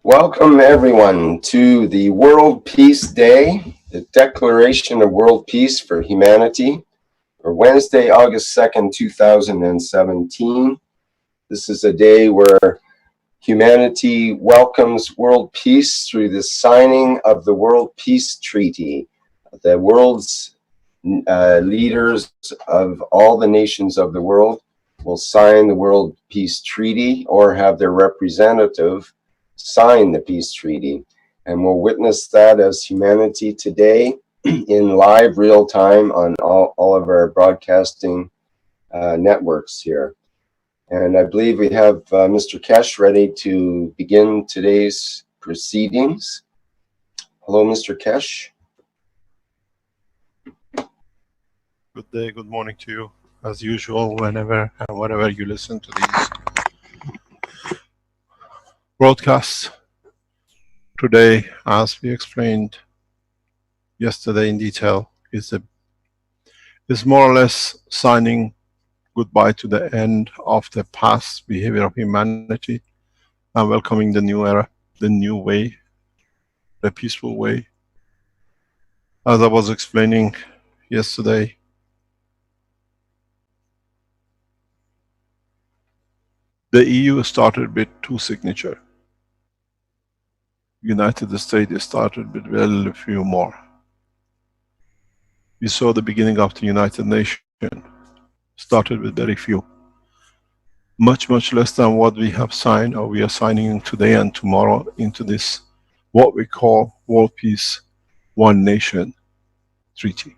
Welcome, everyone, to the World Peace Day, the Declaration of World Peace for Humanity, for Wednesday, August 2nd, 2017. This is a day where humanity welcomes world peace through the signing of the World Peace Treaty. The world's leaders of all the nations of the world will sign the World Peace Treaty or have their representative sign the peace treaty, and we'll witness that as humanity today in live real time on all of our broadcasting networks here. And I believe we have Mr. Kesh ready to begin today's proceedings. Hello, Mr. Kesh. Good day, good morning to you. As usual, whenever and wherever you listen to these broadcasts. Today, as we explained yesterday in detail, is more or less signing goodbye to the end of the past behavior of humanity and welcoming the new era, the new way, the peaceful way. As I was explaining yesterday, the EU started with 2 signatures. United States started with very few more. We saw the beginning of the United Nations started with very few. Much less than what we have signed or we are signing today and tomorrow into this, what we call World Peace One Nation Treaty.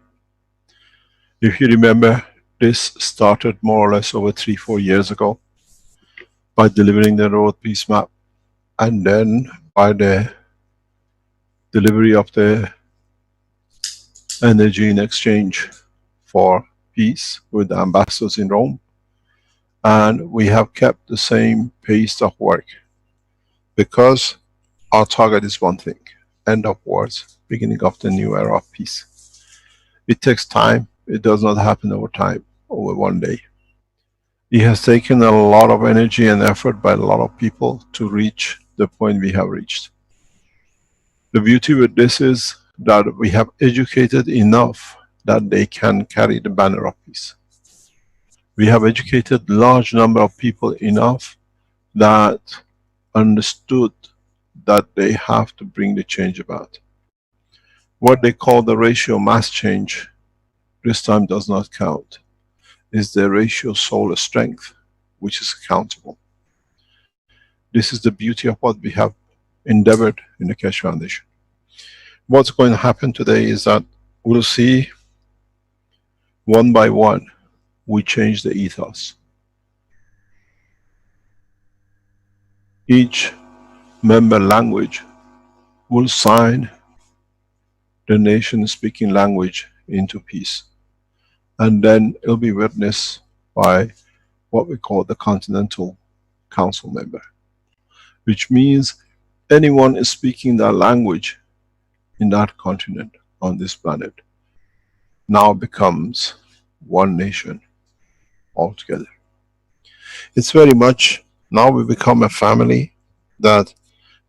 If you remember, this started more or less over 3-4 years ago by delivering the World Peace Map, and then by the delivery of the energy in exchange for peace with the ambassadors in Rome. And we have kept the same pace of work because our target is one thing: end of wars, beginning of the new era of peace. It takes time. It does not happen over time, over one day. It has taken a lot of energy and effort by a lot of people to reach the point we have reached. The beauty with this is that we have educated enough that they can carry the banner of peace. We have educated large number of people enough that understood that they have to bring the change about. What they call the ratio mass change this time does not count. It's the ratio soul strength which is accountable. This is the beauty of what we have endeavored in the Keshe Foundation. What's going to happen today is that we'll see one by one we change the ethos. Each member language will sign the nation speaking language into peace, and then it'll be witnessed by what we call the Continental Council member, which means anyone is speaking that language in that continent on this planet now becomes one nation altogether. It's very much, now we become a family that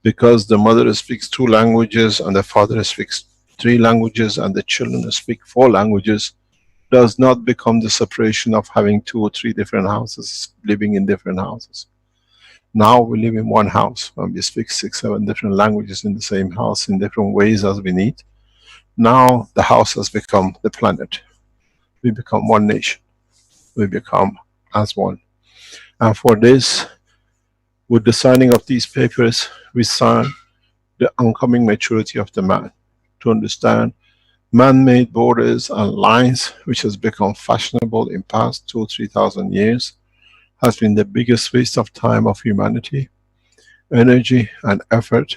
because the mother speaks 2 languages and the father speaks 3 languages and the children speak 4 languages, does not become the separation of having 2 or 3 different houses, living in different houses. Now we live in one house and we speak 6, 7 different languages in the same house in different ways as we need. Now the house has become the planet. We become one nation. We become as one. And for this, with the signing of these papers, we sign the oncoming maturity of the man to understand man-made borders and lines, which has become fashionable in past 2,000 or 3,000 years, has been the biggest waste of time of humanity, energy and effort,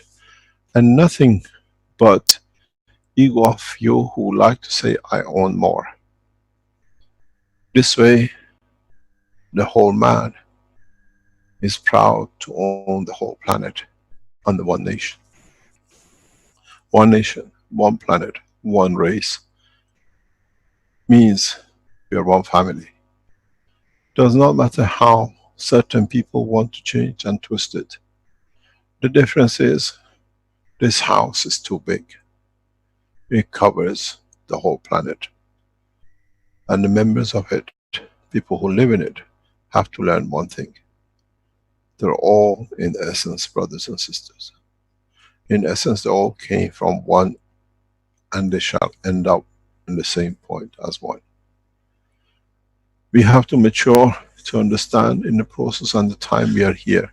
and nothing but ego of you who like to say, I own more. This way, the whole man is proud to own the whole planet under one nation. One nation, one planet, one race means we are one family. Does not matter how certain people want to change and twist it. The difference is, this house is too big. It covers the whole planet. And the members of it, people who live in it, have to learn one thing. They're all, in essence, brothers and sisters. In essence, they all came from one, and they shall end up in the same point as one. We have to mature to understand in the process and the time we are here.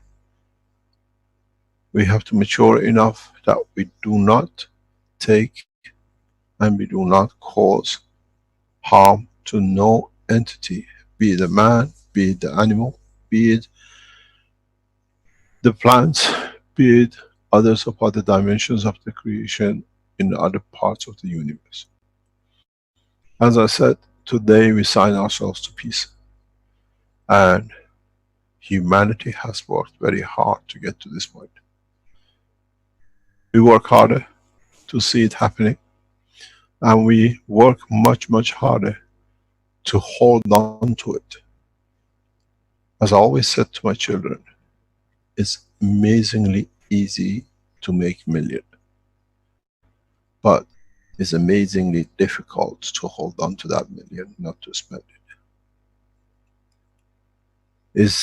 We have to mature enough that we do not take and we do not cause harm to no entity, be it a man, be it the animal, be it the plants, be it others of other dimensions of the creation in other parts of the universe. As I said, today we sign ourselves to peace. And humanity has worked very hard to get to this point. We work harder to see it happening, and we work much, much harder to hold on to it. As I always said to my children, it's amazingly easy to make million, but it's amazingly difficult to hold on to that million, not to spend it.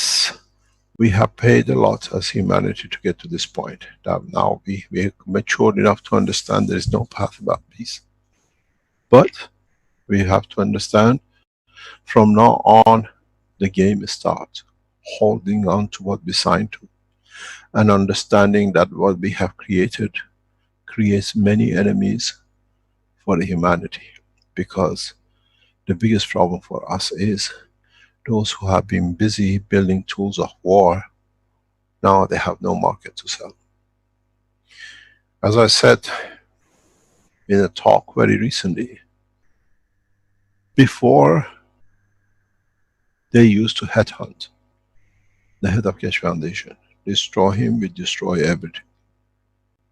We have paid a lot as humanity to get to this point, that now we matured enough to understand there is no path about peace. But we have to understand, from now on, the game starts. Holding on to what we signed to, and understanding that what we have created creates many enemies for the humanity. Because the biggest problem for us is, those who have been busy building tools of war, now they have no market to sell. As I said in a talk very recently, before they used to headhunt the head of Keshe Foundation, destroy him, we destroy everything.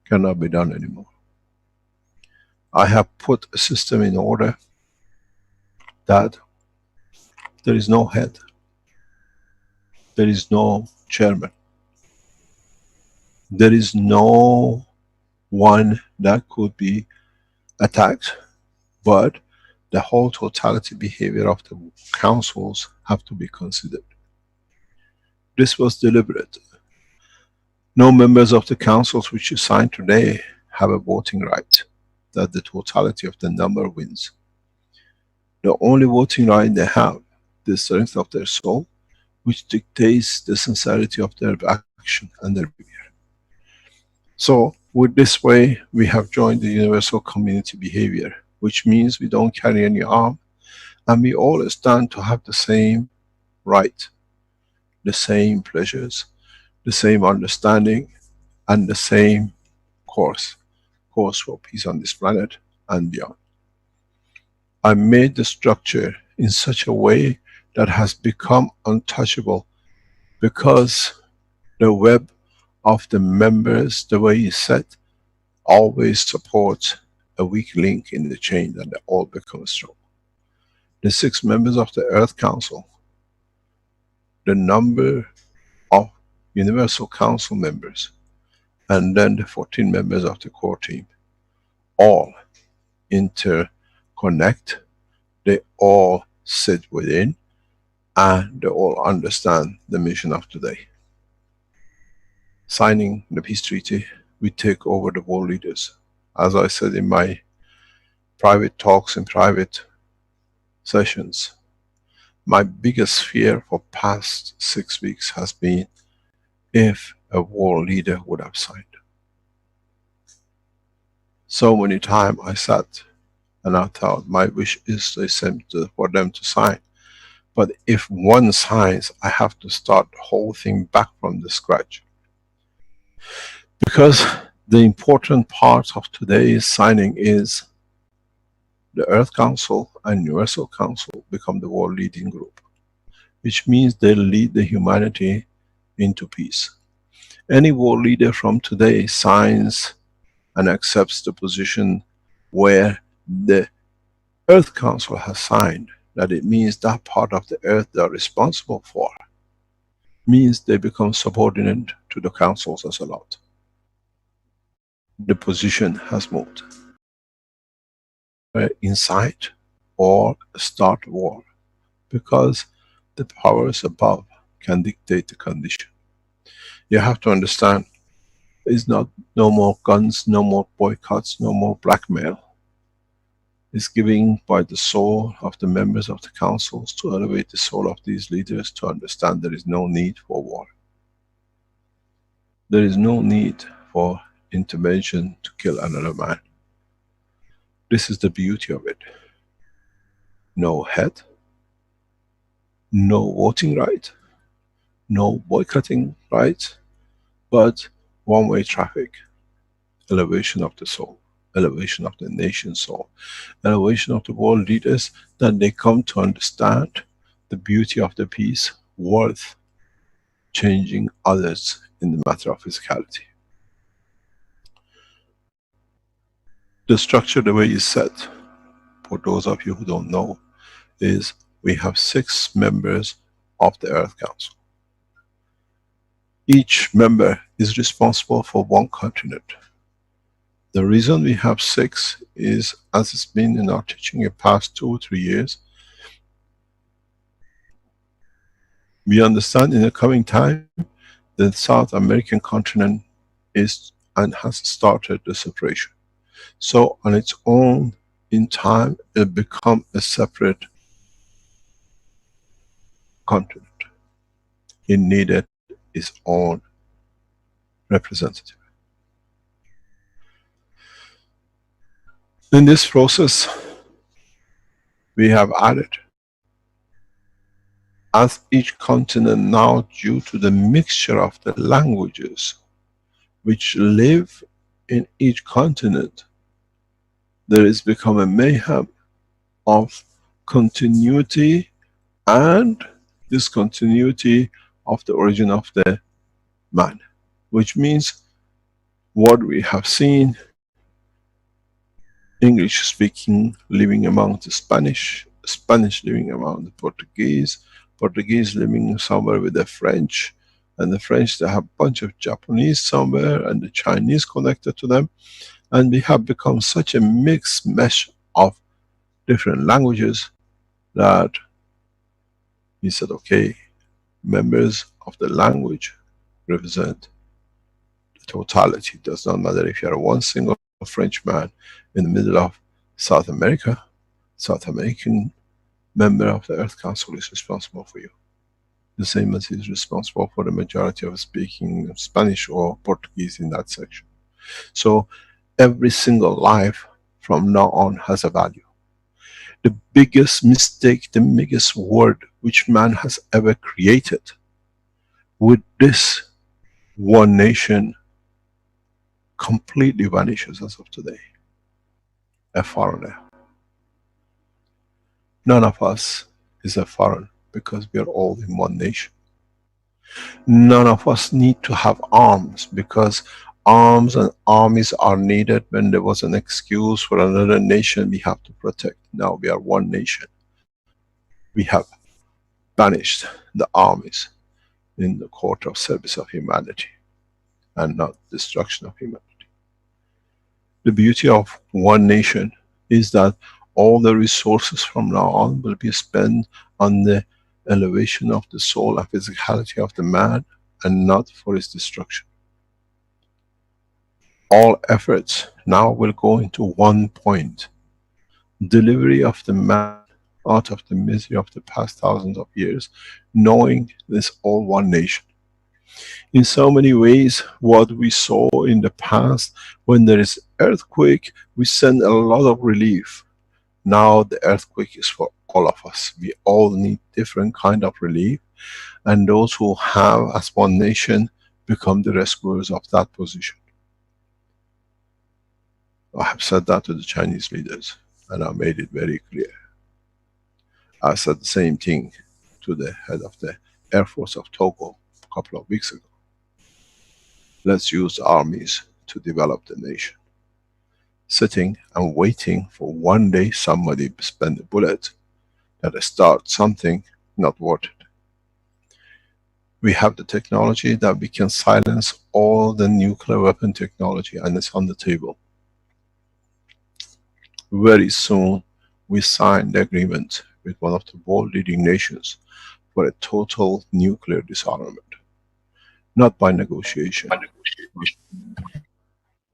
Cannot be done anymore. I have put a system in order that there is no head, there is no chairman, there is no one that could be attacked, but the whole totality behavior of the councils have to be considered. This was deliberate. No members of the councils which you sign today have a voting right, that the totality of the number wins. The only voting right they have, the strength of their soul, which dictates the sincerity of their action and their behavior. So, with this way, we have joined the universal community behavior, which means we don't carry any arm, and we all stand to have the same right, the same pleasures, the same understanding, and the same course for peace on this planet and beyond. I made the structure in such a way that has become untouchable, because the web of the members, the way it's set, always supports a weak link in the chain, and they all become strong. The 6 members of the Earth Council, the number of Universal Council members, and then the 14 members of the core team, all interconnect, they all sit within, and they all understand the mission of today. Signing the peace treaty, we take over the world leaders. As I said in my private talks and private sessions, my biggest fear for past 6 weeks has been, if a world leader would have signed. So many times I sat and I thought, my wish is for them to sign. But if one signs, I have to start the whole thing back from the scratch. Because the important part of today's signing is, the Earth Council and Universal Council become the world leading group, which means they lead the humanity into peace. Any world leader from today signs and accepts the position where the Earth Council has signed, that it means that part of the earth they are responsible for, means they become subordinate to the councils as a lot. the position has moved. Incite or start war, because the powers above can dictate the condition. You have to understand, it's not no more guns, no more boycotts, no more blackmail. It's giving by the soul of the members of the councils to elevate the soul of these leaders to understand there is no need for war. There is no need for intervention to kill another man. This is the beauty of it. No head, no voting right, no boycotting right, but one-way traffic, elevation of the soul, elevation of the nation's soul, elevation of the world leaders, that they come to understand the beauty of the peace worth changing others in the matter of physicality. The structure, the way it's set, for those of you who don't know, is we have 6 members of the Earth Council. Each member is responsible for one continent. The reason we have 6 is, as it's been in our teaching in the past 2 or 3 years, we understand in the coming time the South American continent is and has started the separation. So on its own, in time, it become a separate continent. It needed its own representative. In this process, we have added, as each continent now, due to the mixture of the languages which live in each continent, there is become a mayhem of continuity and discontinuity of the origin of the man. Which means, what we have seen, English speaking living among the Spanish, Spanish living among the Portuguese, Portuguese living somewhere with the French, and the French, they have a bunch of Japanese somewhere, and the Chinese connected to them, and we have become such a mixed mesh of different languages that he said, okay, members of the language represent the totality. It does not matter if you are one single French man in the middle of South America, South American member of the Earth Council is responsible for you. The same as he is responsible for the majority of speaking Spanish or Portuguese in that section. So every single life from now on has a value. The biggest mistake, the biggest word which man has ever created with this one nation completely vanishes as of today. A foreigner. None of us is a foreign because we are all in one nation. None of us need to have arms because arms and armies are needed when there was an excuse for another nation we have to protect. Now we are one nation. We have banished the armies in the court of service of humanity and not destruction of humanity. The beauty of one nation is that all the resources from now on will be spent on the elevation of the soul and physicality of the man and not for his destruction. All efforts now will go into one point: delivery of the man out of the misery of the past thousands of years, knowing this all one nation. In so many ways, what we saw in the past, when there is earthquake, we send a lot of relief. Now the earthquake is for all of us. We all need different kind of relief, and those who have as one nation become the rescuers of that position. I have said that to the Chinese leaders, and I made it very clear. I said the same thing to the head of the Air Force of Togo a couple of weeks ago. Let's use armies to develop the nation. Sitting and waiting for one day somebody spend a bullet that starts something, not worth it. We have the technology that we can silence all the nuclear weapon technology, and it's on the table. Very soon, we sign the agreement with one of the world leading nations for a total nuclear disarmament. Not by negotiation,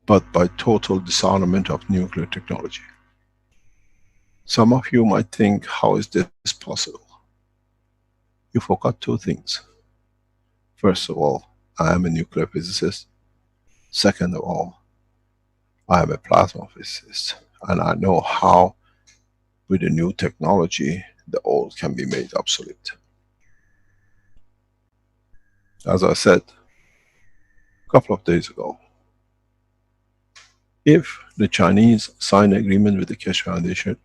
but by total disarmament of nuclear technology. Some of you might think, how is this possible? You forgot two things. First of all, I am a nuclear physicist. Second of all, I am a plasma physicist, and I know how, with the new technology, the old can be made obsolete. As I said a couple of days ago, if the Chinese sign an agreement with the Keshe Foundation,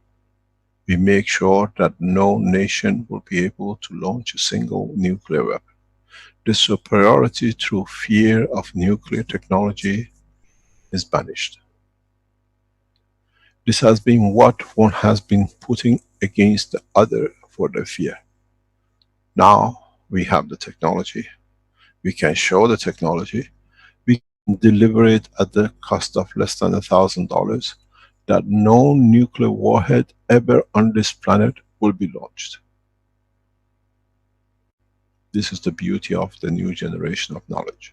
we make sure that no nation will be able to launch a single nuclear weapon. The superiority through fear of nuclear technology is banished. This has been what one has been putting against the other for their fear. Now we have the technology. We can show the technology. We can deliver it at the cost of less than $1,000, that no nuclear warhead ever on this planet will be launched. This is the beauty of the new generation of knowledge.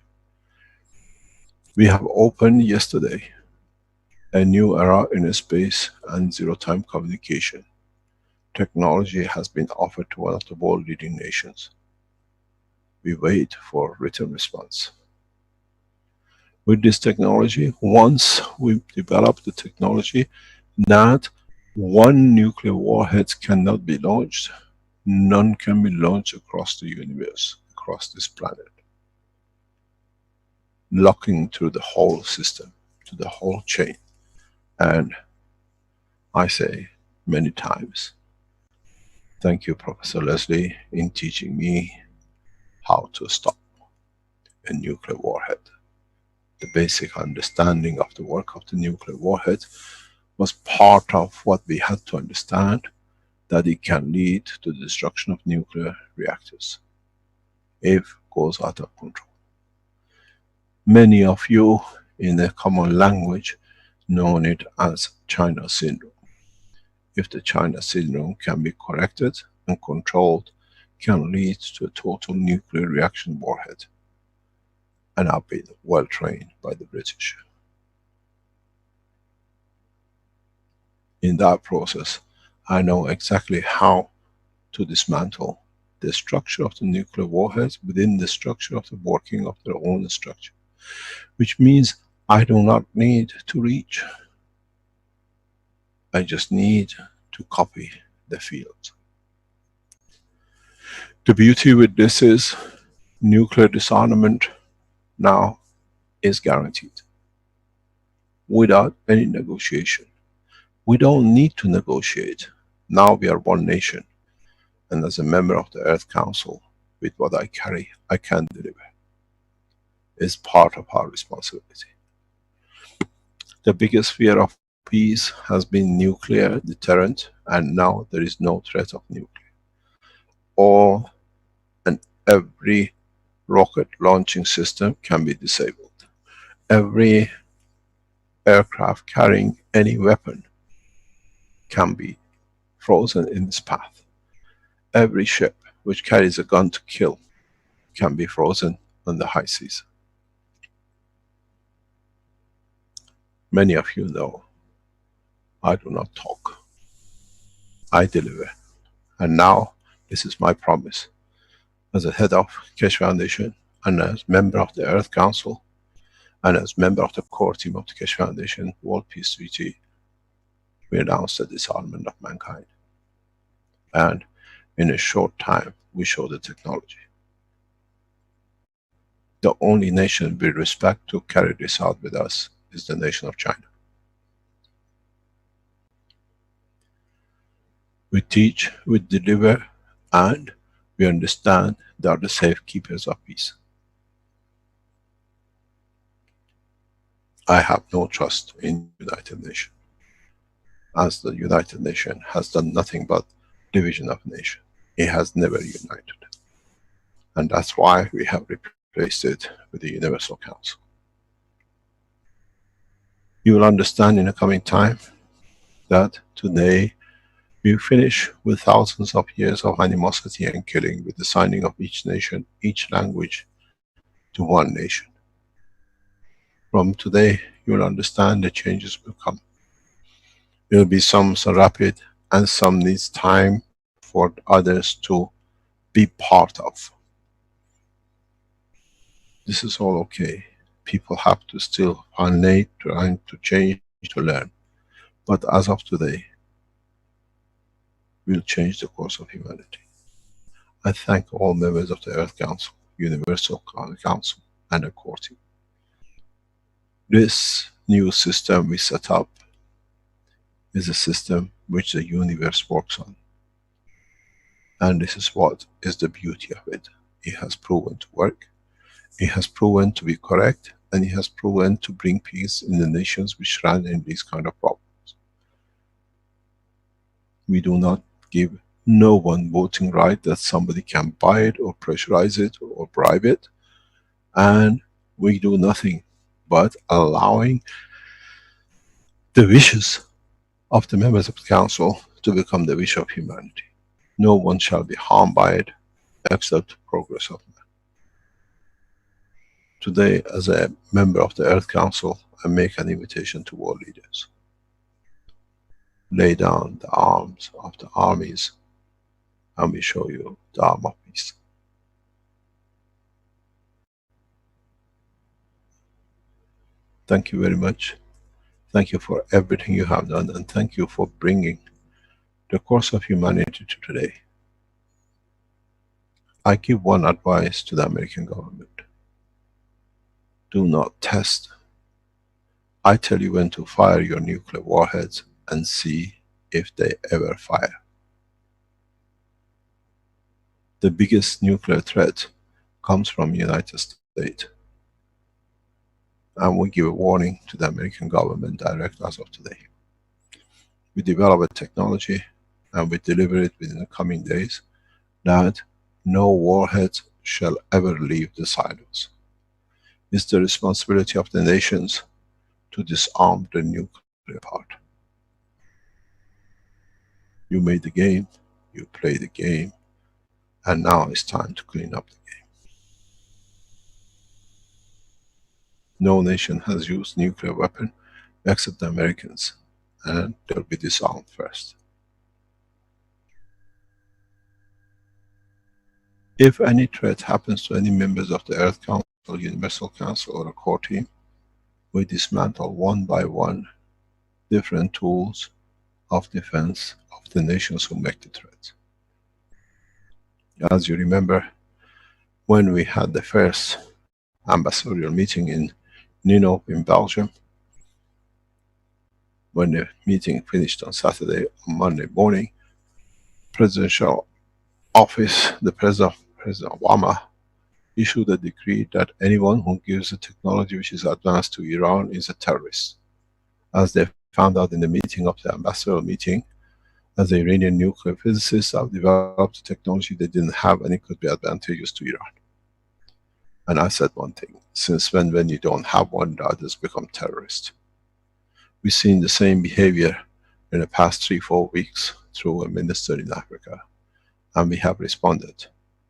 We have opened yesterday a new era in space and zero-time communication. Technology has been offered to one of the world leading nations. We wait for written response. With this technology, once we develop the technology that one nuclear warhead cannot be launched, none can be launched across the universe, across this planet. Locking through the whole system, to the whole chain. And I say many times, thank you, Professor Leslie, in teaching me how to stop a nuclear warhead. The basic understanding of the work of the nuclear warhead was part of what we had to understand, that it can lead to the destruction of nuclear reactors if it goes out of control. Many of you, in a common language, know it as China syndrome. If the China syndrome can be corrected and controlled, can lead to a total nuclear reaction warhead. And I've been well trained by the British. In that process, I know exactly how to dismantle the structure of the nuclear warheads within the structure of the working of their own structure. Which means I do not need to reach. I just need to copy the field. The beauty with this is, nuclear disarmament now is guaranteed. Without any negotiation. We don't need to negotiate. Now we are one nation. And as a member of the Earth Council, with what I carry, I can deliver. It's part of our responsibility. The biggest fear of peace has been nuclear deterrent, and now there is no threat of nuclear. All and every rocket launching system can be disabled. Every aircraft carrying any weapon can be frozen in its path. Every ship which carries a gun to kill can be frozen on the high seas. Many of you know, I do not talk. I deliver. And now, this is my promise. As a head of Keshe Foundation, and as member of the Earth Council, and as member of the core team of the Keshe Foundation World Peace Treaty, we announce the disarmament of mankind. And in a short time, we show the technology. The only nation we respect to carry this out with us is the nation of China. We teach, we deliver, and we understand they are the safekeepers of peace. I have no trust in the United Nations, as the United Nations has done nothing but division of nation. It has never united. And that's why we have replaced it with the Universal Council. You will understand in the coming time that today we finish with thousands of years of animosity and killing, with the signing of each nation, each language to one nation. From today, you will understand the changes will come. There will be some so rapid, and some needs time for others to be part of. This is all okay. People have to still find trying to change, to learn. But as of today, we'll change the course of humanity. I thank all members of the Earth Council, Universal Council, and the core team. This new system we set up is a system which the universe works on. And this is what is the beauty of it. It has proven to work, it has proven to be correct, and it has proven to bring peace in the nations which run in these kind of problems. We do not give no one voting right that somebody can buy it or pressurize it or bribe it, and we do nothing but allowing the wishes of the members of the council to become the wish of humanity. No one shall be harmed by it except progress of man. Today, as a member of the Earth Council, I make an invitation to world leaders. Lay down the arms of the armies and we show you the arm of peace. Thank you very much. Thank you for everything you have done, and thank you for bringing the course of humanity to today. I give one advice to the American government. Do not test. I tell you when to fire your nuclear warheads and see if they ever fire. The biggest nuclear threat comes from the United States. And we give a warning to the American government direct as of today. We develop a technology and we deliver it within the coming days that no warheads shall ever leave the silos. It's the responsibility of the nations to disarm the nuclear part. You made the game, you play the game, and now it's time to clean up the game. No nation has used nuclear weapon except the Americans, and they'll be disarmed first. If any threat happens to any members of the Earth Council, Universal Council, or a core team, we dismantle one by one different tools of defense of the nations who make the threat. As you remember, when we had the first ambassadorial meeting in Nino in Belgium, when the meeting finished on Saturday, on Monday morning, presidential office, the President Obama, issued a decree that anyone who gives a technology which is advanced to Iran is a terrorist. As they found out in the meeting of the ambassadorial meeting, as the Iranian nuclear physicists have developed a technology they didn't have, and it could be advantageous to Iran. And I said one thing: since when you don't have one, the others become terrorists? We've seen the same behavior in the past 3-4 weeks through a minister in Africa, and we have responded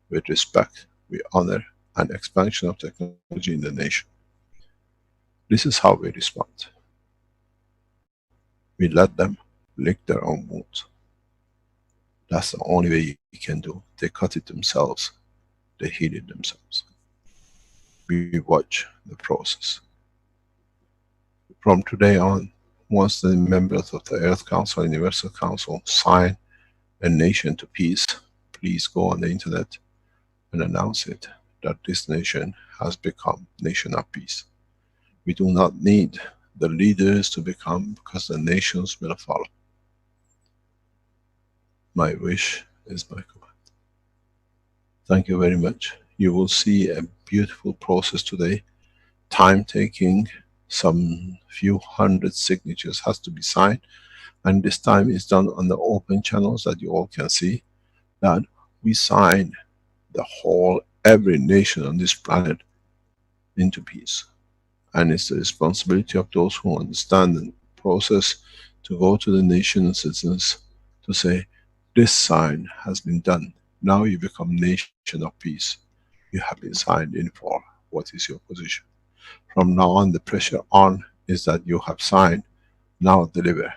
with respect, with honor, and expansion of technology in the nation. This is how we respond. We let them lick their own wounds. That's the only way you can do. They cut it themselves, they heal it themselves. We watch the process. From today on, once the members of the Earth Council, Universal Council sign a nation to peace, please go on the internet and announce it, that this nation has become nation of peace. We do not need the leaders to become, because the nations will follow. My wish is my command. Thank you very much. You will see a beautiful process today. Time taking, some few hundred signatures has to be signed, and this time is done on the open channels that you all can see, that we sign the whole every nation on this planet into peace. And it's the responsibility of those who understand the process to go to the nation and citizens to say, this sign has been done. Now you become nation of peace. You have been signed in for. What is your position? From now on, the pressure on is that you have signed, now deliver.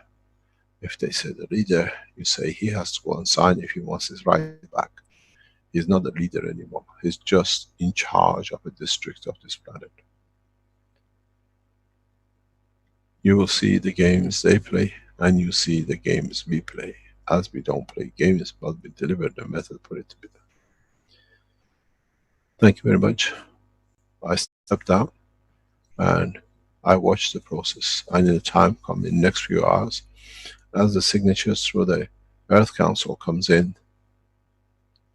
If they say the leader, you say he has to go and sign if he wants his right back. He's not the leader anymore. He's just in charge of a district of this planet. You will see the games they play, and you see the games we play. As we don't play games, but we deliver the method for it to be done. Thank you very much. I stepped down and I watched the process. And in the time come in next few hours, as the signatures through the Earth Council comes in,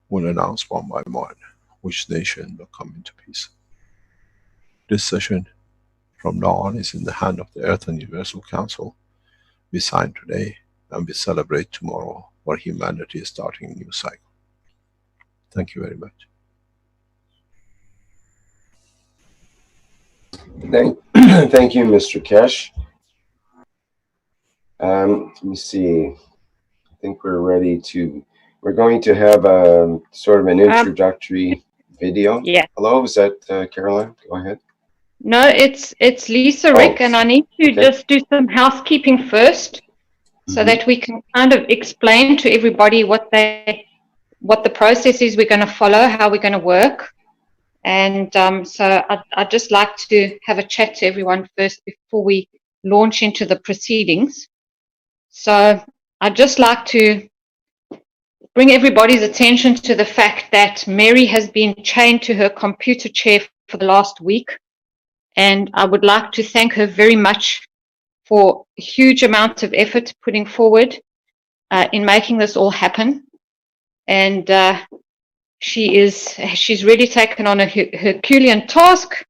we'll announce one by one which nation will come into peace. This session from now on is in the hand of the Earth and Universal Council. We sign today and we celebrate tomorrow, where humanity is starting a new cycle. Thank you very much. Thank you, Mr. Kesh. Let me see. I think we're ready to. We're going to have a sort of an introductory video. Yeah. Hello, is that Caroline? Go ahead. No, it's Lisa, Rick, and I need to just do some housekeeping first, so that we can kind of explain to everybody what the process is we're going to follow, how we're going to work. And so I'd just like to have a chat to everyone first before we launch into the proceedings. So I'd just like to bring everybody's attention to the fact that Mary has been chained to her computer chair for the last week. And I would like to thank her very much for a huge amount of effort putting forward in making this all happen. And she's really taken on a Herculean task,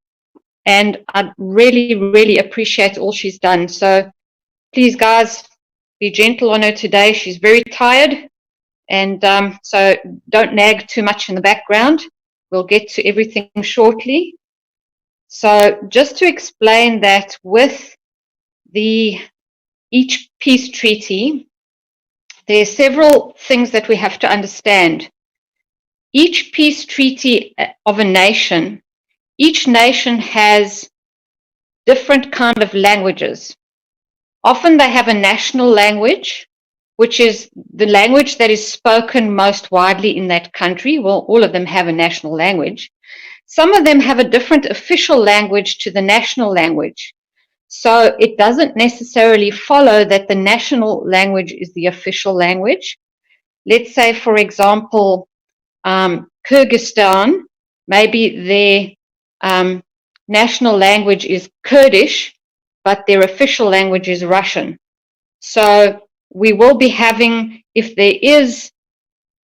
and I really, really appreciate all she's done. So please, guys, be gentle on her today. She's very tired, and so don't nag too much in the background. We'll get to everything shortly. So just to explain that with each peace treaty, there are several things that we have to understand. Each peace treaty of a nation, each nation has different kind of languages. Often they have a national language, which is the language that is spoken most widely in that country. Well, all of them have a national language. Some of them have a different official language to the national language. So it doesn't necessarily follow that the national language is the official language. Let's say, for example, Kyrgyzstan, maybe their national language is Kurdish, but their official language is Russian. So we will be having, if there is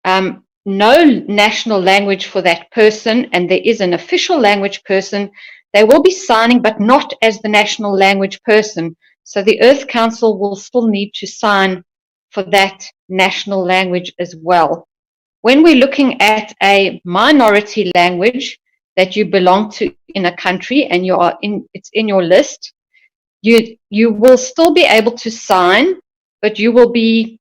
no national language for that person and there is an official language person, they will be signing, but not as the national language person. So the Earth Council will still need to sign for that national language as well. When we're looking at a minority language that you belong to in a country and it's in your list, you will still be able to sign, but you will be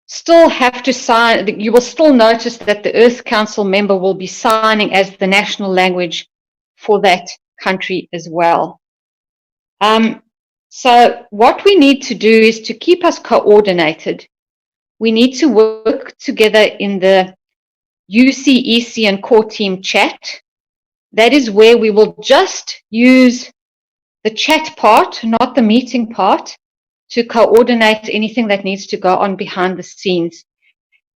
still have to sign. You will still notice that the Earth Council member will be signing as the national language for that country as well. So what we need to do is to keep us coordinated. We need to work together in the UC, EC, and core team chat. That is where we will just use the chat part, not the meeting part, to coordinate anything that needs to go on behind the scenes.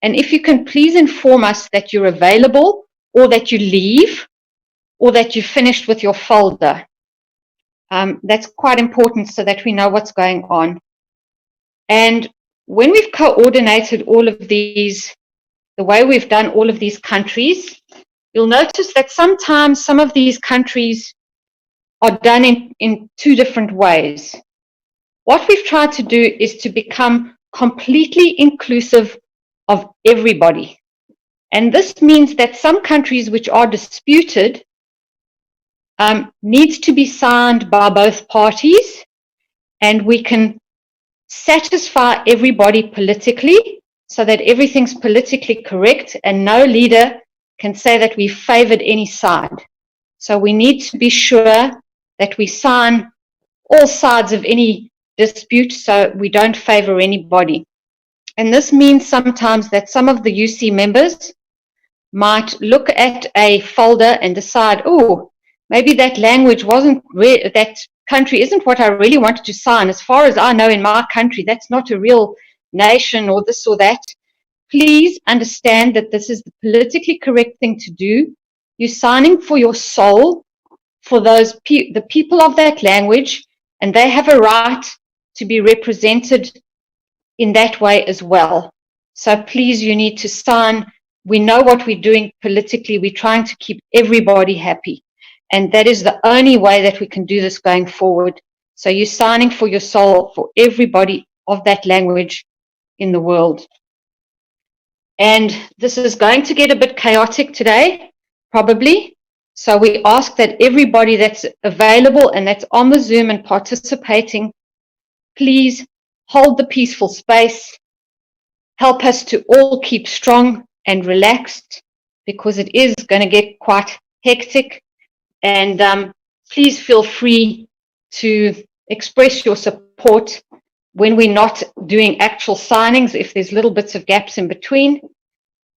And if you can please inform us that you're available, or that you leave, or that you finished with your folder. That's quite important so that we know what's going on. And when we've coordinated all of these, the way we've done all of these countries, you'll notice that sometimes some of these countries are done in two different ways. What we've tried to do is to become completely inclusive of everybody. And this means that some countries which are disputed needs to be signed by both parties, and we can satisfy everybody politically so that everything's politically correct and no leader can say that we favored any side. So we need to be sure that we sign all sides of any dispute so we don't favor anybody. And this means sometimes that some of the UC members might look at a folder and decide, oh, maybe that language wasn't, that country isn't what I really wanted to sign. As far as I know, in my country, that's not a real nation or this or that. Please understand that this is the politically correct thing to do. You're signing for your soul, for those the people of that language, and they have a right to be represented in that way as well. So please, you need to sign. We know what we're doing politically. We're trying to keep everybody happy. And that is the only way that we can do this going forward. So you're signing for your soul, for everybody of that language in the world. And this is going to get a bit chaotic today, probably. So we ask that everybody that's available and that's on the Zoom and participating, please hold the peaceful space. Help us to all keep strong and relaxed, because it is going to get quite hectic. And please feel free to express your support when we're not doing actual signings, if there's little bits of gaps in between.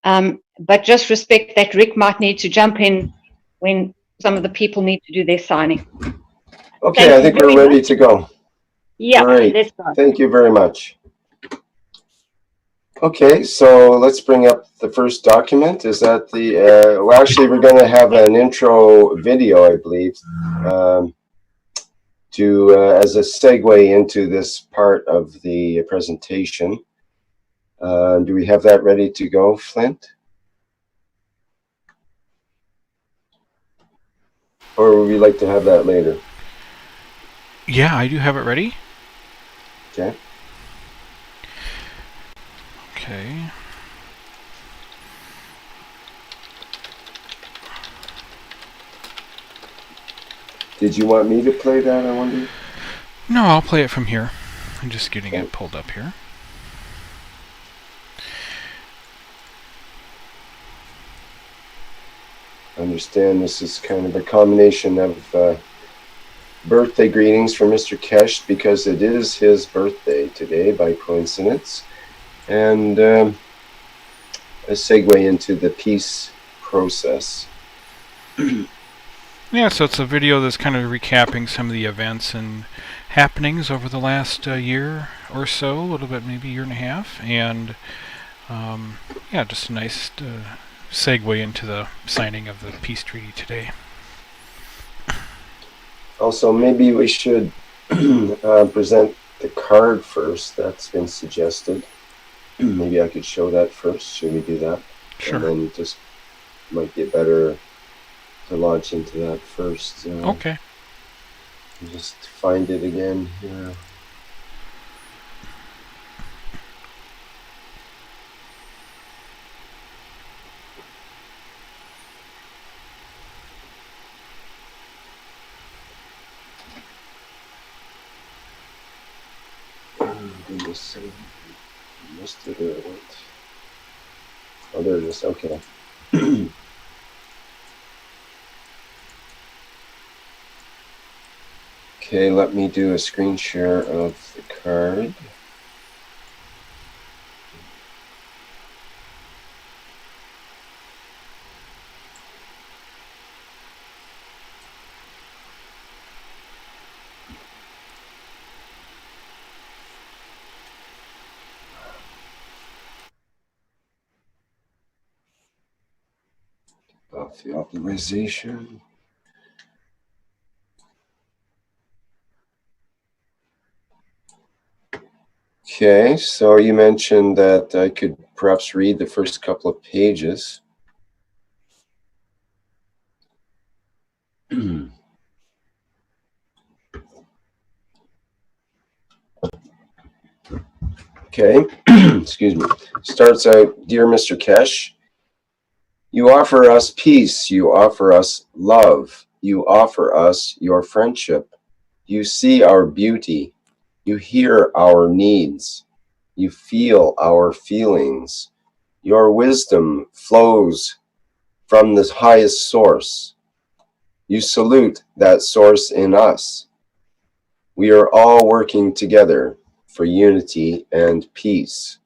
But just respect that Rick might need to jump in when some of the people need to do their signing. Okay, I think we're ready to go. Yeah, Great. let's go. Thank you very much. Okay, so let's bring up the first document. Is that the, well, actually, we're going to have an intro video, I believe, as a segue into this part of the presentation. Do we have that ready to go, Flint? Or would we like to have that later? Yeah, I do have it ready. Okay. Okay. Did you want me to play that, I wonder? No, I'll play it from here. I'm just getting it pulled up here. I understand this is kind of a combination of birthday greetings for Mr. Kesh, because it is his birthday today by coincidence, and a segue into the peace process. Yeah, so it's a video that's kind of recapping some of the events and happenings over the last year or so, a little bit, maybe a year and a half, and yeah, just a nice segue into the signing of the peace treaty today. Also, maybe we should present the card first. That's been suggested. Maybe I could show that first. Should we do that? Sure. And then just might be better to launch into that first. Okay. Just find it again here. Goodness, I missed it or what? Oh, there it is. Okay. Okay, let me do a screen share of the card. Off the optimization. Okay, so you mentioned that I could perhaps read the first couple of pages. Okay, excuse me. Starts out, Dear Mr. Kesh, You offer us peace. You offer us love. You offer us your friendship. You see our beauty. You hear our needs. You feel our feelings. Your wisdom flows from the highest source. You salute that source in us. We are all working together for unity and peace.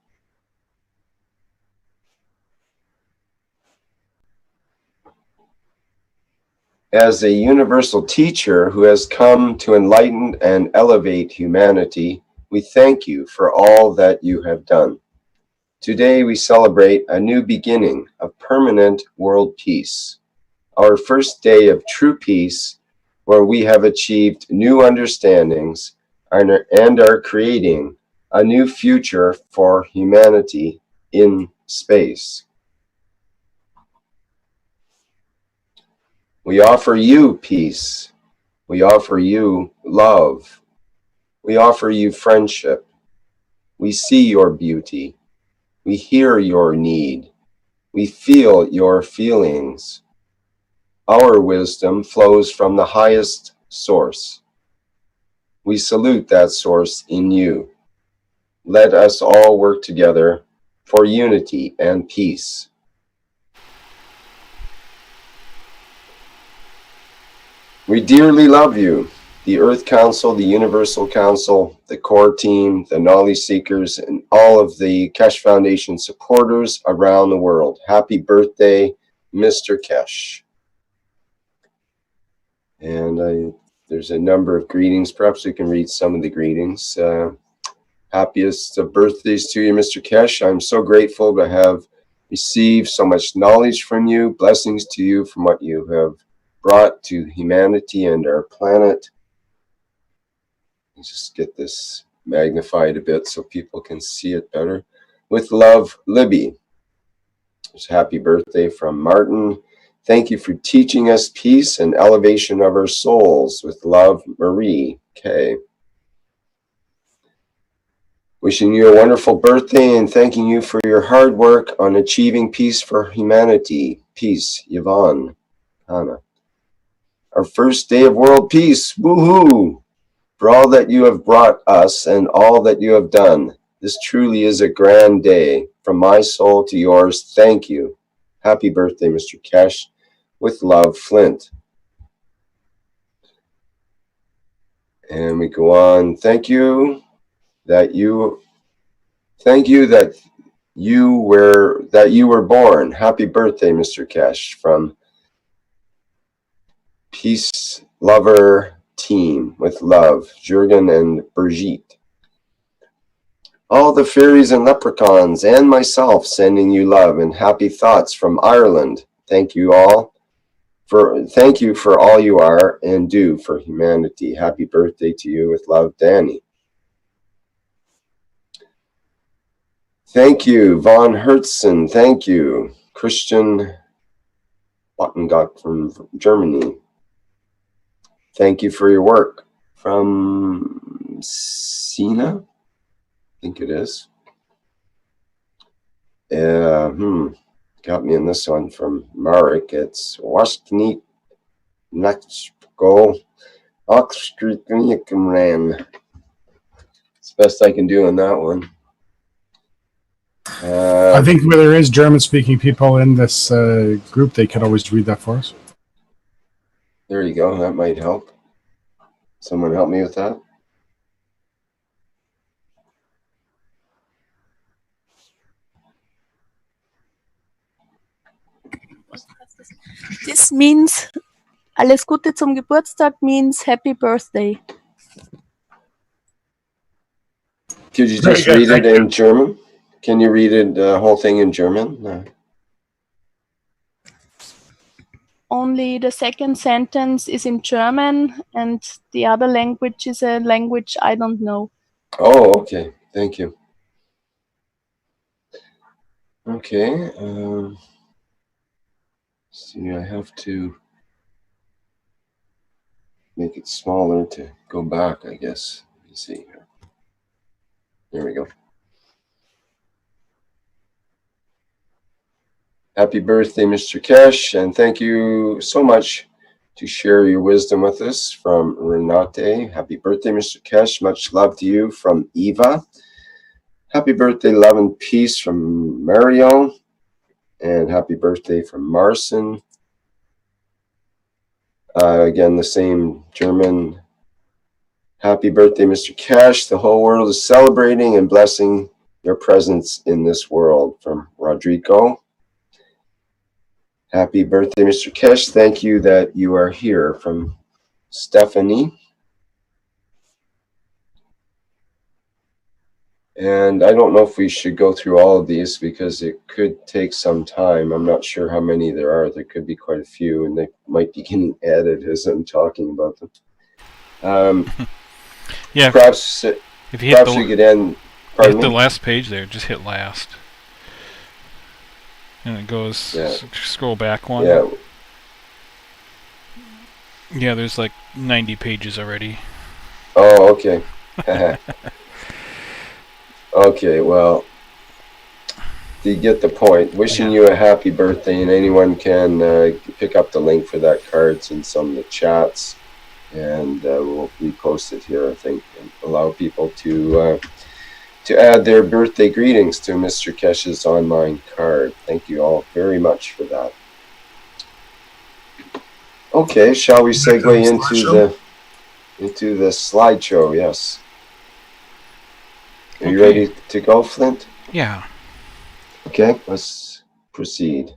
As a universal teacher who has come to enlighten and elevate humanity, we thank you for all that you have done. Today we celebrate a new beginning of permanent world peace, our first day of true peace, where we have achieved new understandings and are creating a new future for humanity in space. We offer you peace. We offer you love. We offer you friendship. We see your beauty. We hear your need. We feel your feelings. Our wisdom flows from the highest source. We salute that source in you. Let us all work together for unity and peace. We dearly love you, the Earth Council, the Universal Council, the core team, the knowledge seekers, and all of the Keshe Foundation supporters around the world. Happy birthday, Mr. Keshe. And there's a number of greetings. Perhaps we can read some of the greetings. Happiest of birthdays to you, Mr. Keshe. I'm so grateful to have received so much knowledge from you. Blessings to you from what you have brought to humanity and our planet. Let's just get this magnified a bit so people can see it better. With love, Libby. It's happy birthday from Martin. Thank you for teaching us peace and elevation of our souls. With love, Marie K. Wishing you a wonderful birthday and thanking you for your hard work on achieving peace for humanity. Peace, Yvonne, Hannah. Our first day of world peace. Woohoo! For all that you have brought us and all that you have done. This truly is a grand day. From my soul to yours, thank you. Happy birthday, Mr. Keshe. With love, Flint. And we go on. Thank you that you were born. Happy birthday, Mr. Keshe, from Peace Lover Team. With love, Jurgen and Brigitte. All the fairies and leprechauns and myself sending you love and happy thoughts from Ireland. Thank you all. Thank you for all you are and do for humanity. Happy birthday to you. With love, Danny. Thank you, Von Hertzen. Thank you, Christian Bottengott from Germany. Thank you for your work. From Sina, I think it is. Got me in this one from Marek. It's Wasknik Natsko Oxkrinikmran. It's the best I can do on that one. I think where there is German-speaking people in this group, they could always read that for us. There you go. That might help. Someone help me with that? This means Alles Gute zum Geburtstag means happy birthday. Could you just read it in German? Can you read it, the whole thing in German? No. Only the second sentence is in German, and the other language is a language I don't know. Oh, okay. Thank you. Okay. See, I have to make it smaller to go back, I guess. Let me see here. There we go. Happy birthday, Mr. Kesh, and thank you so much to share your wisdom with us from Renate. Happy birthday, Mr. Kesh. Much love to you from Eva. Happy birthday, love and peace from Mario. And happy birthday from Marcin. Again, the same German. Happy birthday, Mr. Kesh. The whole world is celebrating and blessing your presence in this world from Rodrigo. Happy birthday, Mr. Kesh. Thank you that you are here from Stephanie. And I don't know if we should go through all of these because it could take some time. I'm not sure how many there are. There could be quite a few, and they might be getting added as I'm talking about them. Yeah. Perhaps if you hit we could end. Hit the last page there. Just hit last, and it goes. Yeah. Scroll back one. Yeah. Yeah. There's like 90 pages already. Oh, okay. Okay, well, you get the point. Wishing you a happy birthday, and anyone can pick up the link for that cards in some of the chats, and we'll repost it here, I think, and allow people to add their birthday greetings to Mr. Kesh's online card. Thank you all very much for that. Okay, shall we segue into the slideshow? Yes. Are you ready to go, Flint? Yeah. Okay, let's proceed.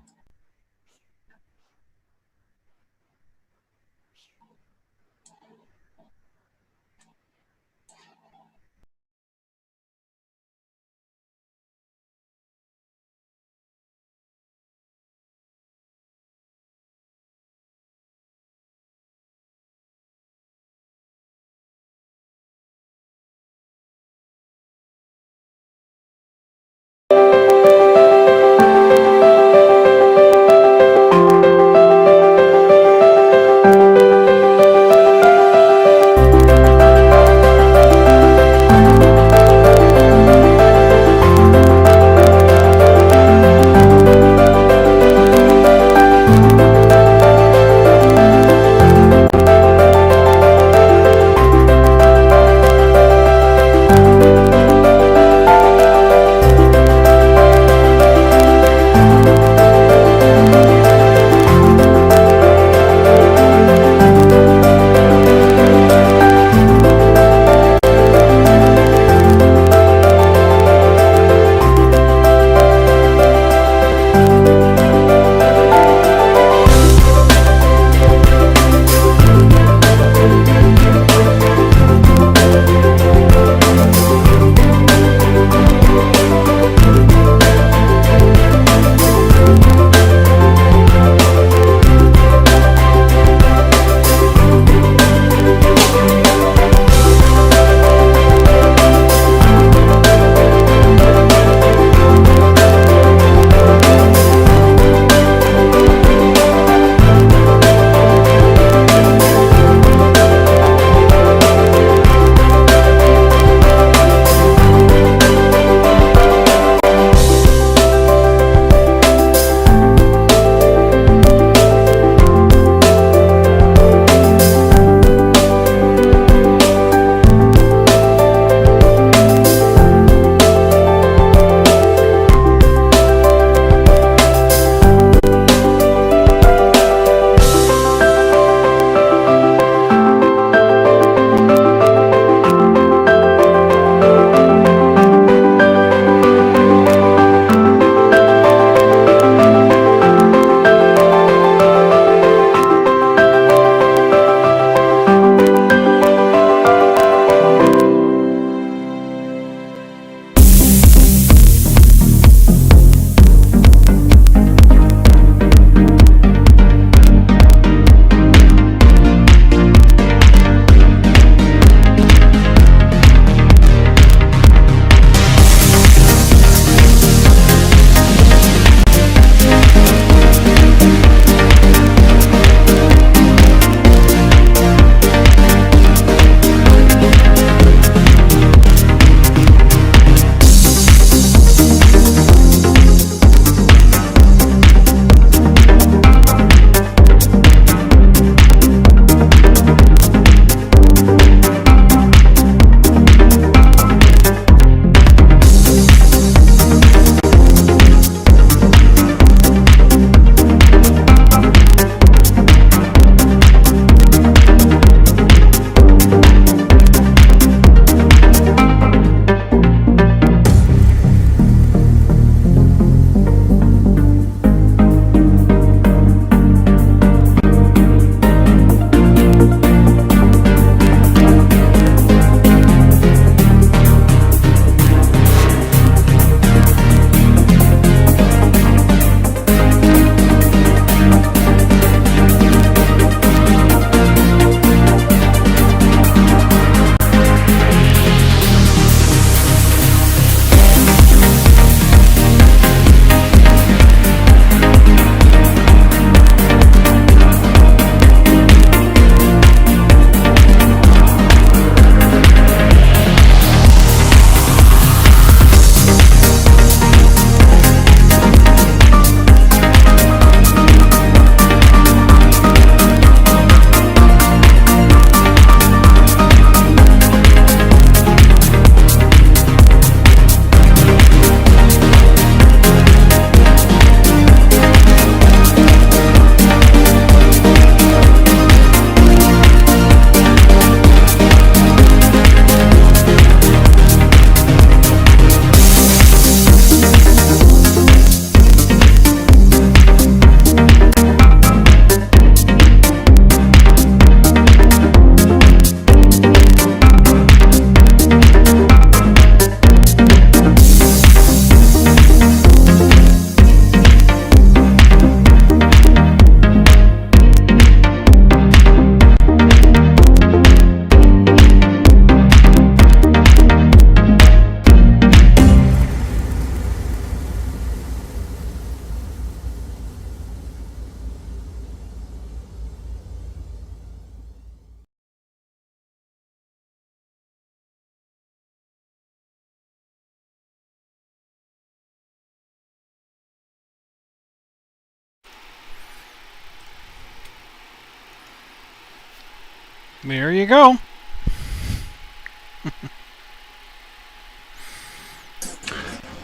There you go.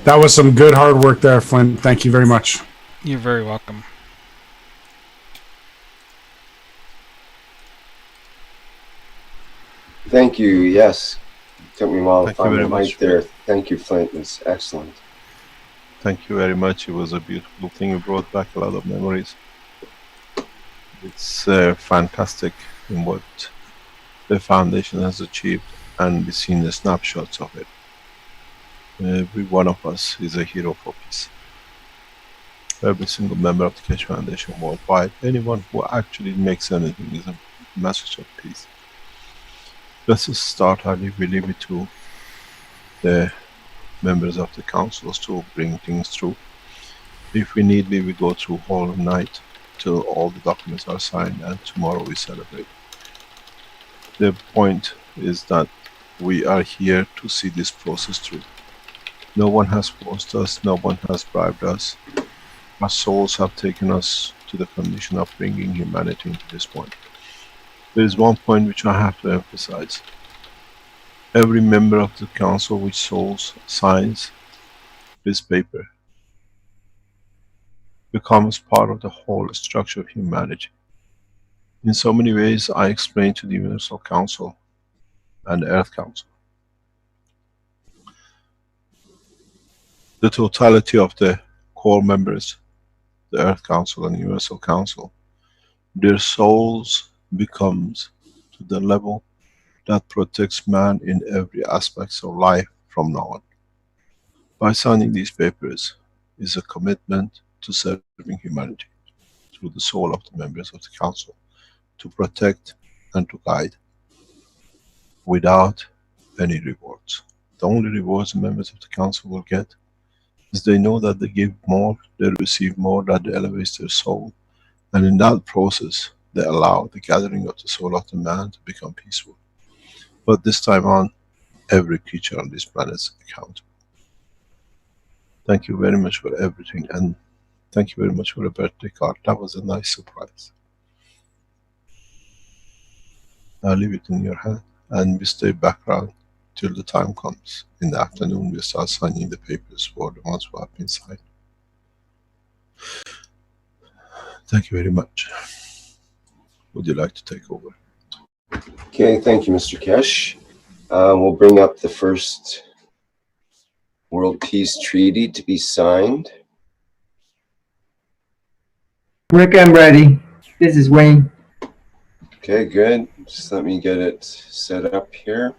That was some good hard work there, Flint. Thank you very much. You're very welcome. Thank you. Yes. It took me a while to Thank you find very the much. mic there. Thank you, Flint. It's excellent. Thank you very much. It was a beautiful thing. You brought back a lot of memories. It's fantastic in what the foundation has achieved, and we've seen the snapshots of it. Every one of us is a hero for peace. Every single member of the Keshe Foundation worldwide, anyone who actually makes anything is a message of peace. Let's just start. I leave it to the members of the councils to bring things through. If we need be, we go through whole night till all the documents are signed, and tomorrow we celebrate. The point is that we are here to see this process through. No one has forced us, no one has bribed us. Our souls have taken us to the condition of bringing humanity to this point. There is one point which I have to emphasize. Every member of the council which souls signs this paper becomes part of the whole structure of humanity. In so many ways, I explained to the Universal Council and the Earth Council the totality of the core members, the Earth Council and Universal Council, their souls becomes to the level that protects man in every aspect of life from now on. By signing these papers is a commitment to serving humanity through the soul of the members of the Council, to protect and to guide without any rewards. The only rewards the members of the Council will get is they know that they give more, they receive more, that elevates their soul, and in that process they allow the gathering of the soul of the man to become peaceful. But this time on, every creature on this planet is accountable. Thank you very much for everything, and thank you very much for the birthday card. That was a nice surprise. I'll leave it in your hand, and we stay background till the time comes. In the afternoon we start signing the papers for the ones who have been signed. Thank you very much. Would you like to take over? Okay, thank you, Mr. Keshe. We'll bring up the first World Peace Treaty to be signed. Rick, I'm ready. This is Wayne. Okay, good. Just let me get it set up here.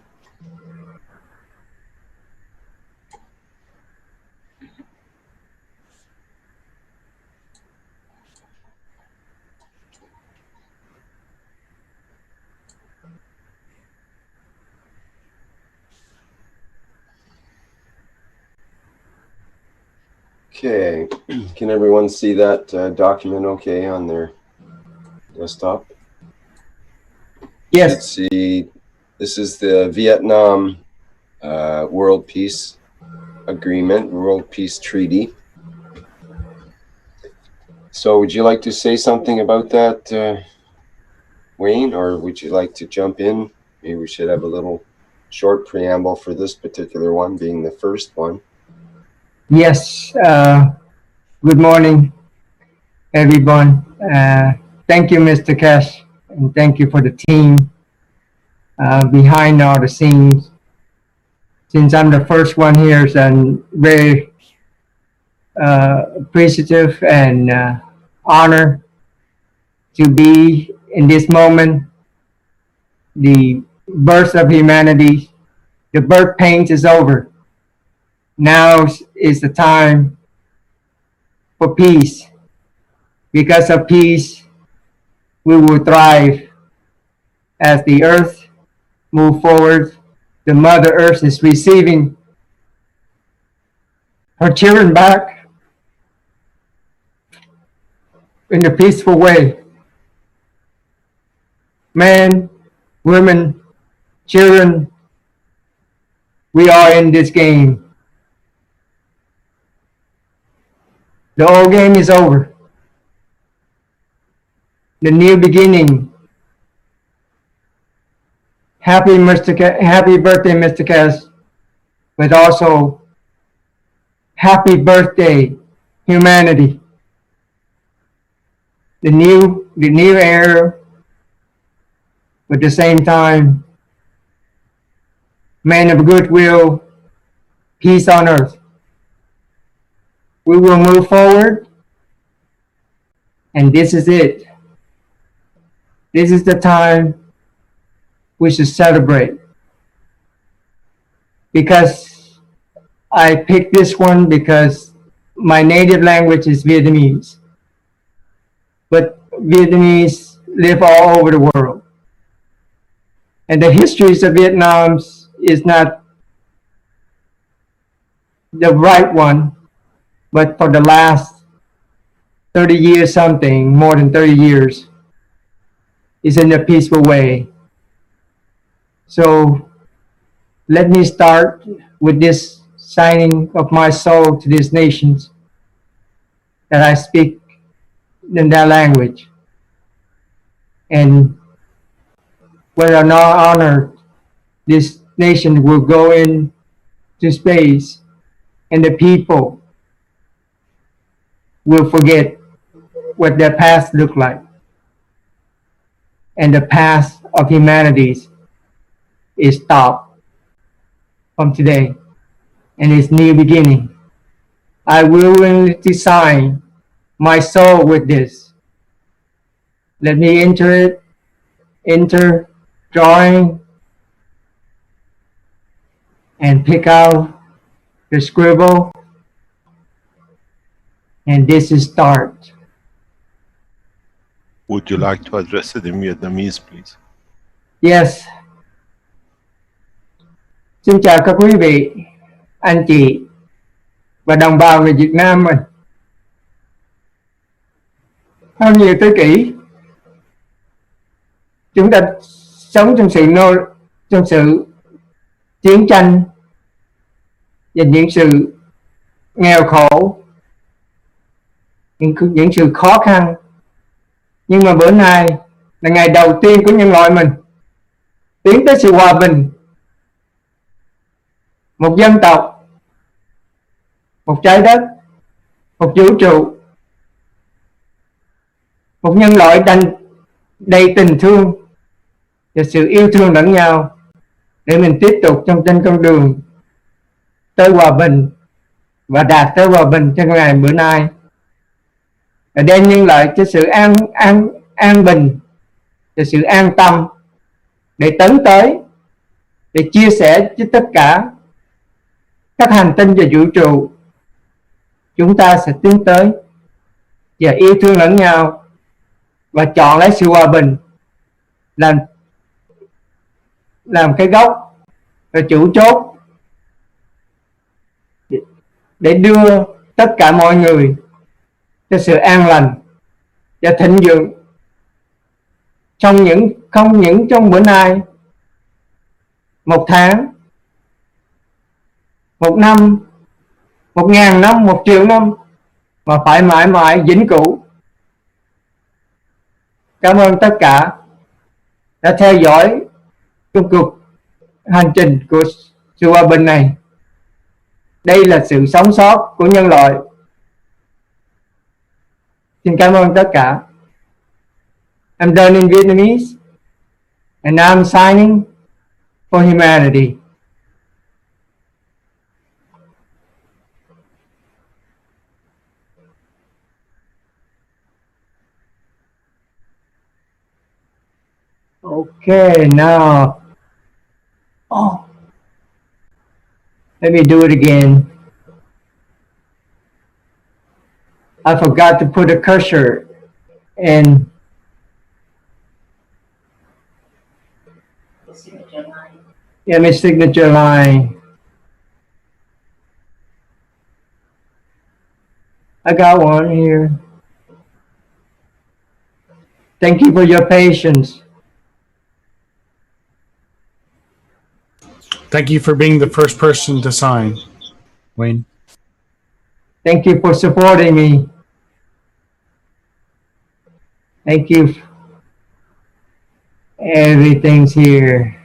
Okay, can everyone see that document okay on their desktop? Yes. You should see, this is the Vietnam World Peace Agreement, World Peace Treaty. So would you like to say something about that, Wayne, or would you like to jump in? Maybe we should have a little short preamble for this particular one, being the first one. Yes. Good morning, everyone. Thank you, Mr. Keshe, and thank you for the team behind all the scenes. Since I'm the first one here, so I'm very appreciative and honored to be in this moment. The birth of humanity, the birth pains is over. Now is the time for peace. Because of peace, we will thrive. As the earth moves forward, the Mother Earth is receiving her children back in a peaceful way. Men, women, children, we are in this game. The old game is over. The new beginning happy birthday, Mr. Kes, but also happy birthday, humanity. The new era, but at the same time, man of goodwill, peace on earth. We will move forward, and this is it. This is the time we should celebrate. Because I picked this one because my native language is Vietnamese. But Vietnamese live all over the world. And the histories of Vietnam is not the right one, but for the last 30 years something, more than 30 years, is in a peaceful way. So let me start with this signing of my soul to these nations that I speak in that language. And whether or not honored, this nation will go into space and the people will forget what their past looked like. And the past of humanity is stopped from today and it's new beginning. I will willingly sign my soul with this. Let me enter drawing and pick out the scribble, and this is start. Would you like to address it in Vietnamese, please? Yes. Xin chào các quý vị, anh chị và đồng bào người Việt Nam mình. Bao nhiêu thế kỷ chúng ta sống trong sự chiến tranh và những sự nghèo khổ, những sự khó khăn. Nhưng mà bữa nay là ngày đầu tiên của nhân loại mình tiến tới sự hòa bình. Một dân tộc, một trái đất, một vũ trụ, một nhân loại đầy tình thương và sự yêu thương lẫn nhau để mình tiếp tục trên con đường tới hòa bình và đạt tới hòa bình trong ngày bữa nay, và đem nhân loại cho sự an bình và sự an tâm để tấn tới, để chia sẻ với tất cả các hành tinh và vũ trụ. Chúng ta sẽ tiến tới và yêu thương lẫn nhau và chọn lấy sự hòa bình làm cái gốc và chủ chốt để đưa tất cả mọi người cho sự an lành và thịnh vượng không những trong bữa nay, một tháng, một năm, 1000 năm, 1 triệu năm, mà phải mãi mãi vĩnh cửu. Cảm ơn tất cả đã theo dõi trong cuộc hành trình của sự hòa bình này. Đây là sự sống sót của nhân loại. Xin cảm ơn tất cả. I'm done in Vietnamese and I'm signing for humanity. Okay, now, let me do it again. I forgot to put a cursor in. Yeah, my signature line. I got one here. Thank you for your patience. Thank you for being the first person to sign, Wayne. Thank you for supporting me. Thank you. Everything's here.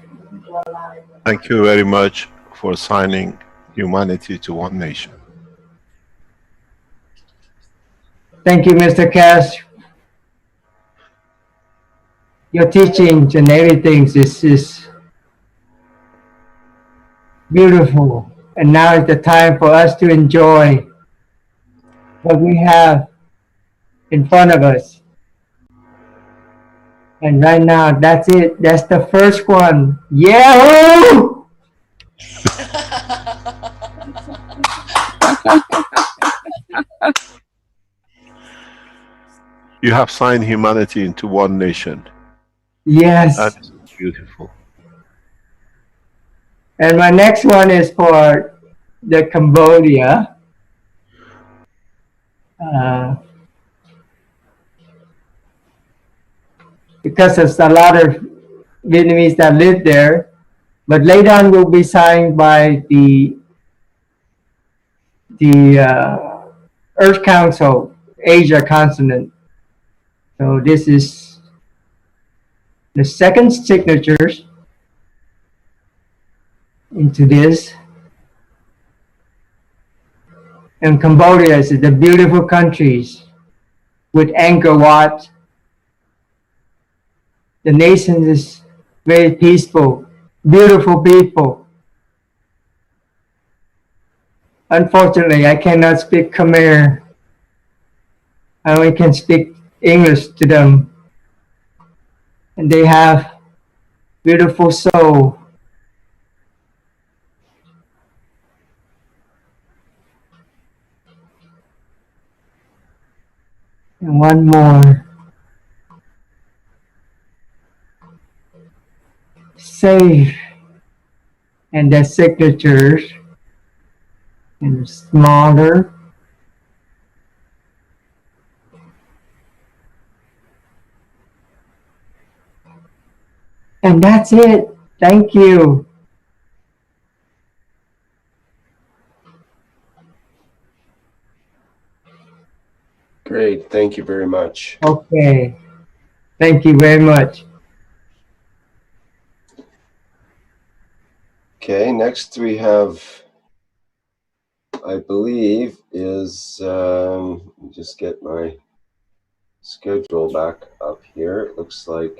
Thank you very much for signing humanity to one nation. Thank you, Mr. Cash. Your teachings and everything is beautiful. And now is the time for us to enjoy what we have in front of us. And right now, that's it. That's the first one. Yahoo! You have signed humanity into one nation. Yes. That's beautiful. And my next one is for the Cambodia. Because there's a lot of Vietnamese that live there, but later on will be signed by the Earth Council, Asia continent. So this is the second signatures into this. And Cambodia is the beautiful countries with Angkor Wat. The nation is very peaceful, beautiful people. Unfortunately, I cannot speak Khmer. I only can speak English to them. And they have beautiful soul. And one more. Safe. And the signatures. And smaller. And that's it. Thank you. Great. Thank you very much. Okay. Thank you very much. Okay, next we have, I believe, is just get my schedule back up here. It looks like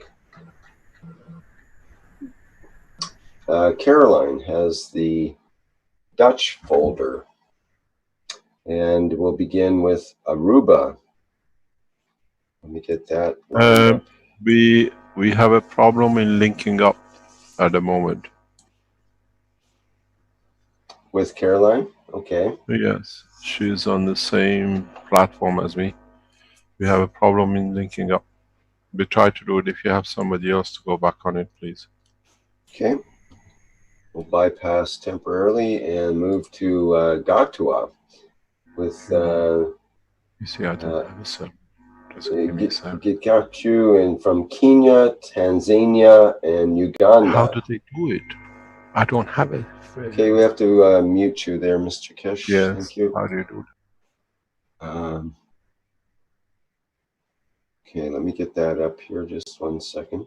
Caroline has the Dutch folder, and we'll begin with Aruba. Let me get that lined up. We have a problem in linking up at the moment. With Caroline? Okay. Yes, she's on the same platform as me. We have a problem in linking up. We try to do it. If you have somebody else to go back on it, please. Okay. We'll bypass temporarily and move to Gatua with You see, I don't have a cell. Doesn't give me a cell. Gikachu and from Kenya, Tanzania, and Uganda. How do they do it? I don't have it. Okay, we have to mute you there, Mr. Kesh. Yes. Thank you. How do you do it? Okay, let me get that up here. Just 1 second.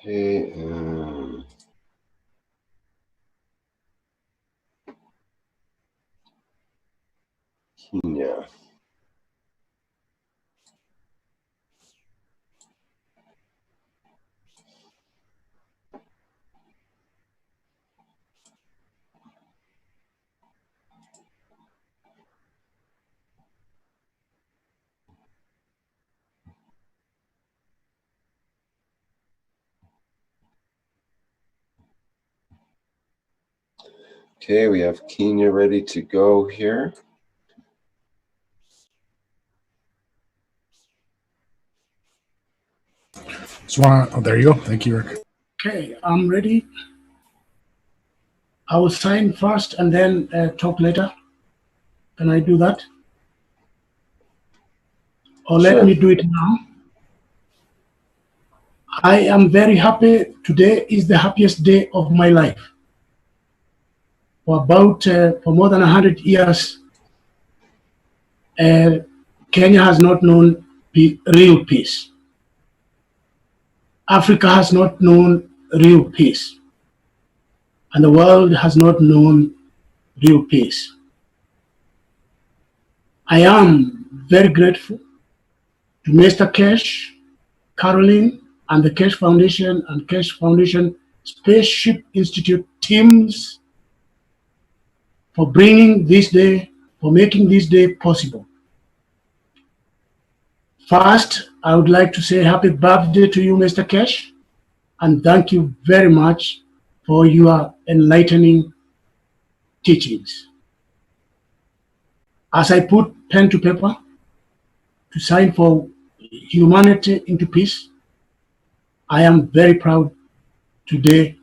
Okay, Kenya. Okay, we have Kenya ready to go here. Oh, there you go. Thank you, Rick. Okay, I'm ready. I will sign first and then talk later. Can I do that? Or Sure. let me do it now. I am very happy. Today is the happiest day of my life. For more than 100 years, Kenya has not known real peace. Africa has not known real peace. And the world has not known real peace. I am very grateful to Mr. Kesh, Caroline, and the Kesh Foundation and Kesh Foundation Spaceship Institute teams for bringing this day, for making this day possible. First, I would like to say happy birthday to you, Mr. Kesh, and thank you very much for your enlightening teachings. As I put pen to paper to sign for humanity into peace, I am very proud today,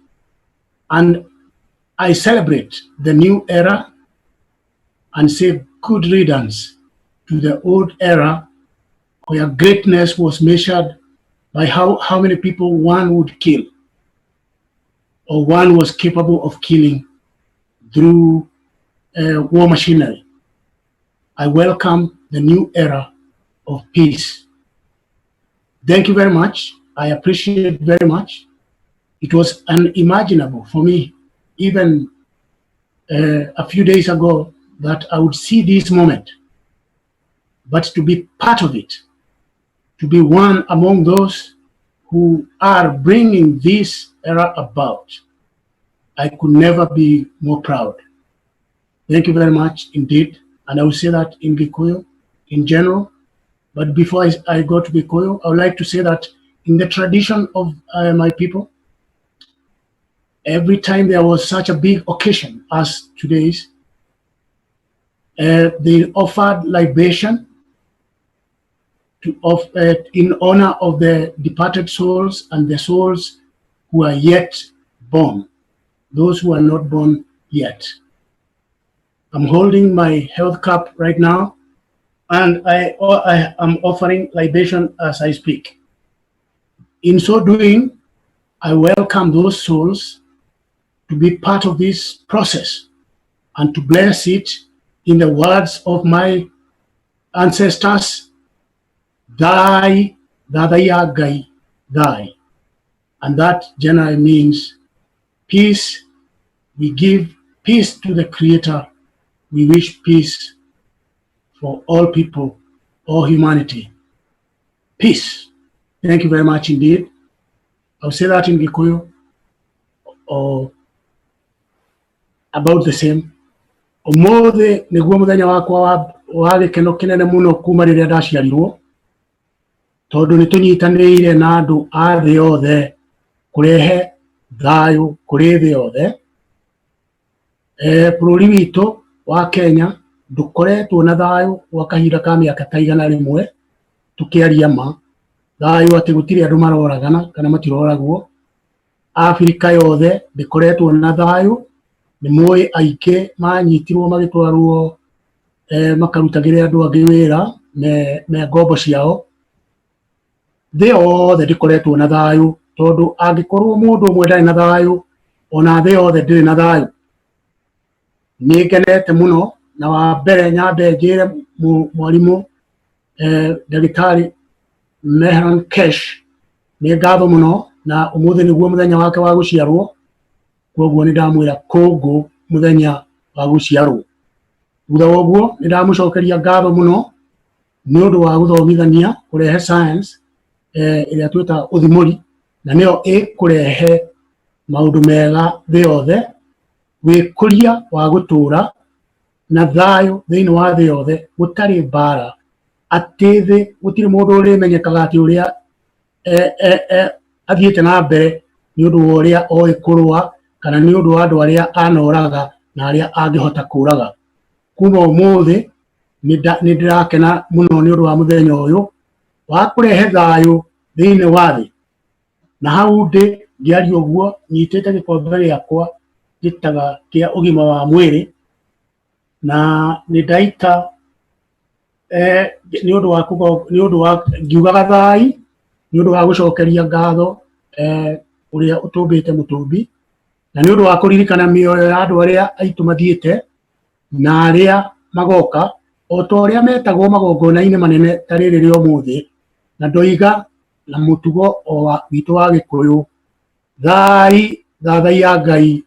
and I celebrate the new era and say good riddance to the old era where greatness was measured by how many people one would kill or one was capable of killing through war machinery. I welcome the new era of peace. Thank you very much. I appreciate it very much. It was unimaginable for me, even a few days ago, that I would see this moment. But to be part of it, to be one among those who are bringing this era about, I could never be more proud. Thank you very much indeed. And I will say that in Gikuyu in general. But before I go to Gikuyu, I would like to say that in the tradition of my people, every time there was such a big occasion as today's, they offered libation in honor of the departed souls and the souls who are yet born, those who are not born yet. I'm holding my health cup right now, and I am offering libation as I speak. In so doing, I welcome those souls to be part of this process and to bless it in the words of my ancestors, Dai, Dadaya Gai, Dai. And that generally means peace. We give peace to the Creator. We wish peace for all people, all humanity. Peace. Thank you very much indeed. I'll say that in Gikuyu, or about the same. Omothe niguo muthenya wakwa wa gikeno kinene muno kuma riria ndaciarirwo, tondu ni tunyitanire na andu a thi yothe kurehe thayu kuri thi yothe. Bururi witu wa Kenya ndukoretwo na thayu gwa kahinda ka miaka ta igana rimwe, tukiaria ma thayu ati gutiri andu maroragana kana matiroragwo. Afrika yothe ndikoretwo na thayu, ni moy aike manyitirwo magitwarwo makarutagire andu angi wira me ngombo ciao. Thi yothe ndikoretwo na thayu, tondu angikorwo mundu umwe ndari na thayu, ona thi yothe ndiri na thayu. Ni ngenete muno, na wa mbere nyambe njire mwarimu ndagitari Mehran Kesh ni ngatho muno, na umuthi niguo muthenya wake wa guciarwo, koguo ni ndamwira kongo muthenya wa guciarwo. Thutha wa uguo ni ndamucokeria ngatho muno ni undu wa guthomithania kurehe science iria twita uthimuri, na niyo ikurehe maundu mega thi yothe, wikuria wa gutura na thayu thiini wa thi yothe gutari mbara, ati thi gutiri mundu urimenyekaga ati uria athiite na mbere ni undu wa uria oi kurua kana ni undu wa andu aria anoraga na aria angihota kuraga. Kuma umuthi ni ndirakena muno ni undu wa muthenya uyu wa kurehe thayu thiini wa thi, na hau ndi ngiaria uguo nyitite gikombe giakwa gĩtaga kĩa ũgima wa mwĩrĩ, na nĩ ndaita nĩ ũndũ wa ngiugaga thai, nĩ ũndũ wa gũcokeria ngatho ũrĩa ũtũmbĩte mũtũmbi, na nĩ ũndũ wa kũririkana mĩoyo ya andũ arĩa aitũ mathiĩte na arĩa magoka, o ta ũrĩa metagwo magongona-inĩ manene ta rĩrĩ rĩa ũmũthĩ, na ndoiga na mũtugo witũ wa Gĩkũyũ, thai thathai ya Ngai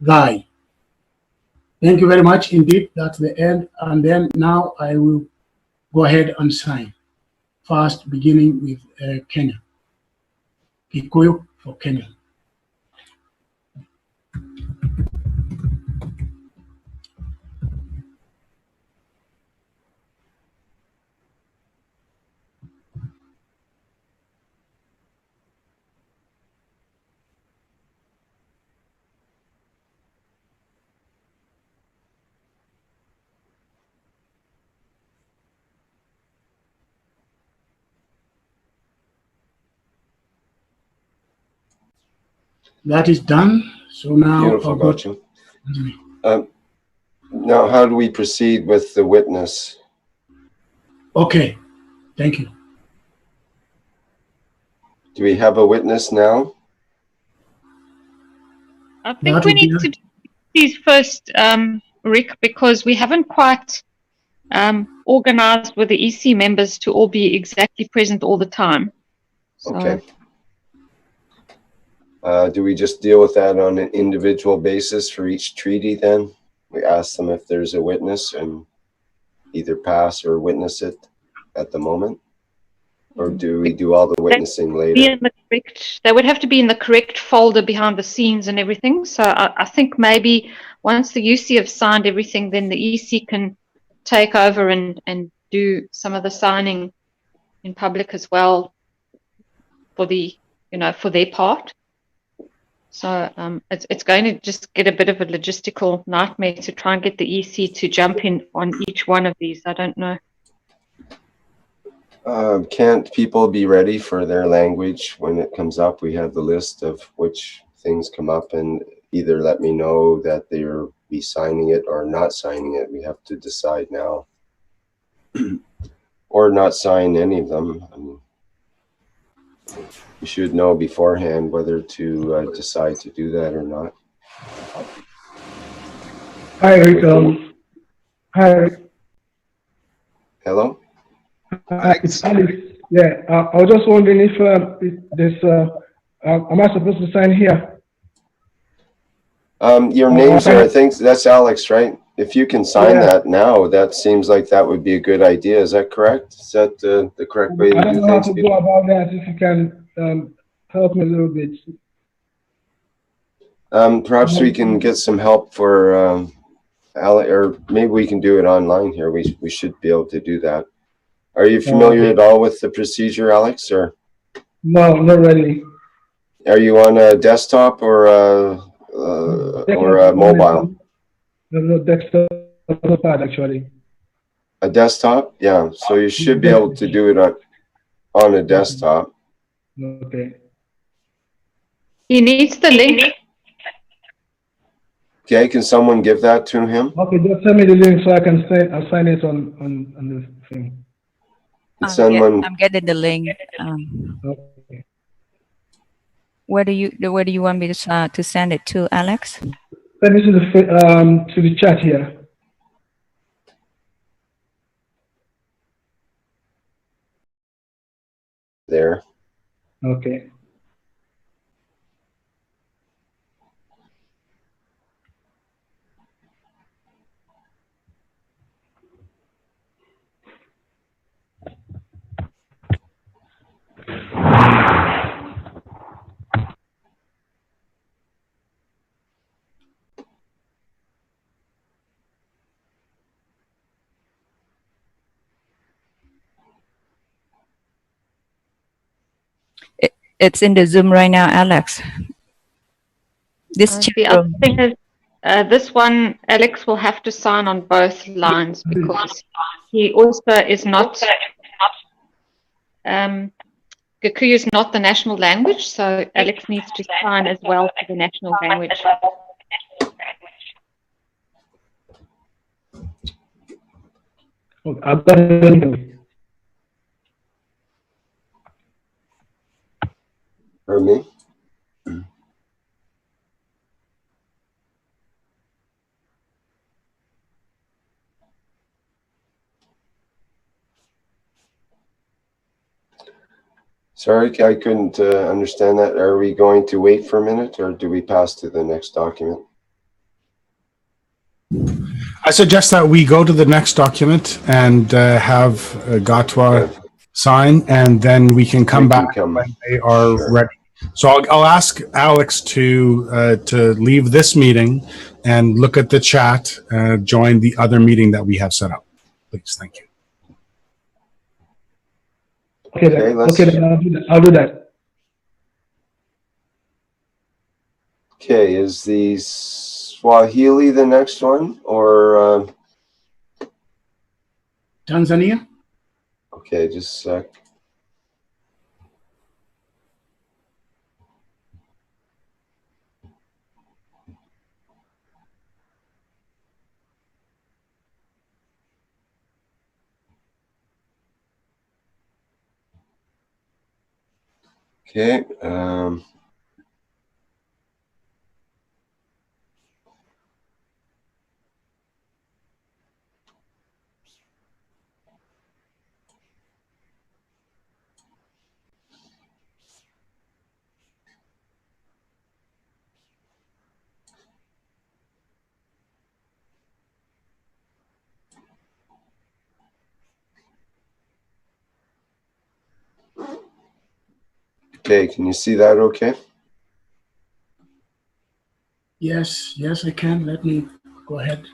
thai. Thank you very much indeed. That's the end. And then now I will go ahead and sign. First, beginning with Kenya. Gikuyu for Kenya. That is done. So now Beautiful, got you. Now, how do we proceed with the witness? Okay, thank you. Do we have a witness now? I think we need to do these first, Rick, because we haven't quite organized with the EC members to all be exactly present all the time. So. Okay. Do we just deal with that on an individual basis for each treaty then? We ask them if there's a witness and either pass or witness it at the moment? Or do we do all the witnessing later? They would have to be in the correct folder behind the scenes and everything. So I think maybe once the UC have signed everything, then the EC can take over and do some of the signing in public as well for the, for their part. So it's going to just get a bit of a logistical nightmare to try and get the EC to jump in on each one of these. I don't know. Can't people be ready for their language when it comes up? We have the list of which things come up, and either let me know that they'll be signing it or not signing it. We have to decide now. Or not sign any of them. I mean, you should know beforehand whether to decide to do that or not. Hi, Rick. Hi. Hello? It's Alex. Yeah, I was just wondering if there's, am I supposed to sign here? Your names are, I think that's Alex, right? If you can sign that now, that seems like that would be a good idea. Is that correct? Is that the correct way to do things? I don't know how to go about that. If you can help me a little bit. Perhaps we can get some help for Alex, or maybe we can do it online here. We should be able to do that. Are you familiar at all with the procedure, Alex? Or no, not really. Are you on a desktop or a mobile? No, desktop pad actually. A desktop? Yeah. So you should be able to do it on a desktop. Okay. He needs the link. Okay, can someone give that to him? Okay, just send me the link so I can sign it on the thing. I'm getting the link. Okay. Where do you want me to send it to, Alex? Send it to the chat here. There. Okay. It's in the Zoom right now, Alex. This The other thing is, this one, Alex will have to sign on both lines because he also is not, Gikuyu is not the national language, so Alex needs to sign as well for the national language. Okay, I've got it. Pardon me? Sorry, I couldn't understand that. Are we going to wait for a minute, or do we pass to the next document? I suggest that we go to the next document and have Gatwa sign, and then we can come back when they are ready. So I'll ask Alex to leave this meeting and look at the chat, join the other meeting that we have set up. Please, thank you. Okay, then. Okay, then I'll do that. Okay, is the Swahili the next one, or Tanzania? Okay, just a sec. Okay. Okay, can you see that okay? Yes, yes, I can. Let me go ahead.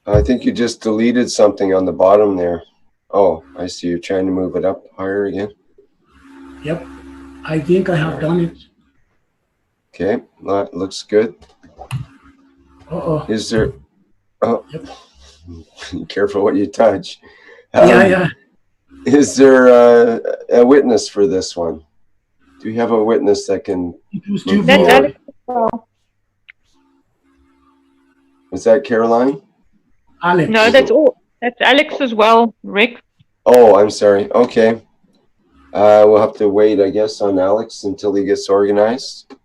I think you just deleted something on the bottom there. Oh, I see. You're trying to move it up higher again. Yep, I think I have done it. Okay, that looks good. Uh-oh. Is there? Oh, yep. Careful what you touch. Yeah. Is there a witness for this one? Do we have a witness that can? That's Alex. Was that Caroline? Alex. No, that's all. That's Alex as well, Rick. Oh, I'm sorry. Okay. We'll have to wait, I guess, on Alex until he gets organized.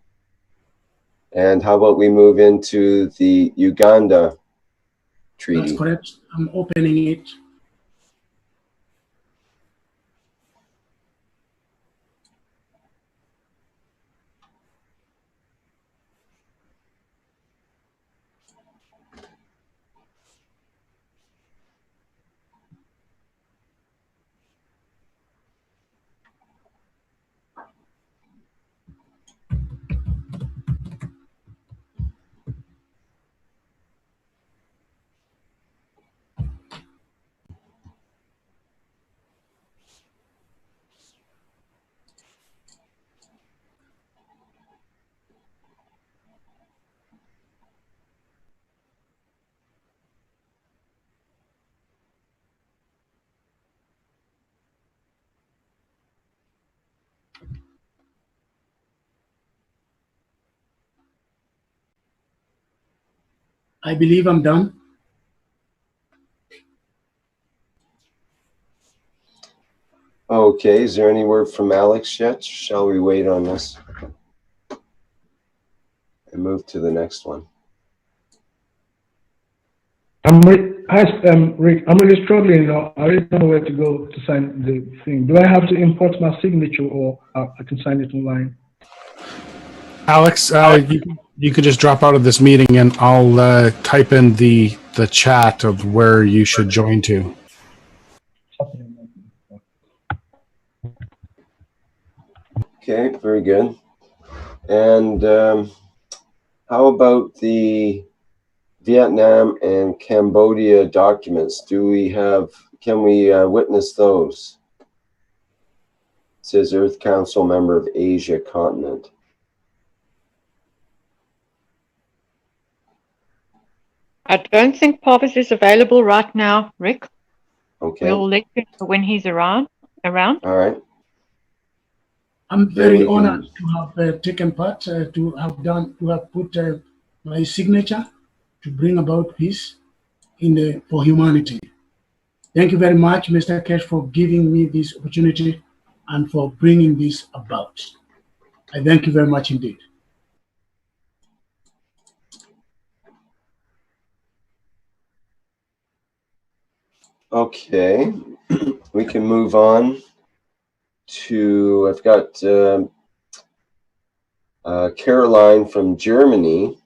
And how about we move into the Uganda treaty? That's correct. I'm opening it. I believe I'm done. Okay, is there any word from Alex yet? Shall we wait on this and move to the next one? Rick, I'm really struggling now. I really don't know where to go to sign the thing. Do I have to import my signature, or I can sign it online? Alex, you could just drop out of this meeting, and I'll type in the chat of where you should join to. Okay, very good. And how about the Vietnam and Cambodia documents? Can we witness those? It says Earth Council member of Asia continent. I don't think Parvis is available right now, Rick. Okay. We'll let you know when he's around. All right. I'm very honored to have taken part, to have put my signature to bring about peace for humanity. Thank you very much, Mr. Kesh, for giving me this opportunity and for bringing this about. I thank you very much indeed. Okay, we can move on to, I've got Caroline from Germany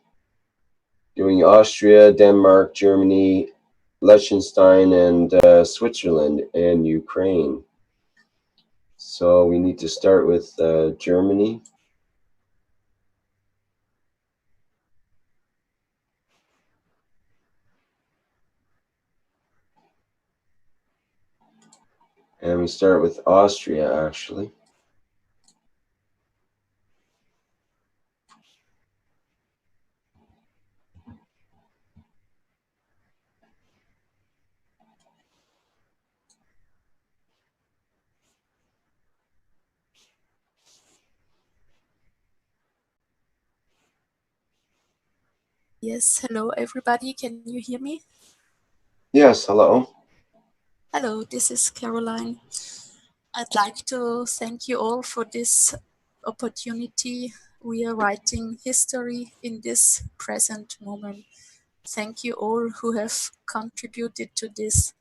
doing Austria, Denmark, Germany, Liechtenstein, and Switzerland and Ukraine. So we need to start with Germany. And we start with Austria, actually. Yes, hello everybody. Can you hear me? Yes, hello. Hello, this is Caroline. I'd like to thank you all for this opportunity. We are writing history in this present moment. Thank you all who have contributed to this.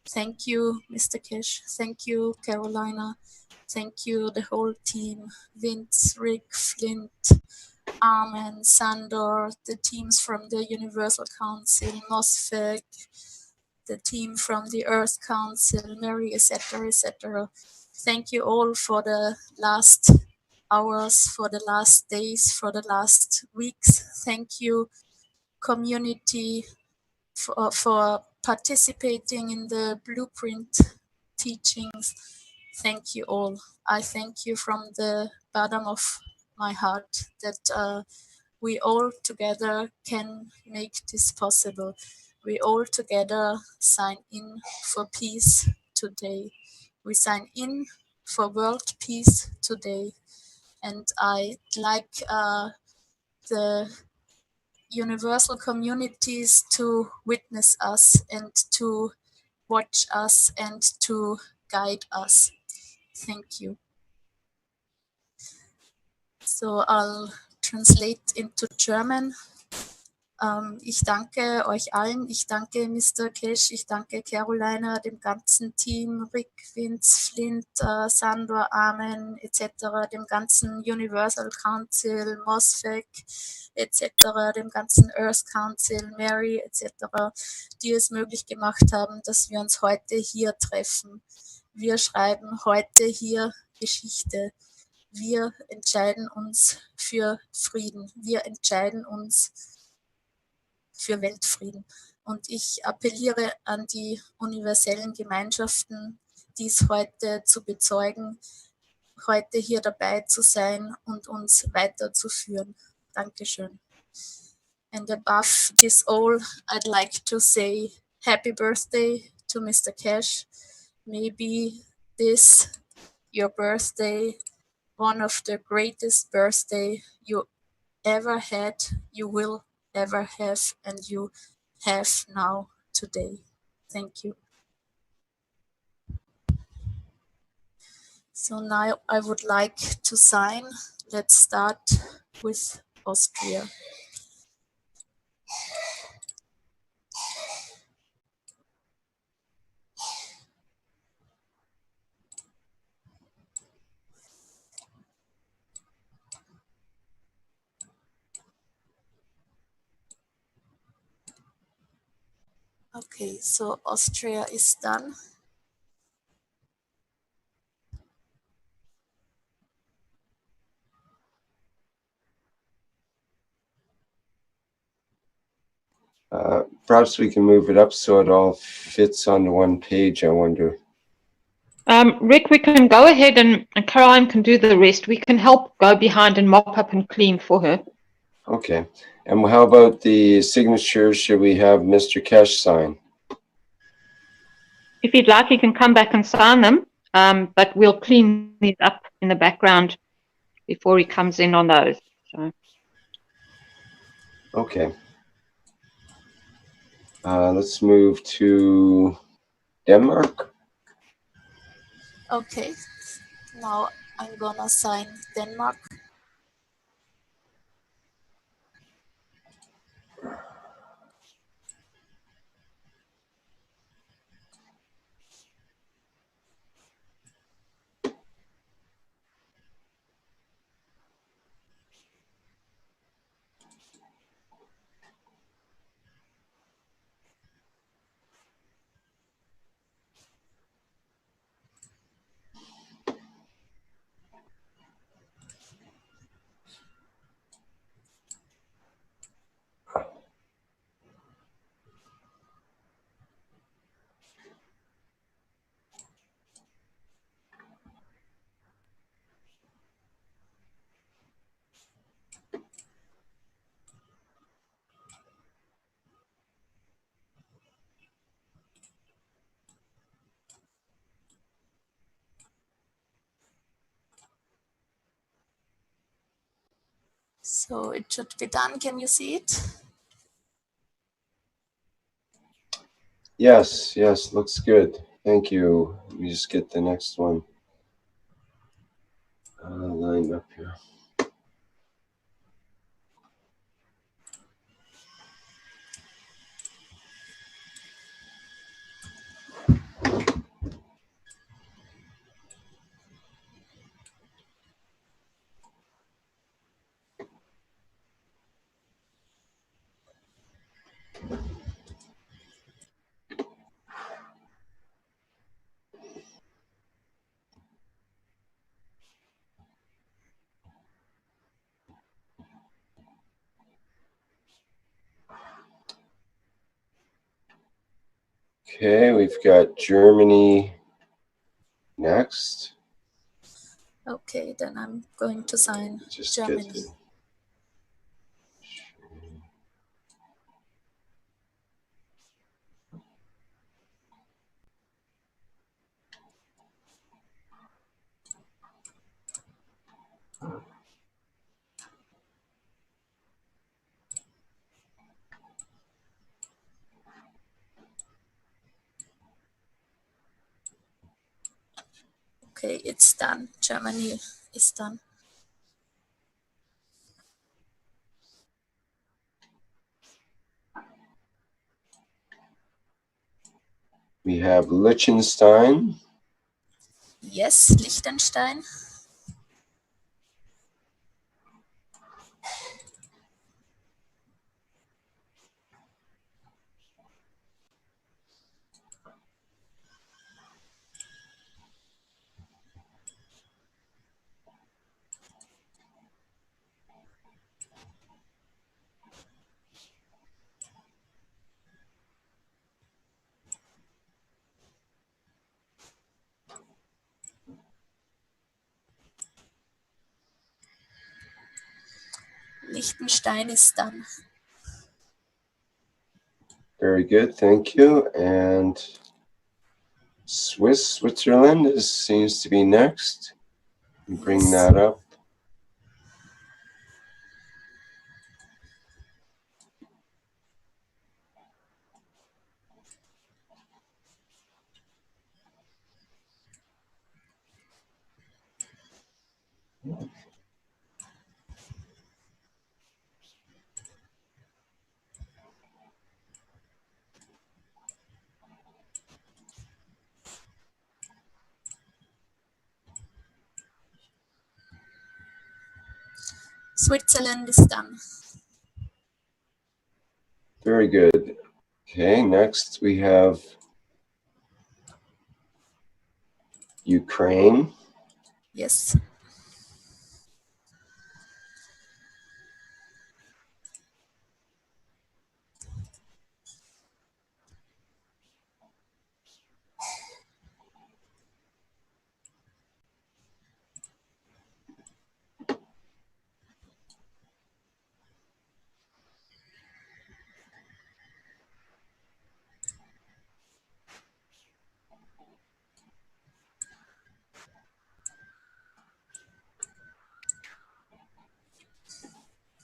Thank you, Mr. Cash. Thank you, Carolina. Thank you, the whole team. Vince, Rick, Flint, Armen, Sandor, the teams from the Universal Council, MOSFEC, the team from the Earth Council, Mary, etc., etc. Thank you all for the last hours, for the last days, for the last weeks. Thank you, community, for participating in the blueprint teachings. Thank you all. I thank you from the bottom of my heart that we all together can make this possible. We all together sign in for peace today. We sign in for world peace today. And I'd like the universal communities to witness us and to watch us and to guide us. Thank you. So I'll translate into German. Ich danke euch allen, ich danke Mr. Cash, ich danke Carolina, dem ganzen Team, Rick, Vince, Flint, Sandor, Armen etc., dem ganzen Universal Council, MOSFEC etc., dem ganzen Earth Council, Mary etc., die es möglich gemacht haben, dass wir uns heute hier treffen. Wir schreiben heute hier Geschichte. Wir entscheiden uns für Frieden. Wir entscheiden uns für Weltfrieden. Und ich appelliere an die universellen Gemeinschaften, dies heute zu bezeugen, heute hier dabei zu sein und uns weiterzuführen. Dankeschön. And above this all, I'd like to say happy birthday to Mr. Cash. Maybe this, your birthday, one of the greatest birthday you ever had, you will ever have, and you have now today. Thank you. So now I would like to sign. Let's start with Austria. Okay, so Austria is done. Perhaps we can move it up so it all fits onto one page, I wonder. Rick, we can go ahead and Caroline can do the rest. We can help go behind and mop up and clean for her. Okay. And how about the signatures? Should we have Mr. Kesh sign? If you'd like, you can come back and sign them, but we'll clean these up in the background before he comes in on those. So. Okay. Let's move to Denmark. Okay, now I'm gonna sign Denmark. So it should be done. Can you see it? Yes, looks good. Thank you. Let me just get the next one lined up here. Okay, we've got Germany next. Okay, then I'm going to sign Germany. Okay, it's done. Germany is done. We have Liechtenstein. Yes, Liechtenstein. Liechtenstein is done. Very good, thank you. And Switzerland seems to be next. Bring that up. Switzerland is done. Very good. Okay, next we have Ukraine. Yes.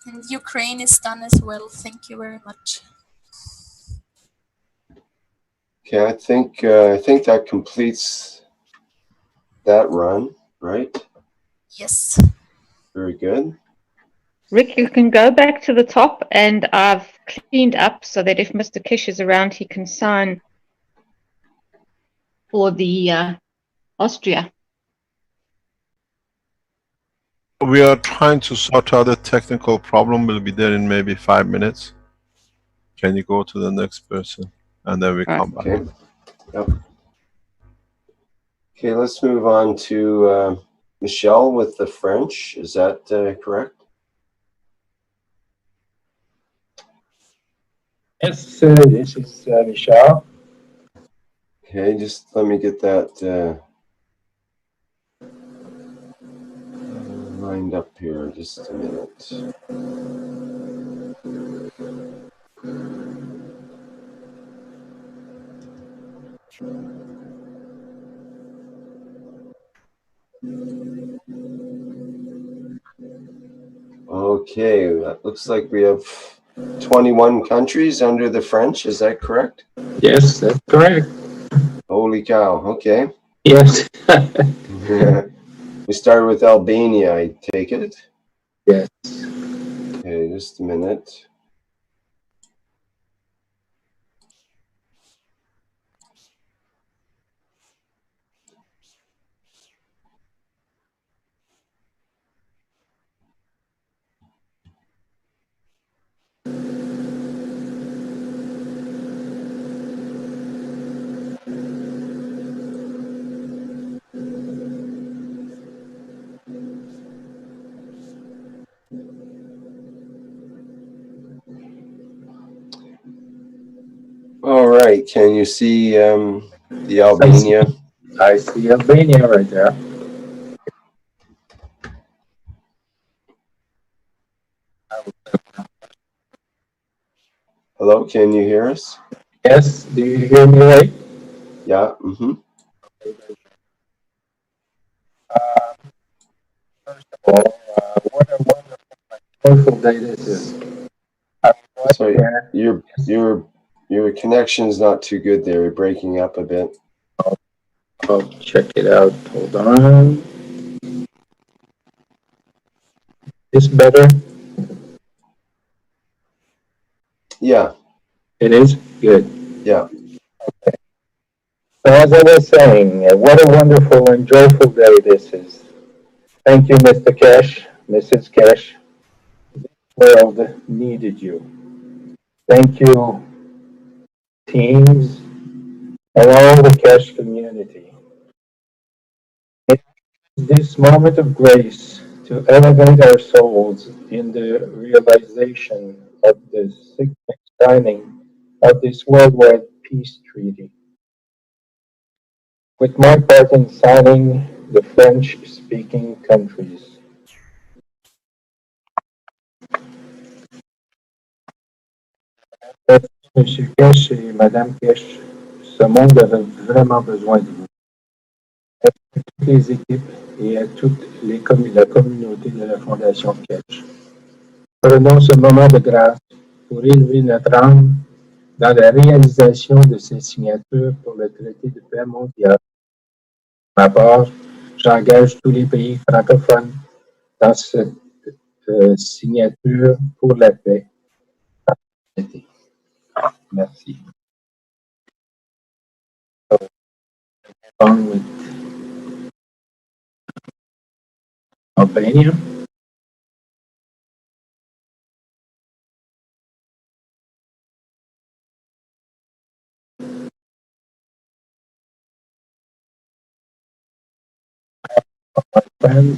And Ukraine is done as well. Thank you very much. Okay, I think that completes that run, right? Yes. Very good. Rick, you can go back to the top, and I've cleaned up so that if Mr. Kish is around, he can sign for the Austria. We are trying to sort out a technical problem. We'll be there in maybe 5 minutes. Can you go to the next person? And then we come back. Okay. Yep. Okay, let's move on to Michelle with the French. Is that correct? Yes, this is Michel. Okay, just let me get that lined up here. Just a minute. Okay, that looks like we have 21 countries under the French. Is that correct? Yes, that's correct. Holy cow. Okay. Yes. We start with Albania, I take it? Yes. Okay, just a minute. All right, can you see the Albania? I see Albania right there. Hello, can you hear us? Yes, do you hear me right? Yeah, mm-hmm. First of all, what a wonderful day this is. Sorry, your connection's not too good there. You're breaking up a bit. I'll check it out. Hold on. Is better? Yeah. It is? Good. Yeah. Okay. So as I was saying, what a wonderful and joyful day this is. Thank you, Mr. Cash, Mrs. Cash. The world needed you. Thank you, teams, and all the Cash community. This moment of grace to elevate our souls in the realization of the signing of this worldwide peace treaty. With my part in signing the French-speaking countries. Monsieur Kesh et Madame Kesh, ce monde avait vraiment besoin de vous. À toutes les équipes et à toute la communauté de la Fondation Kesh. Prenons ce moment de grâce pour élever notre âme dans la réalisation de ces signatures pour le traité de paix mondiale. À ma part, j'engage tous les pays francophones dans cette signature pour la paix. Merci. On with Albania. When,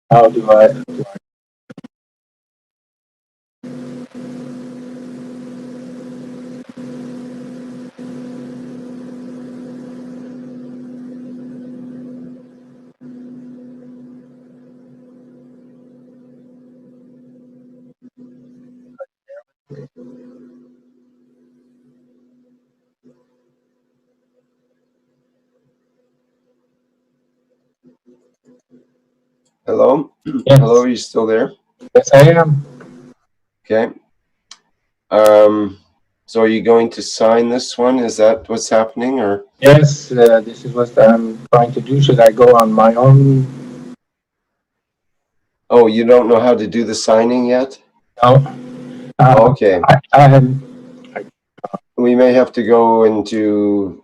how do I Hello? Yes. Hello, are you still there? Yes, I am. Okay. So are you going to sign this one? Is that what's happening, or? Yes, this is what I'm trying to do. Should I go on my own? Oh, you don't know how to do the signing yet? No. Okay. I We may have to go into,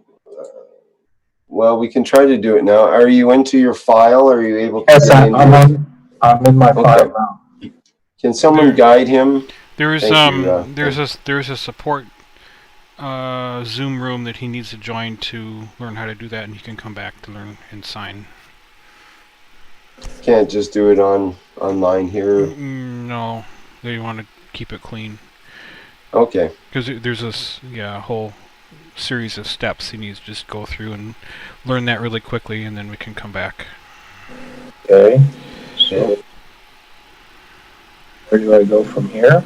well, we can try to do it now. Are you into your file? Are you able to yes, get in here? I'm in my Okay. file now. Can someone guide him? There's Thank you, there's a support Zoom room that he needs to join to learn how to do that, and he can come back to learn and sign. Can't just do it online here. No, they want to keep it clean. Okay. Because there's this whole series of steps he needs to just go through and learn that really quickly, and then we can come back. Okay. So where do I go from here?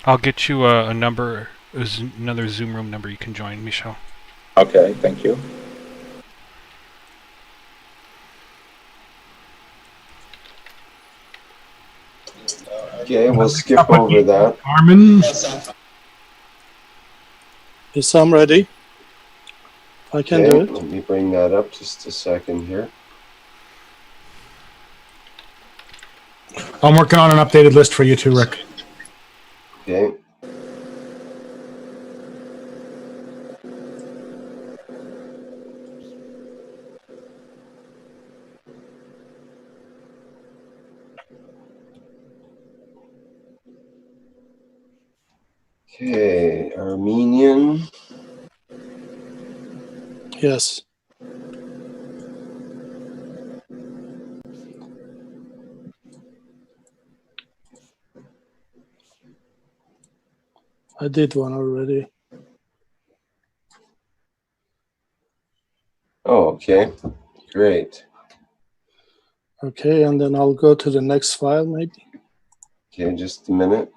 I'll get you a number, another Zoom room number you can join, Michel. Okay, thank you. Okay, we'll skip over that. Armin? Yes, I'm ready. I can do it. Let me bring that up just a second here. I'm working on an updated list for you too, Rick. Okay. Okay, Armenian. Yes. I did one already. Oh, okay. Great. Okay, and then I'll go to the next file maybe. Okay, just a minute.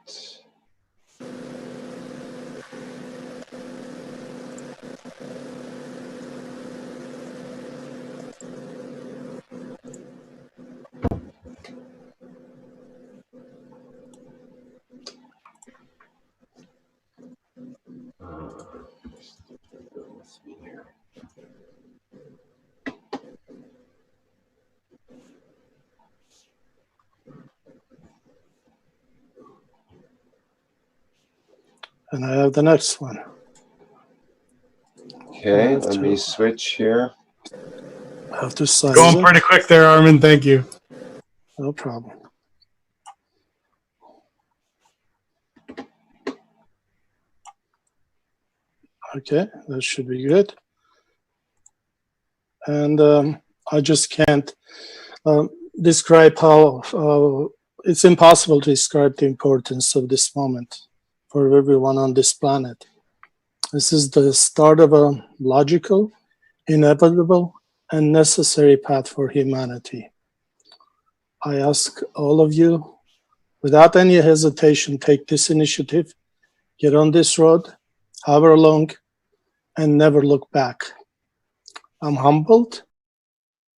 And I have the next one. Okay, let me switch here. I have to size Going it. pretty quick there, Armin. Thank you. No problem. Okay, that should be good. And I just can't describe how it's impossible to describe the importance of this moment for everyone on this planet. This is the start of a logical, inevitable, and necessary path for humanity. I ask all of you, without any hesitation, take this initiative, get on this road, however long, and never look back. I'm humbled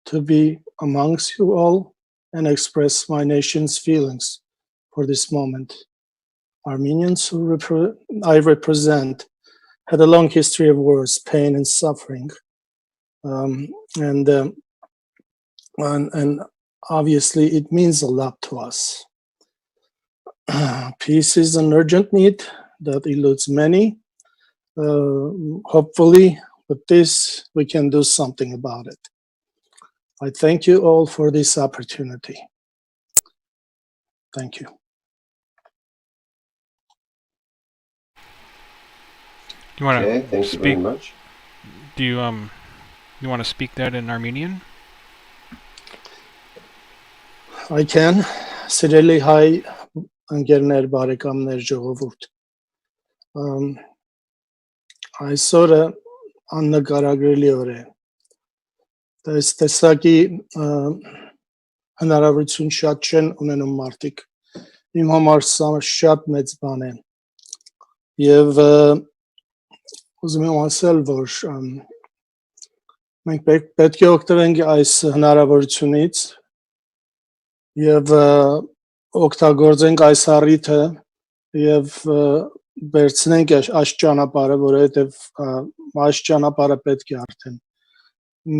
to be amongst you all and express my nation's feelings for this moment. Armenians who I represent had a long history of wars, pain, and suffering. And obviously it means a lot to us. Peace is an urgent need that eludes many. Hopefully, with this, we can do something about it. I thank you all for this opportunity. Thank you. You want to thank you very much. Do you You want to speak that in Armenian? I can. Սիրելի հայ ընկերներ, բարեկամներ, ժողովուրդ։ Այսօրը աննկարագրելի օր է։ Այս տեսակի հնարավորություն շատ չեն ունենում մարդիկ։ Իմ համար սա շատ մեծ բան է։ Եվ ուզում եմ ասել, որ մենք պետք է օգտվենք այս հնարավորությունից եւ օգտագործենք այս առիթը եւ վերցնենք այս ճանապարհը, որովհետեւ այս ճանապարհը պետք է արդեն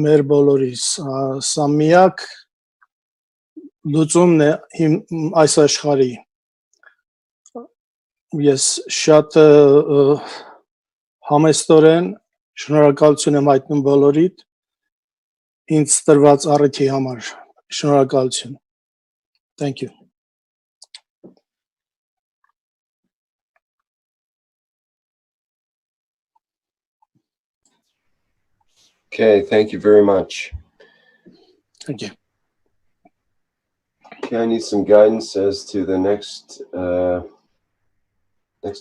մեր բոլորիս սա միակ լուծումն է այս աշխարհի։ Ես շատ համեստորեն շնորհակալություն եմ հայտնում բոլորիդ ինձ տրված առիթի համար։ Շնորհակալություն։ Thank you. Okay, thank you very much. Thank you. Okay, I need some guidance as to the next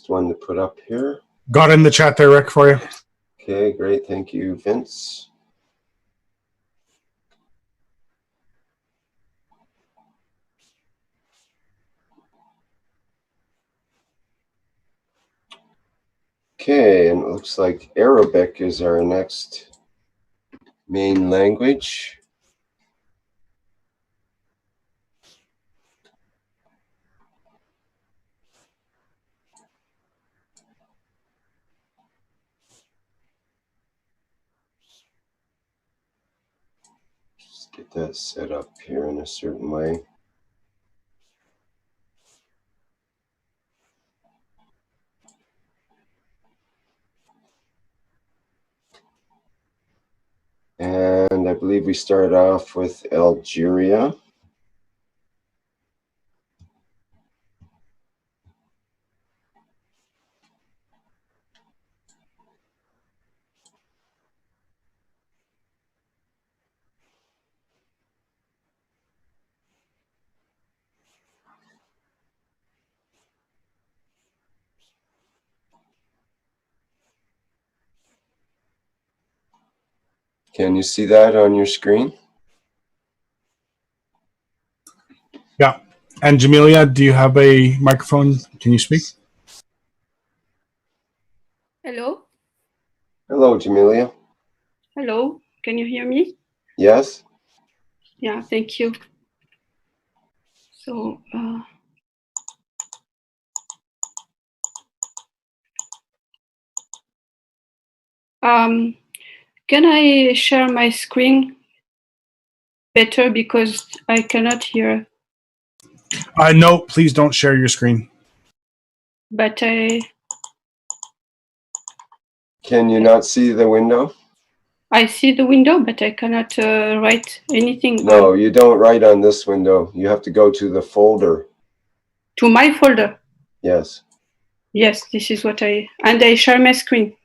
one to put up here. Got in the chat there, Rick, for you. Okay, great. Thank you, Vince. Okay, and it looks like Arabic is our next main language. Just get that set up here in a certain way. And I believe we start off with Algeria. Can you see that on your screen? Yeah. And Jamelia, do you have a microphone? Can you speak? Hello? Hello, Jamelia. Hello, can you hear me? Yes? Yeah, thank you. So, can I share my screen better because I cannot hear? No, please don't share your screen. But Can you not see the window? I see the window, but I cannot write anything. No, you don't write on this window. You have to go to the folder. To my folder? Yes. Yes, this is what and I share my screen.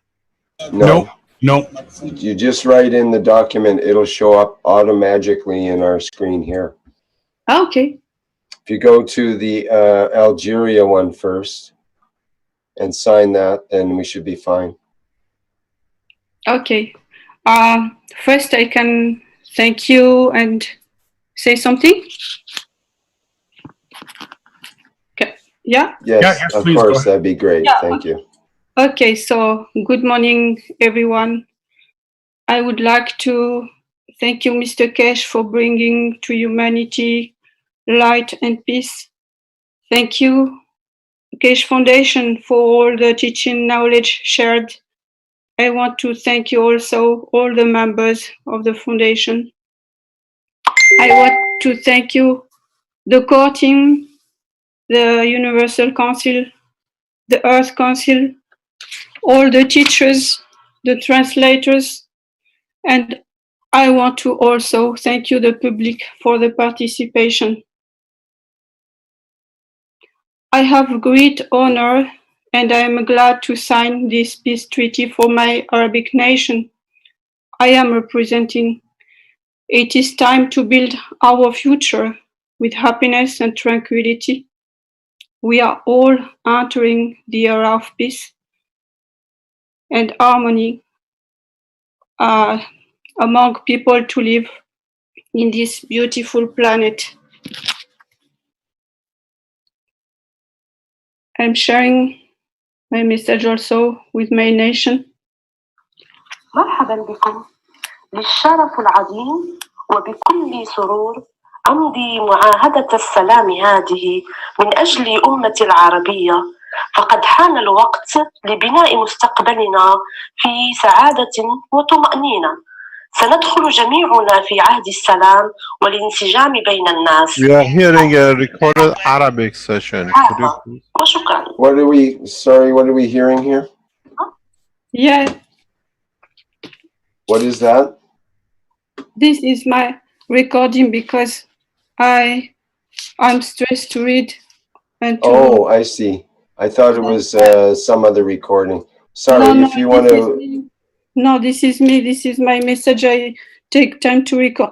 No. No. You just write in the document. It'll show up automatically in our screen here. Okay. If you go to the Algeria one first and sign that, then we should be fine. Okay. First, I can thank you and say something. Okay. Yeah? Yes, of course. That'd be great. Yeah. Thank you. Okay, so good morning, everyone. I would like to thank you, Mr. Kesh, for bringing to humanity light and peace. Thank you, Kesh Foundation, for all the teaching knowledge shared. I want to thank you also, all the members of the foundation. I want to thank you, the core team, the Universal Council, the Earth Council, all the teachers, the translators, and I want to also thank you, the public, for the participation. I have great honor and I am glad to sign this peace treaty for my Arabic nation. I am representing. It is time to build our future with happiness and tranquility. We are all entering the era of peace and harmony among people to live in this beautiful planet. I'm sharing my message also with my nation. مرحبا بكم. للشرف العظيم وبكل سرور أمضي معاهدة السلام هذه من أجل أمة العربية، فقد حان الوقت لبناء مستقبلنا في سعادة وطمأنينة. سندخل جميعنا في عهد السلام والانسجام بين الناس. We are hearing a recorded Arabic session. وشكرا. What are we hearing here? Yeah. What is that? This is my recording because I'm stressed to read and to... Oh, I see. I thought it was some other recording. Sorry, no, if you want to... No, this is me. This is my message. I take time to record.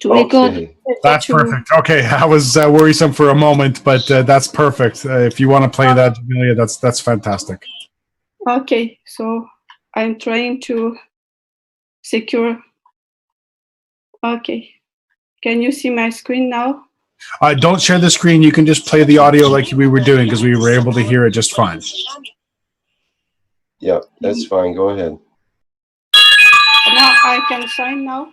Okay. That's perfect. Okay, I was worrisome for a moment, but that's perfect. If you want to play that, Amelia, that's fantastic. Okay, so I'm trying to secure. Okay, can you see my screen now? Don't share the screen. You can just play the audio like we were doing because we were able to hear it just fine. Yeah, that's fine. Go ahead. Now I can sign now.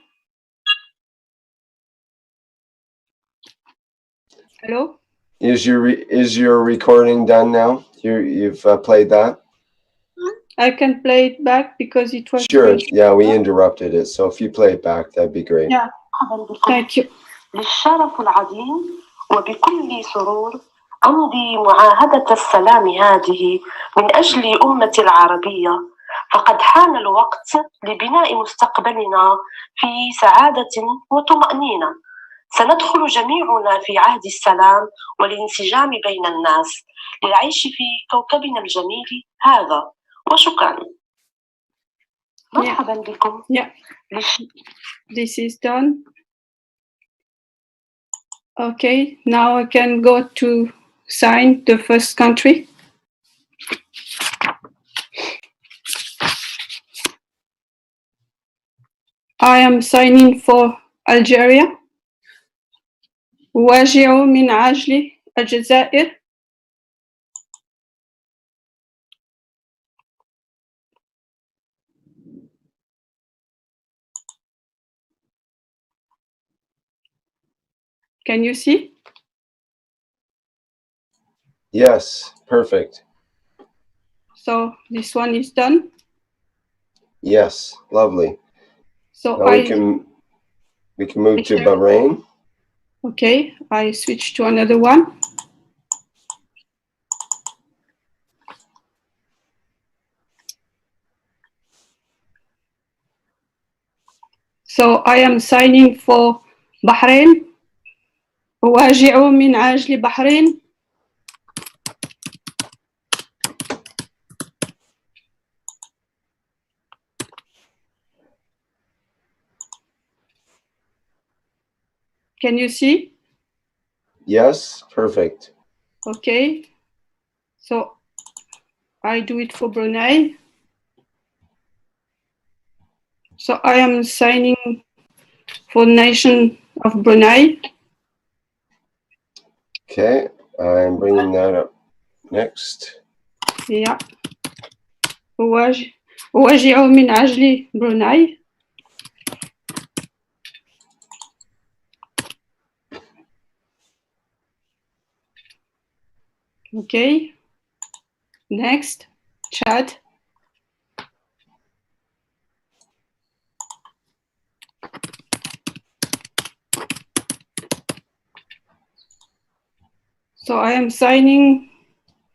Hello? Is your recording done now? You've played that? I can play it back because it was... Sure. Yeah, we interrupted it. So if you play it back, that'd be great. Yeah. Thank you. للشرف العظيم وبكل سرور أمضي معاهدة السلام هذه من أجل أمة العربية، فقد حان الوقت لبناء مستقبلنا في سعادة وطمأنينة. سندخل جميعنا في عهد السلام والانسجام بين الناس للعيش في كوكبنا الجميل هذا. وشكرا. مرحبا بكم. Yeah. This is done. Okay, now I can go to sign the first country. I am signing for Algeria. واجع من أجل الجزائر. Can you see? Yes, perfect. So this one is done. Yes, lovely. So now we can move to Bahrain. Okay, I switch to another one. So I am signing for Bahrain. واجع من أجل بحرين. Can you see? Yes, perfect. Okay, so I do it for Brunei. So I am signing for nation of Brunei. Okay, I'm bringing that up next. Yeah. واجع من أجل Brunei. Okay. Next, Chad. So I am signing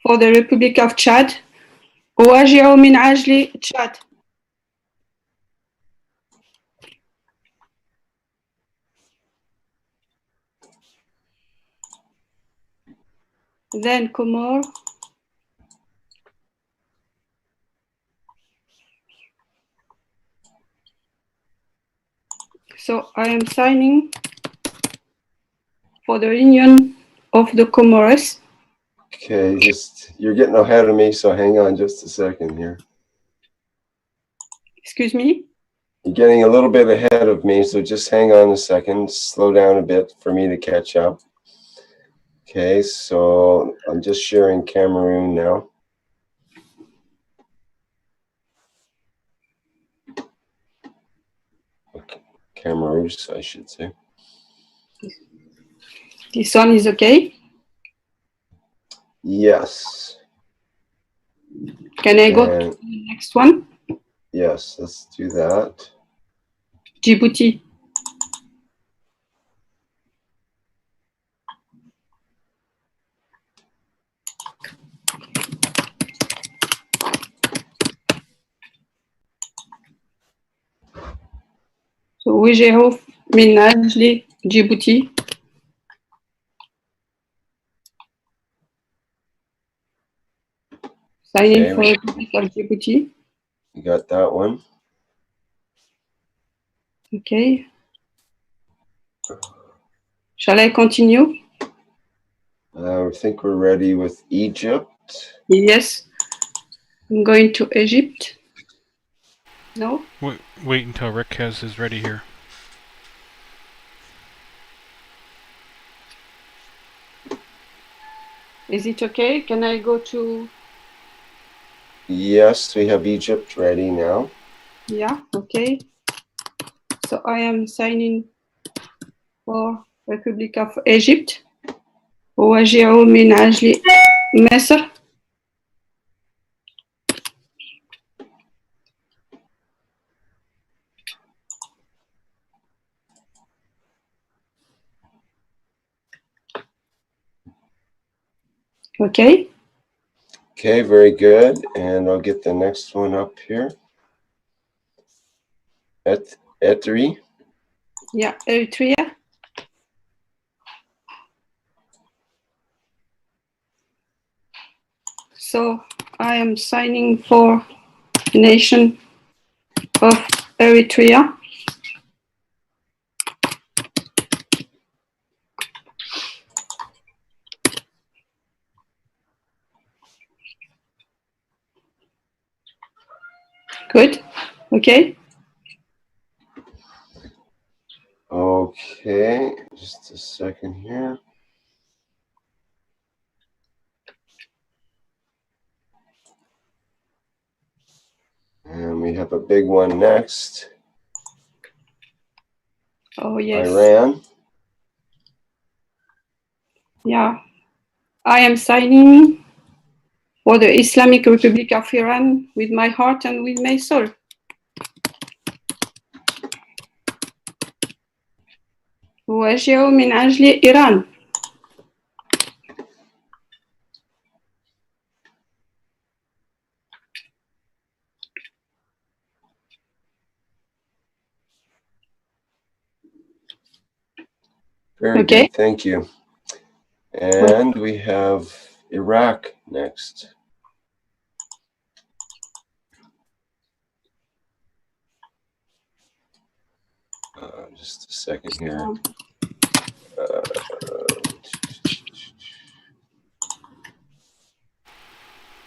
for the Republic of Chad. واجع من أجل Chad. Then Comor. So I am signing for the Union of the Comoros. Okay, you're getting ahead of me, so hang on just a second here. Excuse me? You're getting a little bit ahead of me, so just hang on a second. Slow down a bit for me to catch up. Okay, so I'm just sharing Cameroon now. Okay, Cameroons, I should say. This one is okay? Yes. Can I go to the next one? Yes, let's do that. Djibouti. So وجهه من أجل جيبوتي. Signing for Republic of Djibouti. You got that one? Okay. Shall I continue? I think we're ready with Egypt. Yes. I'm going to Egypt. No? Wait until Rick has his ready here. Is it okay? Can I go to... Yes, we have Egypt ready now. Yeah, okay. So I am signing for Republic of Egypt. وأجيء من أجل مصر. Okay. Okay, very good. And I'll get the next one up here. Eritrea. Yeah, Eritrea. So I am signing for the nation of Eritrea. Good. Okay. Okay, just a second here. And we have a big one next. Oh, yes. Iran. Yeah. I am signing for the Islamic Republic of Iran with my heart and with my soul. وأجيء من أجل إيران. Very Okay. good, thank you. And we have Iraq next. Just a second here.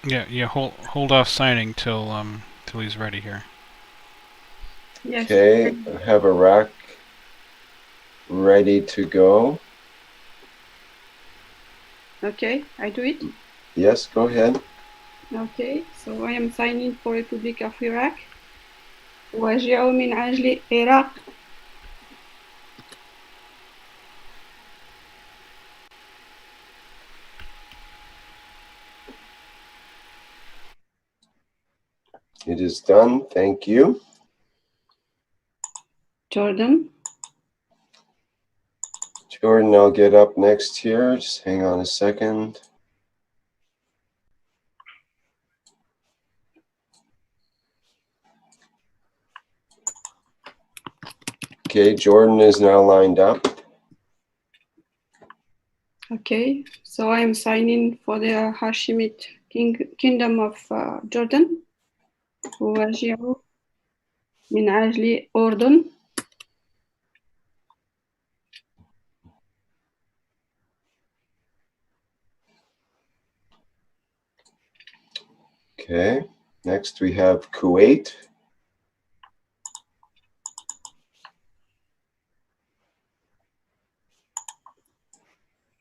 Yeah. Hold off signing till he's ready here. Yes. Okay, I have Iraq ready to go. Okay, I do it. Yes, go ahead. Okay, so I am signing for Republic of Iraq. وأجيء من أجل Iraq. It is done, thank you. Jordan. Jordan, I'll get up next here. Just hang on a second. Okay, Jordan is now lined up. Okay, so I am signing for the Hashemite Kingdom of Jordan. وأجيء من أجل أردن. Okay. Next we have Kuwait.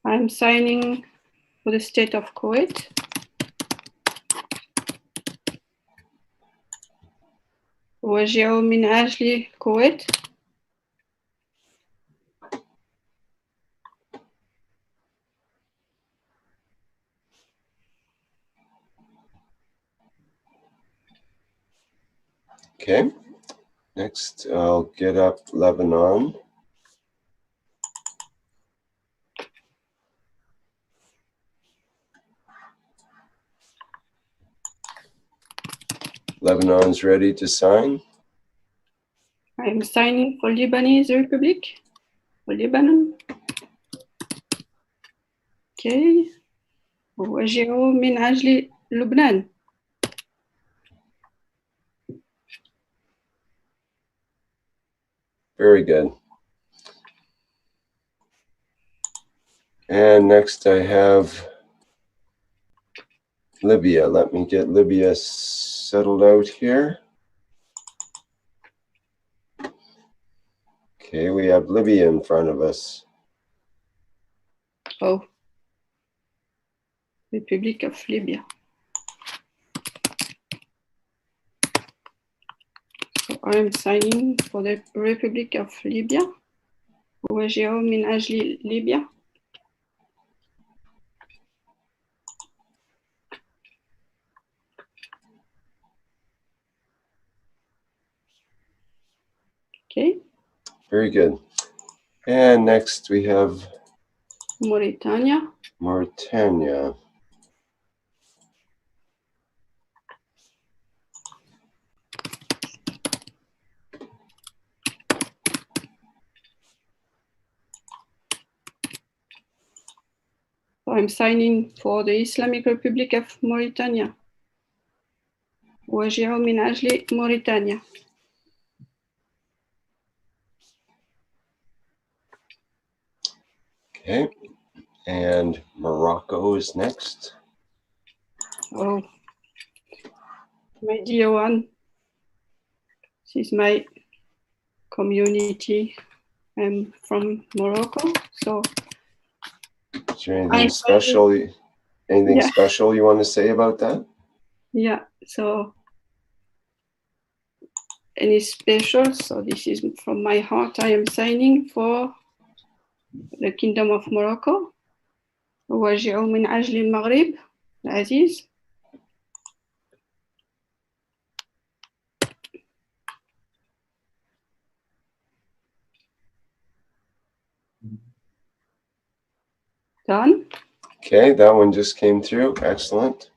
I'm signing for the state of Kuwait. أوجه من أجل الكويت. Okay. Next, I'll get up Lebanon. Lebanon's ready to sign. I am signing for Lebanese Republic, for Lebanon. Okay. أوجه من أجل لبنان. Very good. And next I have Libya. Let me get Libya settled out here. Okay, we have Libya in front of us. Oh. Republic of Libya. So I am signing for the Republic of Libya. أوجه من أجل ليبيا. Okay. Very good. And next we have Mauritania. Mauritania. So I'm signing for the Islamic Republic of Mauritania. أوجه من أجل موريتانيا. Okay. And Morocco is next. Oh, my dear one, this is my community. I'm from Morocco, so. Is there anything special? Anything special you want to say about that? Yeah. So. Any special? So this is from my heart. I am signing for the Kingdom of Morocco. أوجه من أجل المغرب العزيز. Done. Okay, that one just came through. Excellent.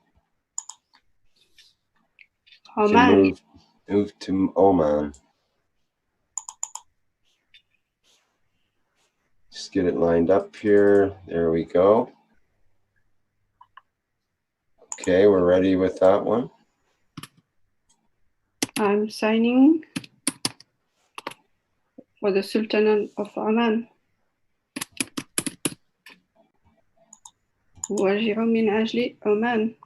Oman. Move to Oman. Just get it lined up here. There we go. Okay, we're ready with that one. I'm signing for the Sultanate of Oman. أوجه من أجل Oman.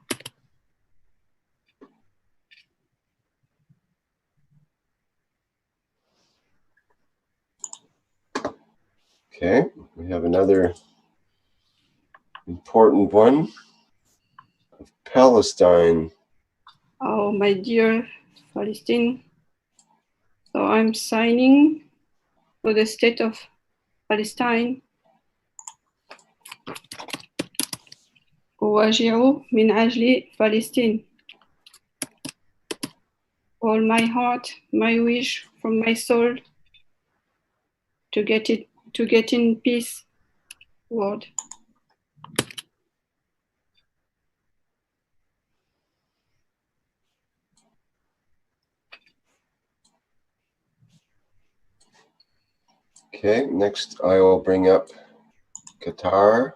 Okay, we have another important one of Palestine. Oh, my dear Palestine. So I'm signing for the state of Palestine. أوجه من أجل فلسطين. All my heart, my wish from my soul to get in peace, Lord. Okay, next I will bring up Qatar.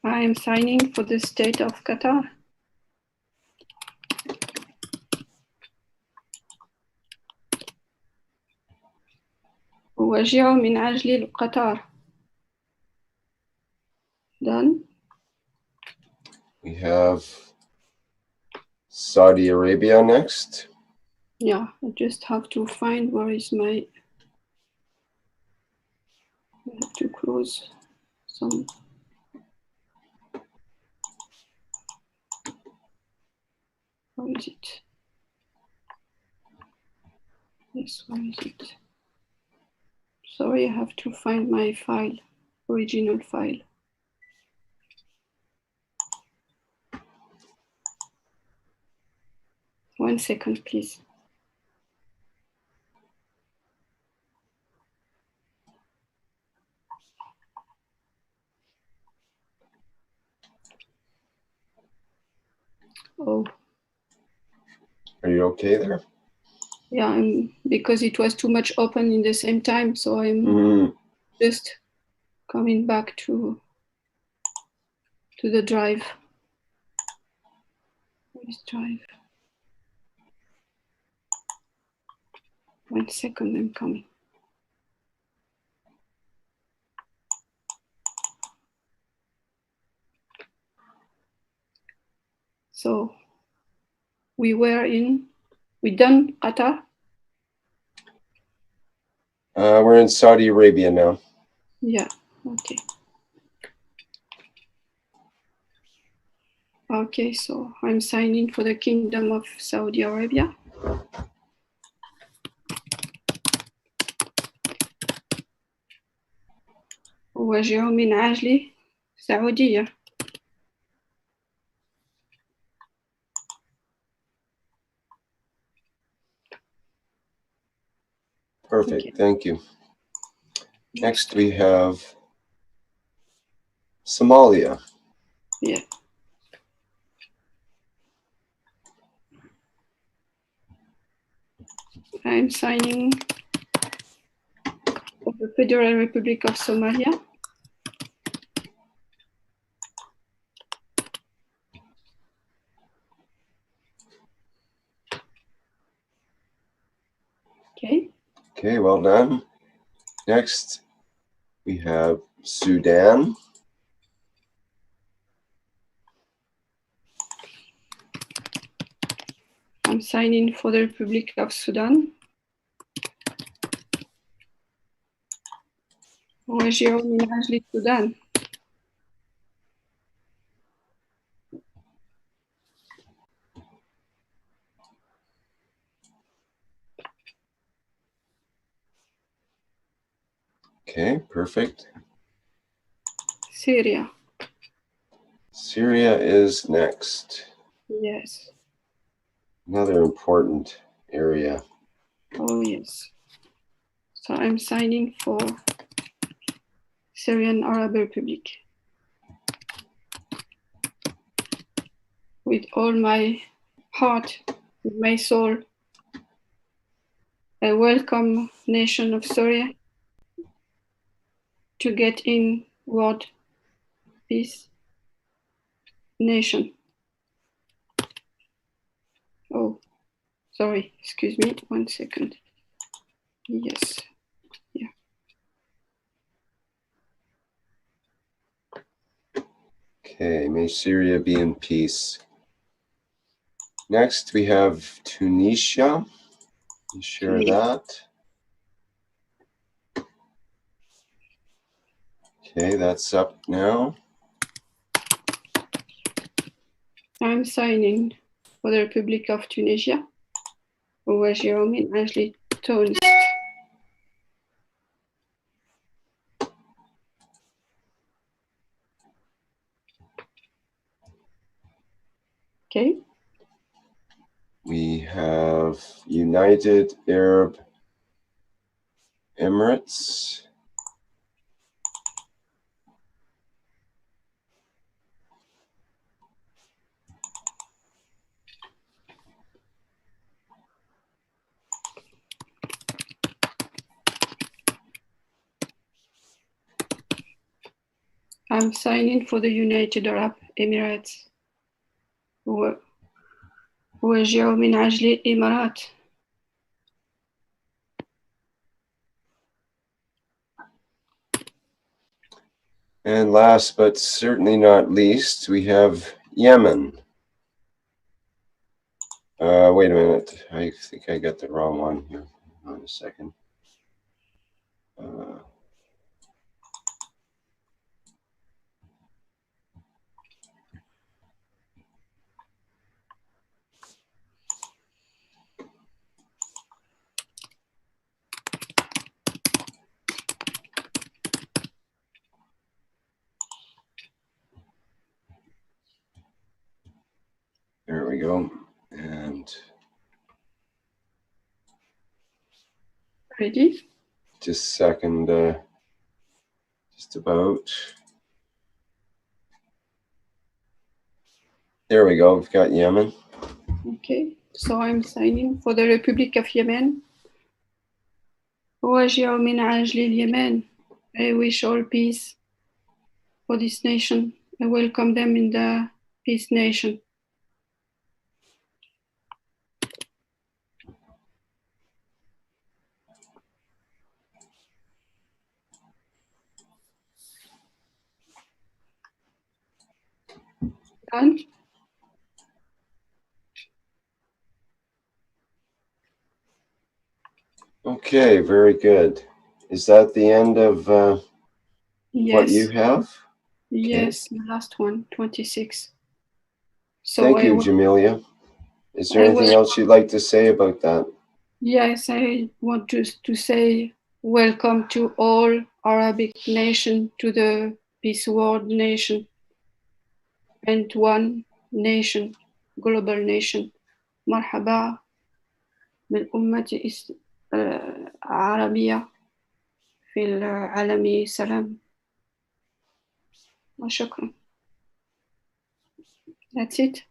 I am signing for the state of Qatar. أوجه من أجل قطر. Done. We have Saudi Arabia next. Yeah, I just have to find where is my. I have to close some. Where is it? Yes, where is it? Sorry, I have to find my file, original file. One second, please. Oh. Are you okay there? Yeah, because it was too much open in the same time, so I'm just coming back to the drive. Where is drive? 1 second, I'm coming. So we done Qatar? We're in Saudi Arabia now. Yeah, okay. Okay, so I'm signing for the Kingdom of Saudi Arabia. وجهه من عاجل سعودية. Perfect, okay. Thank you. Next we have Somalia. Yeah. I'm signing for the Federal Republic of Somalia. Okay. Okay, well done. Next, we have Sudan. I'm signing for the Republic of Sudan. وجهه من عاجل السودان. Okay, perfect. Syria. Syria is next. Yes. Another important area. Oh, yes. So I'm signing for Syrian Arab Republic. With all my heart, with my soul, I welcome nation of Syria to get in world peace nation. Oh, sorry, excuse me, 1 second. Yes, yeah. Okay, may Syria be in peace. Next, we have Tunisia. You share that. Okay, that's up now. I'm signing for the Republic of Tunisia. وجهه من عاجل تونس. Okay. We have United Arab Emirates. I'm signing for the United Arab Emirates. وجهه من عاجل الإمارات. And last but certainly not least, we have Yemen. Wait a minute. I think I got the wrong one here. Hold on a second. There we go. And Ready? just a second. Just about. There we go. We've got Yemen. Okay, so I'm signing for the Republic of Yemen. أواجع من أجل اليمن. I wish all peace for this nation. I welcome them in the peace nation. Done? Okay, very good. Is that the end of Yes. what you have? Yes, the last one, 26. So Thank you, Jamelia. Is there anything else you'd like to say about that? Yes, I want to say welcome to all Arabic nation, to the Peace World nation, and one nation, global nation. مرحبا بالأمة العربية في العالم سلام وشكرا. That's it.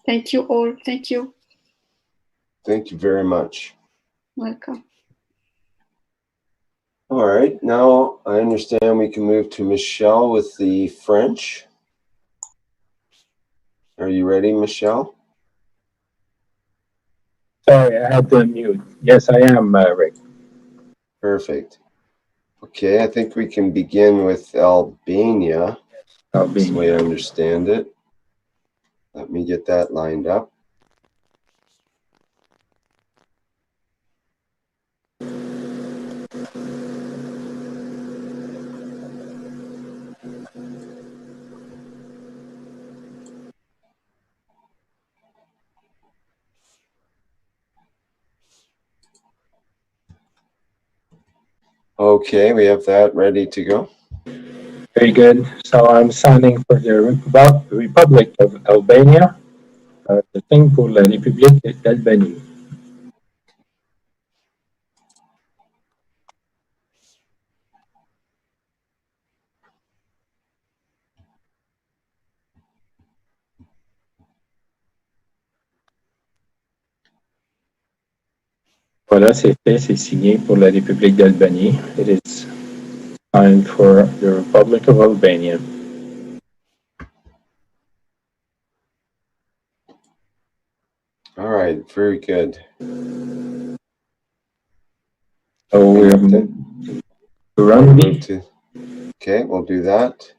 Thank you all. Thank you. Thank you very much. Welcome. All right, now I understand we can move to Michelle with the French. Are you ready, Michelle? Sorry, I had to unmute. Yes, I am, Rick. Perfect. Okay, I think we can begin with Albania. That's the way I understand it. Let me get that lined up. Okay, we have that ready to go. Very good. So I'm signing for the Republic of Albania. Je signe pour la République d'Albanie. Voilà, c'est fait, c'est signé pour la République d'Albanie. It is signed for the Republic of Albania. All right, very good. So we're Burundi. Okay, we'll do that.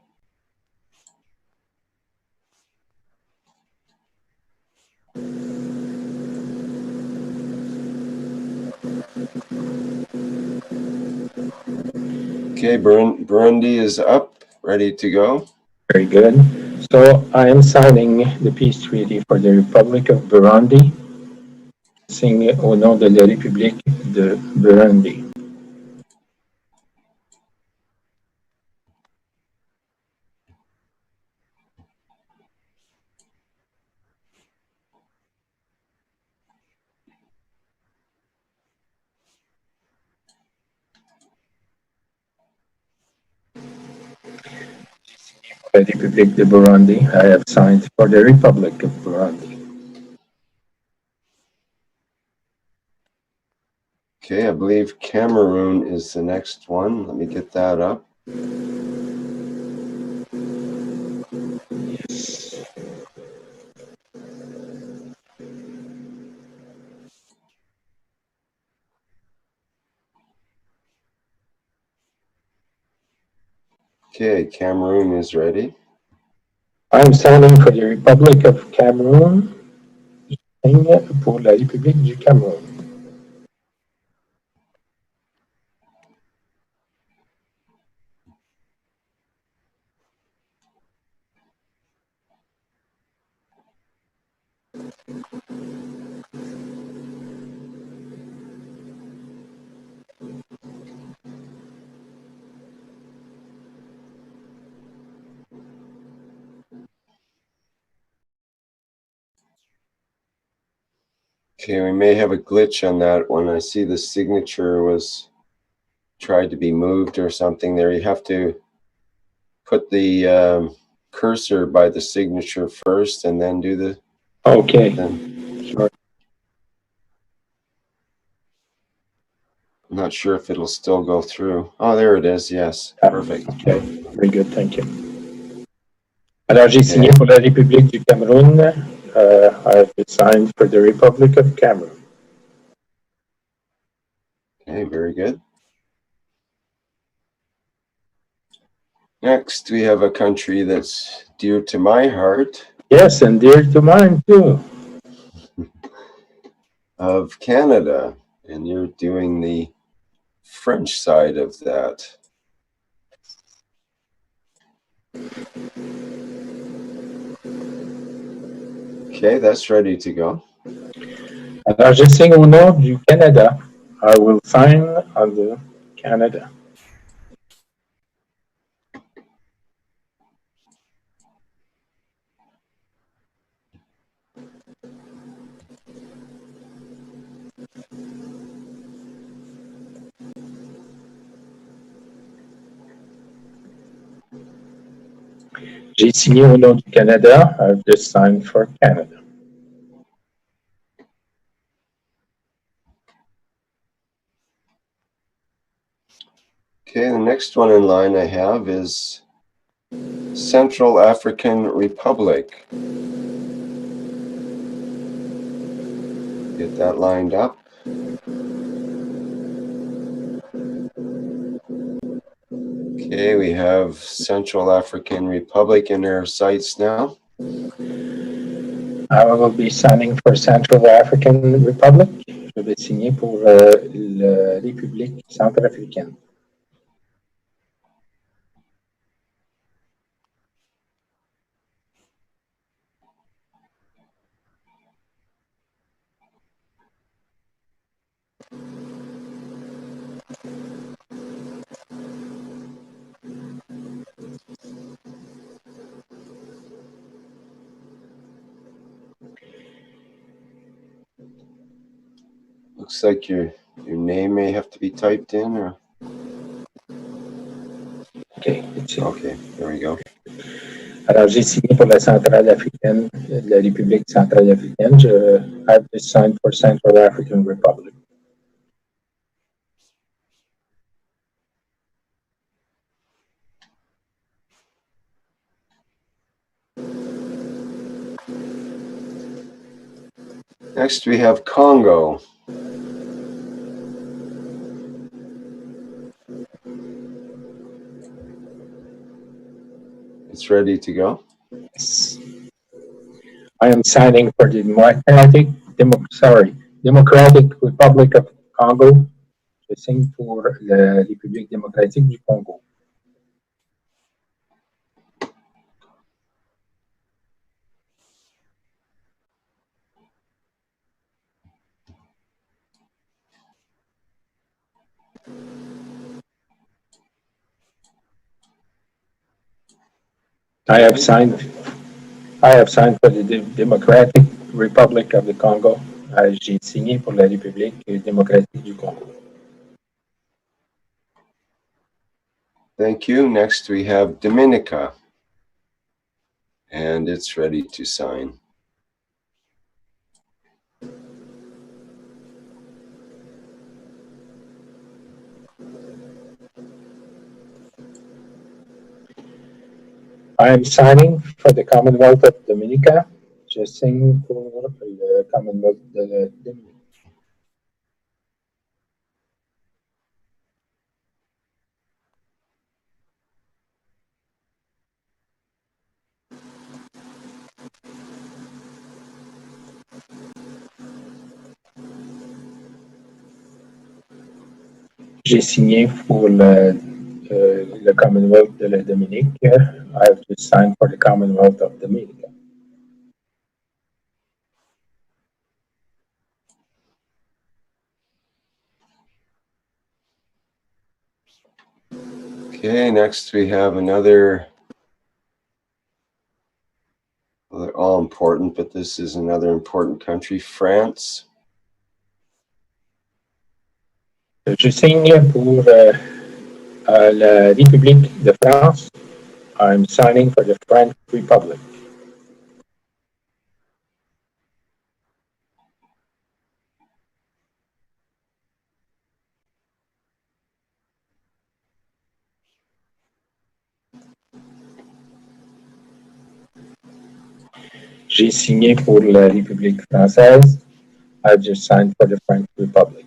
Okay, Burundi is up, ready to go. Very good. So I am signing the peace treaty for the Republic of Burundi. Signe au nom de la République de Burundi. La République de Burundi. I have signed for the Republic of Burundi. Okay, I believe Cameroon is the next one. Let me get that up. Okay, Cameroon is ready. I'm signing for the Republic of Cameroon. Pour la République du Cameroun. Okay, we may have a glitch on that one. I see the signature was tried to be moved or something there. You have to put the cursor by the signature first and then do the... Okay. Sure. I'm not sure if it'll still go through. Oh, there it is. Yes. Perfect. Okay. Very good. Thank you. Alors, j'ai signé pour la République du Cameroun. I've signed for the Republic of Cameroon. Okay, very good. Next, we have a country that's dear to my heart. Yes, and dear to mine too. Of Canada, and you're doing the French side of that. Okay, that's ready to go. Alors, je signe au nom du Canada. I will sign on the Canada. J'ai signé au nom du Canada. I've just signed for Canada. Okay, the next one in line I have is Central African Republic. Get that lined up. Okay, we have Central African Republic in our sights now. I will be signing for Central African Republic. Je vais signer pour la République centrafricaine. Looks like your name may have to be typed in, or... Okay, there we go. Alors, j'ai signé pour la centrale africaine, la République centrale africaine. I've just signed for Central African Republic. Next, we have Congo. It's ready to go. Yes. I am signing for the Democratic Republic of Congo. Je signe pour la République démocratique du Congo. I have signed for the Democratic Republic of the Congo. J'ai signé pour la République démocratique du Congo. Thank you. Next, we have Dominica. And it's ready to sign. I am signing for the Commonwealth of Dominica. Je signe pour le Commonwealth de Dominica. J'ai signé pour le Commonwealth de la Dominique. I have to sign for the Commonwealth of Dominica. Okay, next we have another, well, they're all important, but this is another important country, France. Je signe pour la République de France. I'm signing for the French Republic. J'ai signé pour la République française. I just signed for the French Republic.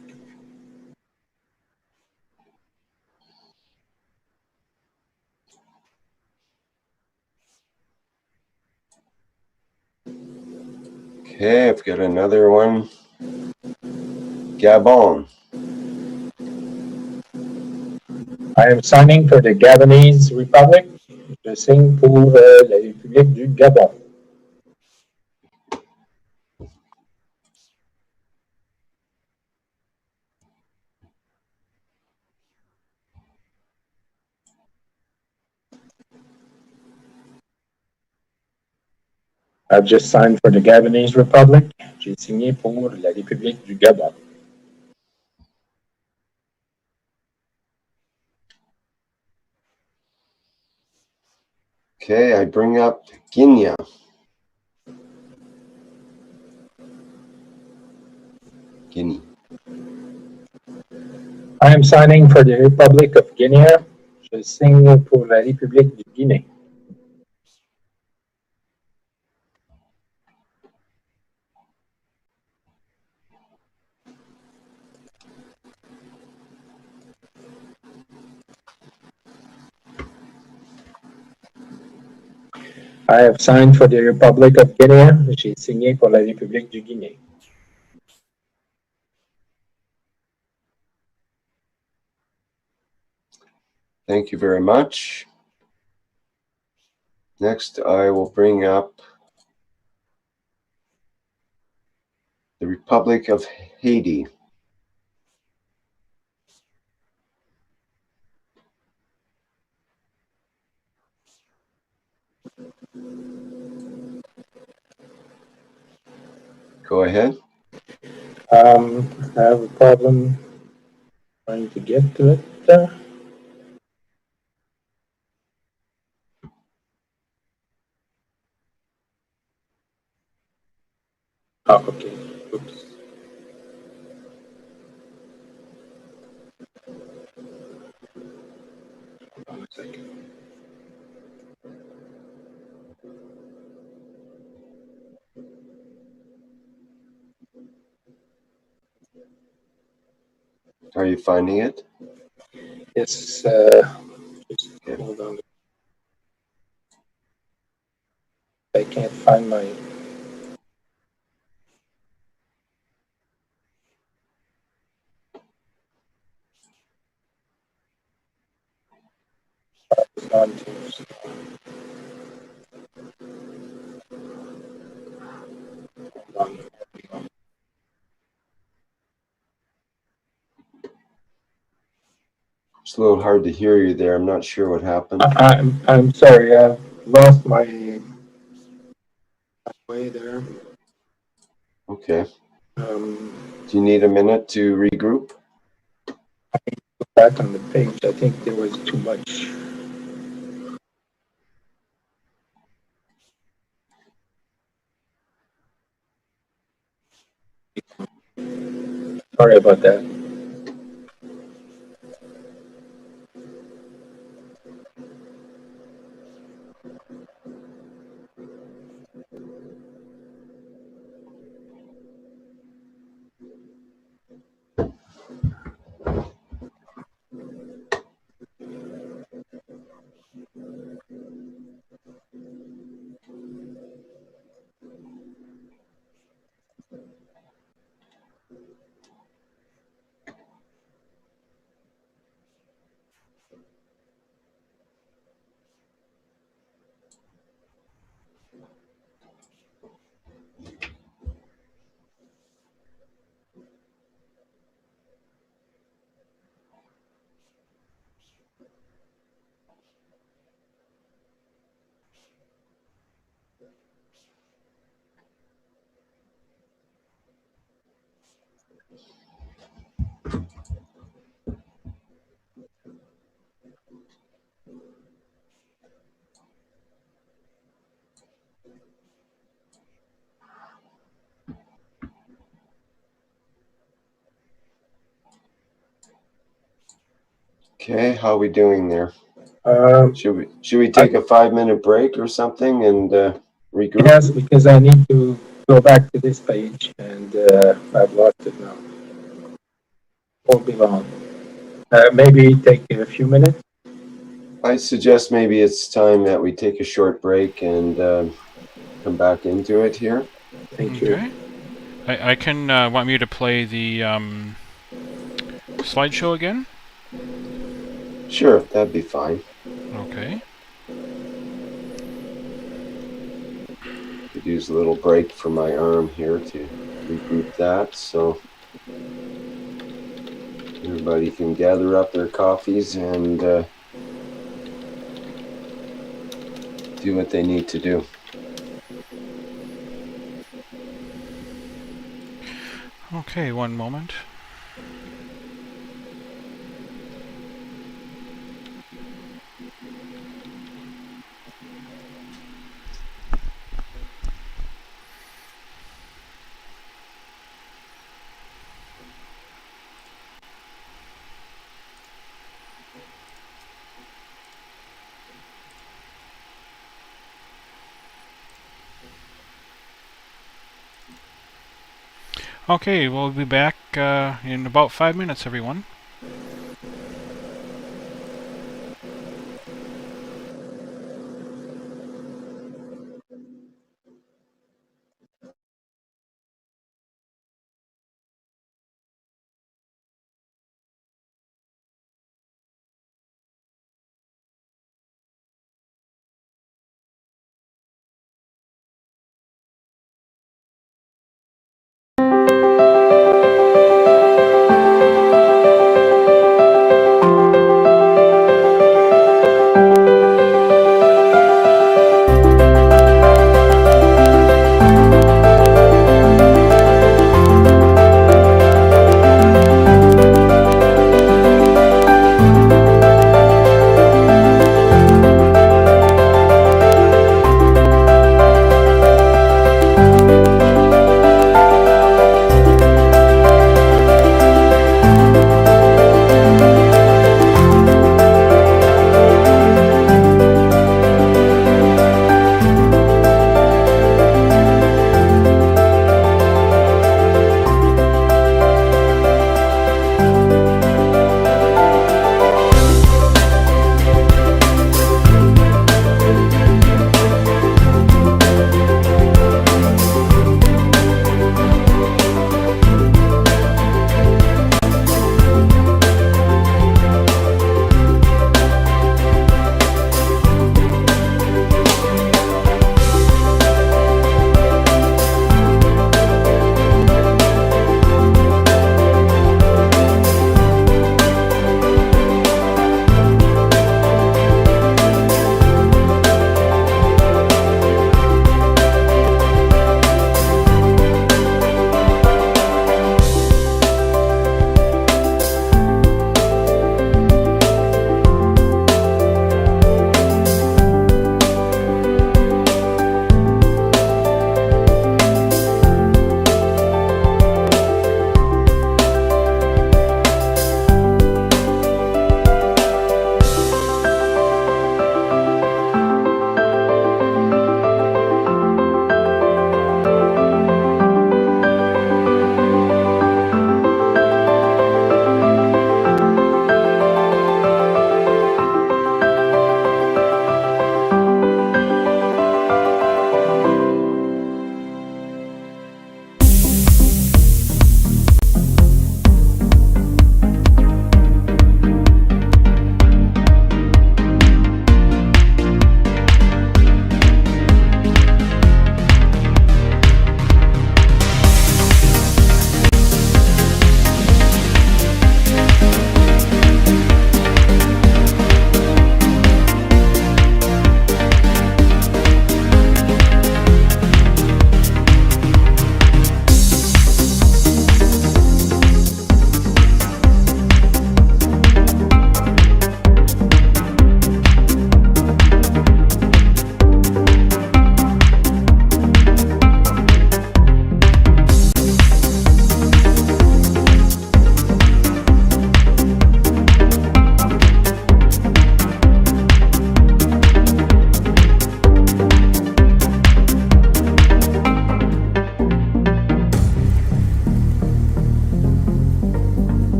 Okay, I've got another one. Gabon. I am signing for the Gabonese Republic. Je signe pour la République du Gabon. I've just signed for the Gabonese Republic. J'ai signé pour la République du Gabon. Okay, I bring up Guinea. Guinea. I am signing for the Republic of Guinea. Je signe pour la République du Guinée. I have signed for the Republic of Guinea. J'ai signé pour la République du Guinée. Thank you very much. Next, I will bring up the Republic of Haiti. Go ahead. I have a problem trying to get to it. Oh, okay. Oops. Hold on a second. Are you finding it? Yes. Just hold on. I can't find my. It's a little hard to hear you there. I'm not sure what happened. I'm sorry. I lost my way there. Okay. Do you need a minute to regroup? Back on the page, I think there was too much. Sorry about that. Okay, how are we doing there? Um, Should we take a 5-minute break or something and regroup? Yes, because I need to go back to this page and I've lost it now. Won't be long. Maybe take a few minutes. I suggest maybe it's time that we take a short break and come back into it here. Thank you. Okay. I can want me to play the slideshow again? Sure, that'd be fine. Okay. Could use a little break for my arm here to regroup that, so everybody can gather up their coffees and do what they need to do. Okay, one moment. Okay, we'll be back in about 5 minutes, everyone.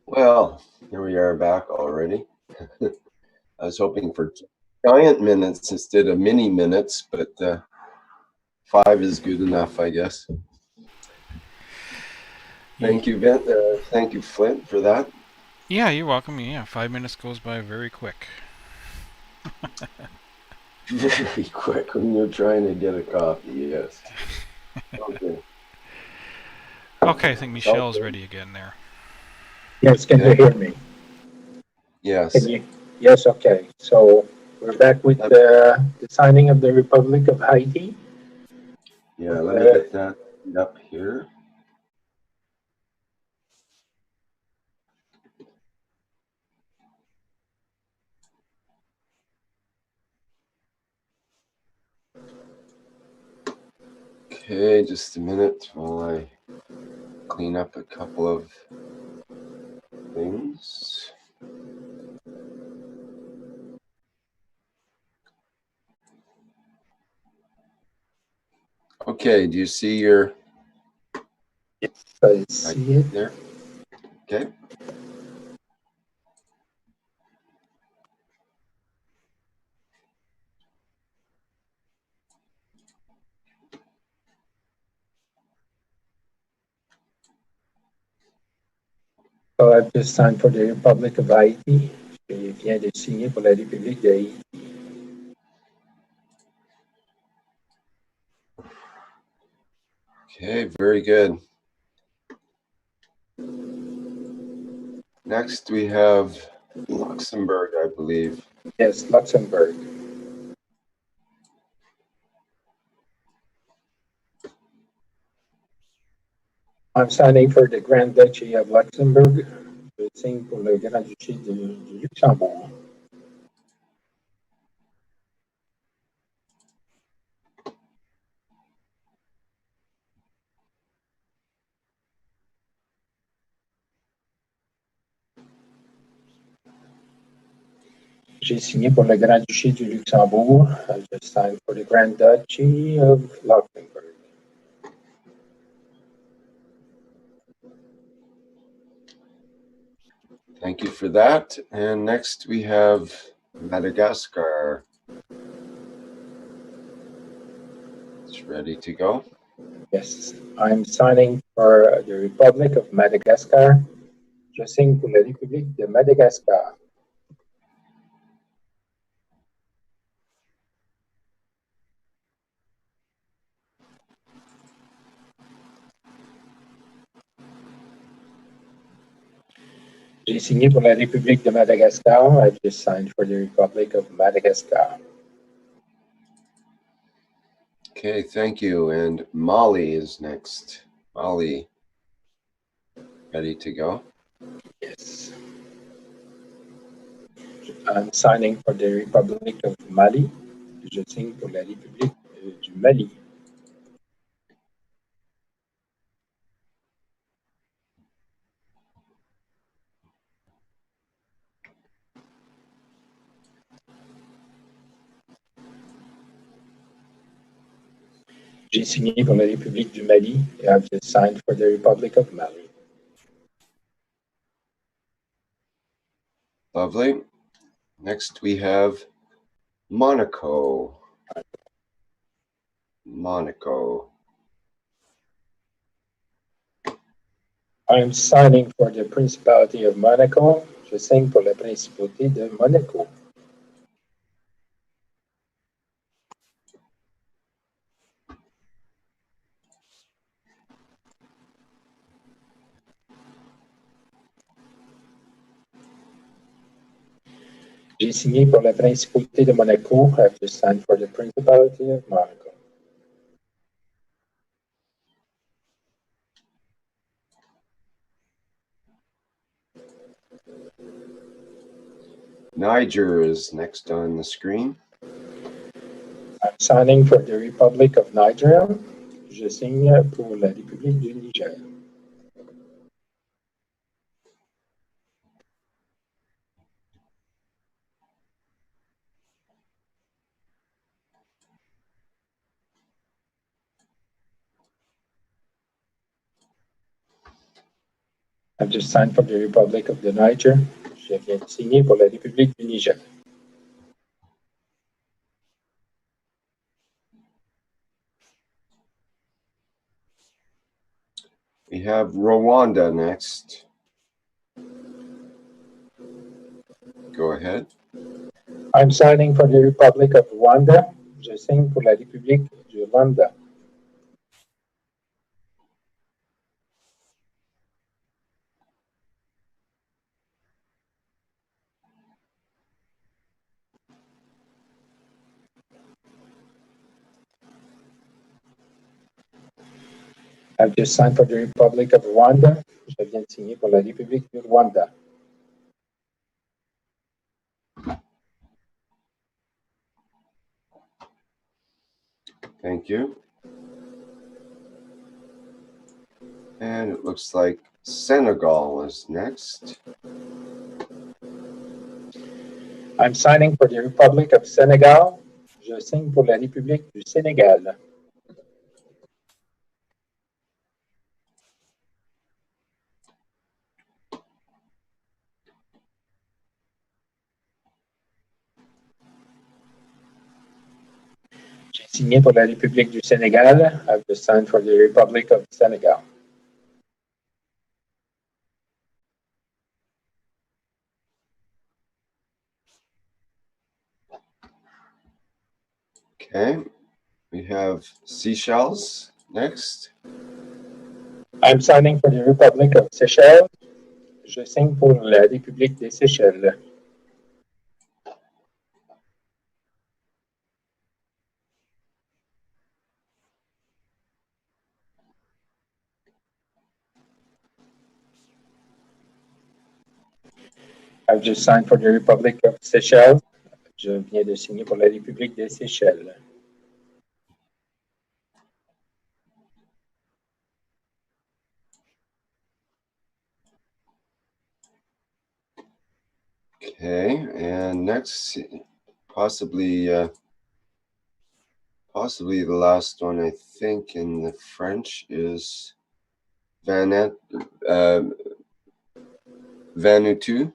Well, here we are back already. I was hoping for giant minutes instead of mini minutes, but 5 is good enough, I guess. Thank you, thank you, Flint, for that. Yeah, you're welcome. Yeah, 5 minutes goes by very quick. Very quick when you're trying to get a coffee, yes. Okay. Okay, I think Michelle's ready again there. Yes, can you hear me? Yes. Yes, okay. So we're back with the signing of the Republic of Haiti. Yeah, let me get that up here. Okay, just a minute while I clean up a couple of things. Okay, do you see your... Yes, I see it. There. Okay. So I've just signed for the Republic of Haiti. Je viens de signer pour la République de Haïti. Okay, very good. Next we have Luxembourg, I believe. Yes, Luxembourg. I'm signing for the Grand Duchy of Luxembourg. Je signe pour le Grand Duché du Luxembourg. J'ai signé pour le Grand Duché du Luxembourg. I just signed for the Grand Duchy of Luxembourg. Thank you for that. And next we have Madagascar. It's ready to go. Yes, I'm signing for the Republic of Madagascar. Je signe pour la République de Madagascar. J'ai signé pour la République de Madagascar. I just signed for the Republic of Madagascar. Okay, thank you. And Mali is next. Mali, ready to go? Yes. I'm signing for the Republic of Mali. Je signe pour la République du Mali. J'ai signé pour la République du Mali. I've just signed for the Republic of Mali. Lovely. Next we have Monaco. Monaco. I'm signing for the Principality of Monaco. Je signe pour la Principauté de Monaco. J'ai signé pour la Principauté de Monaco. I've just signed for the Principality of Monaco. Niger is next on the screen. I'm signing for the Republic of Nigeria. Je signe pour la République du Niger. I've just signed for the Republic of the Niger. Je viens de signer pour la République du Niger. We have Rwanda next. Go ahead. I'm signing for the Republic of Rwanda. Je signe pour la République du Rwanda. I've just signed for the Republic of Rwanda. Je viens de signer pour la République du Rwanda. Thank you. And it looks like Senegal is next. I'm signing for the Republic of Senegal. Je signe pour la République du Sénégal. J'ai signé pour la République du Sénégal. I've just signed for the Republic of Senegal. Okay. We have Seychelles next. I'm signing for the Republic of Seychelles. Je signe pour la République des Seychelles. I've just signed for the Republic of Seychelles. Je viens de signer pour la République des Seychelles. Okay, and next, possibly the last one, I think, in the French is Vanuatu. Vanuatu.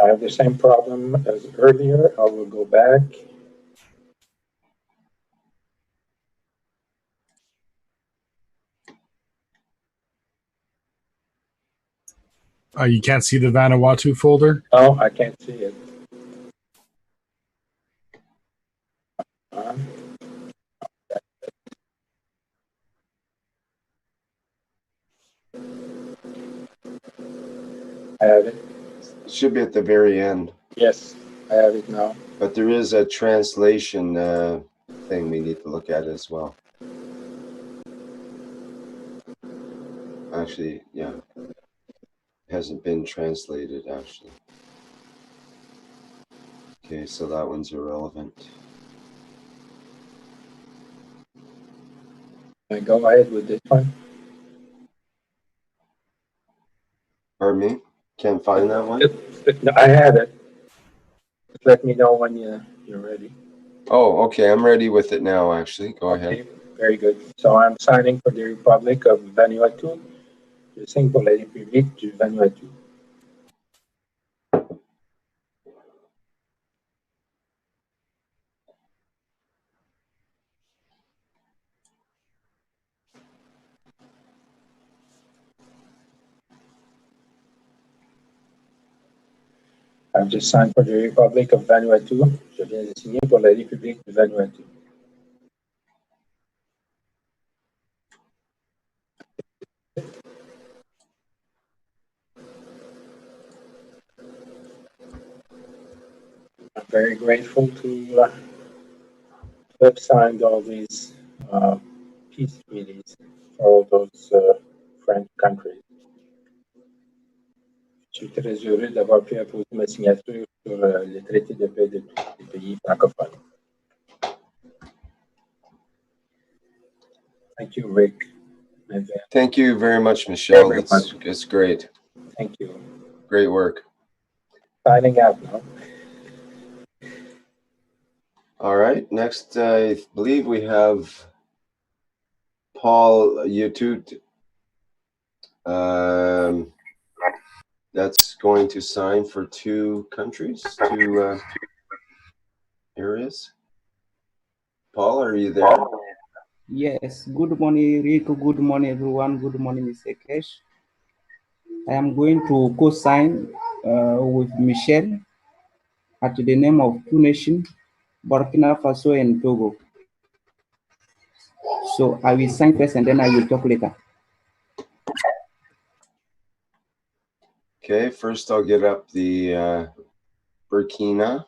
I have the same problem as earlier. I will go back. You can't see the Vanuatu folder? No, I can't see it. I have it. It should be at the very end. Yes, I have it now. But there is a translation thing we need to look at as well. Actually, yeah. It hasn't been translated, actually. Okay, so that one's irrelevant. I go ahead with this one. Pardon me? Can't find that one? No, I have it. Just let me know when you're ready. Oh, okay. I'm ready with it now, actually. Go ahead. Very good. So I'm signing for the Republic of Vanuatu. Je signe pour la République du Vanuatu. I've just signed for the Republic of Vanuatu. Je viens de signer pour la République du Vanuatu. I'm very grateful to have signed all these peace treaties for all those French countries. Je suis très heureux d'avoir pu apposer ma signature sur le traité de paix de tous les pays francophones. Thank you, Rick. Thank you very much, Michelle. It's great. Thank you. Great work. Signing out now. All right. Next, I believe we have Paul Yutut, that's going to sign for two countries, two areas. Paul, are you there? Yes. Good morning, Rico. Good morning, everyone. Good morning, Mr. Kesh. I am going to co-sign with Michel at the name of two nations, Burkina Faso and Togo. So I will sign first and then I will talk later. Okay, first I'll get up the Burkina.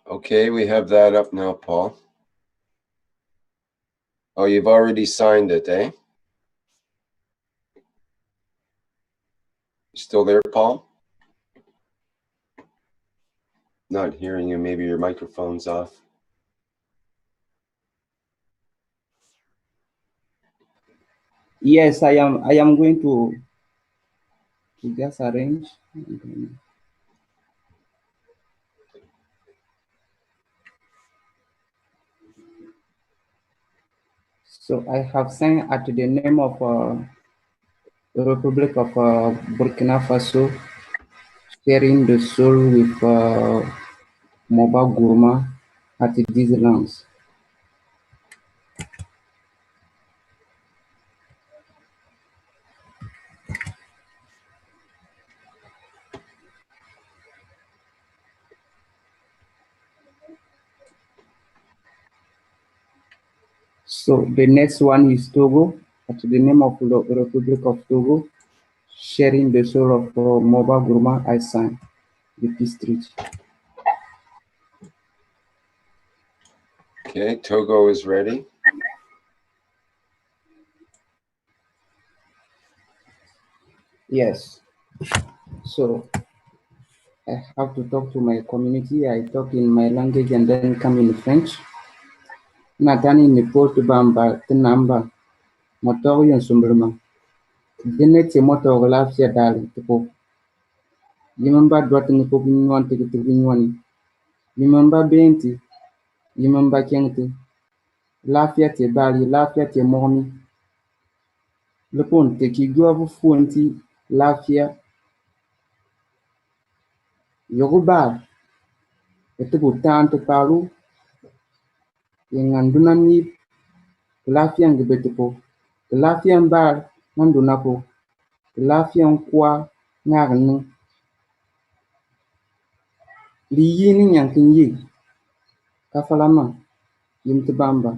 Okay, we have that up now, Paul. Oh, you've already signed it, eh? You still there, Paul? Not hearing you. Maybe your microphone's off. Yes, I am. I am going to just arrange. So I have signed at the name of the Republic of Burkina Faso, sharing the soul with Moba Gourma at these lands. So the next one is Togo, at the name of the Republic of Togo, sharing the soul of Moba Gourma. I sign the peace treaty. Okay, Togo is ready. Yes. So I have to talk to my community. I talk in my language and then come in French. Natani ni porte bamba tinamba motor yon sumbruma. Dine ti motor la fia dali tipo. Yimamba dwati ni popi nyuan tiki nyuani. Yimamba benti. Yimamba kengti. Lafia ti bali, lafia ti mormi. Lepon te ki gwavu fuenti lafia. Yoruba. Ete butante palu. Yenganduna ni lafia ngibetepo. Lafia mbar nanduna po. Lafia nkwa ngagni. Liyi ni nyankin yi. Kafalama. Yimtibamba.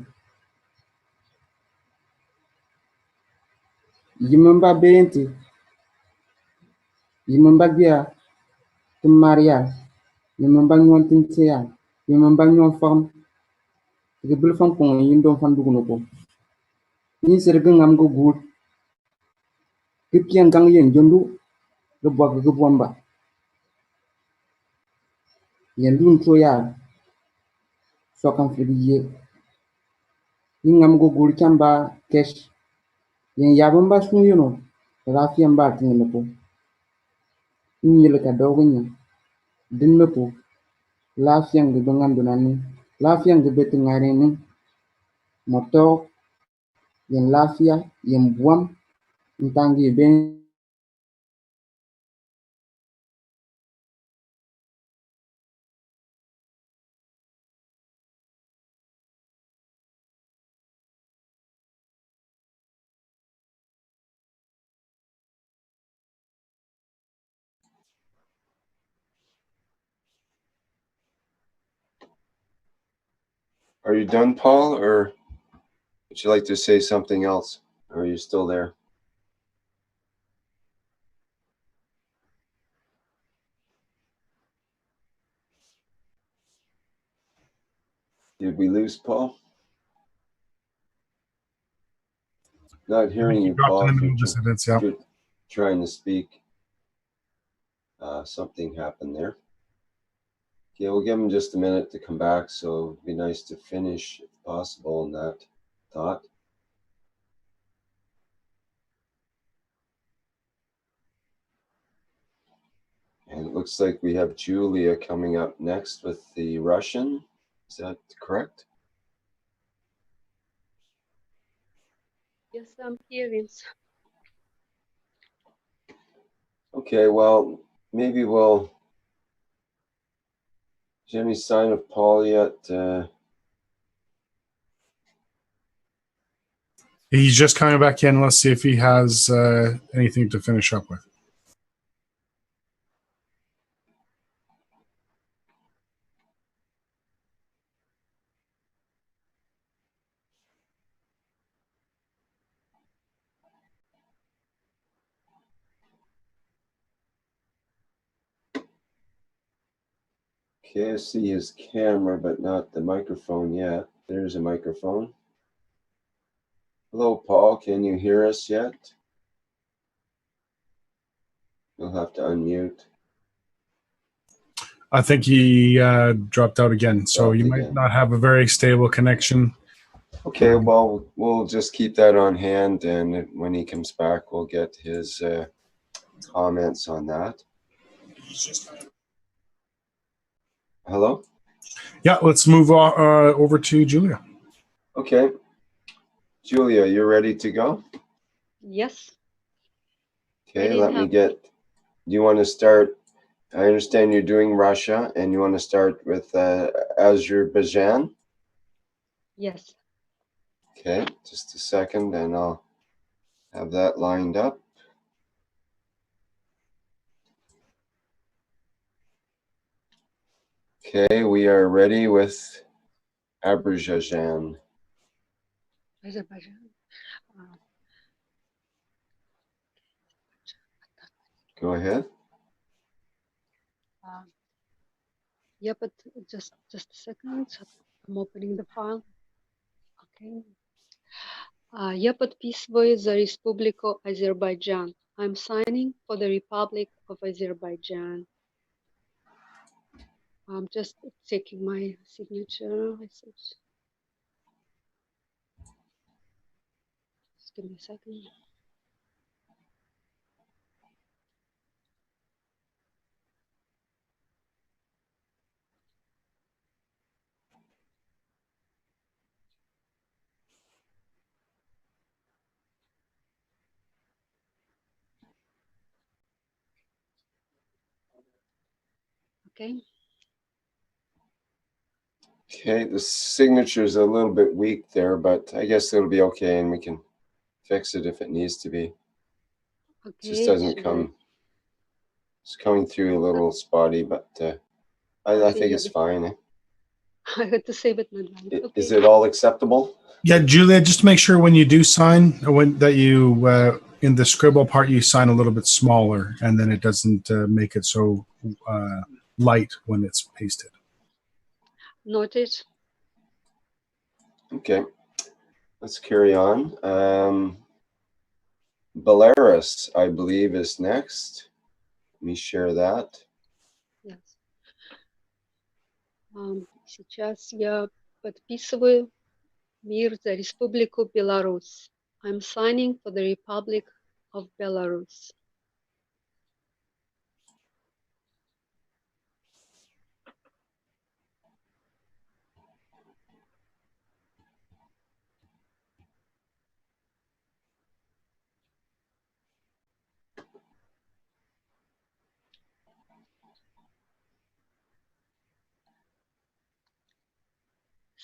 Yimamba benti. Yimamba gya. Maria. Yimamba nyuan tintia. Yimamba nyuan fam. Tigibil fam kong yindom fan dugunuko. Yin sirgin ngam go good. Kipian gang yen jondu. Lubwa gubwamba. Yendun troya. Sokan frigiye. Yin ngam go good kamba kesh. Yen yabamba sun yuno. Rafian ba tinginapo. Yin yilika doginya. Dinnapo. Lafian gibungan dunani. Lafian gibetu ngarini. Motor. Yen lafia. Yen buam. Ntangi ben. Are you done, Paul, or would you like to say something else? Or are you still there? Did we lose Paul? Not hearing you, Paul. If you're trying to speak. Something happened there. Okay, we'll give him just a minute to come back, so it'd be nice to finish, if possible, on that thought. And it looks like we have Julia coming up next with the Russian. Is that correct? Yes, I'm here, Vince. Okay, well, maybe we'll. Is there any sign of Paul yet? He's just coming back in. Let's see if he has anything to finish up with. Okay, I see his camera, but not the microphone yet. There's a microphone. Hello, Paul. Can you hear us yet? You'll have to unmute. I think he dropped out again, so you might not have a very stable connection. Okay, well, we'll just keep that on hand, and when he comes back, we'll get his comments on that. Hello? Yeah, let's move over to Julia. Okay. Julia, you're ready to go? Yes. Okay, let me get, do you want to start? I understand you're doing Russia, and you want to start with Azerbaijan? Yes. Okay, just a second, and I'll have that lined up. Okay, we are ready with Azerbaijan. Azerbaijan. Go ahead. Yeah, but just a second. I'm opening the file. Okay. Я подписываю за Республику Azerbaijan. I'm signing for the Republic of Azerbaijan. I'm just checking my signature. Just give me a second. Okay. Okay, the signature is a little bit weak there, but I guess it'll be okay, and we can fix it if it needs to be. Okay. Just doesn't come. It's coming through a little spotty, but I think it's fine. I had to save it in advance. Okay. Is it all acceptable? Yeah, Julia, just make sure when you do sign, that you in the scribble part you sign a little bit smaller, and then it doesn't make it so light when it's pasted. Noted. Okay, let's carry on. Belarus, I believe, is next. Let me share that. Yes. Сейчас я подписываю мир за Республику Беларусь. I'm signing for the Republic of Belarus.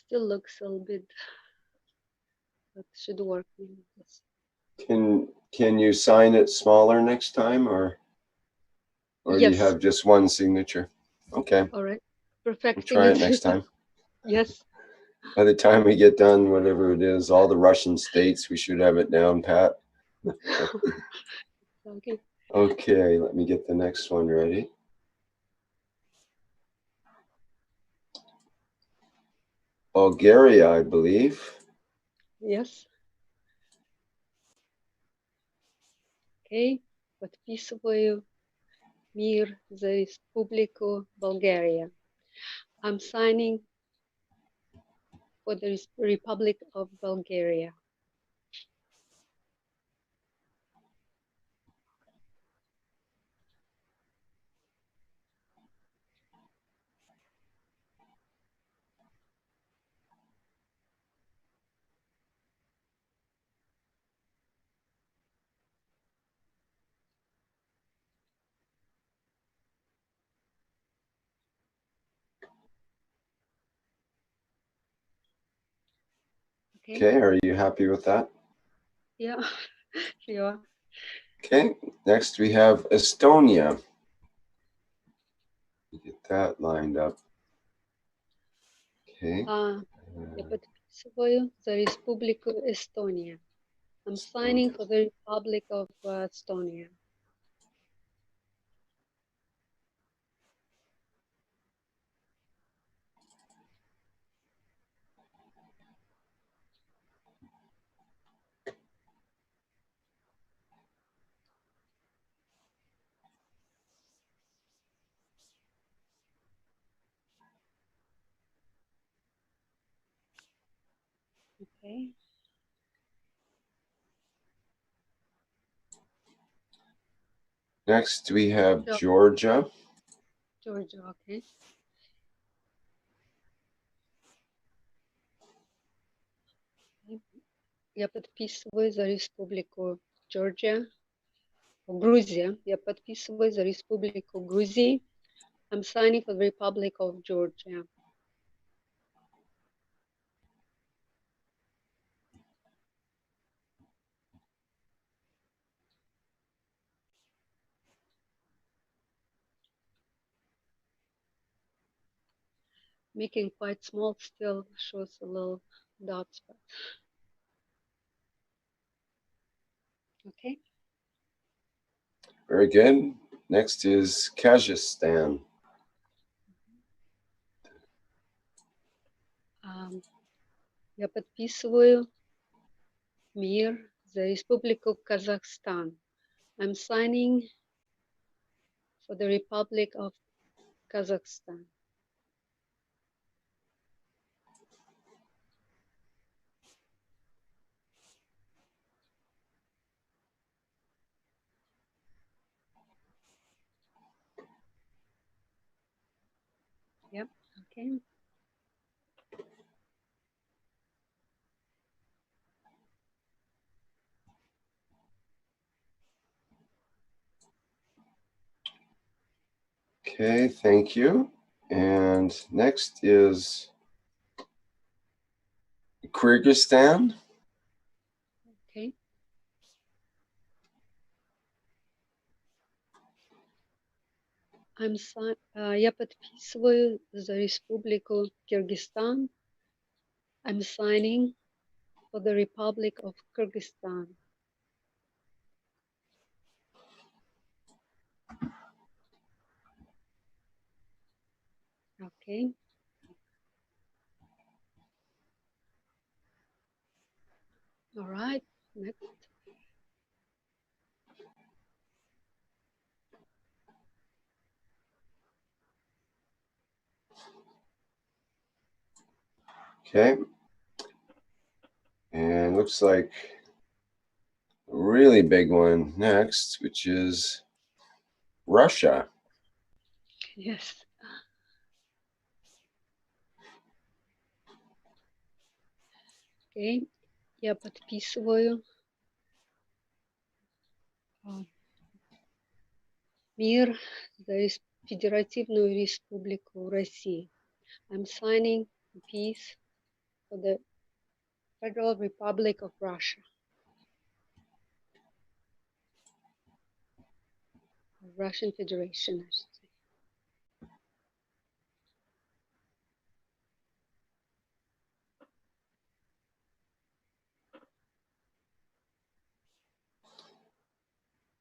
Still looks a little bit, but should work. Yes. Can you sign it smaller next time, or do you have just one signature? Okay. All right. Perfect. We'll try it next time. Yes. By the time we get done, whatever it is, all the Russian states, we should have it down pat. Okay. Okay, let me get the next one ready. Bulgaria, I believe. Yes. Okay. Подписываю мир за Республику Bulgaria. I'm signing for the Republic of Bulgaria. Okay, are you happy with that? Yeah, sure. Okay, next we have Estonia. Get that lined up. Okay. Я подписываю за Республику Эстония. I'm signing for the Republic of Estonia. Okay. Next we have Georgia. Georgia, okay. Я подписываю за Республику Georgia. Грузия. Я подписываю за Республику Грузии. I'm signing for the Republic of Georgia. Making quite small, still shows a little dots, but okay. Very good. Next is Kazakhstan. Я подписываю мир за Республику Казахстан. I'm signing for the Republic of Kazakhstan. Yep, okay. Okay, thank you. And next is Kyrgyzstan. Okay. Я подписываю за Республику Кыргызстан. I'm signing for the Republic of Kyrgyzstan. Okay. All right. Next. Okay. And looks like a really big one next, which is Russia. Yes. Okay. Я подписываю мир за Федеративную Республику России. I'm signing peace for the Federal Republic of Russia. Russian Federation, I should say.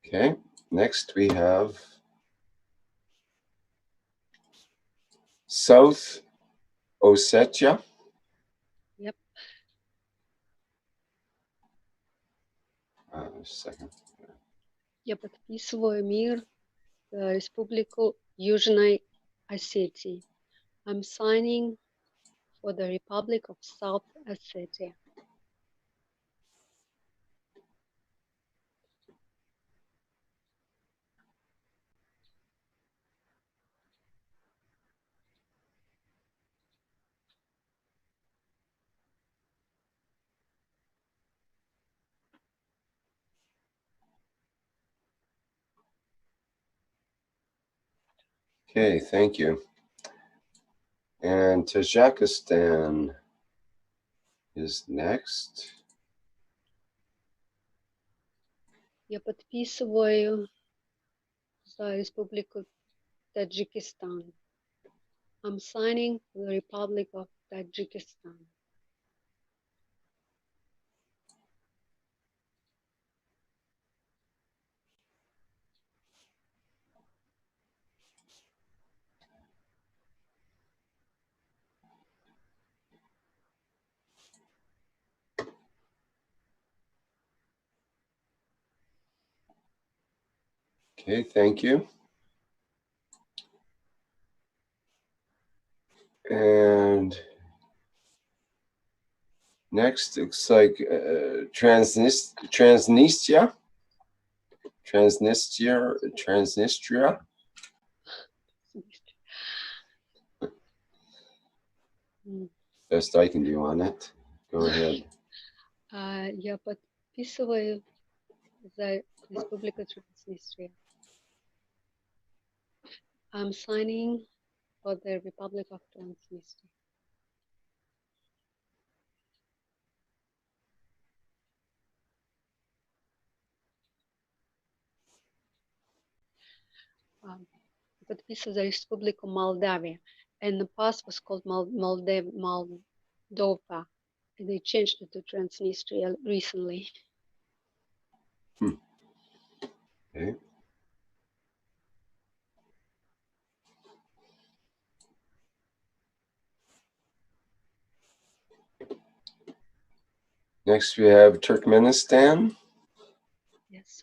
Okay. Next we have South Ossetia. Yep. Second. Я подписываю мир за Республику Южной Осетии. I'm signing for the Republic of South Ossetia. Okay, thank you. And Tajikistan. is next. Я подписываю за Республику Таджикистан. I'm signing for the Republic of Tajikistan. Okay, thank you. And next, looks like Transnistria. Best I can do on it. Go ahead. Я подписываю за Республику Transnistria. I'm signing for the Republic of Transnistria. Подписываю за Республику Молдавия. And the past was called Moldova. And they changed it to Transnistria recently. Okay. Next we have Turkmenistan. Yes.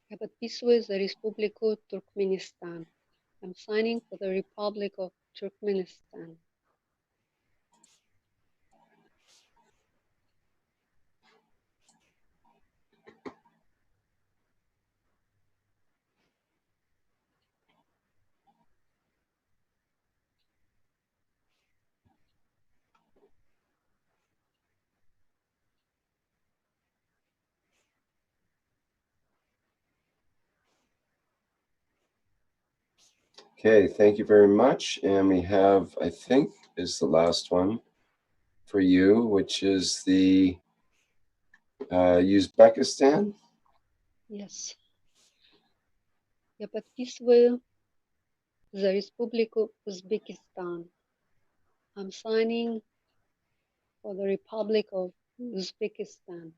Я подписываю за Республику Turkmenistan. I'm signing for the Republic of Turkmenistan. Okay, thank you very much. And we have, I think, is the last one for you, which is the Uzbekistan. Yes. Я подписываю за Республику Узбекистан. I'm signing for the Republic of Uzbekistan.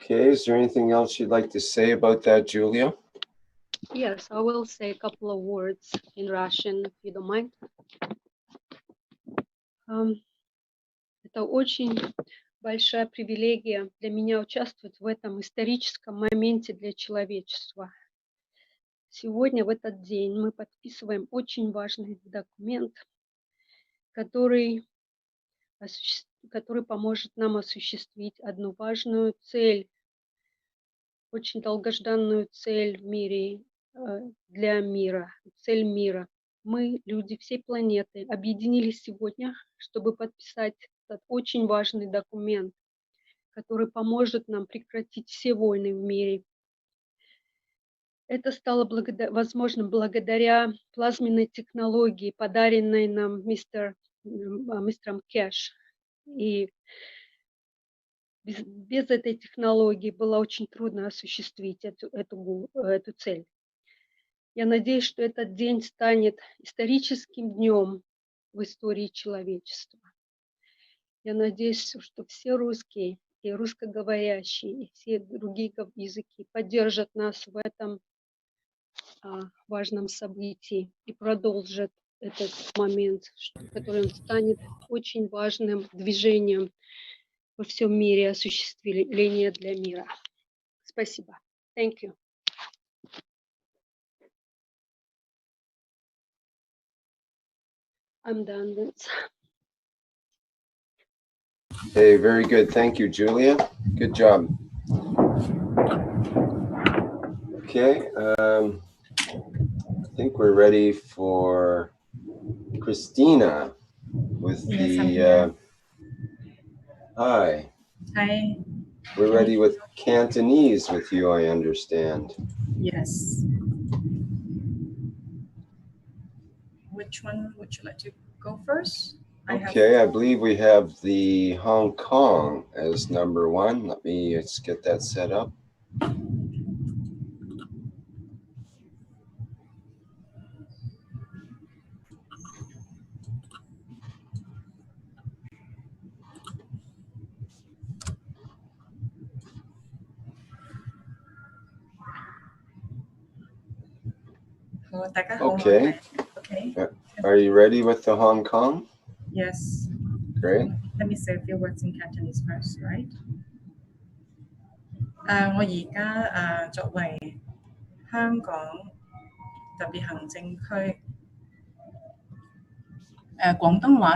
Okay, is there anything else you'd like to say about that, Julia? Yes, I will say a couple of words in Russian, if you don't mind. Это очень большая привилегия для меня участвовать в этом историческом моменте для человечества. Сегодня, в этот день, мы подписываем очень важный документ, который поможет нам осуществить одну важную цель, очень долгожданную цель в мире, для мира, цель мира. Мы, люди всей планеты, объединились сегодня, чтобы подписать этот очень важный документ, который поможет нам прекратить все войны в мире. Это стало возможным благодаря плазменной технологии, подаренной нам мистером Кэш. И без этой технологии было очень трудно осуществить эту цель. Я надеюсь, что этот день станет историческим днем в истории человечества. Я надеюсь, что все русские и русскоговорящие, и все другие языки поддержат нас в этом важном событии и продолжат этот момент, который станет очень важным движением во всем мире осуществления для мира. Спасибо. Thank you. I'm done. Hey, very good. Thank you, Julia. Good job. Okay, I think we're ready for Christina with the, hi. Hi. We're ready with Cantonese with you, I understand. Yes. Which one would you like to go first? Okay, I believe we have the Hong Kong as number one. Let me just get that set up. Okay. Are you ready with the Hong Kong? Yes. Great. Let me say a few words in Cantonese first, right? 我而家作為香港特別行政區廣東話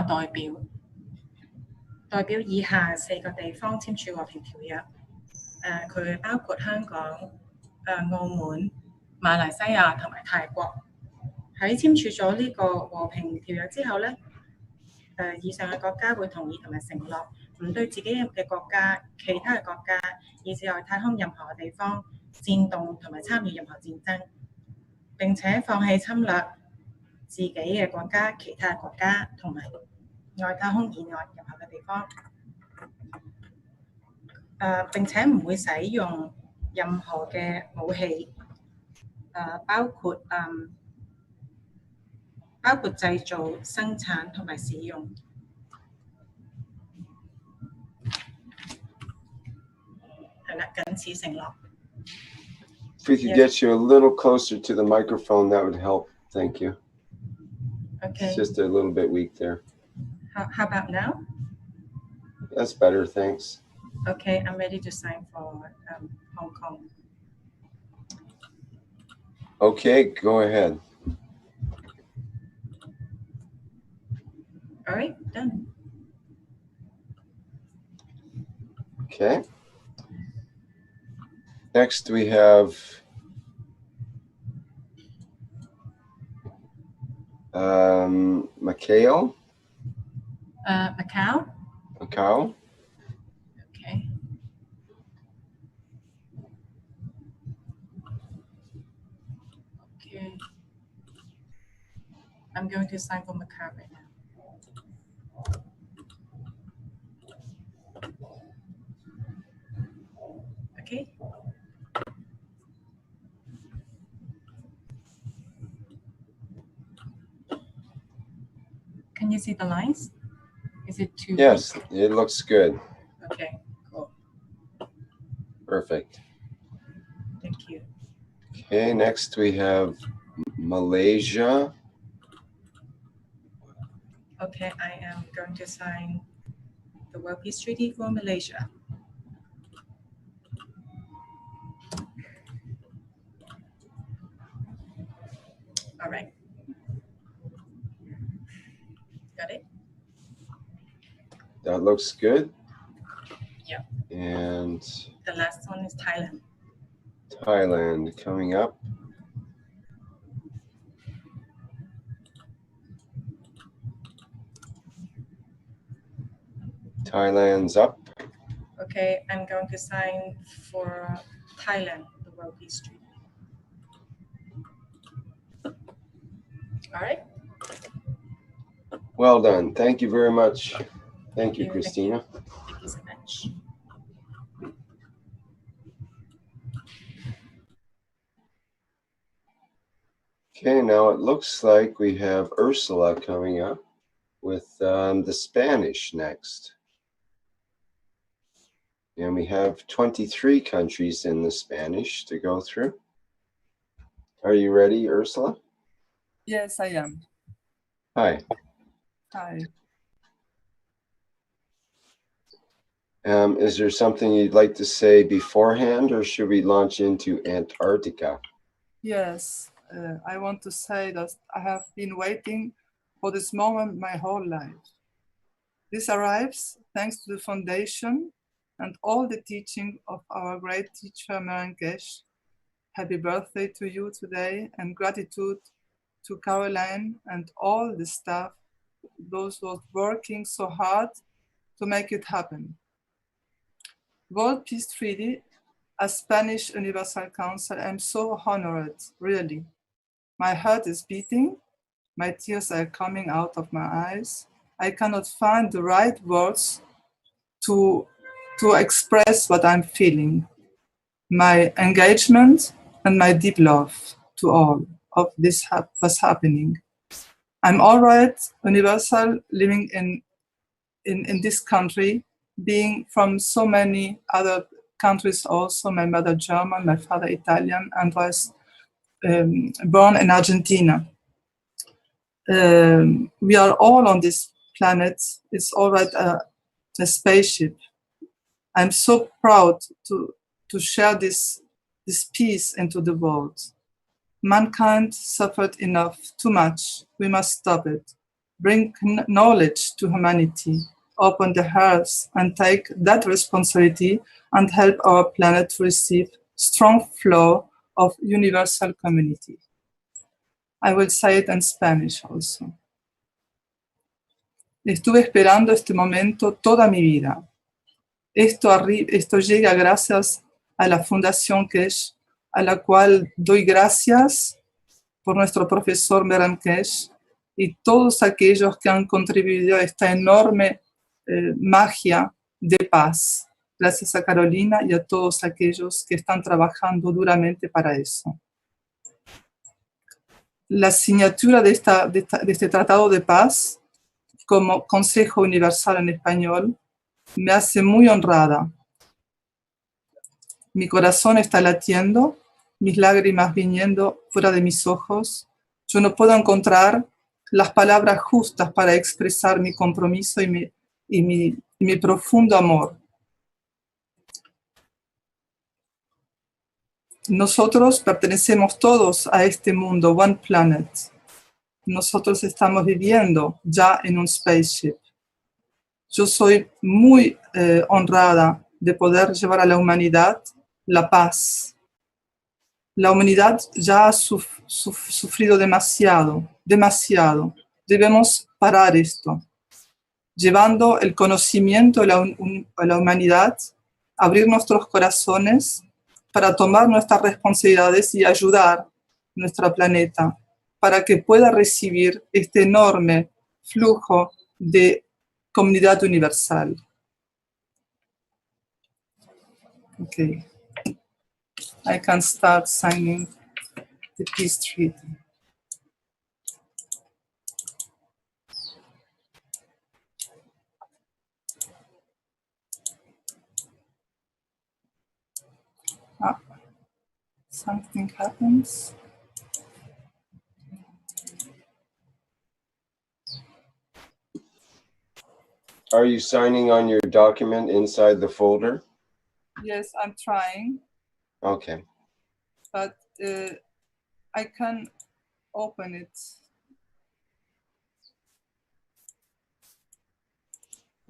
代表以下4個地方簽署和平條約。佢包括香港、澳門、馬來西亞同埋泰國。喺簽署咗呢個和平條約之後咧，以上嘅國家會同意同埋承諾，唔對自己嘅國家、其他嘅國家，以至外太空任何地方煽動同埋參與任何戰爭，並且放棄侵略自己嘅國家、其他國家同埋外太空以外任何嘅地方。並且唔會使用任何嘅武器，包括製造、生產同埋使用。係啦，僅此承諾。If we could get you a little closer to the microphone, that would help. Thank you. Okay. It's just a little bit weak there. How about now? That's better, thanks. Okay, I'm ready to sign for Hong Kong. Okay, go ahead. All right, done. Okay. Next we have Macau. Macau? Macau. Okay. Okay. I'm going to sign for Macau right now. Okay. Can you see the lines? Is it too? Yes, it looks good. Okay, cool. Perfect. Thank you. Okay, next we have Malaysia. Okay, I am going to sign the World Peace Treaty for Malaysia. All right. Got it? That looks good. Yeah. And the last one is Thailand. Thailand coming up. Thailand's up. Okay, I'm going to sign for Thailand, the World Peace Treaty. All right. Well done. Thank you very much. Thank you, Christina. Thank you so much. Okay, now it looks like we have Ursula coming up with the Spanish next. And we have 23 countries in the Spanish to go through. Are you ready, Ursula? Yes, I am. Hi. Hi. Is there something you'd like to say beforehand, or should we launch into Antarctica? Yes, I want to say that I have been waiting for this moment my whole life. This arrives thanks to the foundation and all the teaching of our great teacher Merenkesh. Happy birthday to you today, and gratitude to Caroline and all the staff, those who are working so hard to make it happen. World Peace Treaty, as Spanish Universal Council, I'm so honored, really. My heart is beating, my tears are coming out of my eyes. I cannot find the right words to express what I'm feeling. My engagement and my deep love to all of this was happening. I'm all right, universal, living in this country, being from so many other countries also, my mother German, my father Italian, and was born in Argentina. We are all on this planet. It's all right, a spaceship. I'm so proud to share this peace into the world. Mankind suffered enough, too much. We must stop it. Bring knowledge to humanity, open the hearts, and take that responsibility and help our planet to receive strong flow of universal community. I will say it in Spanish also. Estuve esperando este momento toda mi vida. Esto llega gracias a la Fundación Kesh, a la cual doy gracias por nuestro profesor Meran Kesh y todos aquellos que han contribuido a esta enorme magia de paz. Gracias a Carolina y a todos aquellos que están trabajando duramente para eso. La asignatura de este Tratado de Paz como Consejo Universal en español me hace muy honrada. Mi corazón está latiendo, mis lágrimas viniendo fuera de mis ojos. Yo no puedo encontrar las palabras justas para expresar mi compromiso y mi profundo amor. Nosotros pertenecemos todos a este mundo, One Planet. Nosotros estamos viviendo ya en un spaceship. Yo soy muy honrada de poder llevar a la humanidad la paz. La humanidad ya ha sufrido demasiado. Debemos parar esto. Llevando el conocimiento a la humanidad, abrir nuestros corazones para tomar nuestras responsabilidades y ayudar nuestro planeta para que pueda recibir este enorme flujo de comunidad universal. Okay. I can start signing the peace treaty. Something happens. Are you signing on your document inside the folder? Yes, I'm trying. Okay. But I can open it.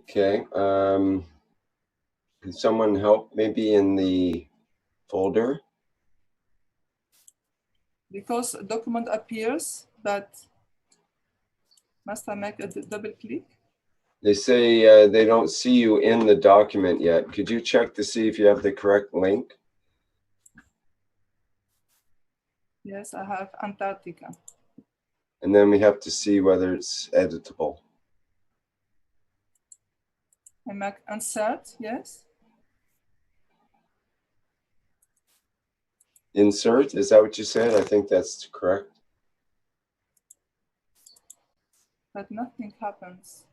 Okay. Can someone help maybe in the folder? Because a document appears, but must I make a double click? They say they don't see you in the document yet. Could you check to see if you have the correct link? Yes, I have Antarctica. And then we have to see whether it's editable. I make insert, yes. Insert, is that what you said? I think that's correct. But nothing happens.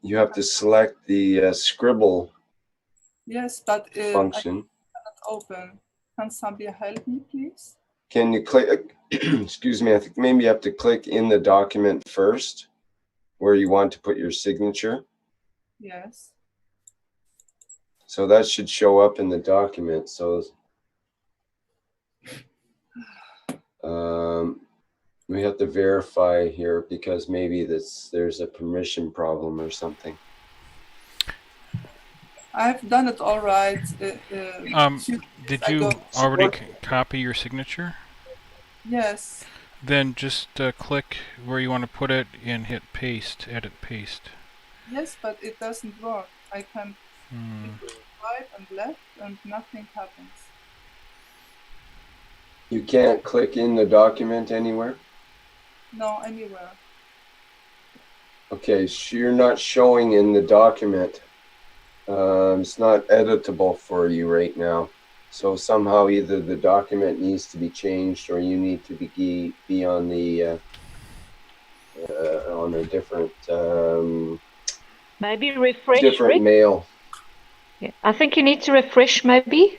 You have to select the scribble Yes, but function. I cannot open. Can somebody help me, please? Can you click, excuse me, I think maybe you have to click in the document first where you want to put your signature. Yes. So that should show up in the document. So We have to verify here because maybe there's a permission problem or something. I've done it all right. Did you already copy your signature? Yes. Then just click where you want to put it and hit paste, edit paste. Yes, but it doesn't work. I can right and left and nothing happens. You can't click in the document anywhere? No, anywhere. Okay, so you're not showing in the document. It's not editable for you right now. So somehow either the document needs to be changed or you need to be on the on a different maybe refresh. Different Rick? mail. Yeah. I think you need to refresh, maybe.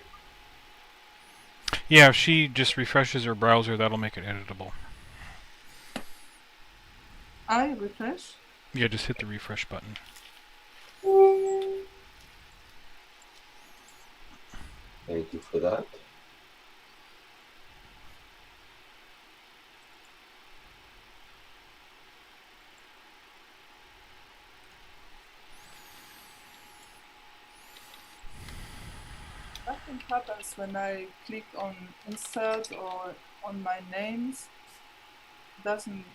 Yeah, if she just refreshes her browser, that'll make it editable. I refresh? Yeah, just hit the refresh button. Thank you for that. Nothing happens when I click on insert or on my names. It doesn't.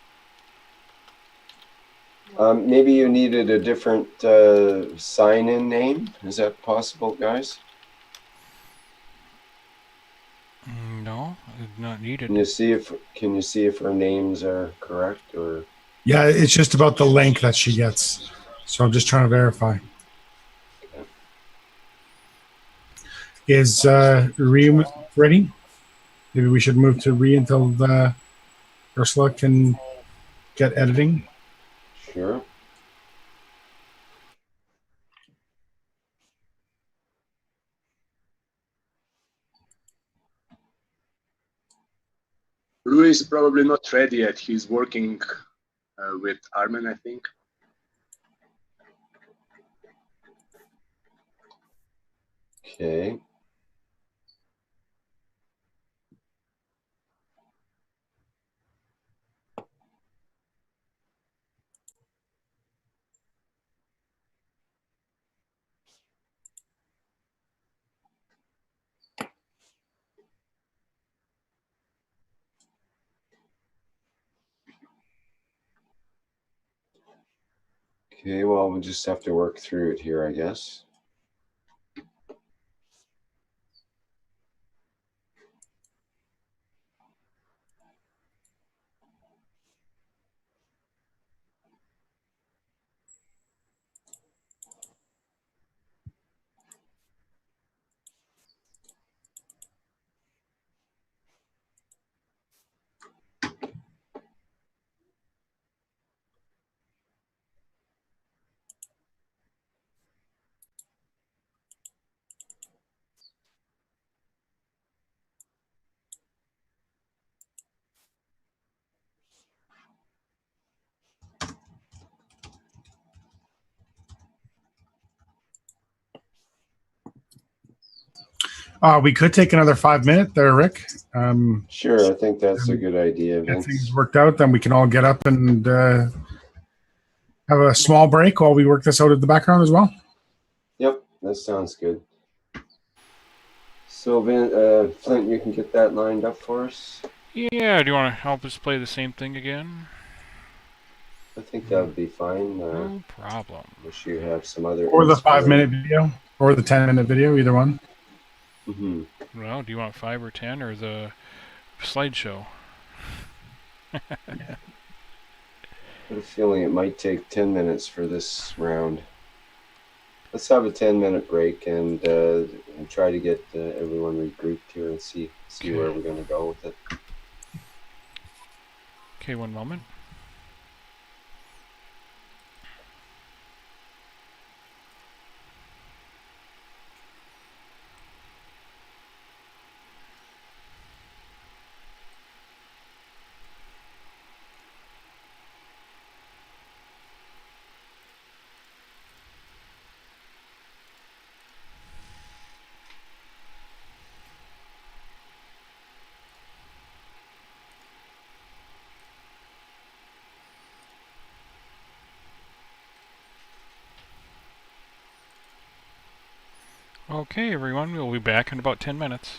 Maybe you needed a different sign-in name. Is that possible, guys? No, not needed. Can you see if her names are correct or? Yeah, it's just about the link that she gets. So I'm just trying to verify. Okay. Is Ree ready? Maybe we should move to Ree until Ursula can get editing. Sure. Rui is probably not ready yet. He's working with Armen, I think. Okay. Okay, well, we'll just have to work through it here, I guess. We could take another 5 minutes there, Rick. Sure, I think that's a good idea, Get Vince. things worked out, then we can all get up and have a small break while we work this out in the background as well. Yep, that sounds good. So, Flint, you can get that lined up for us? Yeah, do you want to help us play the same thing again? I think that would be fine. No problem. Wish you have some other. Or the 5-minute video, or the 10-minute video, either one. Mm-hmm. Well, do you want 5 or 10 or the slideshow? I have a feeling it might take 10 minutes for this round. Let's have a 10-minute break and try to get everyone regrouped here and see where we're going to go with it. Okay, one moment. Okay, everyone, we'll be back in about 10 minutes.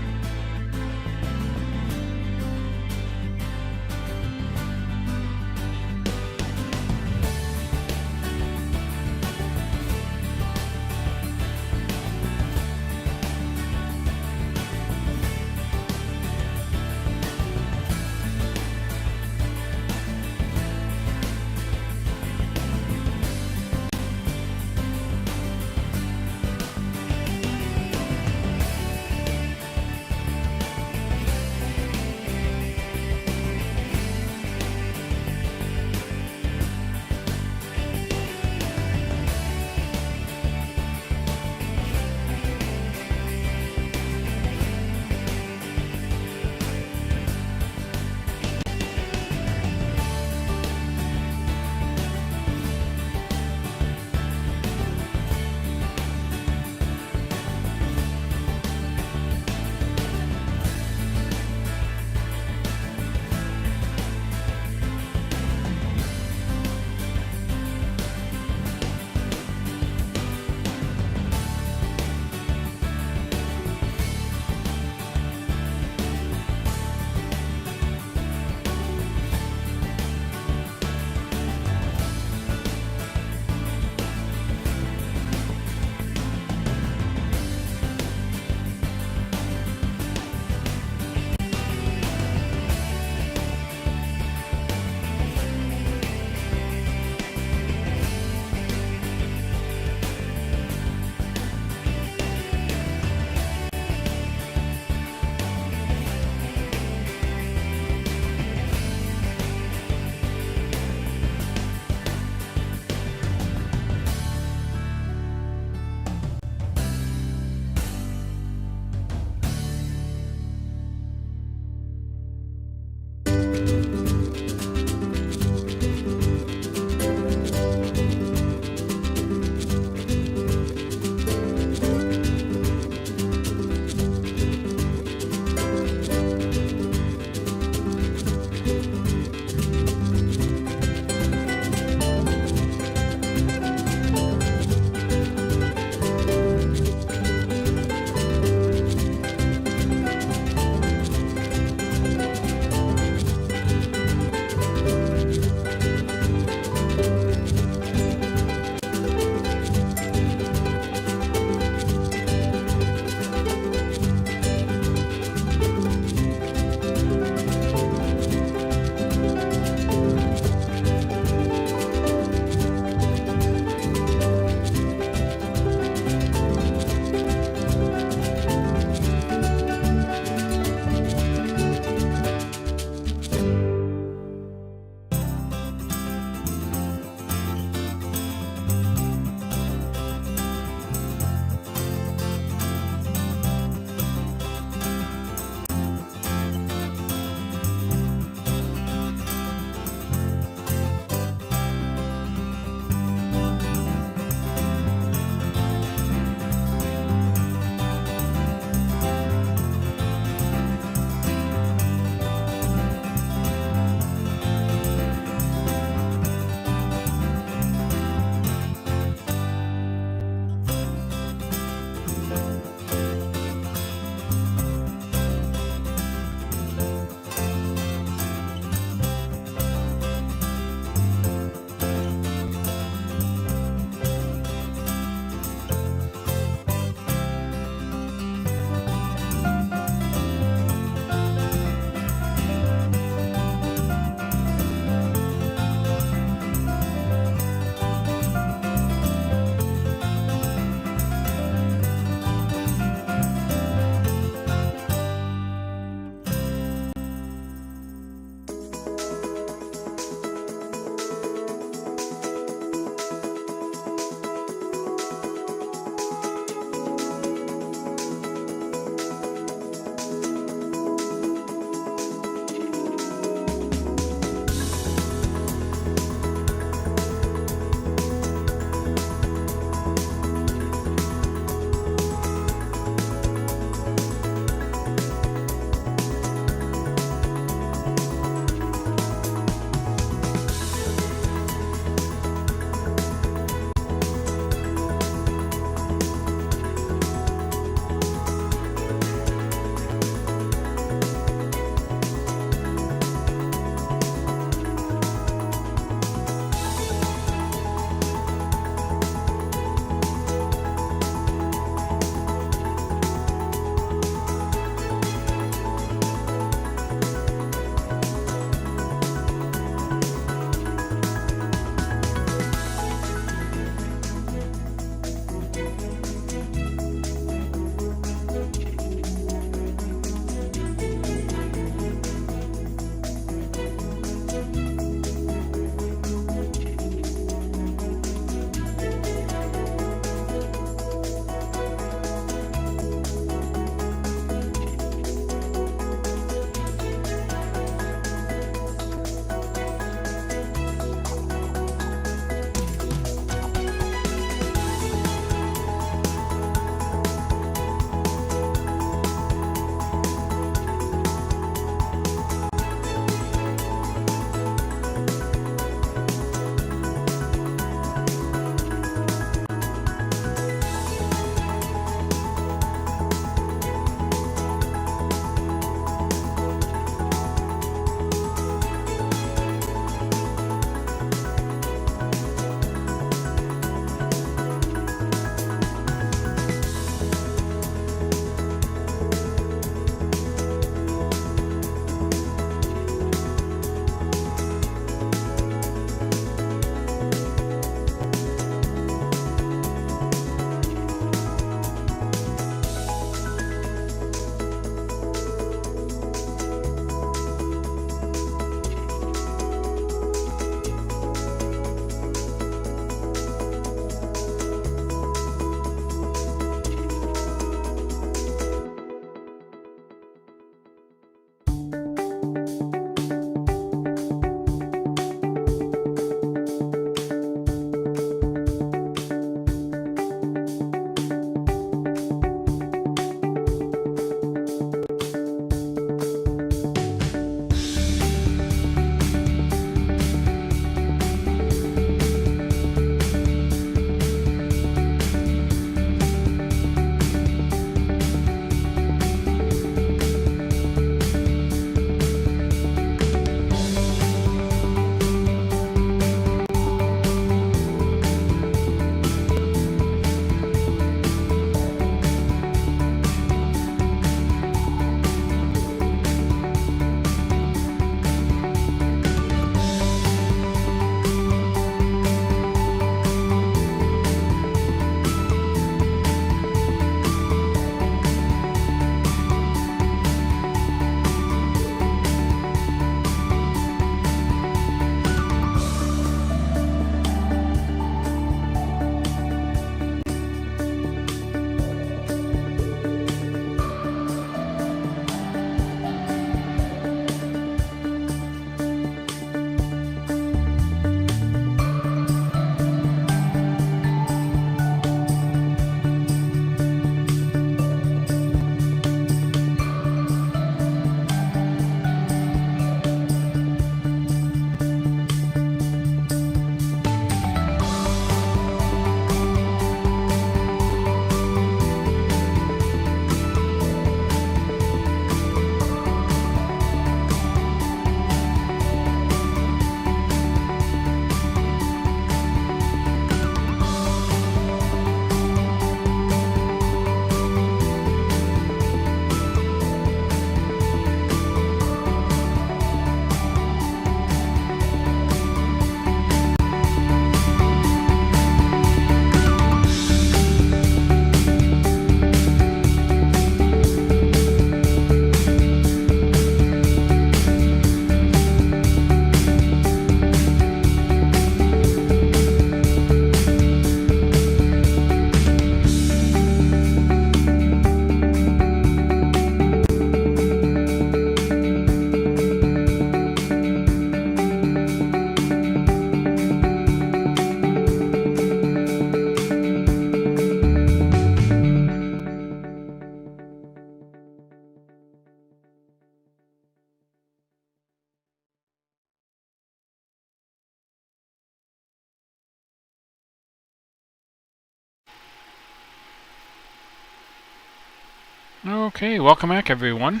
Okay, welcome back, everyone.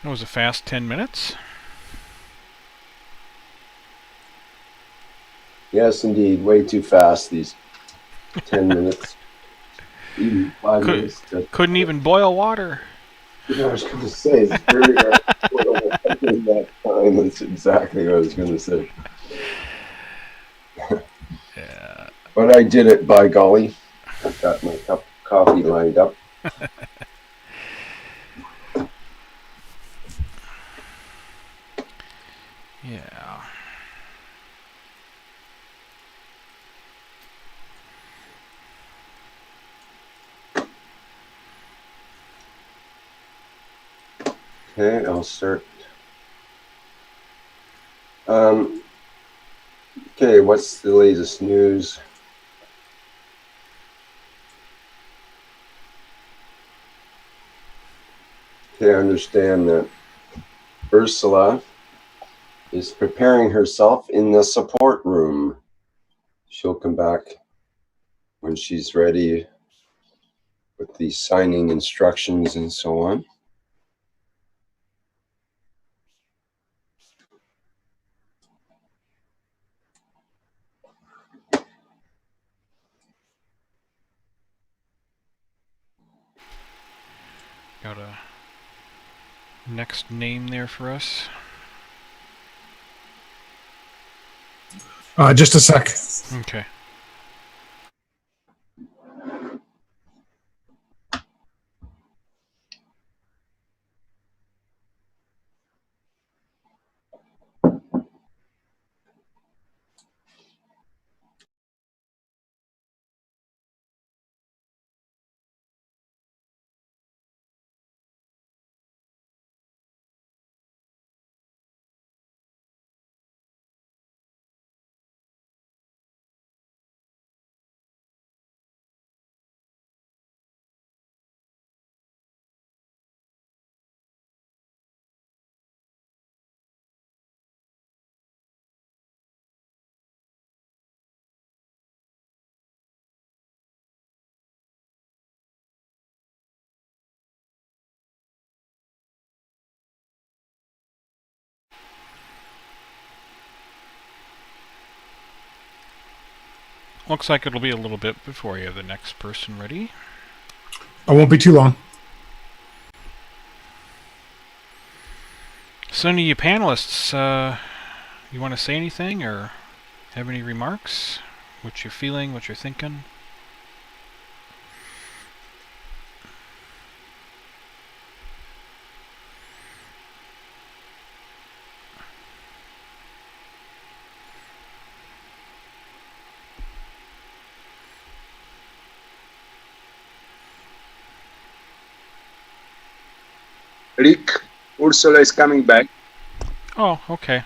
That was a fast 10 minutes. Yes, indeed. Way too fast, these 10 minutes. Even 5 minutes. Couldn't even boil water. Yeah, I was going to say, it's very hard to boil water in that time. That's exactly what I was going to say. Yeah. But I did it, by golly. I've got my cup of coffee lined up. Yeah. Okay, I'll start. Okay, what's the latest news? Okay, I understand that Ursula is preparing herself in the support room. She'll come back when she's ready with the signing instructions and so on. Got a next name there for us. Just a sec. Okay. Looks like it'll be a little bit before you have the next person ready. I won't be too long. So, any of you panelists, you want to say anything or have any remarks? What you're feeling, what you're thinking? Rick, Ursula is coming back. Oh, okay.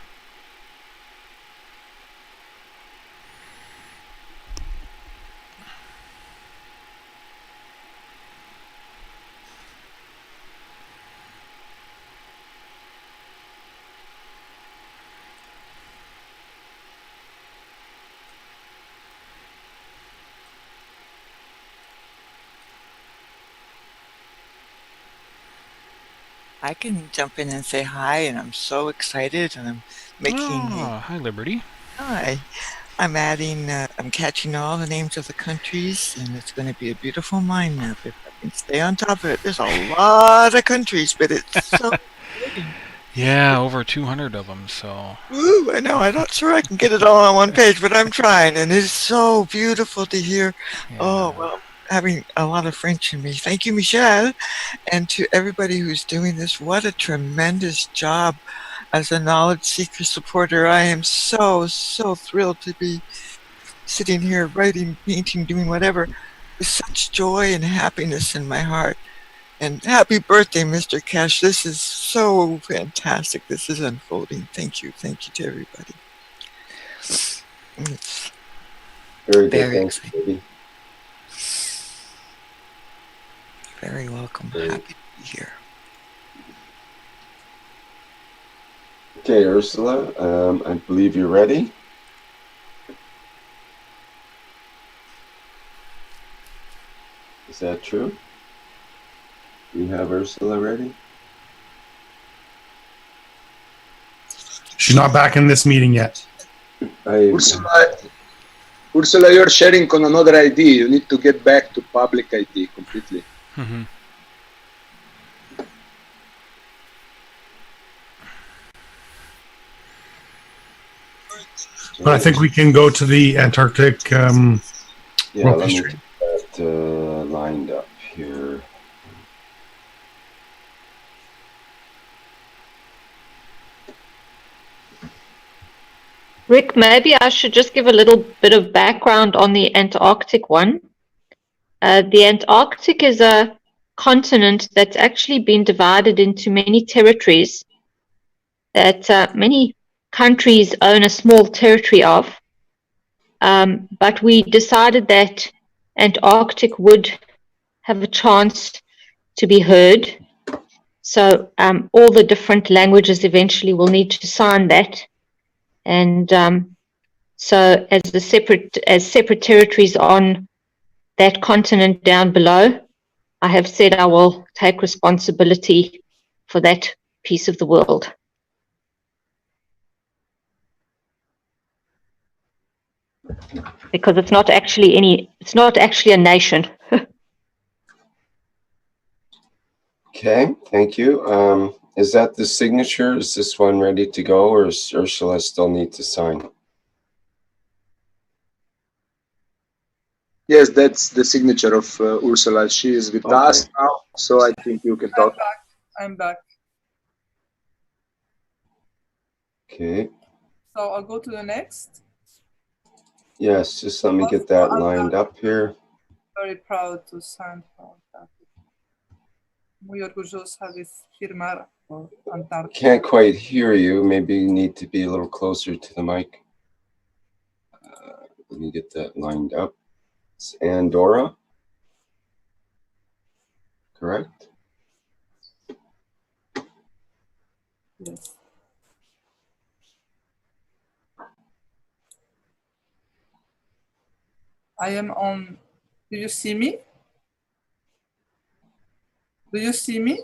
I can jump in and say hi, and I'm so excited, and I'm making hi, Liberty. Hi. I'm adding, I'm catching all the names of the countries, and it's going to be a beautiful mind map if I can stay on top of it. There's a lot of countries, but it's so exciting. Yeah, over 200 of them, so... Ooh, I know. I'm not sure I can get it all on one page, but I'm trying, and it's so beautiful to hear. Yeah. Oh, well, having a lot of French in me. Thank you, Michelle, and to everybody who's doing this. What a tremendous job. As a knowledge seeker supporter, I am so, so thrilled to be sitting here writing, painting, doing whatever with such joy and happiness in my heart. And happy birthday, Mr. Cash. This is so fantastic. This is unfolding. Thank you. Thank you to everybody. It's very good. Thanks, baby. Very welcome. Happy to be here. Okay, Ursula, I believe you're ready. Is that true? You have Ursula ready? She's not back in this meeting yet. Ursula, you're sharing on another ID. You need to get back to public ID completely. Mm-hmm. But I think we can go to the Antarctic yeah, World let me History. get that lined up here. Rick, maybe I should just give a little bit of background on the Antarctic one. The Antarctic is a continent that's actually been divided into many territories that many countries own a small territory of. But we decided that Antarctic would have a chance to be heard. So all the different languages eventually will need to sign that. And so as separate territories on that continent down below, I have said I will take responsibility for that piece of the world. Because it's not actually a nation. Okay, thank you. Is that the signature? Is this one ready to go, or does Ursula still need to sign? Yes, that's the signature of Ursula. She is with us now, so I think you can talk. I'm back. Okay. So I'll go to the next. Yes, just let me get that lined up here. Very proud to sign for that. Muy orgullosa de firmar por Antártida. Can't quite hear you. Maybe you need to be a little closer to the mic. Let me get that lined up. It's Andorra, correct? Yes. I am on. Do you see me? Do you see me?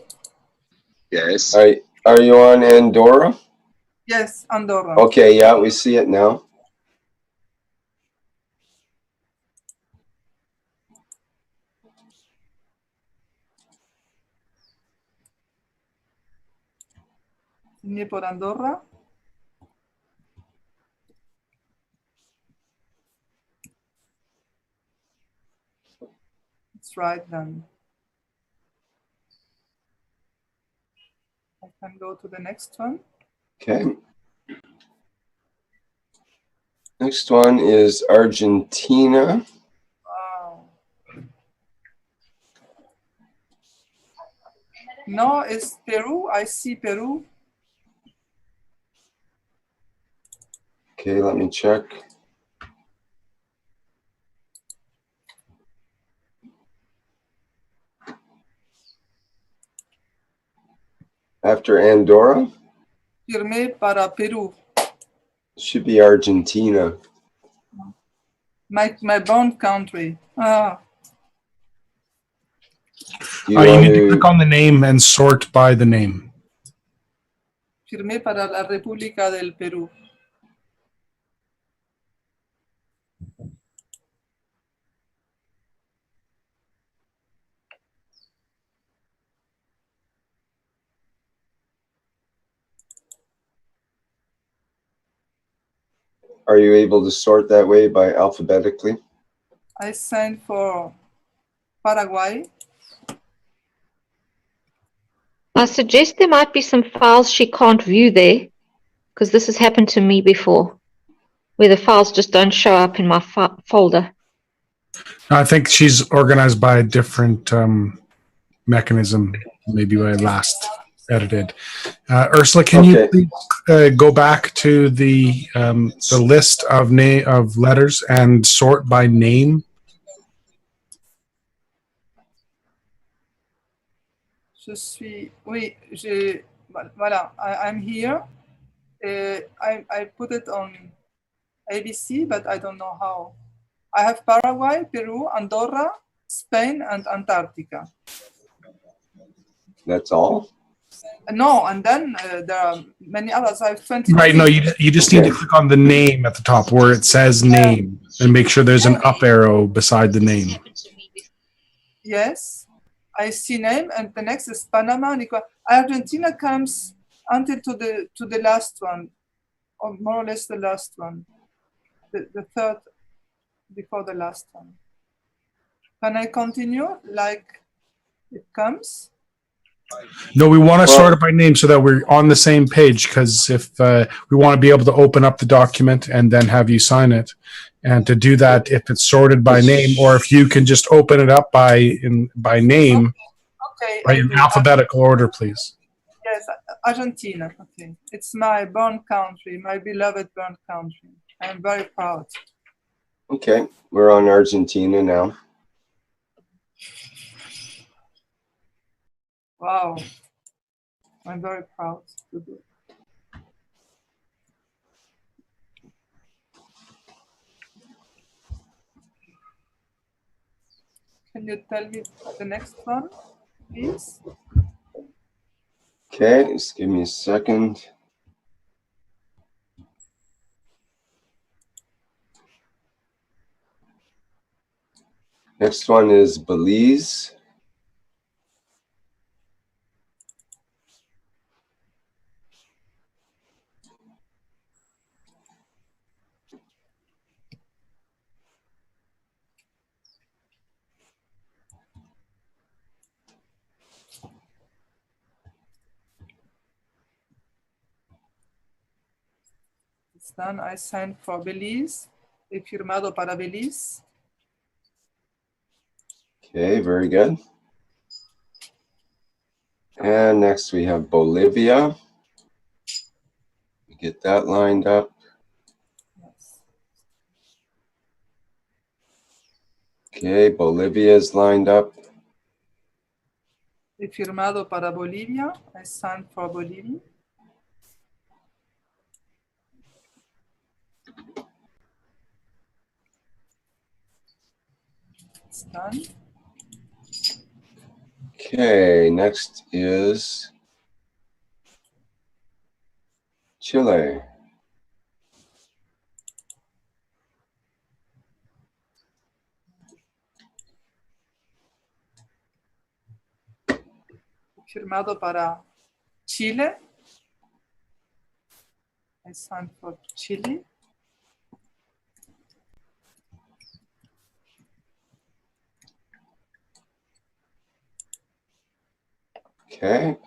Yes. Are you on Andorra? Yes, Andorra. Okay, yeah, we see it now. Signé por Andorra. That's right then. I can go to the next one. Okay. Next one is Argentina. Wow. No, it's Peru. I see Peru. Okay, let me check. After Andorra? Firmé para Peru. Should be Argentina. My born country. Ah. You need to click on the name and sort by the name. Firmé para la República del Perú. Are you able to sort that way by alphabetically? I signed for Paraguay. I suggest there might be some files she can't view there, because this has happened to me before, where the files just don't show up in my folder. I think she's organized by a different mechanism, maybe when I last edited. Ursula, can you please go back to the list of letters and sort by name? Voilà, I'm here. I put it on ABC, but I don't know how. I have Paraguay, Peru, Andorra, Spain, and Antarctica. That's all? No, and then there are many others. I have 23. Right, no, you just need to click on the name at the top where it says name and make sure there's an up arrow beside the name. Yes, I see name, and the next is Panama. Argentina comes until to the last one, or more or less the last one, the third before the last one. Can I continue like it comes? No, we want to sort it by name so that we're on the same page, because if we want to be able to open up the document and then have you sign it. And to do that, if it's sorted by name, or if you can just open it up by name, Okay, right, in alphabetical order, please. Yes, Argentina. Okay, it's my born country, my beloved born country. I'm very proud. Okay, we're on Argentina now. Wow, I'm very proud to do. Can you tell me the next one, please? Okay, just give me a second. Next one is Belize. It's done. I signed for Belize. He firmado para Belize. Okay, very good. And next we have Bolivia. Get that lined up. Yes. Okay, Bolivia is lined up. He firmado para Bolivia. I signed for Bolivia. It's done. Okay, next is Chile. Firmado para Chile. I signed for Chile. Okay.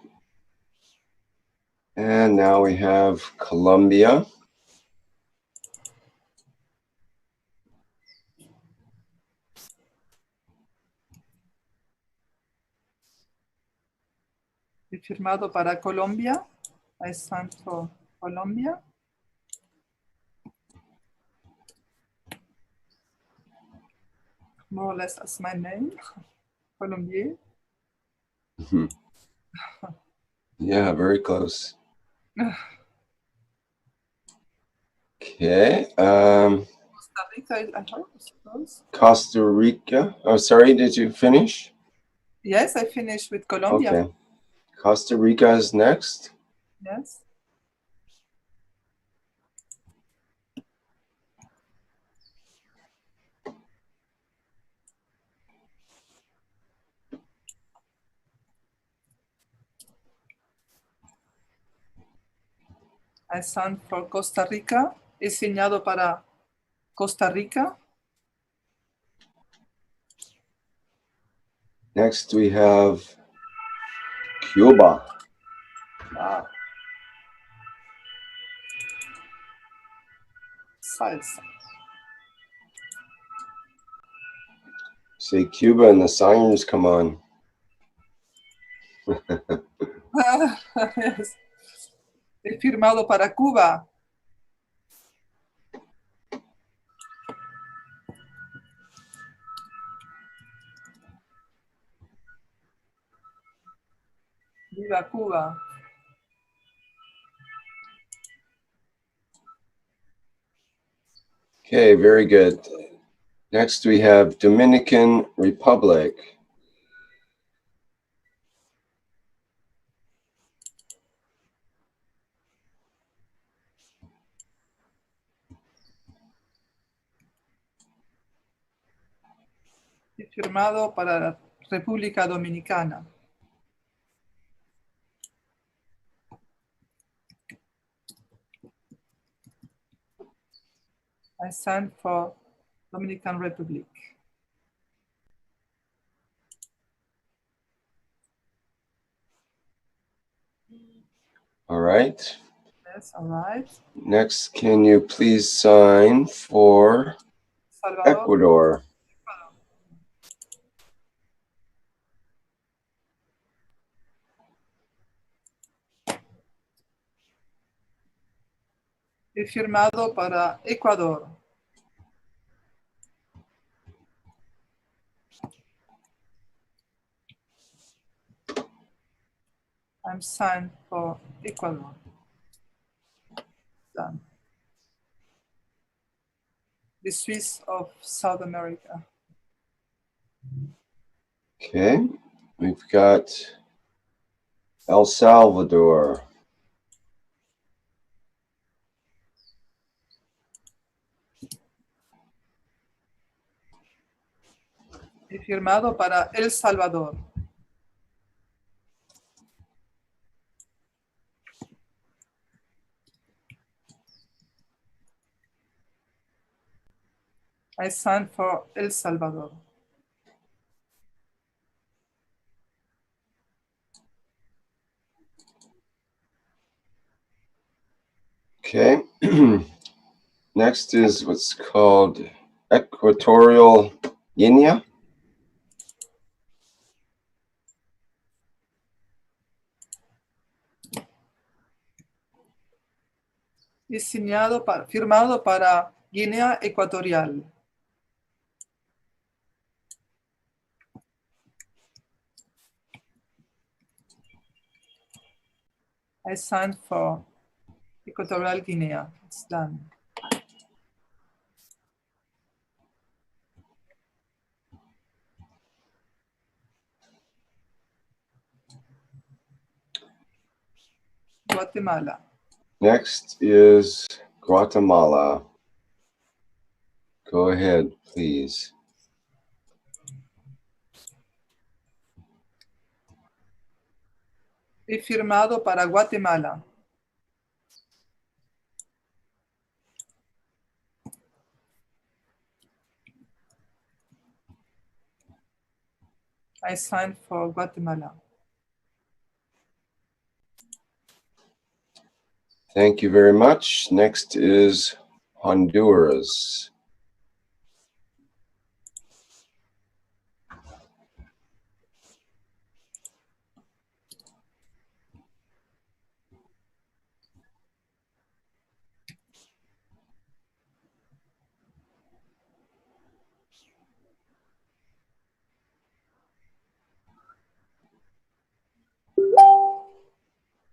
And now we have Colombia. He firmado para Colombia. I signed for Colombia. More or less as my name, Colombier. Yeah, very close. Okay. Costa Rica, I hope, I suppose. Costa Rica. Oh, sorry, did you finish? Yes, I finished with Colombia. Okay. Costa Rica is next. Yes. I signed for Costa Rica. He signado para Costa Rica. Next we have Cuba. Wow. Salsa. Say Cuba and the sirens come on. Yes. He firmado para Cuba. Viva Cuba. Okay, very good. Next we have Dominican Republic. Y firmado para la República Dominicana. I sign for Dominican Republic. All right. Yes, all right. Next, can you please sign for Salvador. Ecuador? Y firmado para Ecuador. I'm signed for Ecuador. Done. The Swiss of South America. Okay, we've got El Salvador. Y firmado para El Salvador. I signed for El Salvador. Okay, next is what's called Equatorial Guinea. Firmado para Guinea Ecuatorial. I signed for Equatorial Guinea. It's done. Guatemala. Next is Guatemala. Go ahead, please. Y firmado para Guatemala. I signed for Guatemala. Thank you very much. Next is Honduras.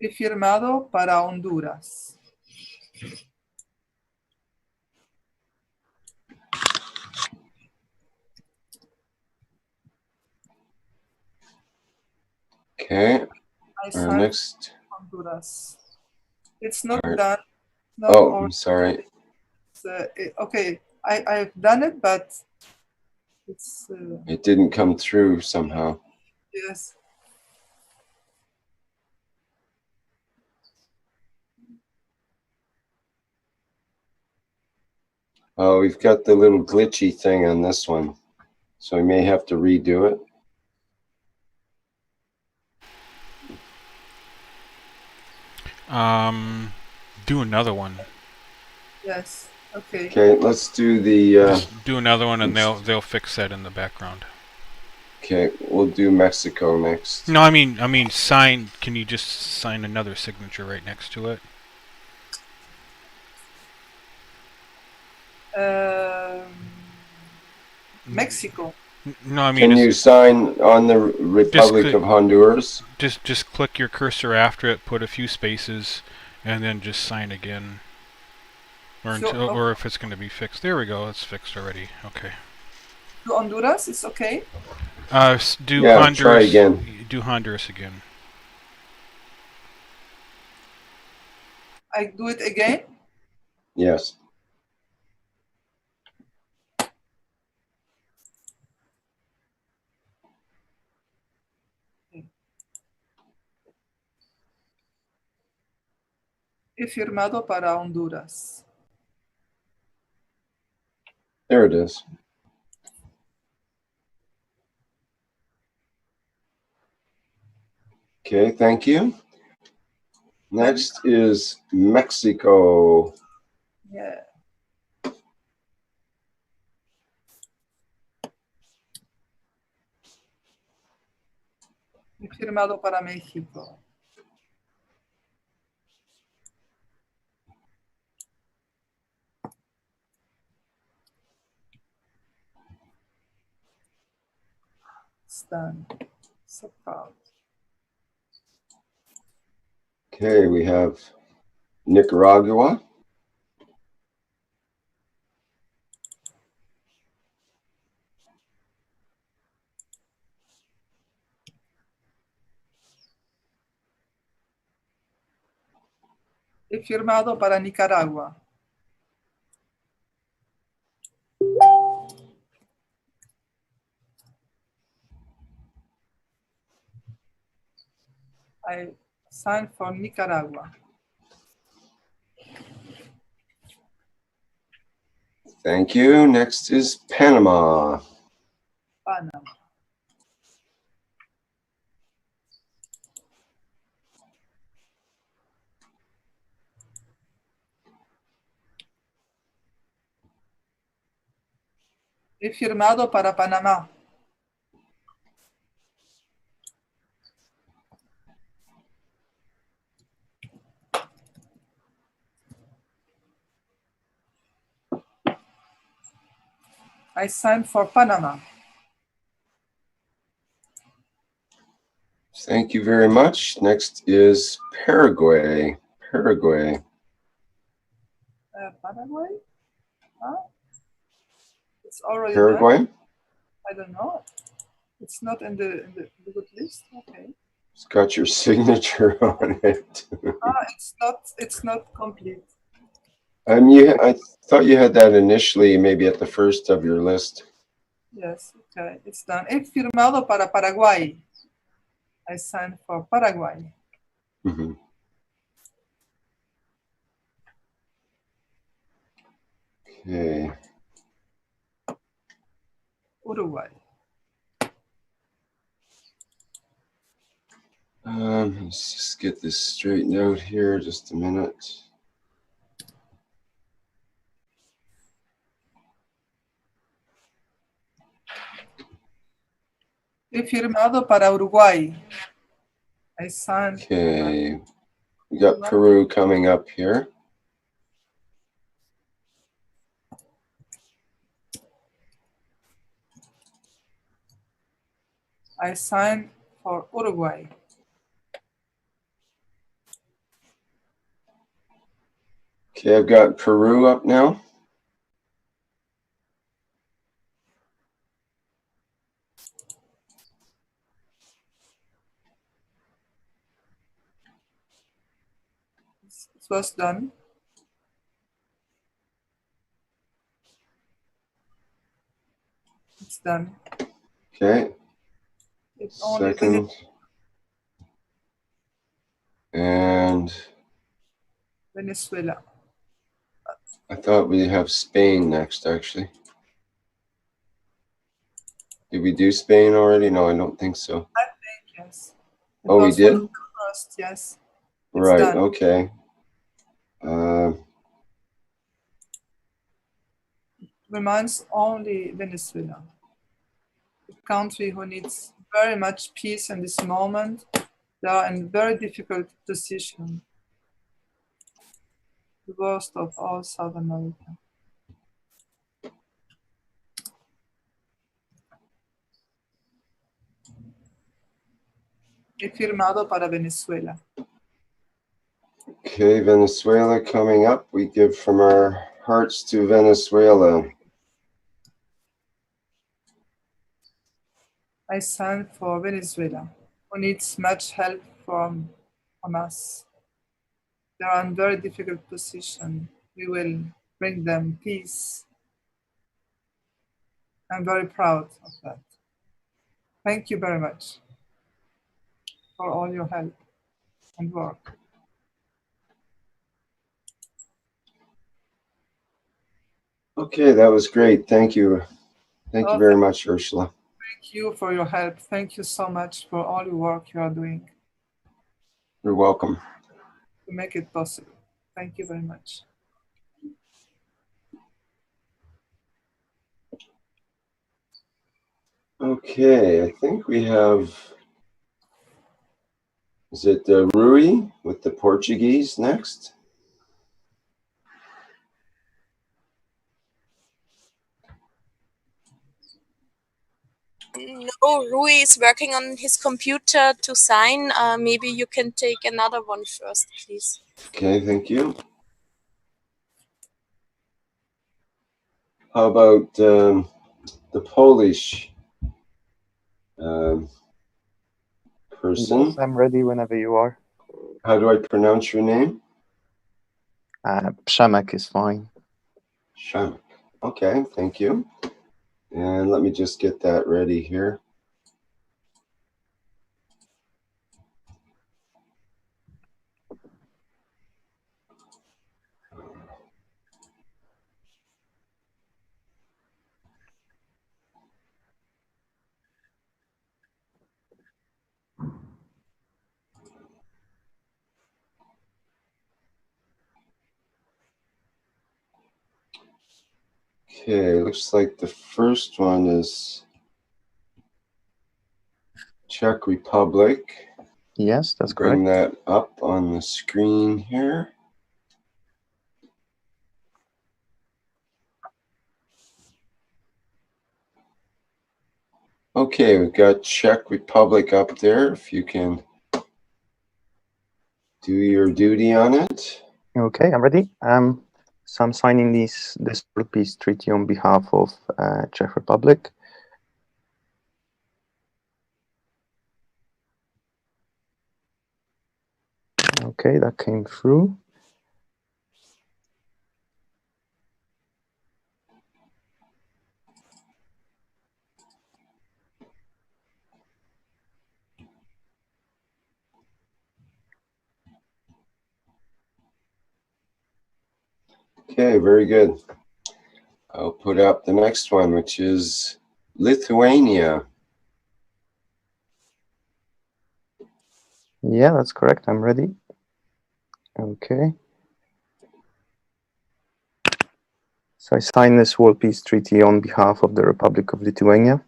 Y firmado para Honduras. Okay, I our signed next. Honduras. It's not Our, done. No, oh, I'm sorry. Okay, I've done it, but it's... It didn't come through somehow. Yes. Oh, we've got the little glitchy thing on this one, so we may have to redo it. Do another one. Yes. Okay. Okay, let's do the. Just do another one, and they'll fix that in the background. Okay, we'll do Mexico next. No, I mean sign. Can you just sign another signature right next to it? Mexico. No, I mean. Can you sign on the Republic of Honduras? Just click your cursor after it, put a few spaces, and then just sign again. Or if it's going to be fixed. There we go. It's fixed already. Okay. To Honduras, it's okay? Do Yeah, Honduras. try again. Do Honduras again. I do it again? Yes. He firmado para Honduras. There it is. Okay, thank you. Next is Mexico. Yeah. He firmado para México. It's done. So proud. Okay, we have Nicaragua. He firmado para Nicaragua. I signed for Nicaragua. Thank you. Next is Panama. Panama. He firmado para Panamá. I signed for Panama. Thank you very much. Next is Paraguay. Paraguay. Paraguay? Huh? It's already Paraguay? done? I don't know. It's not in the good list. Okay. It's got your signature on it. It's not complete. I thought you had that initially, maybe at the first of your list. Yes, okay, it's done. He firmado para Paraguay. I signed for Paraguay. Mm-hmm. Okay. Uruguay. Let's just get this straightened out here. Just a minute. He firmado para Uruguay. I signed. Okay. We got Peru coming up here. I signed for Uruguay. Okay, I've got Peru up now. It was done. It's done. Okay. It's only Second. And Venezuela. I thought we'd have Spain next, actually. Did we do Spain already? No, I don't think so. I think yes. Oh, we did? First, yes. Right, done. okay. Remains only Venezuela. A country who needs very much peace in this moment. They are in a very difficult position. The worst of all South America. He firmado para Venezuela. Okay, Venezuela coming up. We give from our hearts to Venezuela. I stand for Venezuela, who needs much help from us. They are in very difficult position. We will bring them peace. I'm very proud of that. Thank you very much for all your help and work. Okay, that was great. Thank you. Thank you very much, Ursula. Thank you for your help. Thank you so much for all your work you are doing You're welcome. to make it possible. Thank you very much. Okay, I think we have, is it Rui with the Portuguese next? No, Rui is working on his computer to sign. Maybe you can take another one first, please. Okay, thank you. How about the Polish person? Yes, I'm ready whenever you are. How do I pronounce your name? Przemek is fine. Przemek. Okay, thank you. And let me just get that ready here. Okay, looks like the first one is Czech Republic. Yes, that's Bring correct. that up on the screen here. Okay, we've got Czech Republic up there. If you can do your duty on it. Okay, I'm ready. So I'm signing this World Peace Treaty on behalf of Czech Republic. Okay, that came through. Okay, very good. I'll put up the next one, which is Lithuania. Yeah, that's correct. I'm ready. Okay. So I sign this World Peace Treaty on behalf of the Republic of Lithuania.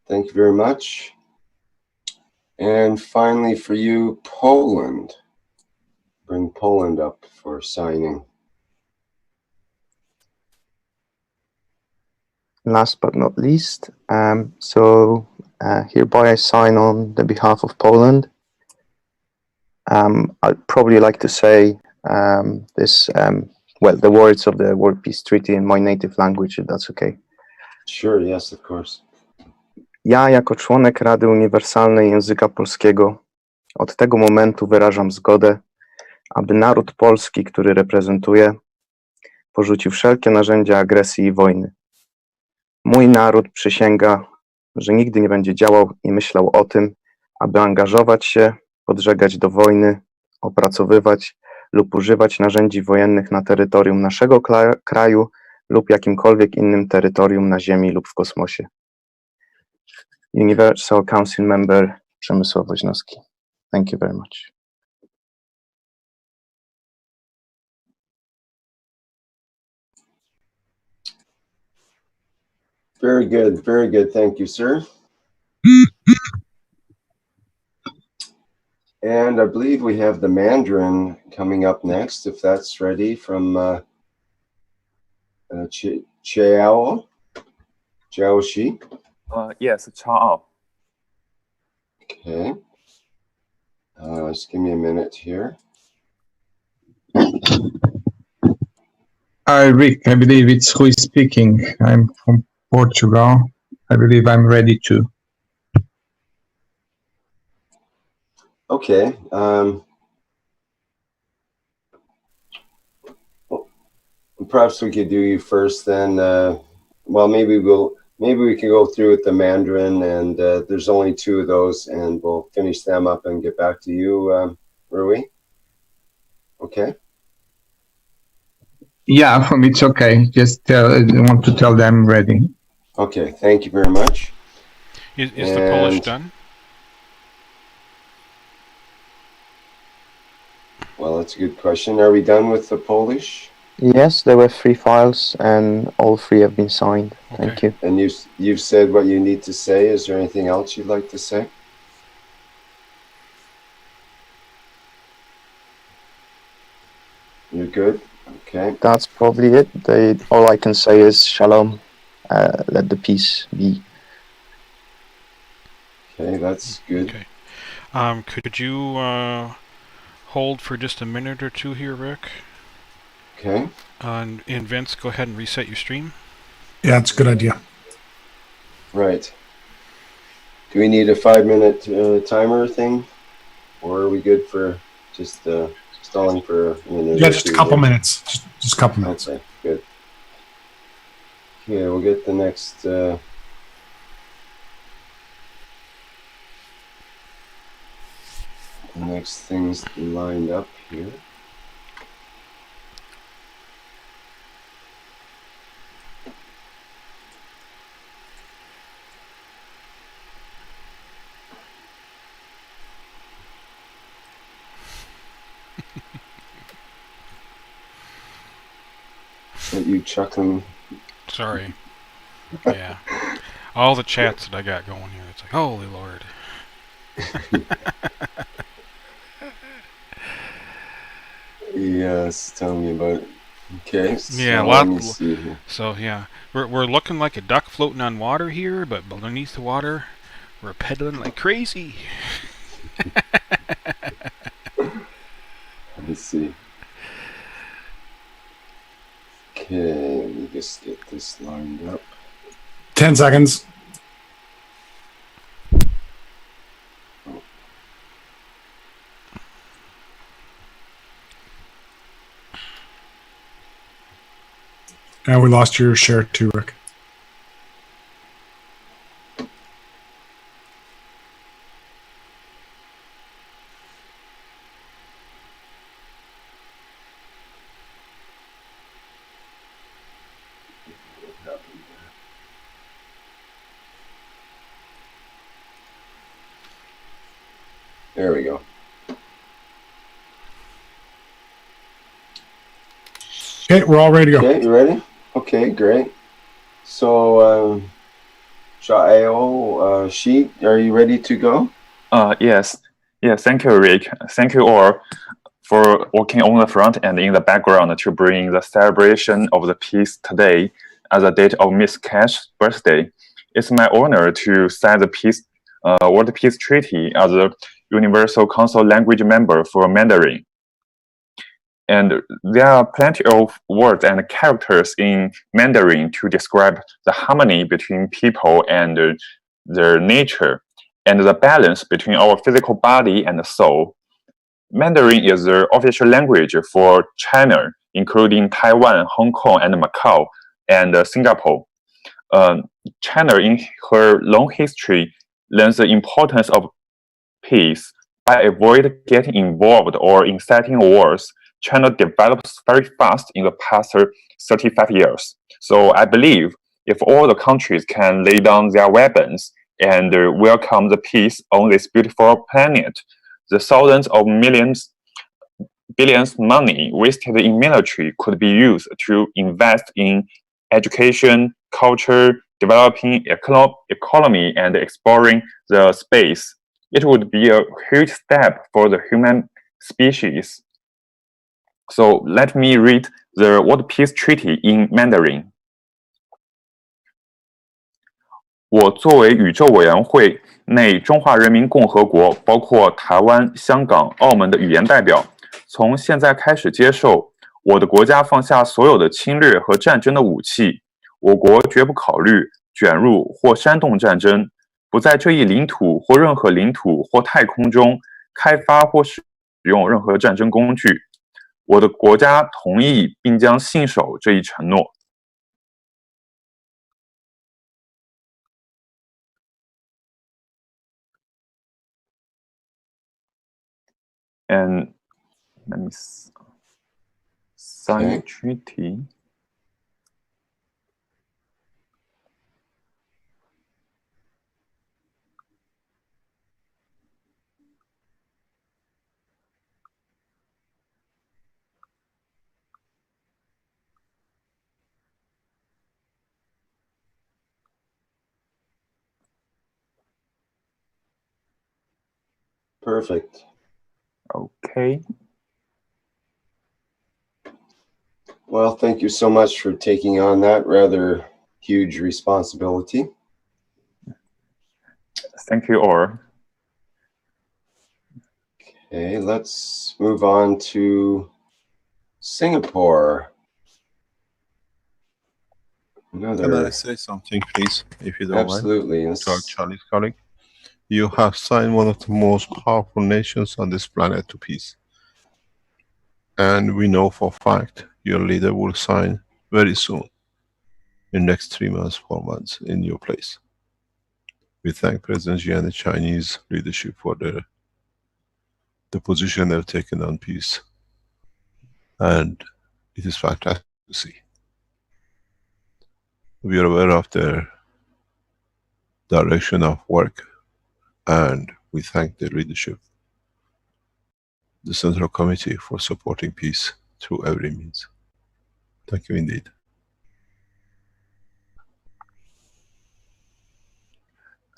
Thank you very much. And finally for you, Poland. Bring Poland up for signing. Last but not least, hereby I sign on the behalf of Poland. I'd probably like to say the words of the World Peace Treaty in my native language, if that's okay. Sure, yes, of course. Ja, jako członek Rady Uniwersalnej Języka Polskiego, od tego momentu wyrażam zgodę, aby naród polski, który reprezentuję, porzucił wszelkie narzędzia agresji i wojny. Mój naród przysięga, że nigdy nie będzie działał i myślał o tym, aby angażować się, podżegać do wojny, opracowywać lub używać narzędzi wojennych na terytorium naszego kraju lub jakimkolwiek innym terytorium na Ziemi lub w kosmosie. Universal Council Member Przemysław Woźnowski. Thank you very much. Very good, very good. Thank you, sir. And I believe we have the Mandarin coming up next, if that's ready, from Chao Shi. Yes, Chao. Okay. Just give me a minute here. Hi, Rick. I believe it's who is speaking. I'm from Portugal. I believe I'm ready to. Okay. Perhaps we could do you first, then. Well, maybe we can go through with the Mandarin, and there's only 2 of those, and we'll finish them up and get back to you, Rui. Okay. Yeah, for me it's okay. Just I want to tell them I'm ready. Okay. Thank you very much. Is the Polish done? Well, that's a good question. Are we done with the Polish? Yes, there were 3 files, and all 3 have been signed. Okay. Thank you. And you've said what you need to say. Is there anything else you'd like to say? You're good? Okay. That's probably it. All I can say is shalom. Let the peace be. Okay, that's good. Okay. Could you hold for just a minute or 2 here, Rick? Okay. And Vince, go ahead and reset your stream. Yeah, it's a good idea. Right. Do we need a 5-minute timer thing? Or are we good for just stalling for a minute? Yeah, just a couple minutes. Just a couple minutes. Okay, good. Okay, we'll get the next... next things lined up here. Are you chuckling? Sorry. Yeah. All the chats that I got going here, it's like, holy Lord. Yes, tell me about it. Okay, yeah, so let me see here. So yeah, we're looking like a duck floating on water here, but underneath the water, we're pedaling like crazy. Let me see. Okay, let me just get this lined up. 10 seconds. And we lost your share too, Rick. There we go. Okay, we're all ready to go. Okay, you ready? Okay, great. So, Shael, Sheet, are you ready to go? Yes. Yeah, thank you, Rick. Thank you all for working on the front and in the background to bring the celebration of the peace today as a date of Miss Cash's birthday. It's my honor to sign the World Peace Treaty as a Universal Council language member for Mandarin. And there are plenty of words and characters in Mandarin to describe the harmony between people and their nature, and the balance between our physical body and the soul. Mandarin is the official language for China, including Taiwan, Hong Kong, and Macau, and Singapore. China, in her long history, learns the importance of peace. By avoiding getting involved or inciting wars, China develops very fast in the past 35 years. So I believe if all the countries can lay down their weapons and welcome the peace on this beautiful planet, the thousands of billions money wasted in military could be used to invest in education, culture, developing economy, and exploring the space. It would be a huge step for the human species. So let me read the World Peace Treaty in Mandarin. 我作为宇宙委员会内中华人民共和国，包括台湾、香港、澳门的语言代表，从现在开始接受我的国家放下所有的侵略和战争的武器，我国绝不考虑卷入或煽动战争，不在这一领土或任何领土或太空中开发或使用任何战争工具。我的国家同意并将信守这一承诺。And let me sign the treaty. Perfect. Okay. Well, thank you so much for taking on that rather huge responsibility. Thank you all. Okay, let's move on to Singapore. Can I say something, please, if you don't Absolutely. mind? To our Chinese colleague. You have signed one of the most powerful nations on this planet to peace. And we know for a fact your leader will sign very soon, in the next 3 months, 4 months, in your place. We thank President Xi and the Chinese leadership for the position they've taken on peace. And it is fantastic to see. We are aware of their direction of work, and we thank the leadership, the Central Committee, for supporting peace through every means. Thank you indeed.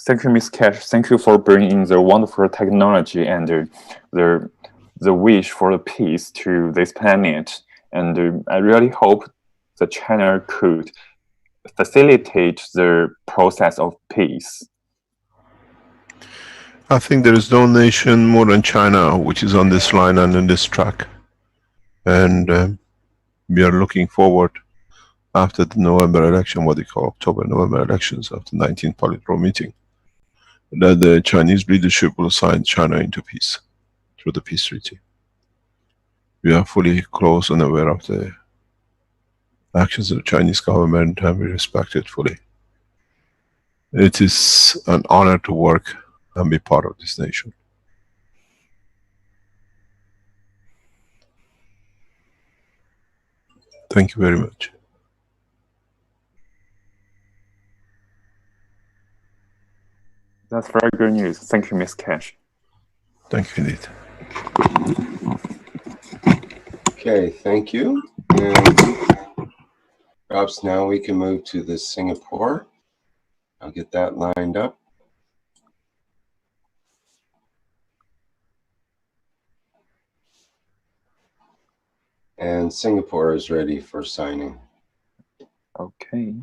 Thank you, Ms. Cash. Thank you for bringing the wonderful technology and the wish for the peace to this planet. And I really hope that China could facilitate the process of peace. I think there is no nation more than China which is on this line and in this track. And we are looking forward, after the November election, what they call October-November elections, after the 19th Politburo meeting, that the Chinese leadership will sign China into peace through the peace treaty. We are fully close and aware of the actions of the Chinese government, and we respect it fully. It is an honor to work and be part of this nation. Thank you very much. That's very good news. Thank you, Ms. Cash. Thank you indeed. Okay, thank you. And perhaps now we can move to the Singapore. I'll get that lined up. And Singapore is ready for signing. Okay.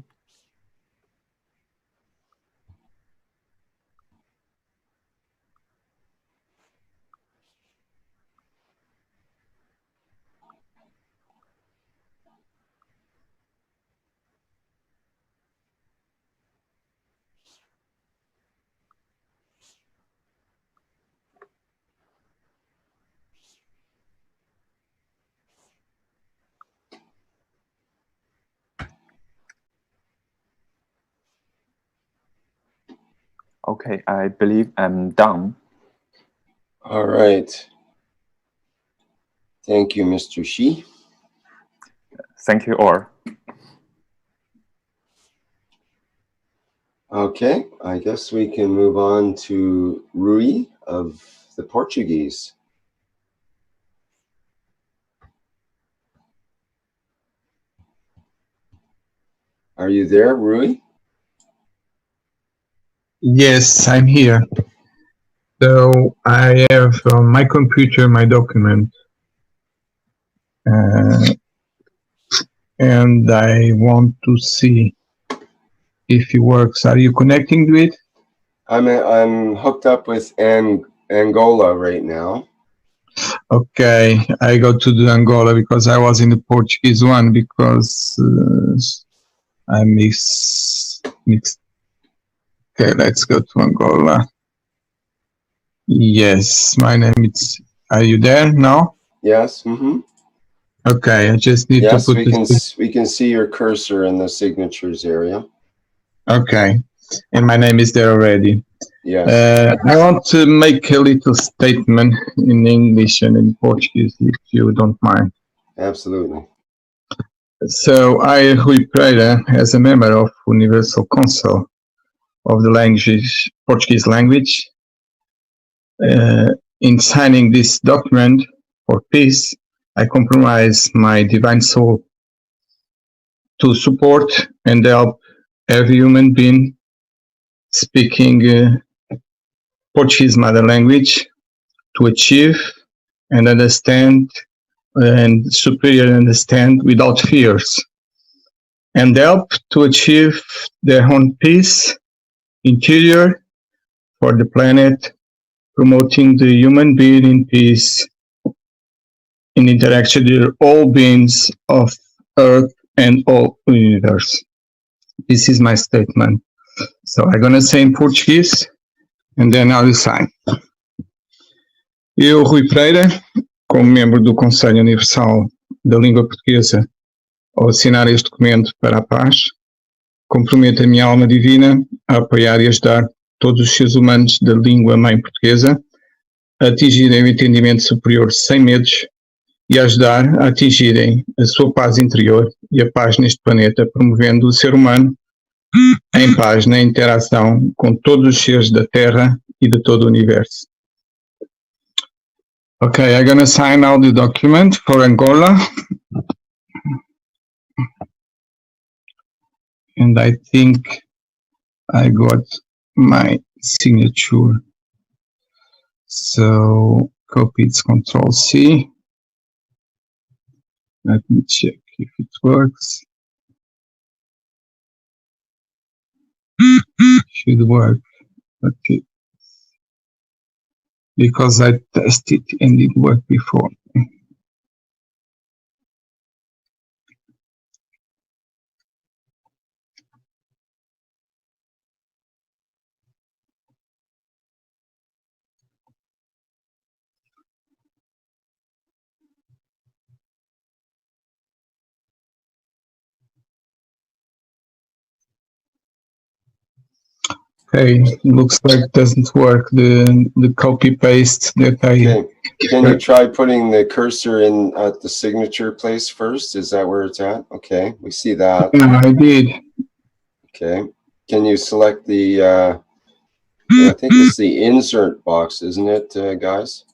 Okay, I believe I'm done. All right. Thank you, Mr. Xi. Thank you all. Okay, I guess we can move on to Rui of the Portuguese. Are you there, Rui? Yes, I'm here. So I have on my computer my document, and I want to see if it works. Are you connecting to it? I'm hooked up with Angola right now. Okay, I go to the Angola because I was in the Portuguese one because I mixed. Okay, let's go to Angola. Yes, my name is. Are you there now? Yes. Mm-hmm. Okay, I just need to put we can see your cursor in the signatures area. Okay, and my name is there already. Yes. I want to make a little statement in English and in Portuguese, if you don't mind. Absolutely. So I, Rui Pereira, as a member of Universal Council of the Portuguese language, in signing this document for peace, I compromise my divine soul to support and help every human being speaking Portuguese mother language to achieve and understand and superior understand without fears, and help to achieve their own peace interior for the planet, promoting the human being in peace in interaction with all beings of Earth and all universe. This is my statement. So I'm gonna say in Portuguese and then I'll sign. Eu, Rui Pereira, como membro do Conselho Universal da Língua Portuguesa, ao assinar este documento para a paz, comprometo a minha alma divina a apoiar e ajudar todos os seres humanos da língua mãe portuguesa a atingirem o entendimento superior sem medos e a ajudar a atingirem a sua paz interior e a paz neste planeta, promovendo o ser humano em paz na interação com todos os seres da Terra e de todo o universo. Okay, I'm gonna sign now the document for Angola. And I think I got my signature. So copy, it's Control C. Let me check if it works. Should work. Okay. Because I tested and it worked before. Okay, looks like it doesn't work. The copy paste that I. Okay. Can you try putting the cursor in at the signature place first? Is that where it's at? Okay, we see that. Yeah, I did. Okay. Can you select the? I think it's the insert box, isn't it, guys?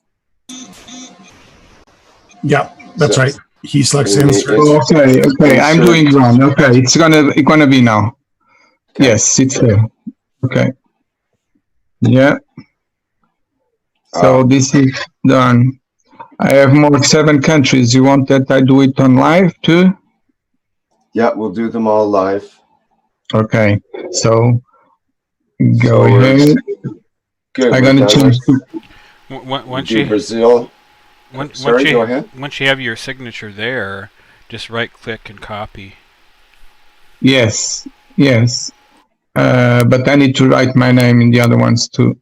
Yeah, that's right. He selects insert. Okay, okay, I'm doing wrong. Okay, it's gonna be now. Okay. Yes, it's there. Okay. Yeah. So this is done. I have more 7 countries. You want that I do it on live too? Yeah, we'll do them all live. Okay. So go ahead. Good. I'm gonna change to once you Brazil. Go ahead. Once you have your signature there, just right click and copy. Yes. Yes. But I need to write my name in the other ones too.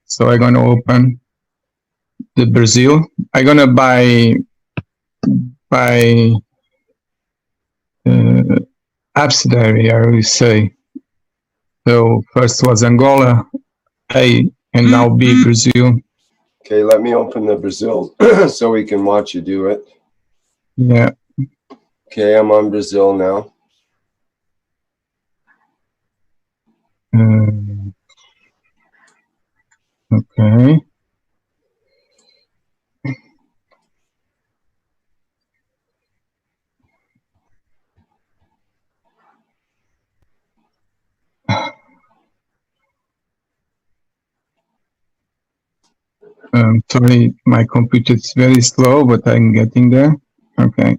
So I'm gonna open the Brazil. I'm gonna buy subsidiary, I always say. So first was Angola, A, and now B, Brazil. Okay, let me open the Brazil so we can watch you do it. Yeah. Okay, I'm on Brazil now. Okay. Sorry, my computer is very slow, but I'm getting there. Okay.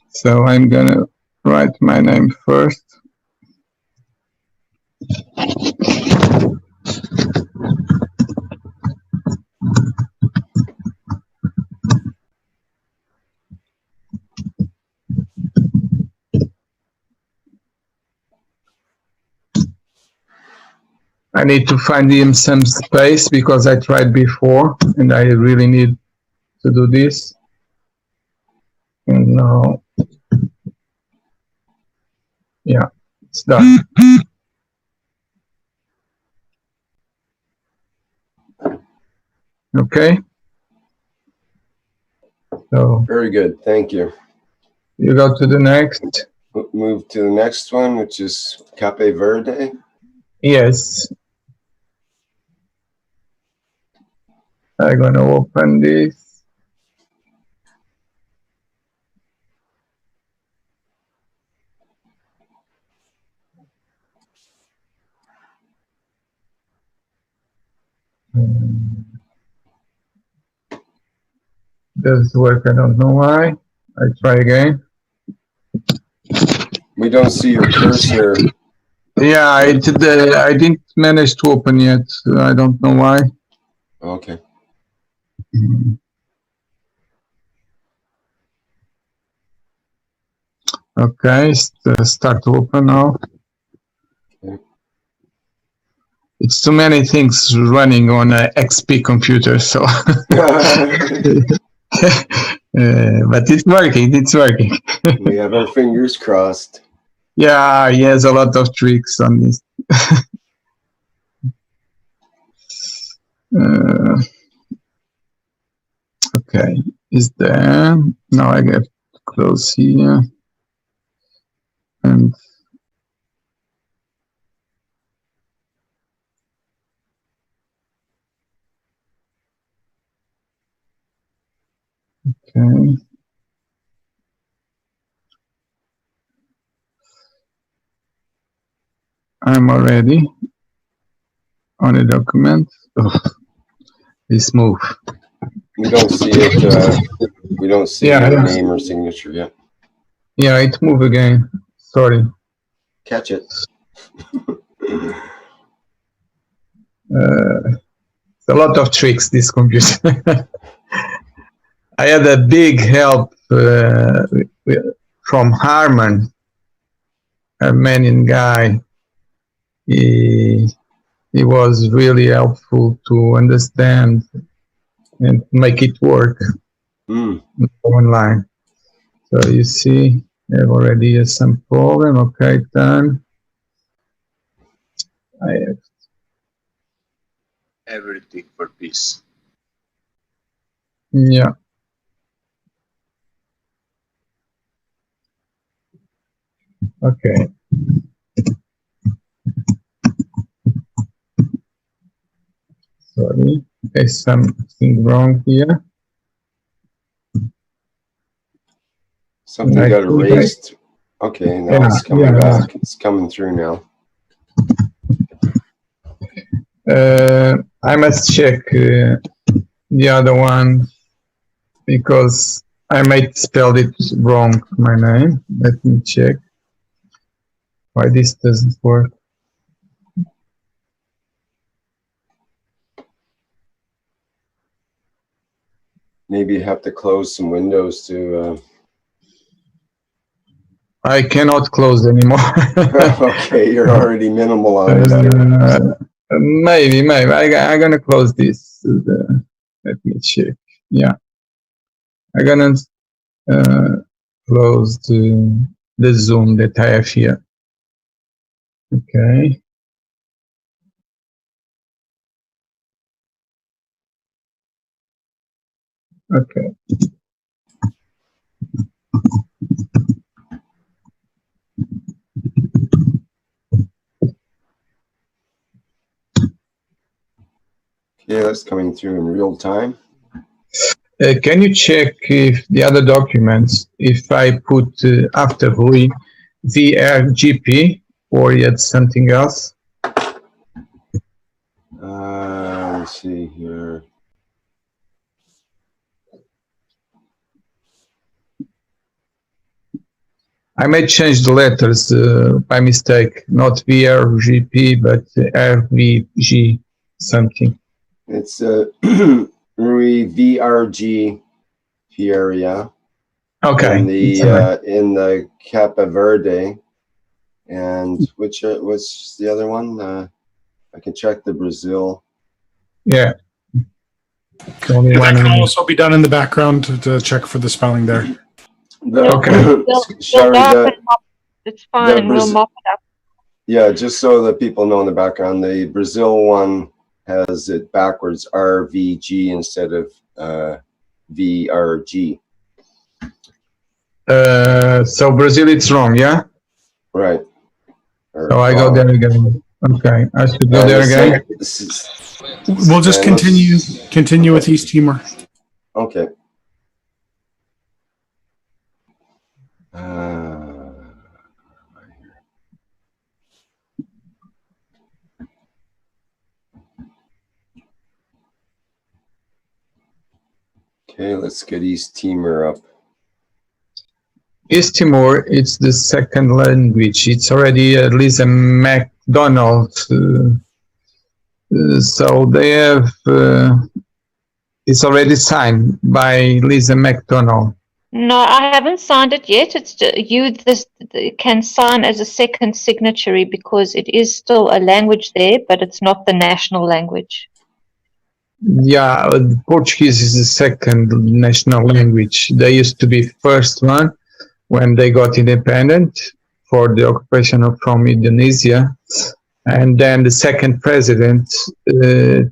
So I'm gonna write my name first. I need to find him some space because I tried before and I really need to do this. And now, yeah, it's done. Okay. So very good. Thank you. You go to the next. Move to the next one, which is Cape Verde. Yes. I'm gonna open this. Doesn't work, I don't know why. I try again. We don't see your cursor. Yeah, I didn't manage to open yet. I don't know why. Okay. Okay, start to open now. Okay. It's too many things running on a XP computer, so. But it's working, it's working. We have our fingers crossed. Yeah, he has a lot of tricks on this. Okay, is there? Now I get to close here. And okay. I'm already on a document. Oh, this move. We don't see it. We don't see your name or signature yet. Yeah, it moved again. Sorry. Catch it. It's a lot of tricks, this computer. I had a big help from Harman, a Armenian guy. He was really helpful to understand and make it work online. So you see, I have already some problem. Okay, done. I have everything for peace. Yeah. Okay. Sorry, there's something wrong here. Something got erased. Okay, now it's coming back. It's coming through now. I must check the other one because I might spelled it wrong, my name. Let me check why this doesn't work. Maybe you have to close some windows to. I cannot close anymore. Okay, you're already minimalized. Maybe. I'm gonna close this. Let me check. Yeah, I'm gonna close the Zoom that I have here. Okay. Okay. Yeah, that's coming through in real time. Can you check if the other documents, if I put after Rui, VRGP, or yet something else? Let's see here. I may change the letters by mistake, not VRGP, but RVG something. It's Rui VRG Pieria. Okay. In the Cape Verde, and what's the other one? I can check the Brazil. Yeah. That can also be done in the background to check for the spelling there. It's fine. We'll mop it up. Yeah, just so that people know in the background, the Brazil one has it backwards, RVG instead of VRG. So Brazil, it's wrong, yeah? Right. So I go there again. Okay, I should go there again. We'll just continue with East Timor. Okay. Okay, let's get East Timor up. East Timor, it's the second language. It's already at least a McDonald's. So they have, it's already signed by Lisa McDonald. No, I haven't signed it yet. It's you can sign as a second signatory because it is still a language there, but it's not the national language. Yeah, Portuguese is the second national language. They used to be first one when they got independent for the occupation from Indonesia. And then the second president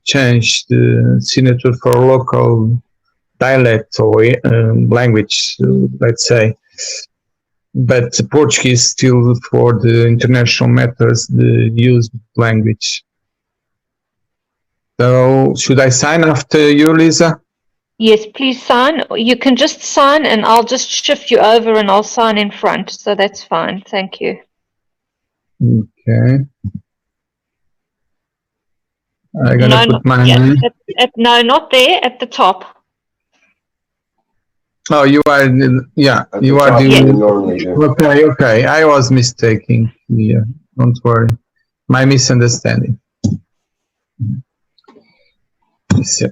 changed the signature for local dialect or language, let's say. But Portuguese still for the international matters, the used language. So should I sign after you, Lisa? Yes, please sign. You can just sign and I'll just shift you over and I'll sign in front. So that's fine. Thank you. Okay. I'm gonna put my name. No, not there, at the top. Oh, you are, yeah, you are the, okay, I was mistaken. Yeah, don't worry. My misunderstanding. Okay.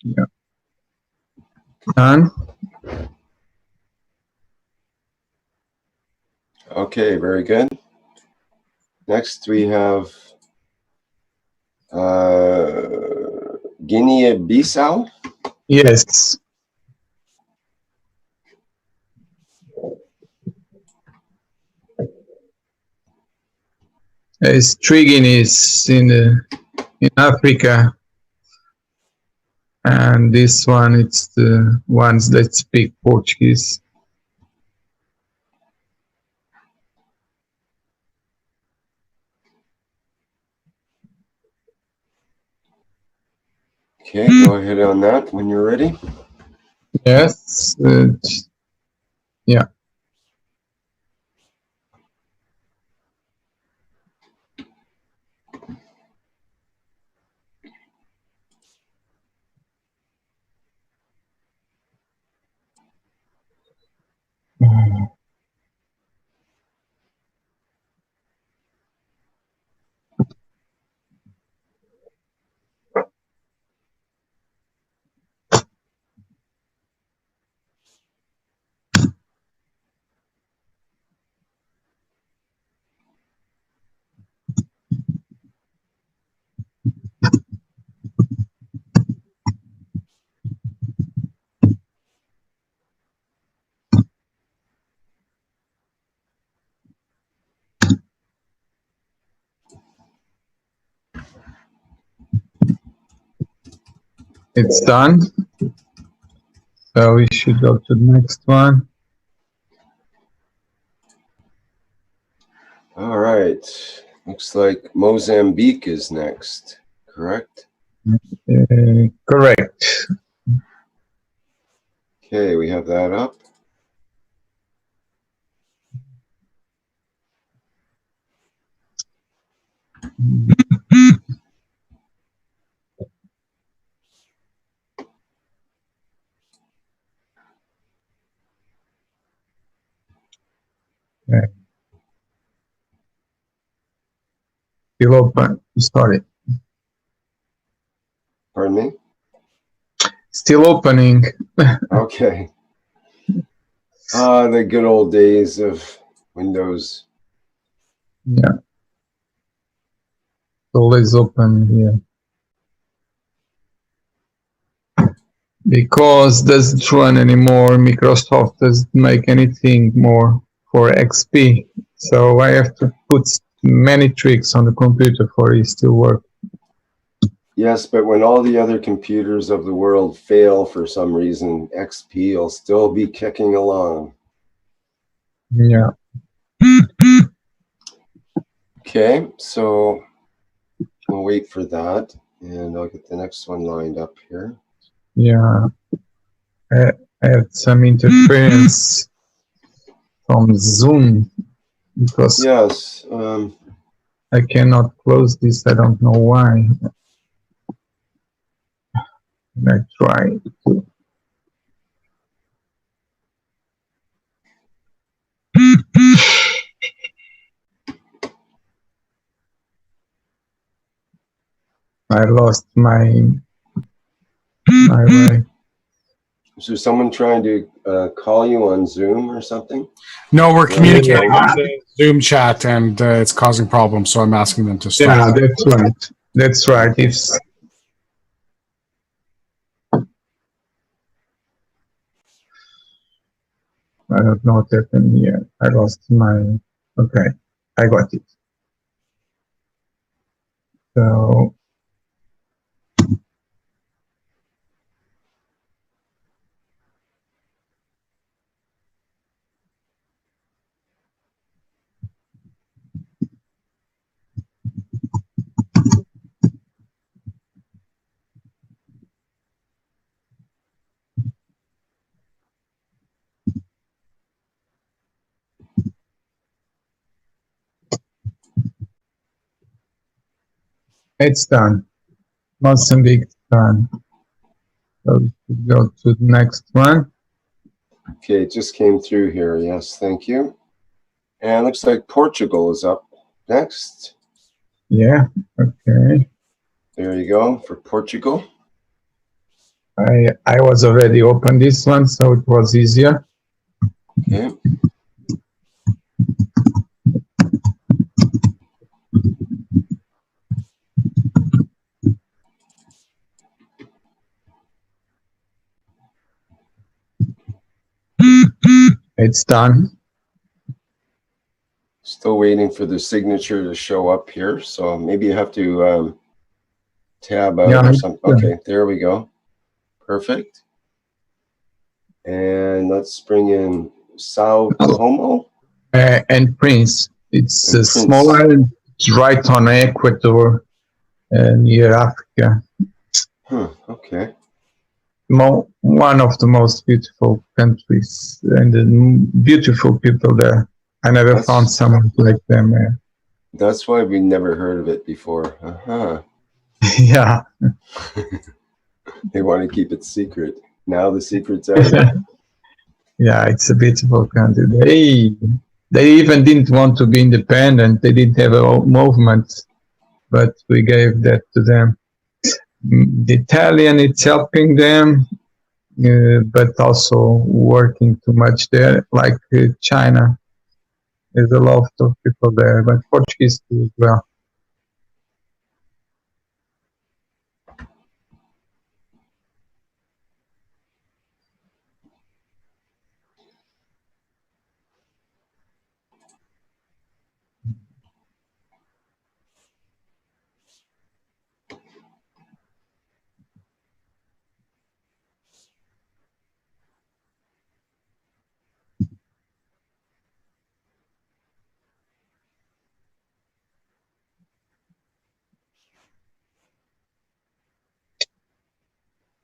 Yeah. Done. Okay, very good. Next we have Guinea-Bissau. Yes. It's three Guineas in Africa. And this one, it's the ones that speak Portuguese. Okay, go ahead on that when you're ready. Yes. Yeah. It's done. So we should go to the next one. All right. Looks like Mozambique is next, correct? Correct. Okay, we have that up. Okay. Still open. Sorry. Pardon me? Still opening. Okay. The good old days of Windows. Yeah. Always open here. Because doesn't run anymore. Microsoft doesn't make anything more for XP. So I have to put many tricks on the computer for it to work. Yes, but when all the other computers of the world fail for some reason, XP will still be kicking along. Yeah. Okay, so we'll wait for that, and I'll get the next one lined up here. Yeah. I had some interference from Zoom because yes, I cannot close this. I don't know why. I try to. I lost my way. Is there someone trying to call you on Zoom or something? No, we're Yeah, communicating yeah. on the Zoom chat, and it's causing problems. So I'm asking them to stop. Yeah, that's right. That's right. If I don't know what happened here. I lost my. Okay, I got it. So it's done. Mozambique done. So we go to the next one. Okay, it just came through here. Yes, thank you. And looks like Portugal is up next. Yeah. Okay. There you go for Portugal. I was already open this one, so it was easier. Okay. It's done. Still waiting for the signature to show up here. So maybe you have to tab out or something. Okay, there we go. Perfect. And let's bring in Sao Tomo. And Prince. It's And a Prince. small island right on Ecuador, near Africa. Okay. One of the most beautiful countries and beautiful people there. I never found someone like them. That's why we never heard of it before. Yeah. They want to keep it secret. Now the secret's out. Yeah, it's a beautiful country. They even didn't want to be independent. They didn't have a movement, but we gave that to them. The Italian, it's helping them, but also working too much there, like China. There's a lot of people there, but Portuguese too as well.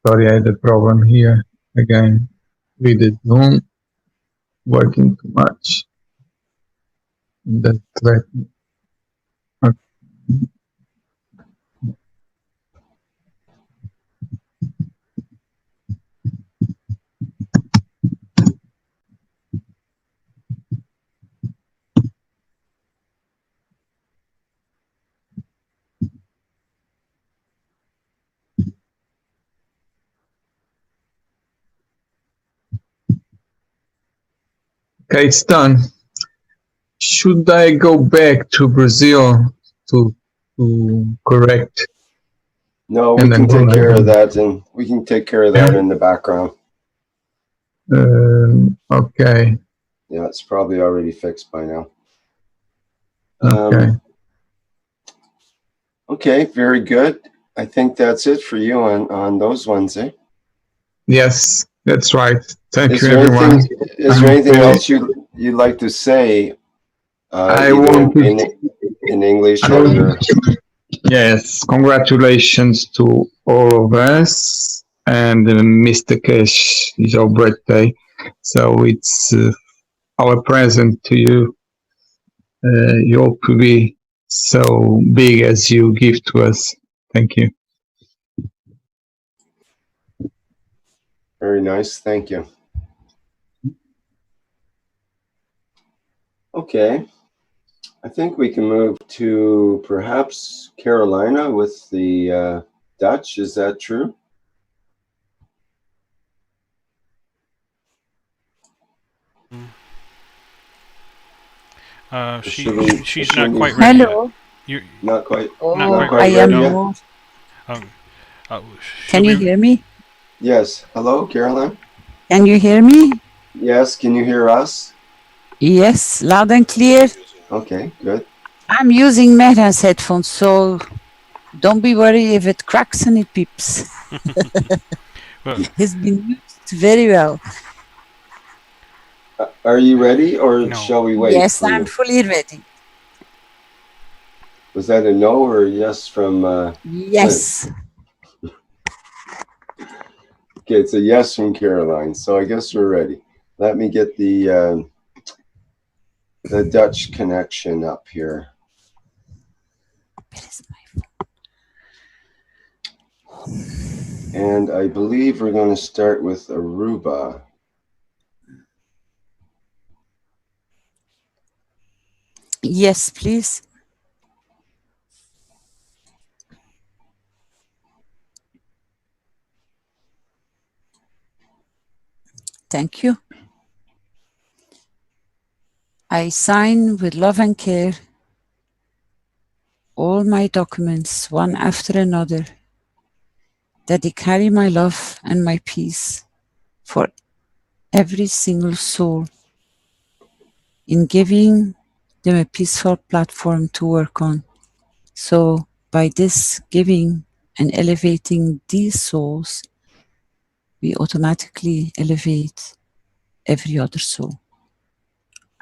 Sorry, I had a problem here again with the Zoom working too much. That's right. Okay, it's done. Should I go back to Brazil to correct? No, we can take care of that, and we can take care of that in the background. Okay. Yeah, it's probably already fixed by now. Okay. Okay, very good. I think that's it for you on those ones, eh? Yes, that's right. Thank Is you, there everyone. anything? Is there anything else you'd like to say? I Either want in English or yes, congratulations to all of us and Mr. Cash. It's our birthday, so it's our present to you. You hope to be so big as you give to us. Thank you. very nice. Thank you. Okay, I think we can move to perhaps Carolina with the Dutch. Is that true? She's not quite ready Hello. yet. Not quite. Oh, not quite I am ready yet? more. Can you hear me? Yes. Hello, Caroline. Can you hear me? Yes. Can you hear us? Yes, loud and clear. Okay. Good. I'm using Meta's headphones, so don't be worried if it cracks and it beeps. It's been used very well. Are you ready, or shall we wait? Yes, for I'm you? fully ready. Was that a no or a yes from Yes. Okay, it's a yes from Caroline. So I guess we're ready. Let me get the Dutch connection up here. And I believe we're going to start with Aruba. Yes, please. Thank you. I sign with love and care all my documents, one after another, that they carry my love and my peace for every single soul, in giving them a peaceful platform to work on. So by this giving and elevating these souls, we automatically elevate every other soul.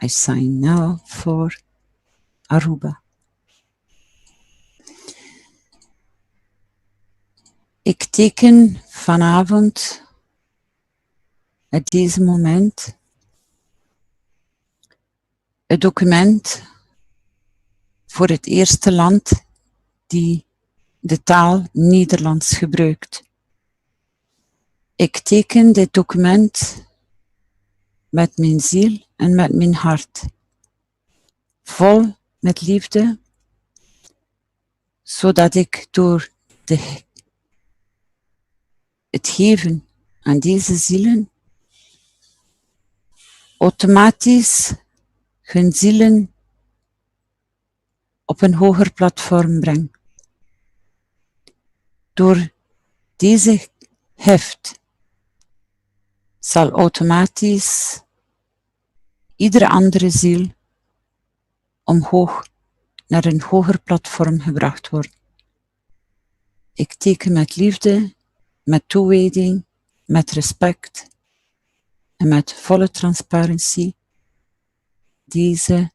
I sign now for Aruba. Ik teken vanavond, at deze moment, het document voor het eerste land die de taal Nederlands gebruikt. Ik teken dit document met mijn ziel en met mijn hart, vol met liefde, zodat ik door het geven aan deze zielen automatisch hun zielen op een hoger platform breng. Door deze heft zal automatisch iedere andere ziel omhoog naar een hoger platform gebracht worden. Ik teken met liefde, met toewijding, met respect en met volle transparantie deze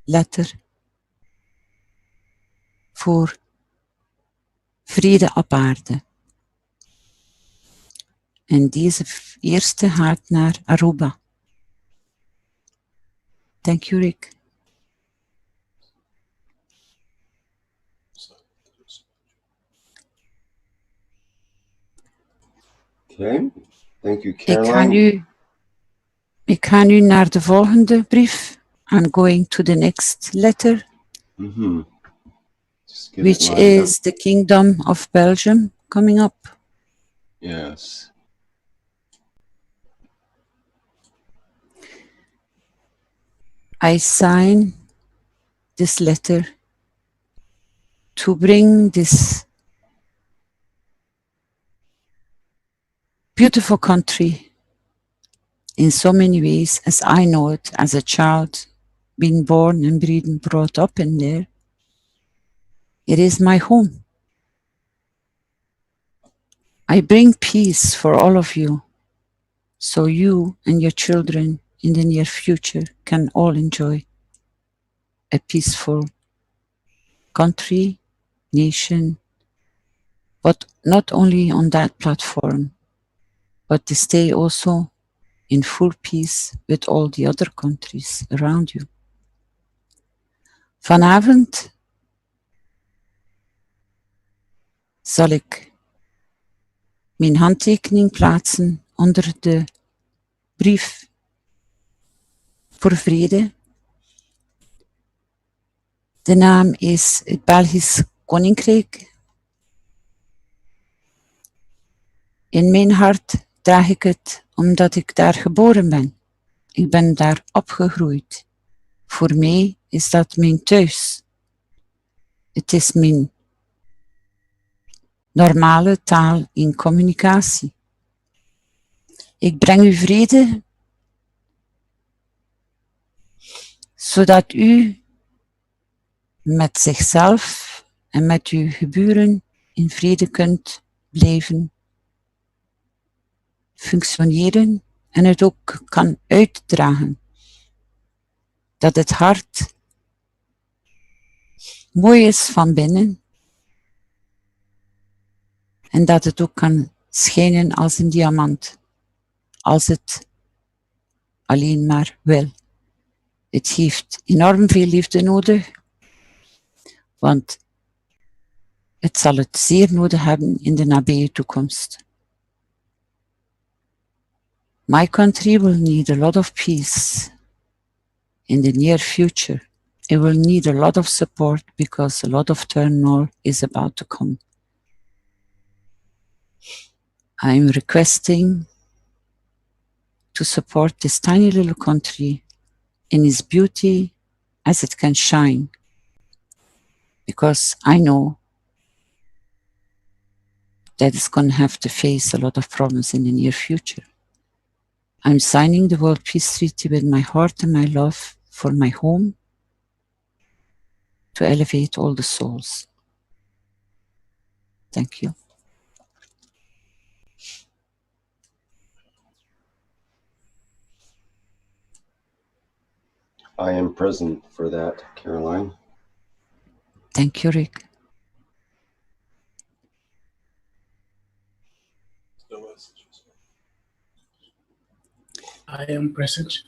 letter voor vrede op aarde. En deze eerste gaat naar Aruba. Thank you, Rick. Okay. Thank you, Caroline. Ik ga nu naar de volgende brief. I'm going to the next letter, which is the Kingdom of Belgium coming up. Yes. I sign this letter to bring this beautiful country in so many ways as I know it as a child, being born and brought up in there. It is my home. I bring peace for all of you, so you and your children in the near future can all enjoy a peaceful country, nation, but not only on that platform, but to stay also in full peace with all the other countries around you. Vanavond zal ik mijn handtekening plaatsen onder de brief voor vrede. De naam is het Belgisch Koninkrijk. In mijn hart draag ik het omdat ik daar geboren ben. Ik ben daar opgegroeid. Voor mij is dat mijn thuis. Het is mijn normale taal in communicatie. Ik breng u vrede, zodat u met zichzelf en met uw geburen in vrede kunt blijven functioneren en het ook kan uitdragen. Dat het hart mooi is van binnen en dat het ook kan schijnen als een diamant, als het alleen maar wil. Het heeft enorm veel liefde nodig, want het zal het zeer nodig hebben in de nabije toekomst. My country will need a lot of peace in the near future. It will need a lot of support because a lot of turmoil is about to come. I'm requesting to support this tiny little country in its beauty as it can shine, because I know that it's going to have to face a lot of problems in the near future. I'm signing the World Peace Treaty with my heart and my love for my home to elevate all the souls. Thank you. I am present for that, Caroline. Thank you, Rick. I am present.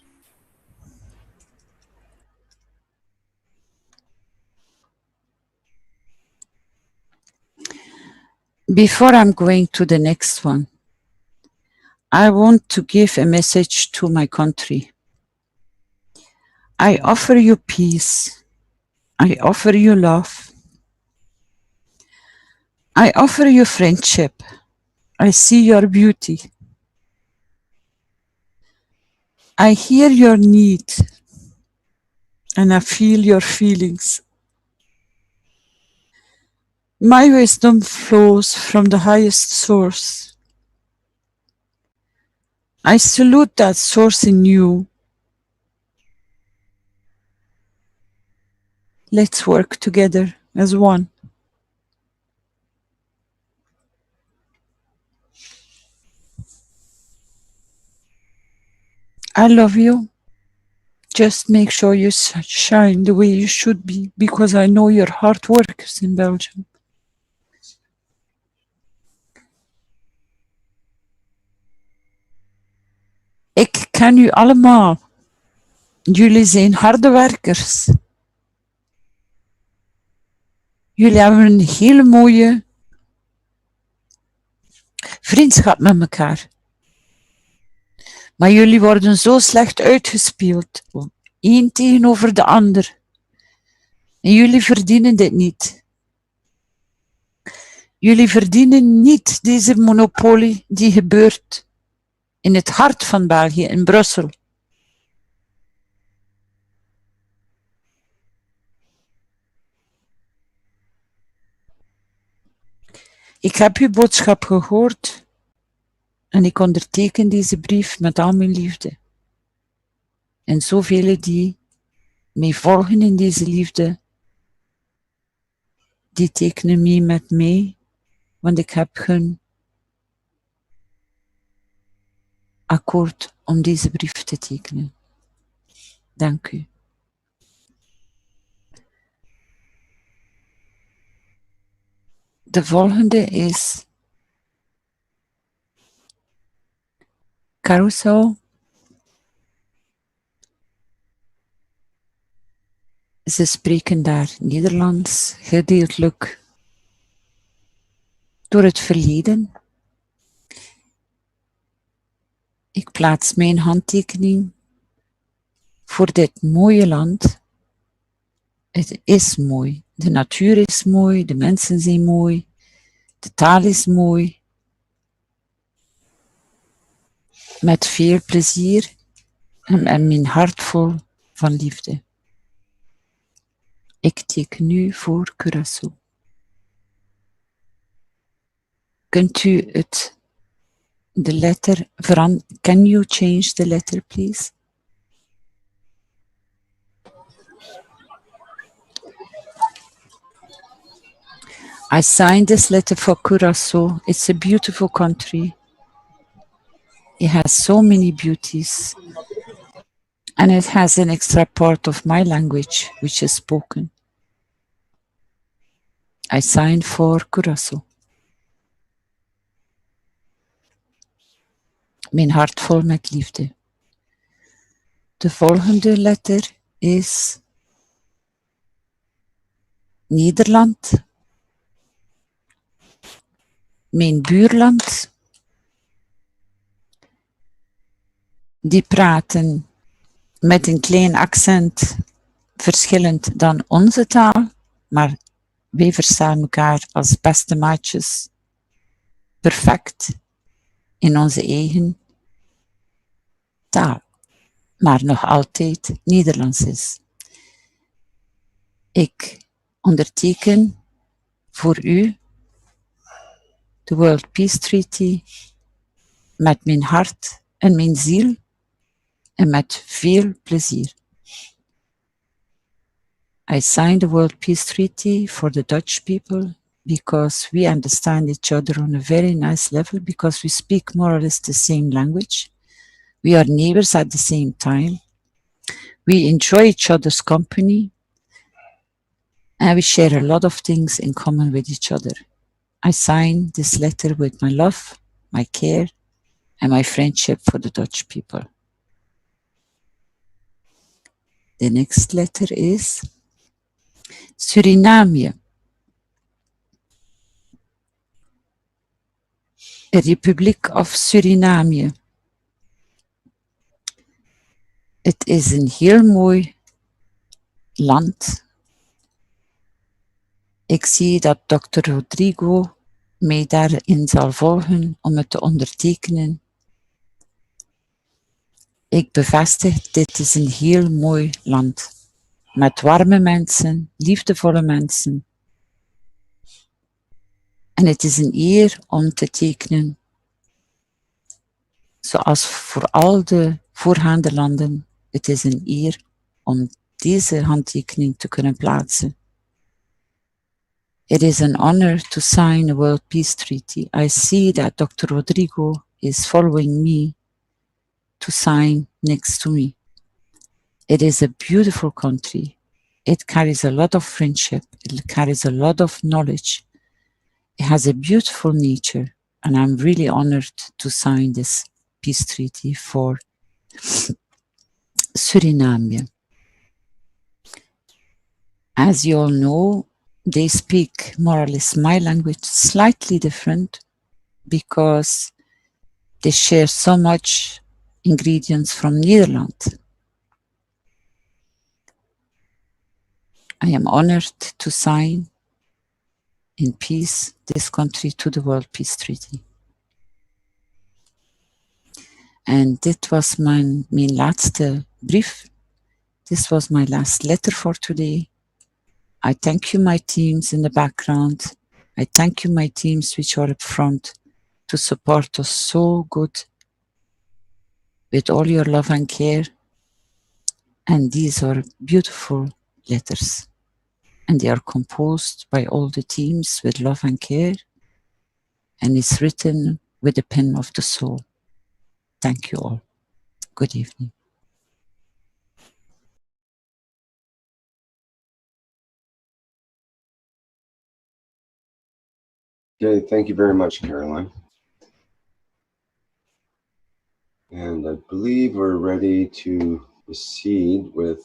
Before I'm going to the next one, I want to give a message to my country. I offer you peace. I offer you love. I offer you friendship. I see your beauty. I hear your need, and I feel your feelings. My wisdom flows from the highest source. I salute that source in you. Let's work together as one. I love you. Just make sure you shine the way you should be, because I know your hard work is in Belgium. Ik ken u allemaal. Jullie zijn harde werkers. Jullie hebben een hele mooie vriendschap met elkaar. Maar jullie worden zo slecht uitgespeeld. Eén tegenover de ander. En jullie verdienen dit niet. Jullie verdienen niet deze monopolie die gebeurt in het hart van België, in Brussel. Ik heb uw boodschap gehoord en ik onderteken deze brief met al mijn liefde. En zoveel die mij volgen in deze liefde, die tekenen mee met mij, want ik heb hun akkoord om deze brief te tekenen. Dank u. De volgende is Carousel. Ze spreken daar Nederlands, gedeeltelijk door het verleden. Ik plaats mijn handtekening voor dit mooie land. Het is mooi. De natuur is mooi, de mensen zijn mooi, de taal is mooi. Met veel plezier en mijn hart vol van liefde. Ik teken nu voor Curaçao. Kunt u de letter veranderen? Can you change the letter, please? I signed this letter for Curaçao. It's a beautiful country. It has so many beauties. And it has an extra part of my language, which is spoken. I signed for Curaçao. Mijn hart vol met liefde. De volgende letter is Nederland. Mijn buurland. Die praten met een klein accent verschillend dan onze taal, maar wij verstaan elkaar als beste maatjes perfect in onze eigen taal, maar nog altijd Nederlands is. Ik onderteken voor u de World Peace Treaty met mijn hart en mijn ziel en met veel plezier. I signed the World Peace Treaty for the Dutch people because we understand each other on a very nice level, because we speak more or less the same language. We are neighbors at the same time. We enjoy each other's company and we share a lot of things in common with each other. I sign this letter with my love, my care and my friendship for the Dutch people. The next letter is Suriname. Republic of Suriname. Het is een heel mooi land. Ik zie dat Dr. Rodrigo mij daarin zal volgen om het te ondertekenen. Ik bevestig, dit is een heel mooi land. Met warme mensen, liefdevolle mensen. En het is een eer om te tekenen. Zoals voor al de voorgaande landen. Het is een eer om deze handtekening te kunnen plaatsen. It is an honor to sign a World Peace Treaty. I see that Dr. Rodrigo is following me to sign next to me. It is a beautiful country. It carries a lot of friendship. It carries a lot of knowledge. It has a beautiful nature, and I'm really honored to sign this peace treaty for Suriname. As you all know, they speak more or less my language, slightly different, because they share so much ingredients from Netherlands. I am honored to sign in peace this country to the World Peace Treaty. En dit was mijn laatste brief. This was my last letter for today. I thank you, my teams in the background. I thank you, my teams which are up front to support us so good with all your love and care. And these are beautiful letters. And they are composed by all the teams with love and care. And it's written with the pen of the soul. Thank you all. Good evening. Okay, thank you very much, Caroline. And I believe we're ready to proceed with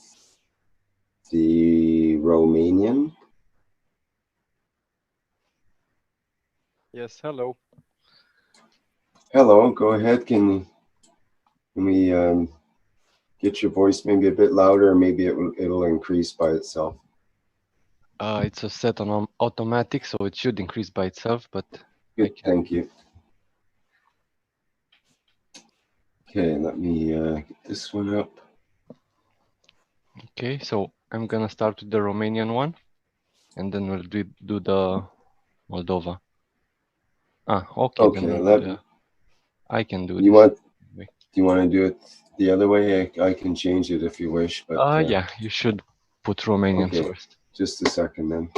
the Romanian. Yes, hello. Hello, go ahead. Can we get your voice maybe a bit louder? Maybe it'll increase by itself. It's a set on automatic, so it should increase by itself, but good. Thank you. Okay, let me get this one up. Okay, so I'm gonna start with the Romanian one, and then we'll do the Moldova. Okay. Okay, I can do you this. Do you want to do it the other way? I can change it if you wish. But yeah, you should put Romanian first. Just a second then.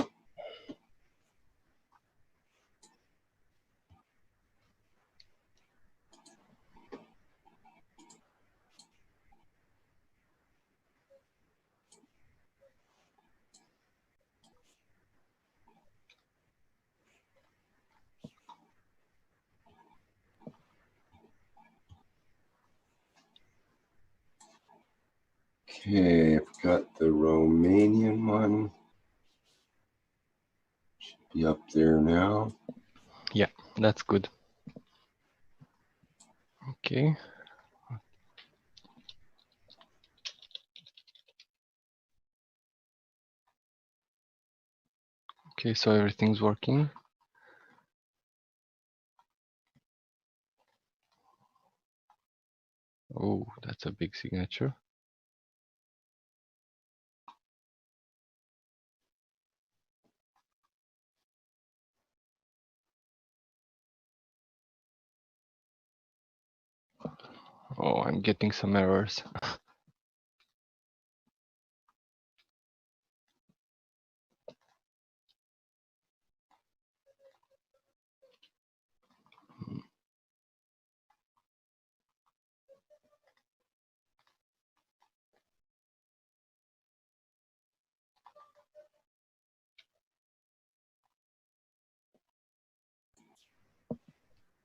Okay, I've got the Romanian one. Should be up there now. Yeah, that's good. Okay. Okay, so everything's working. Oh, that's a big signature. Oh, I'm getting some errors.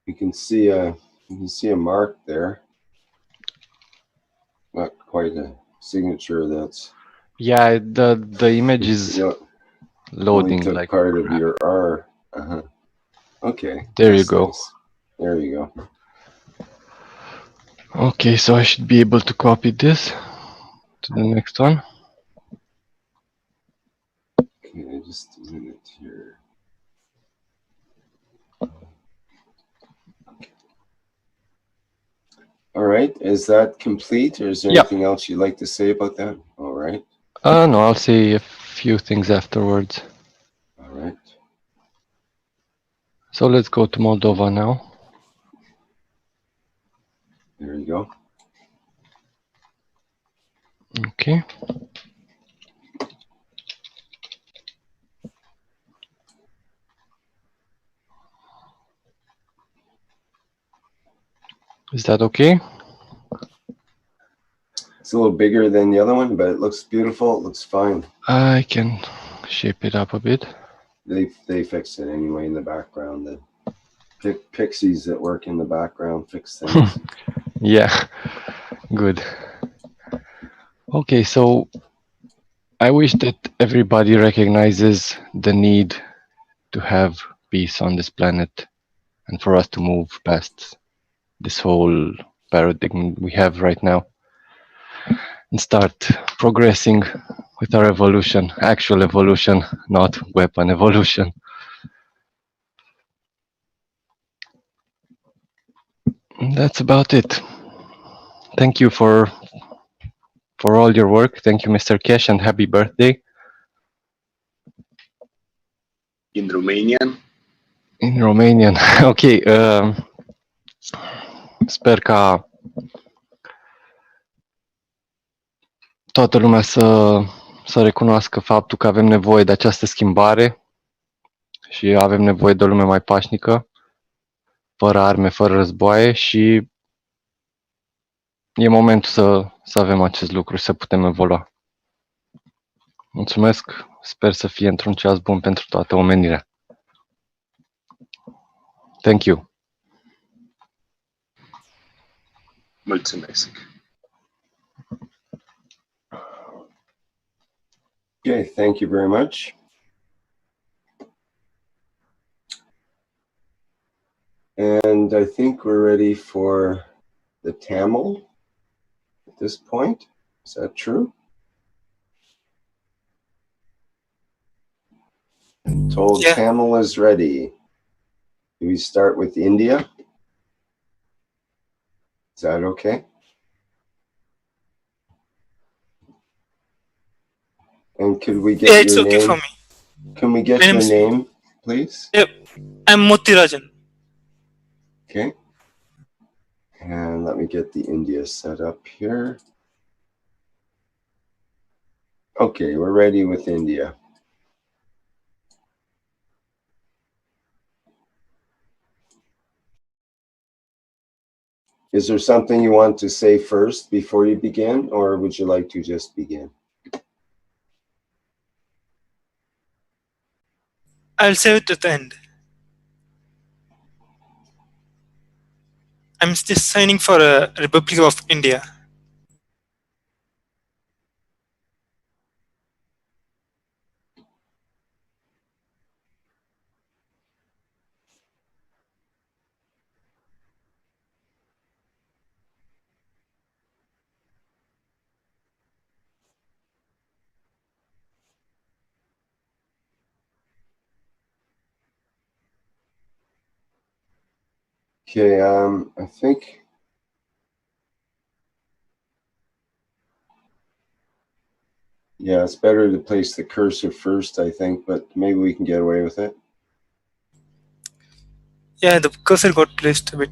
You can see a mark there. Not quite a signature. That's the image is loading. Only took like part of your R. Okay. There you go. Nice. There you go. Okay, so I should be able to copy this to the next one. Okay, just a minute here. All right, is that complete, or is there anything else you'd like to say about that? All right. No, I'll say a few things afterwards. All right. So let's go to Moldova now. There you go. Okay. Is that okay? It's a little bigger than the other one, but it looks beautiful. It looks fine. I can shape it up a bit. They fix it anyway in the background. The pixies that work in the background fix things. Yeah. Good. Okay, so I wish that everybody recognizes the need to have peace on this planet and for us to move past this whole paradigm we have right now and start progressing with our evolution, actual evolution, not weapon evolution. That's about it. Thank you for all your work. Thank you, Mr. Cash, and happy birthday. In Romanian? In Romanian. Ok. Sper ca toată lumea să recunoască faptul că avem nevoie de această schimbare și avem nevoie de o lume mai pașnică, fără arme, fără războaie și e momentul să avem acest lucru și să putem evolua. Mulțumesc, sper să fie într-un ceas bun pentru toată omenirea. Thank you. Mulțumesc. Okay, thank you very much. And I think we're ready for the Tamil at this point. Is that true? I'm told Yeah. Tamil is ready. Do we start with India? Is that okay? And could we get It's your okay name? for me. Can we get My name your is- name, please? Yep, I'm Motirajan. Okay. And let me get the India set up here. Okay, we're ready with India. Is there something you want to say first before you begin, or would you like to just begin? I'll save it at the end. I'm just signing for a Republic of India. Okay, I think yeah, it's better to place the cursor first, I think, but maybe we can get away with it. Yeah, the cursor got placed a bit.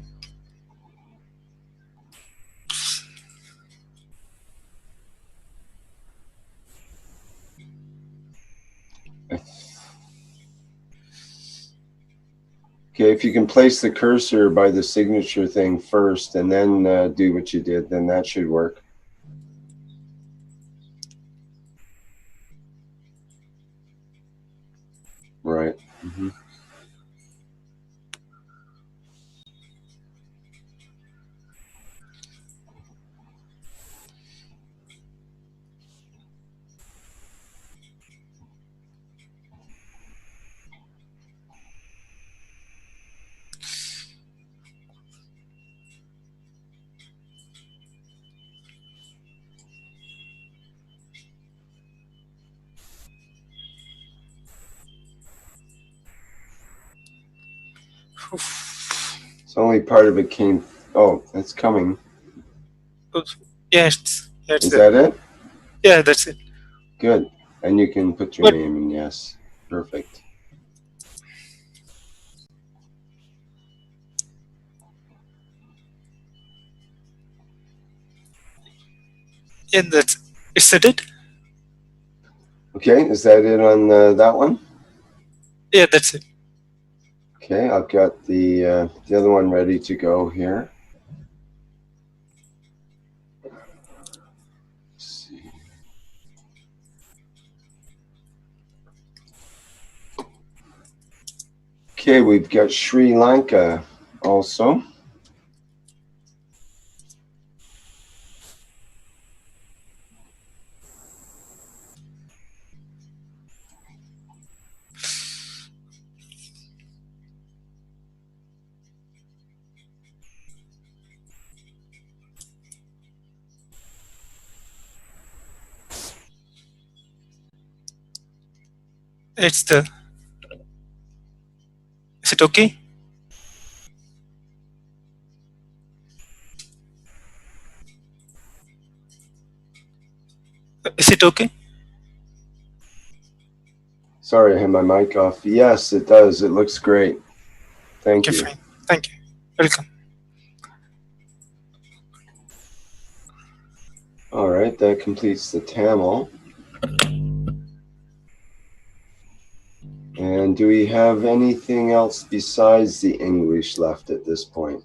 Okay, if you can place the cursor by the signature thing first and then do what you did, then that should work. Right. Mm-hmm. It's only part of it came. Oh, it's coming. Oops. Yeah, that's Is that it? Yeah, that's it. Good. And you can put your name in, yes. Perfect. Yeah, is that it? Okay, is that it on that one? Yeah, that's it. Okay, I've got the other one ready to go here. Let's see. Okay, we've got Sri Lanka also. It's the. Is it okay? Is it okay? Sorry, I had my mic off. Yes, it does. It looks great. Thank you. Fine. Thank you. Welcome. All right, that completes the Tamil. And do we have anything else besides the English left at this point?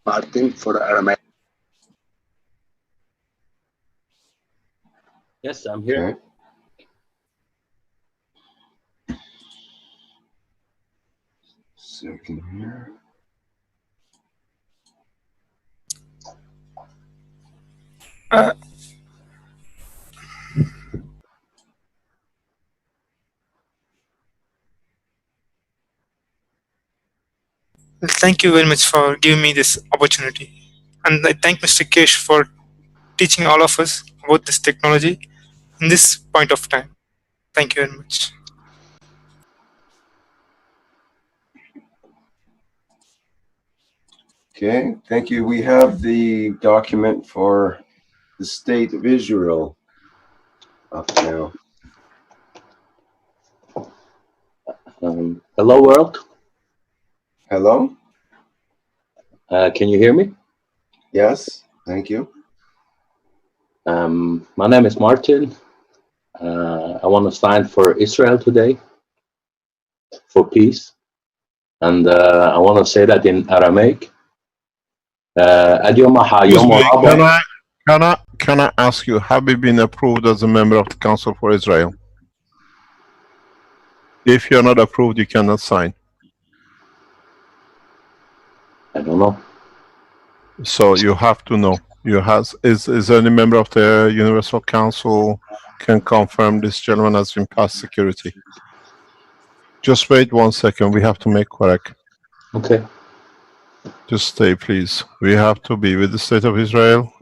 Martin for Aramaic. Yes, I'm here. Okay. Second here. Thank you very much for giving me this opportunity. And I thank Mr. Kesh for teaching all of us about this technology in this point of time. Thank you very much. Okay, thank you. We have the document for the state of Israel up now. Hello, world. Hello? Can you hear me? Yes, thank you. My name is Martin. I want to sign for Israel today for peace. And I want to say that in Aramaic. Excuse me, can I ask you, have you been approved as a member of the Council for Israel? If you're not approved, you cannot sign. I don't know. So you have to know. Is any member of the Universal Council can confirm this gentleman has been passed security? Just wait 1 second. We have to make correct. Okay. Just stay, please. We have to be with the State of Israel.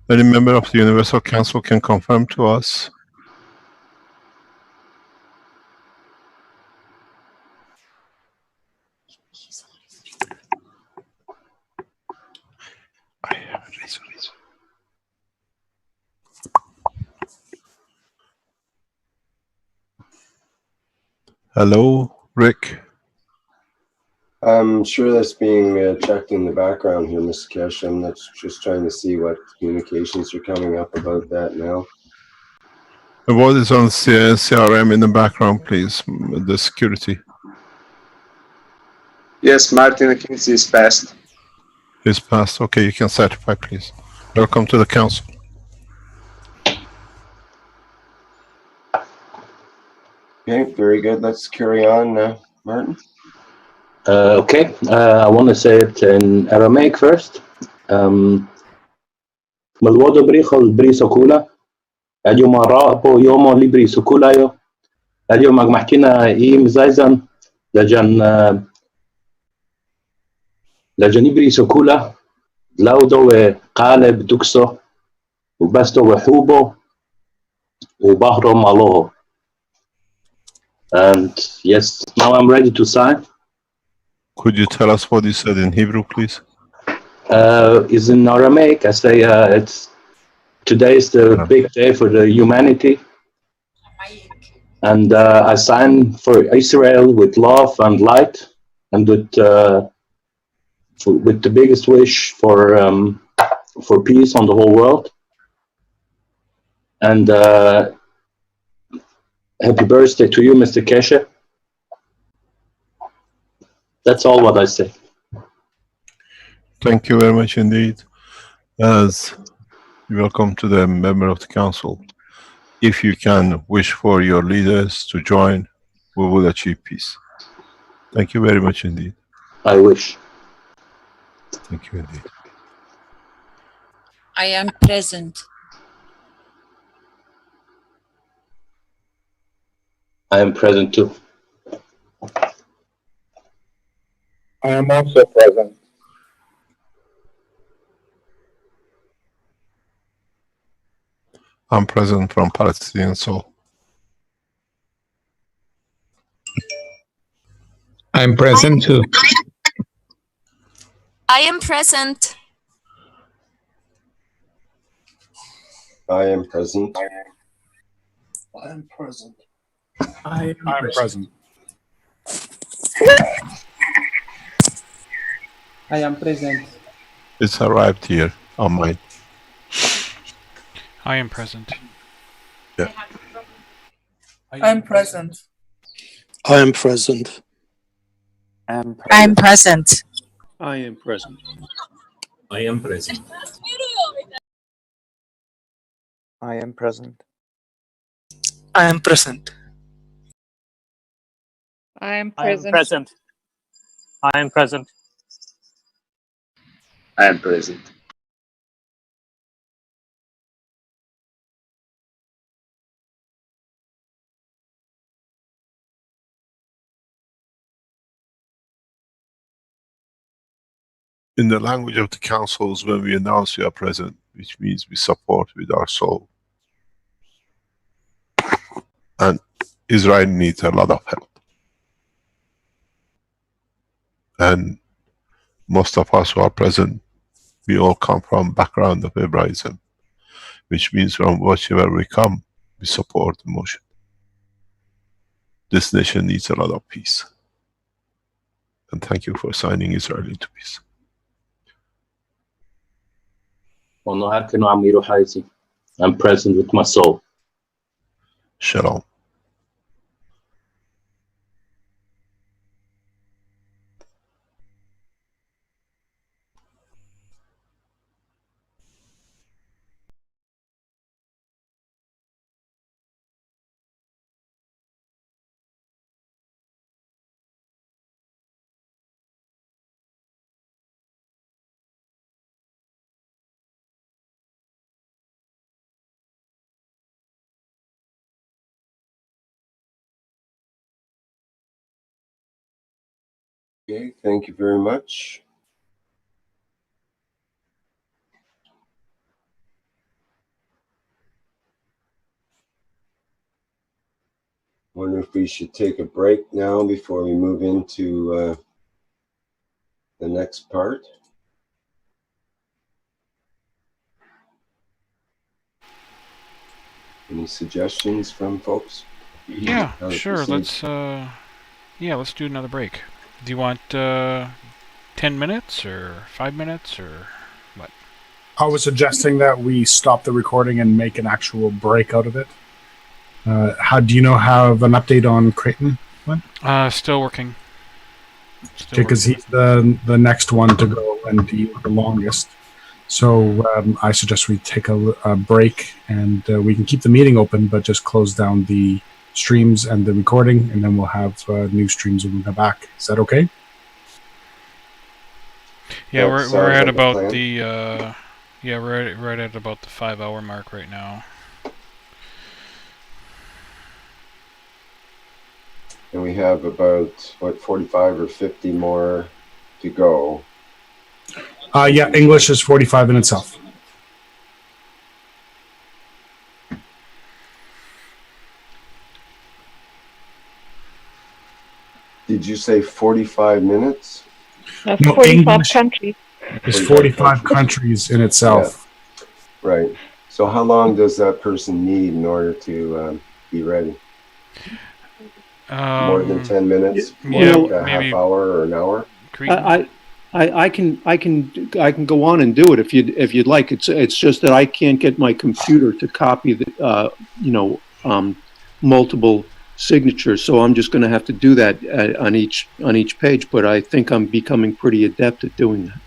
Any member of the Universal Council can confirm to us. Hello, Rick. I'm sure that's being checked in the background here, Mr. Kesh. I'm just trying to see what communications are coming up about that now. And what is on CRM in the background, please? The security. Yes, Martin, I think it's passed. It's passed. Okay, you can certify, please. Welcome to the council. Okay, very good. Let's carry on, Martin. Okay, I want to say it in Aramaic first. Malwodo brichol brisokula. Adio marapo yomo libri sukulayo. Adio magmahkina im zaizan. لجن ibri sukula. Laudo qaleb dukso. وبستو وحوبو. وبحرو مالوه. And yes, now I'm ready to sign. Could you tell us what you said in Hebrew, please? Is in Aramaic. I say today is the big day for the humanity, and I sign for Israel with love and light, and with the biggest wish for peace on the whole world. And happy birthday to you, Mr. Keshe. That's all what I say. Thank you very much indeed. As welcome to the member of the council. If you can wish for your leaders to join, we will achieve peace. Thank you very much indeed. I wish. Thank you indeed. I am present. I am present too. I am also present. I'm present from Palestinian soul. I'm present too. I am present. I am present. I am present. I am present. I am present. It's arrived here on mine. I am present. Yeah. I'm present. I am present. I'm present. I am present. I am present. I am present. I am present. I am I am present. present. I am present. I am present. In the language of the councils, when we announce we are present, which means we support with our soul. And Israel needs a lot of help. And most of us who are present, we all come from background of Hebraism, which means from wherever we come, we support the motion. This nation needs a lot of peace. And thank you for signing Israel into peace. I'm present with my soul. Shalom. Okay, thank you very much. Wonder if we should take a break now before we move into the next part. Any suggestions from folks? Yeah, sure. Let's do another break. Do you want 10 minutes or 5 minutes or what? I was suggesting that we stop the recording and make an actual break out of it. How do you have an update on Creighton? Still working. Because he's the next one to go and be the longest. So I suggest we take a break and we can keep the meeting open, but just close down the streams and the recording, and then we'll have new streams when we come back. Is that okay? Yeah, we're at about the we're right at about the 5-hour mark right now. And we have about, 45 or 50 more to go. Yeah, English is 45 in itself. Did you say 45 minutes? No, 45 English countries. There's 45 countries in itself. Yeah. Right. So how long does that person need in order to be ready? More than 10 minutes? Like a half hour or an hour? I can go on and do it if you'd like. It's just that I can't get my computer to copy the multiple signatures, so I'm just going to have to do that on each page. But I think I'm becoming pretty adept at doing that.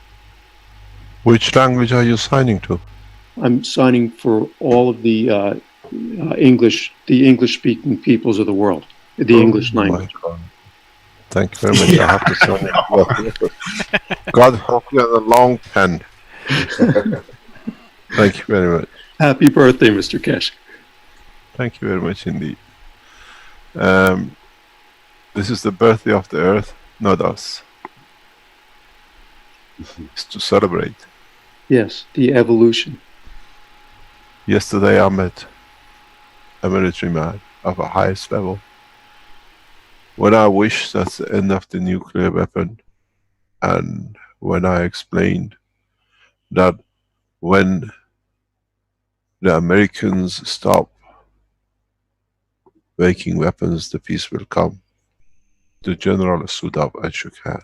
Which language are you signing to? I'm signing for all of the English-speaking peoples of the world, the English language. Thank you very much. I have to sign it. God help you on a long pen. Thank you very much. Happy birthday, Mr. Kesh. Thank you very much indeed. This is the birthday of the earth, not us. It's to celebrate. Yes, the evolution. Yesterday I met a military man of the highest level. When I wished that's the end of the nuclear weapon, and when I explained that when the Americans stop making weapons, the peace will come, the general stood up and shook hands.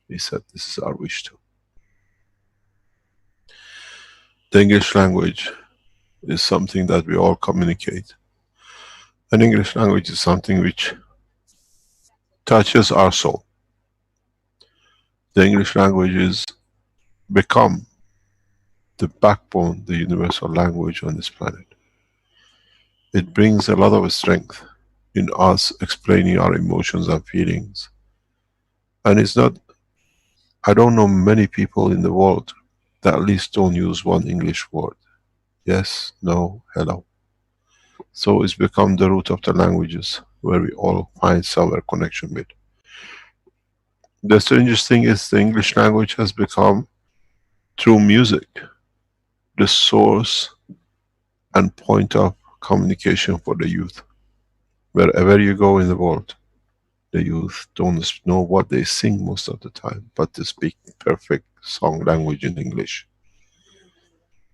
He said, this is our wish too. The English language is something that we all communicate. And English language is something which touches our soul. The English language is become the backbone, the universal language on this planet. It brings a lot of strength in us explaining our emotions and feelings. And it's not, I don't know many people in the world that at least don't use one English word. Yes, no, hello. So it's become the root of the languages where we all find somewhere connection with. The strangest thing is the English language has become, through music, the source and point of communication for the youth. Wherever you go in the world, the youth don't know what they sing most of the time, but they speak perfect song language in English.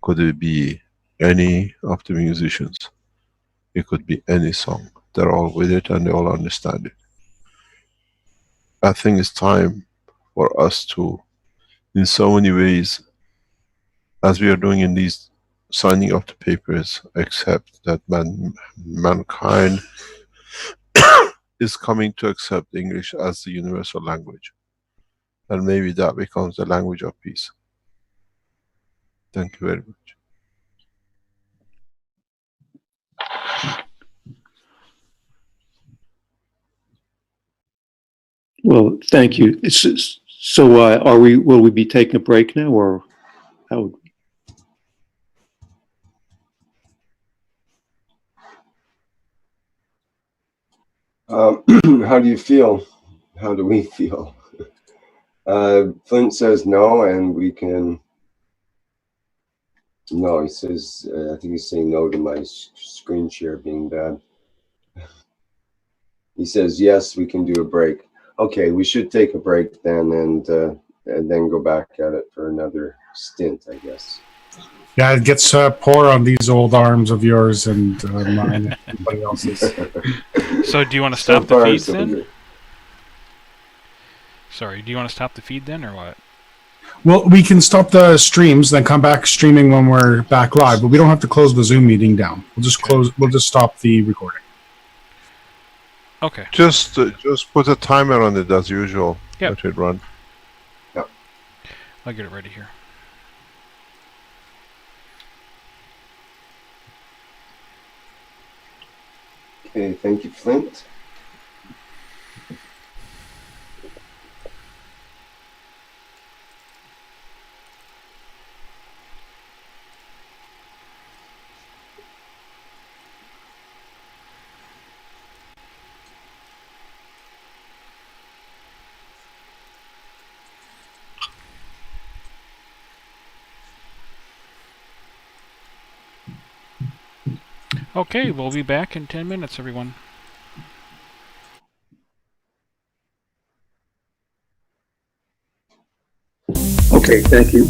Could it be any of the musicians? It could be any song. They're all with it and they all understand it. I think it's time for us to, in so many ways, as we are doing in these signing of the papers, accept that mankind is coming to accept English as the universal language. And maybe that becomes the language of peace. Thank you very much. Well, thank you. So, will we be taking a break now, or how would we? How do you feel? How do we feel? Flint says no, and we can. No, he says, I think he's saying no to my screen share being bad. He says, yes, we can do a break. Okay, we should take a break then, and then go back at it for another stint, I guess. Yeah, it gets poor on these old arms of yours and mine and everybody else's. So do you want to stop the feeds then? Sorry, do you want to stop the feed then, or what? Well, we can stop the streams, then come back streaming when we're back live, but we don't have to close the Zoom meeting down. We'll just close. We'll just stop the recording. Okay. Just put a timer on it as usual. Yep. Let it run. Yep. I'll get it ready here. Okay, thank you, Flint. Okay, we'll be back in 10 minutes, everyone. Okay, thank you.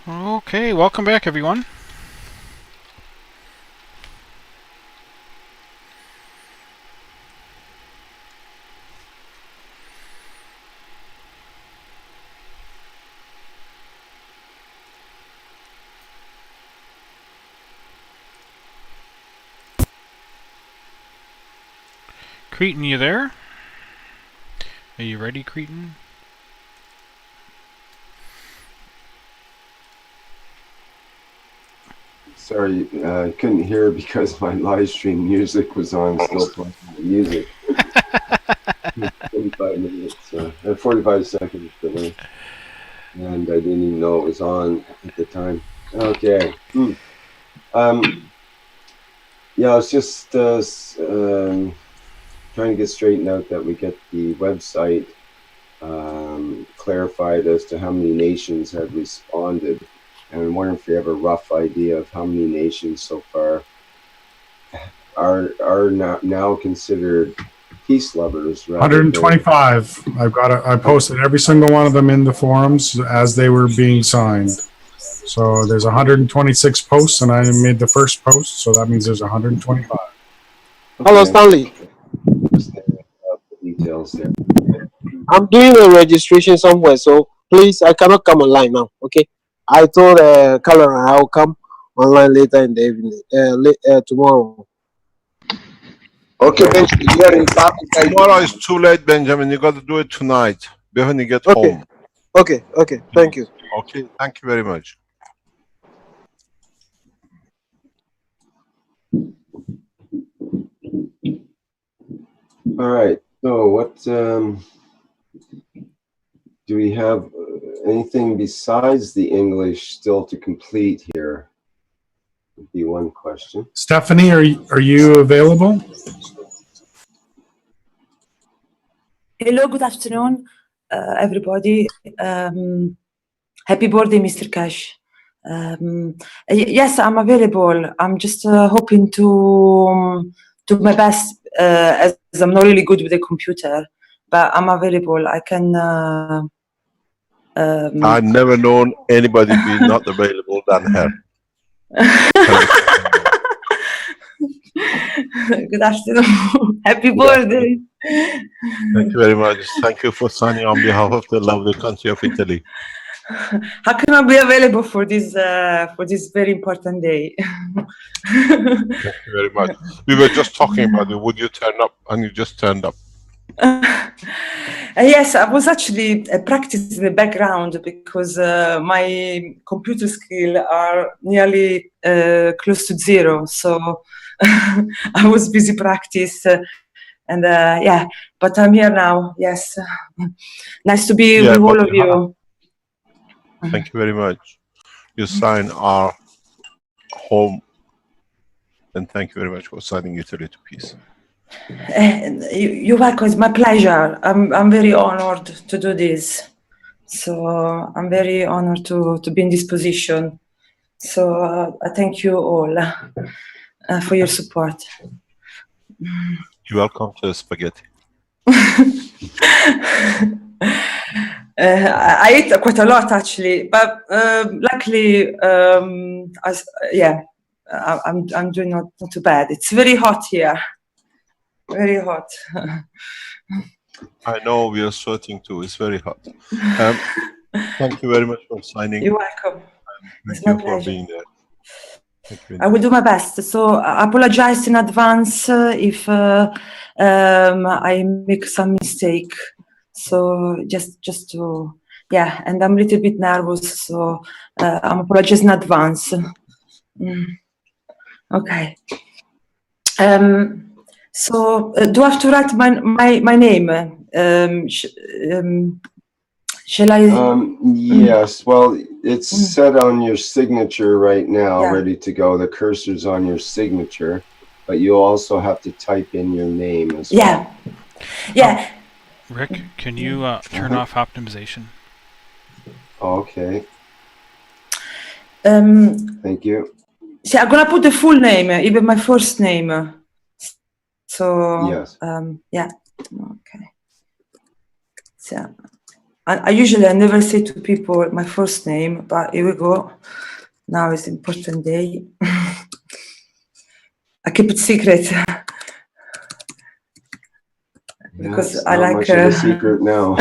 Okay, welcome back, everyone. Cretan, you there? Are you ready, Cretan? Sorry, I couldn't hear because my live stream music was on, still playing the music. 45 minutes, 45 seconds delay. And I didn't even know it was on at the time. Okay. Yeah, I was just trying to get straightened out that we get the website clarified as to how many nations have responded. And I'm wondering if you have a rough idea of how many nations so far are now considered peace lovers. 125. I posted every single one of them in the forums as they were being signed. So there's 126 posts, and I made the first post, so that means there's 125. Hello, Stanley. Details there. I'm doing a registration somewhere, so please, I cannot come online now. Okay, I told Caroline I'll come online later in the evening, tomorrow. Okay, Benjamin, you are in public ID. Tomorrow is too late, Benjamin. You got to do it tonight. When you get home. Okay. Thank you. Okay, thank you very much. All right. So what do we have? Anything besides the English still to complete here? Would be one question. Stephanie, are you available? Hello, good afternoon, everybody. Happy birthday, Mr. Cash. Yes, I'm available. I'm just hoping to do my best, as I'm not really good with the computer, but I'm available. I can. I've never known anybody be not available than her. Good afternoon. Happy birthday. Thank you very much. Thank you for signing on behalf of the lovely country of Italy. How can I be available for this very important day? Thank you very much. We were just talking about it. Would you turn up? And you just turned up. Yes, I was actually practicing in the background because my computer skills are nearly close to zero. So I was busy practice. And yeah, but I'm here now. Yes. Nice to be with all of you. Thank you very much. You sign our home. And thank you very much for signing Italy to peace. You're welcome. It's my pleasure. I'm very honored to do this. So I'm very honored to be in this position. So I thank you all for your support. You're welcome to spaghetti. I ate quite a lot actually, but luckily, I'm doing not too bad. It's very hot here. Very hot. I know we are sweating too. It's very hot. Thank you very much for signing. You're welcome. Thank you for being there. I will do my best. So I apologize in advance if I make some mistake. So just to, yeah, and I'm a little bit nervous, so I'm apologizing in advance. Okay. So do I have to write my name? Shall I? Yes. Well, it's set on your signature right now, ready to go. The cursor's on your signature, but you also have to type in your name as well. Yeah. Rick, can you turn off optimization? Okay. Thank you. See, I'm gonna put the full name, even my first name. So yes. Yeah. Okay. So I usually never say to people my first name, but here we go. Now is important day. I keep it secret because I like. Much of a secret now.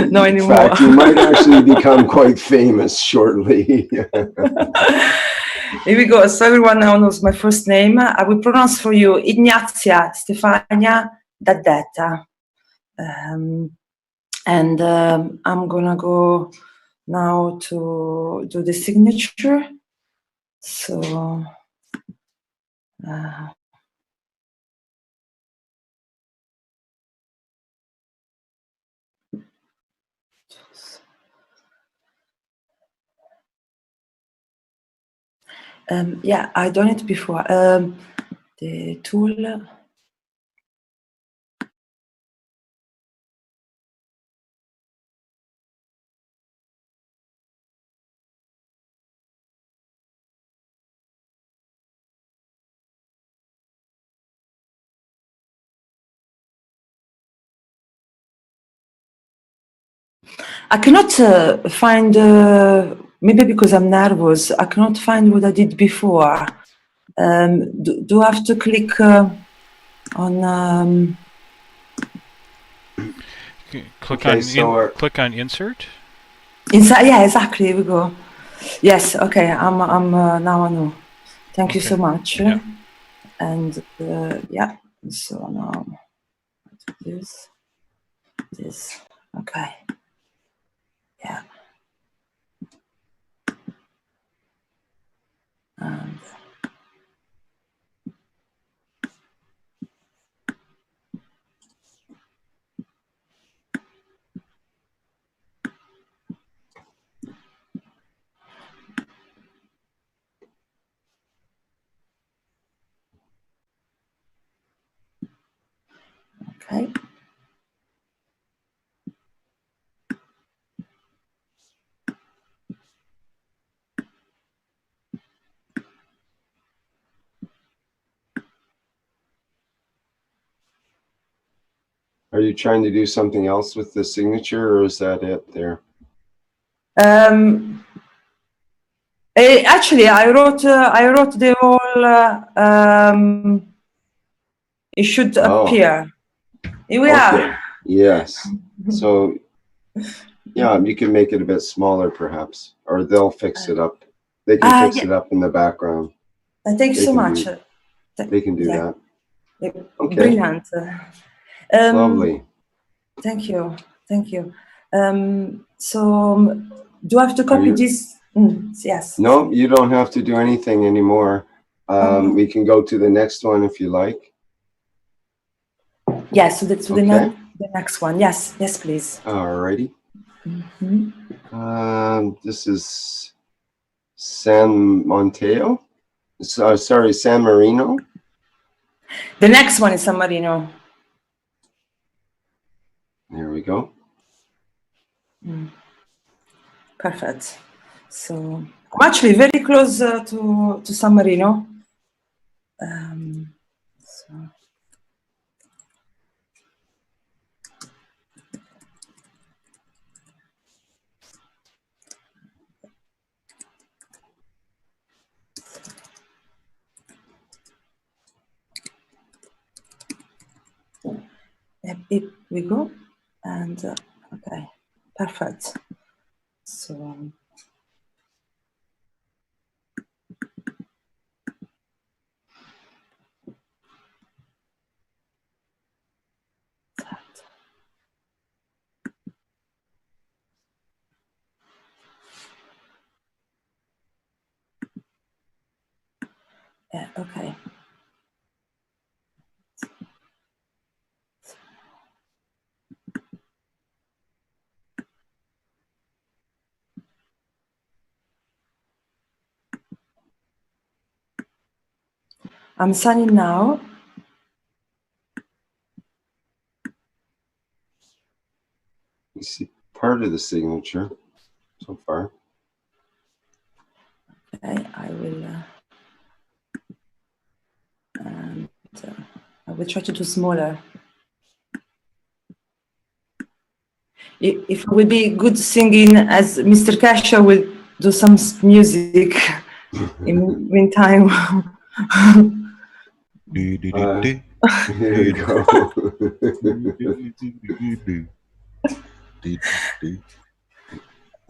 No anymore. In fact, you might actually become quite famous shortly. Here we go. So everyone now knows my first name. I will pronounce for you Ignazia Stefania Daddetta. And I'm gonna go now to do the signature. So yeah, I done it before. The tool. I cannot find, maybe because I'm nervous, I cannot find what I did before. Do I have to click on... Click Okay, on click on insert. Inside, yeah, exactly. Here we go. Yes, okay. I'm now I know. Thank you so much. Yeah. And yeah, so now this. Okay. Yeah. And okay. Are you trying to do something else with the signature, or is that it there? Actually, I wrote the whole. It should appear. Here we are. Yes. So, yeah, you can make it a bit smaller, perhaps, or they'll fix it up. They can fix it up in the background. Thanks so much. They can do that. Okay. Brilliant. Lovely. Thank you. Thank you. So, do I have to copy this? Yes. No, you don't have to do anything anymore. We can go to the next one if you like. Yes, so that's the next one. Yes, yes, please. Alrighty. This is San Mateo. Sorry, San Marino. The next one is San Marino. There we go. Perfect. So I'm actually very close to San Marino. So. Here we go. And okay, perfect. So yeah, okay. I'm signing now. You see part of the signature so far. Okay, I will try to do smaller. if it would be good singing as Mr. Kasha will do some music in meantime. Here you go.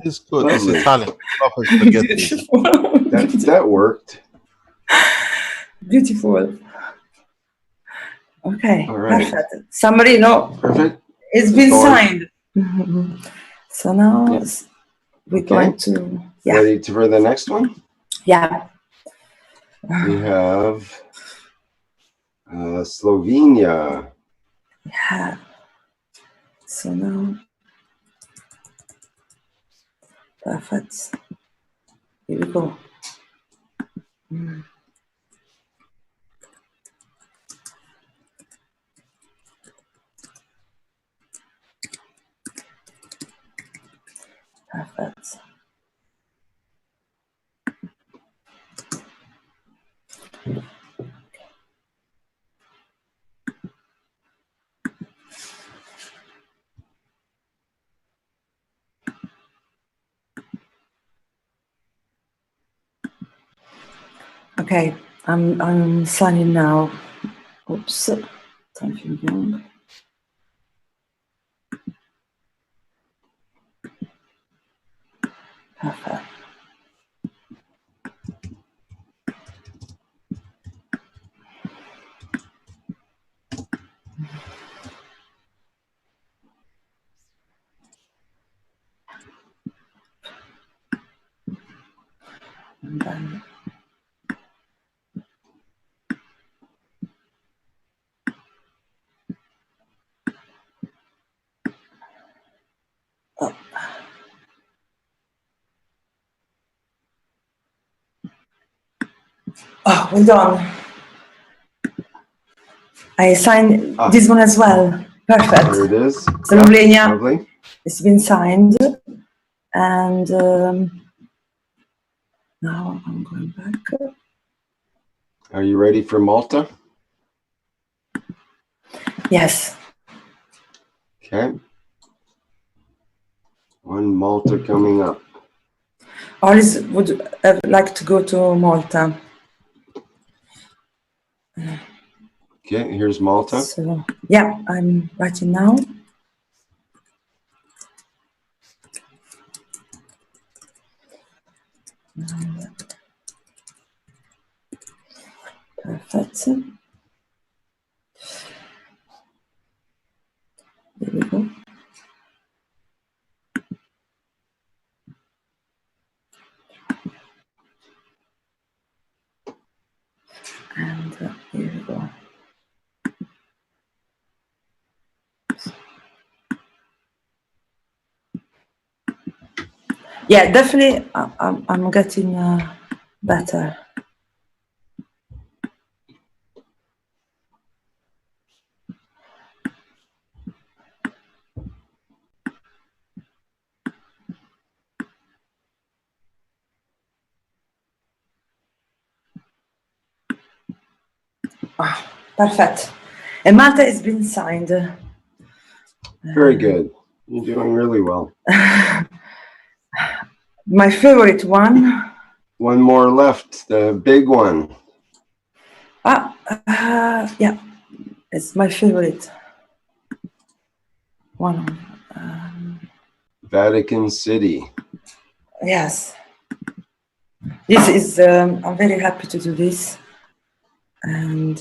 It's good. Lovely. It's Italian. Love and spaghetti. That worked. Beautiful. Okay, all right. perfect. Somebody know. Perfect. It's been signed. So now we're going to. Yeah. Ready for the next one? Yeah. We have Slovenia. Yeah. So now. Perfect. Here we go. Perfect. Okay, I'm signing now. Oops, something wrong. Perfect. And then oh, well done. I signed this one as well. Perfect. There it is. Slovenia. Lovely. It's been signed. And now I'm going back. Are you ready for Malta? Yes. Okay. One Malta coming up. Alice would like to go to Malta. Okay, here's Malta. So, yeah, I'm writing now. Perfect. There we go. And here we go. Yeah, definitely I'm getting better. Oh, perfect. And Malta has been signed. Very good. You're doing really well. My favorite one. One more left, the big one. Yeah, it's my favorite one. Vatican City. Yes. This is, I'm very happy to do this. And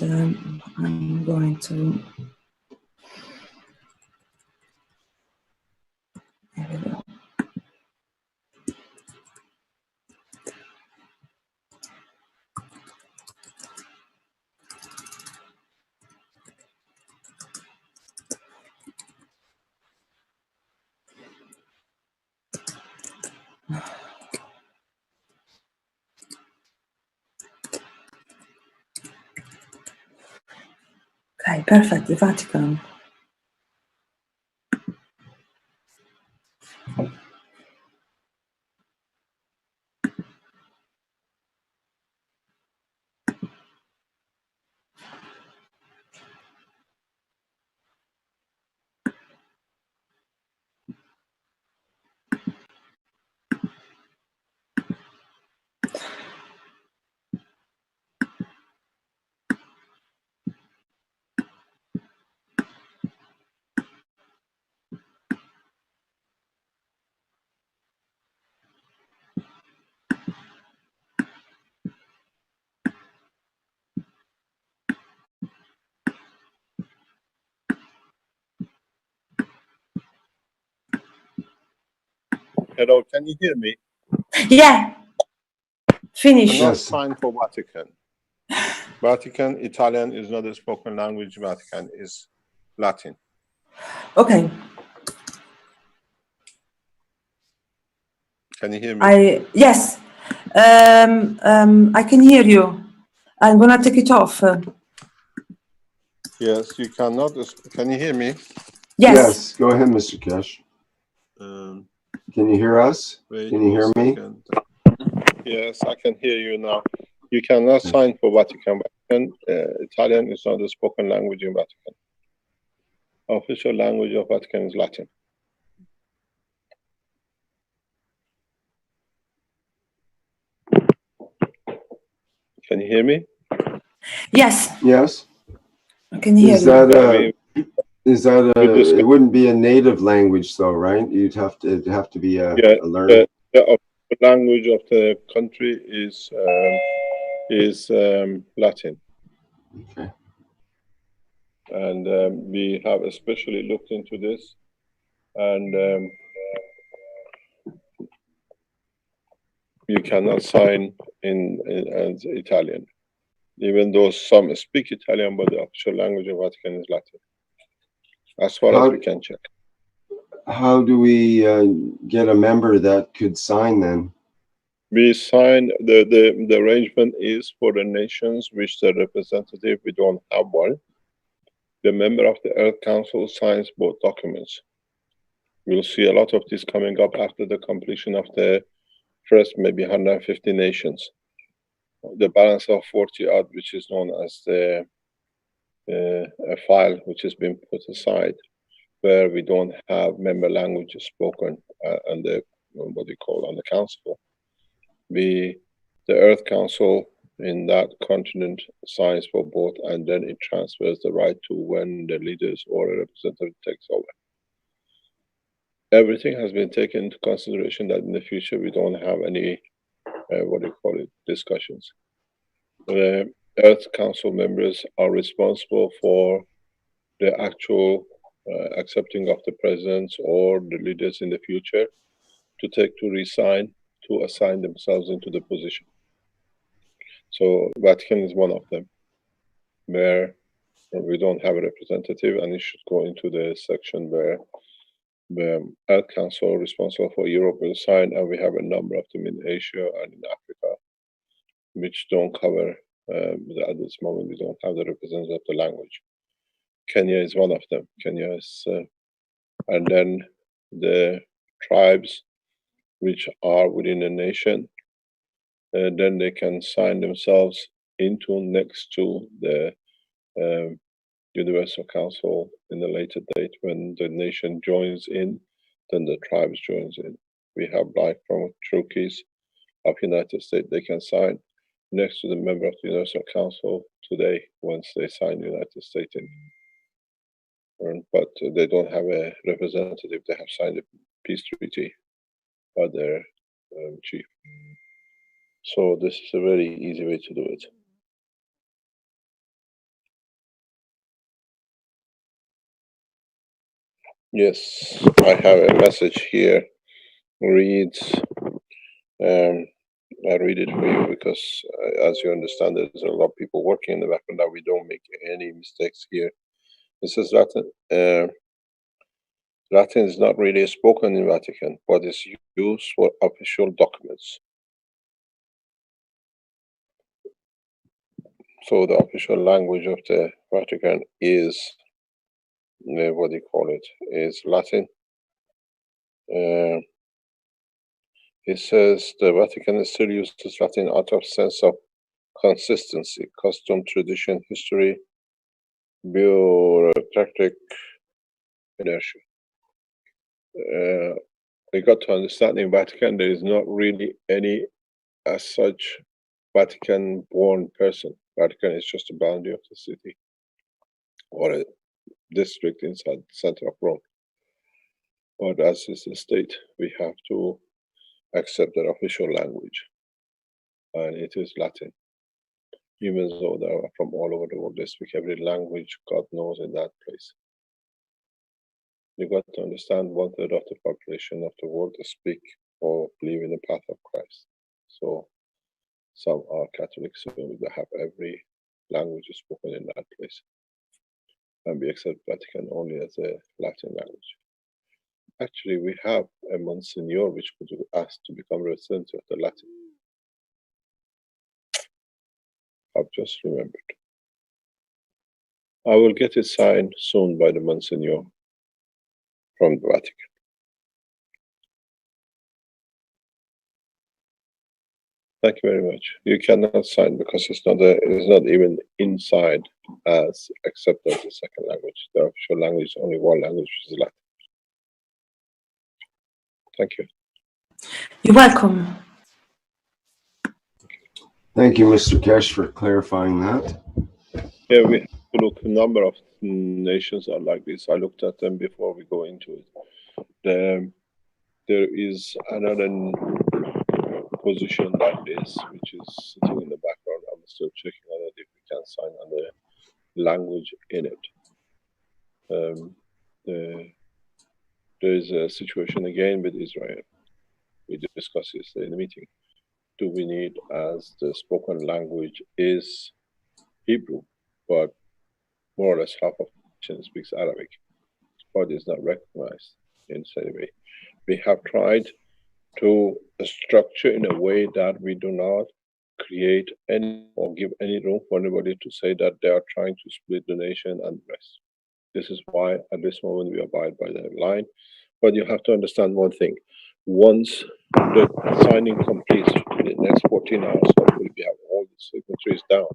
I'm going to. There we go. Okay, perfect. The Vatican. Hello, can you hear me? Yeah. Finish. Not sign for Vatican. Vatican, Italian is not a spoken language. Vatican is Latin. Okay. Can you hear me? Yes. I can hear you. I'm gonna take it off. Yes, you cannot. Can you hear me? Yes. Go ahead, Mr. Kesh. Can you hear us? Can you hear me? Yes, I can hear you now. You cannot sign for Vatican. Italian is not the spoken language in Vatican. Official language of Vatican is Latin. Can you hear me? Yes. Yes. I can hear you. It wouldn't be a native language though, right? It'd have to be a learner. The language of the country is Latin. Okay. And we have especially looked into this, and you cannot sign as Italian, even though some speak Italian, but the official language of Vatican is Latin, as far as we can check. How do we get a member that could sign then? We sign, the arrangement is for the nations which the representative, we don't have one. The member of the Earth Council signs both documents. We'll see a lot of this coming up after the completion of the first maybe 150 nations. The balance of 40 odd, which is known as the a file which has been put aside, where we don't have member languages spoken on the what do you call on the council. The Earth Council in that continent signs for both, and then it transfers the right to when the leaders or a representative takes over. Everything has been taken into consideration that in the future we don't have any discussions. The Earth Council members are responsible for the actual accepting of the presidents or the leaders in the future to resign, to assign themselves into the position. So Vatican is one of them, where we don't have a representative, and it should go into the section where the Earth Council responsible for Europe will sign, and we have a number of them in Asia and in Africa, which don't cover, at this moment, we don't have the representative of the language. Kenya is one of them. Kenya is, and then the tribes which are within a nation, then they can sign themselves into next to the Universal Council in a later date. When the nation joins in, then the tribes joins in. We have like from Cherokee of United States, they can sign next to the member of the Universal Council today once they sign United States in. But they don't have a representative. They have signed a peace treaty by their chief. So this is a very easy way to do it. Yes, I have a message here. Reads. I read it for you because, as you understand, there's a lot of people working in the background that we don't make any mistakes here. This is Latin. Latin is not really spoken in Vatican, but is used for official documents. So the official language of the Vatican is, what do you call it, is Latin. It says the Vatican still uses Latin out of sense of consistency, custom, tradition, history, bureaucratic inertia. We got to understand in Vatican there is not really any as such Vatican born person. Vatican is just a boundary of the city or a district inside the center of Rome. But as is the state, we have to accept their official language, and it is Latin. Even though they are from all over the world, they speak every language God knows in that place. You got to understand 1/3 of the population of the world speak or believe in the path of Christ. So some are Catholic, so they have every language spoken in that place. And we accept Vatican only as a Latin language. Actually, we have a Monsignor which could ask to become representative of the Latin. I've just remembered. I will get it signed soon by the Monsignor from the Vatican. Thank you very much. You cannot sign because it's not even inside as accepted as a second language. The official language is only one language, which is Latin. Thank you. You're welcome. Thank you, Mr. Kesh, for clarifying that. Yeah, we have to look. A number of nations are like this. I looked at them before we go into it. There is another position like this, which is sitting in the background. I'm still checking on it if we can sign on the language in it. There is a situation again with Israel. We discussed this in the meeting. Do we need, as the spoken language is Hebrew, but more or less half of the nation speaks Arabic, but is not recognized in any way. We have tried to structure in a way that we do not create any or give any room for anybody to say that they are trying to split the nation and the rest. This is why at this moment we abide by the line. But you have to understand one thing. Once the signing completes in the next 14 hours, hopefully we have all the signatories down,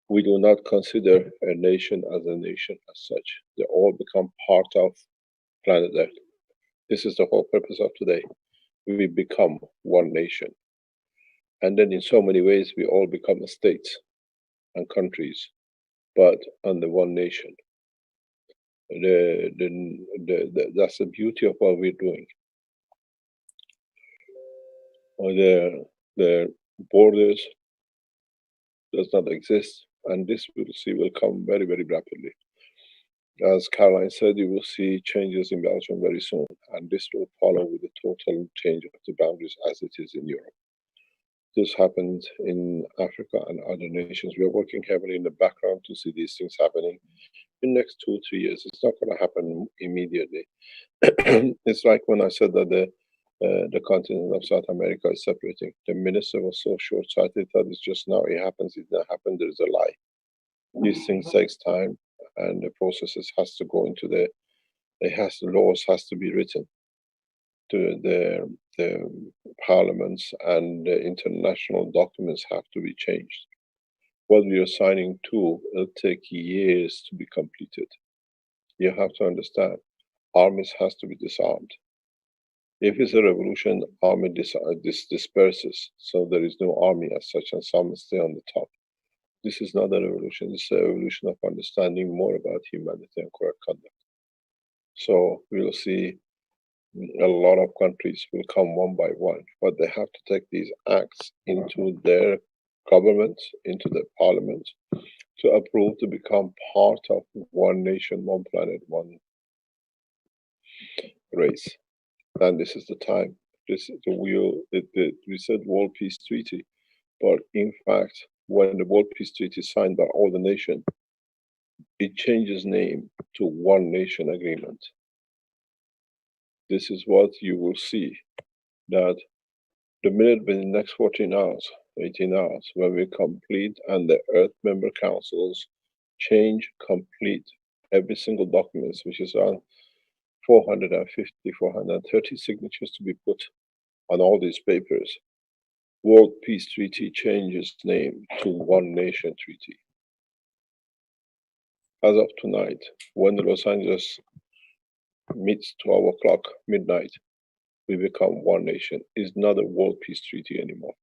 we do not consider a nation as a nation as such. They all become part of planet Earth. This is the whole purpose of today. We become one nation. And then in so many ways, we all become states and countries, but under one nation. That's the beauty of what we're doing. The borders does not exist, and this we'll see will come very, very rapidly. As Caroline said, you will see changes in Belgium very soon, and this will follow with the total change of the boundaries as it is in Europe. This happens in Africa and other nations. We are working heavily in the background to see these things happening in the next 2 or 3 years. It's not going to happen immediately. It's like when I said that the continent of South America is separating. The minister was so short-sighted that it's just now it happens. It didn't happen. There is a lie. These things takes time, and the processes has to go into the laws has to be written to the parliaments, and the international documents have to be changed. What we are signing to will take years to be completed. You have to understand, armies has to be disarmed. If it's a revolution, army disperses, so there is no army as such, and some stay on the top. This is not a revolution. It's a revolution of understanding more about humanity and correct conduct. So we'll see a lot of countries will come one by one, but they have to take these acts into their governments, into their parliament, to approve to become part of one nation, one planet, one race. And this is the time. This is the wheel. We said World Peace Treaty, but in fact, when the World Peace Treaty is signed by all the nations, it changes name to One Nation Agreement. This is what you will see, that the minute within the next 14 hours, 18 hours, when we complete and the Earth member councils change, complete every single document, which is on 450, 430 signatures to be put on all these papers, World Peace Treaty changes name to One Nation Treaty. As of tonight, when the Los Angeles meets 12 o'clock midnight, we become one nation. It's not a World Peace Treaty anymore.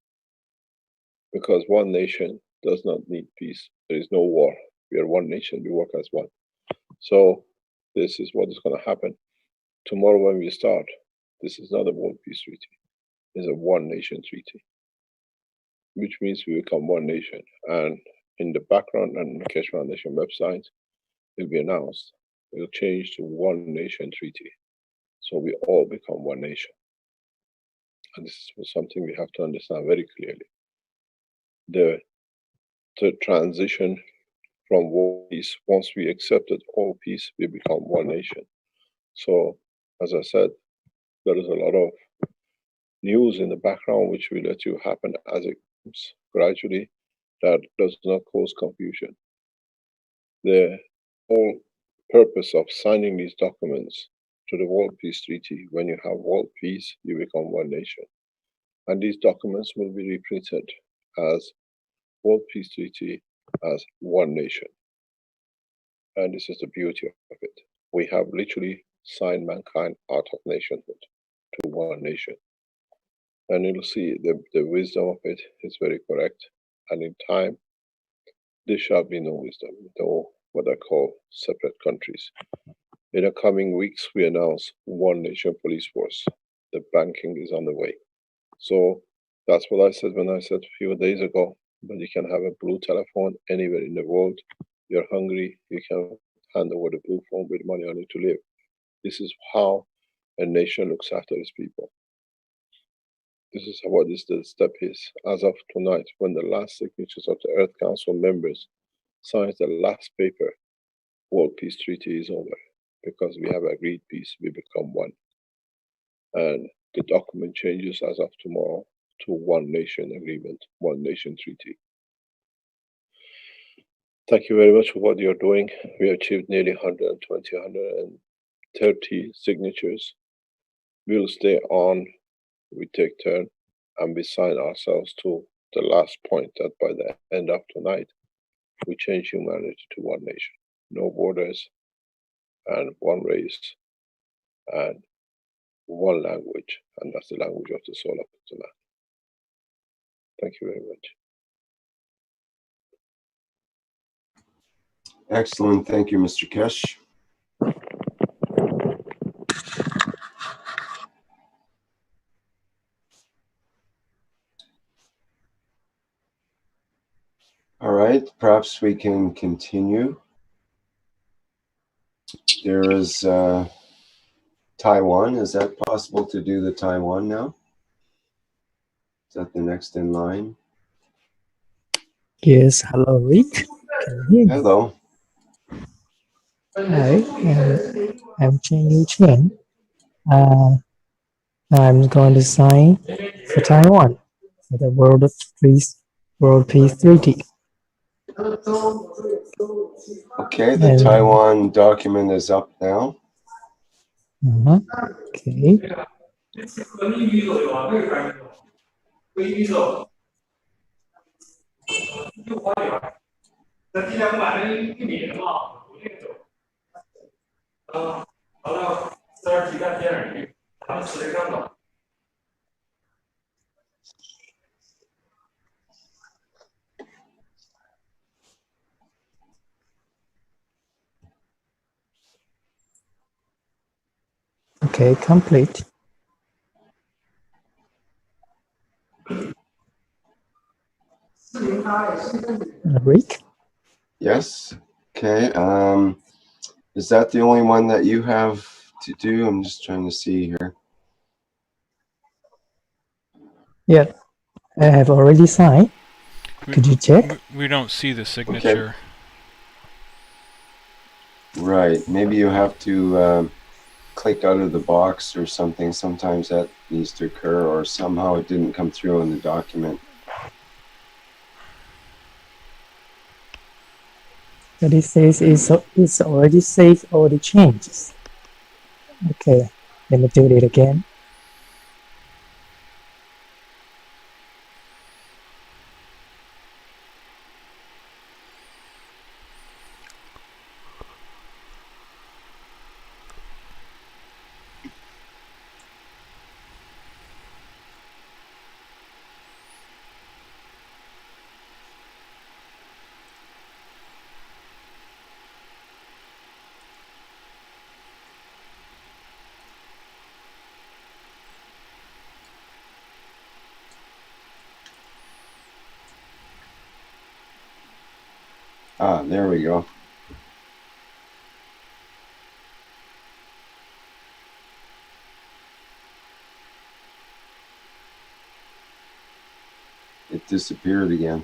Because one nation does not need peace. There is no war. We are one nation. We work as one. So this is what is going to happen. Tomorrow when we start, this is not a World Peace Treaty. It's a One Nation Treaty, which means we become one nation. And in the background on the Keshe Foundation website, it will be announced. It will change to One Nation Treaty. So we all become one nation. and this is something we have to understand very clearly, the transition from war peace, once we accepted all peace, we become one nation. So, as I said, there is a lot of news in the background which will let you happen as it comes gradually, that does not cause confusion. The whole purpose of signing these documents to the World Peace Treaty, when you have world peace, you become one nation. And these documents will be reprinted as World Peace Treaty as one nation. And this is the beauty of it. We have literally signed mankind out of nationhood to one nation. And you'll see the wisdom of it is very correct. And in time, there shall be no wisdom, no what I call separate countries. In the coming weeks, we announce one nation police force. The banking is on the way. So that's what I said when I said a few days ago, but you can have a blue telephone anywhere in the world. You're hungry, you can hand over the blue phone with money on it to live. This is how a nation looks after its people. This is what the step is. As of tonight, when the last signatures of the Earth Council members signs the last paper, World Peace Treaty is over. Because we have agreed peace, we become one. And the document changes as of tomorrow to one nation agreement, one nation treaty. Thank you very much for what you're doing. We achieved nearly 120, 130 signatures. We'll stay on, we take turn, and we sign ourselves to the last point that by the end of tonight, we change humanity to one nation. No borders, and one race, and one language, and that's the language of the soul of the land. Thank you very much. Excellent. Thank you, Mr. Kesh. All right, perhaps we can continue. There is Taiwan. Is that possible to do the Taiwan now? Is that the next in line? Yes, hello, Rick. Can you hear me? Hello. Hi, I'm Chen Yu-Chen. I'm going to sign for Taiwan for the World Peace Treaty. Okay, the Taiwan document is up now. Okay. Okay, complete. Rick? Yes. Okay. Is that the only one that you have to do? I'm just trying to see here. Yeah, I have already signed. Could you check? We don't see the signature. Okay. Right. Maybe you have to click out of the box or something. Sometimes that needs to occur, or somehow it didn't come through in the document. But it says it's already saved all the changes. Okay, let me do it again. Ah, there we go. It disappeared again.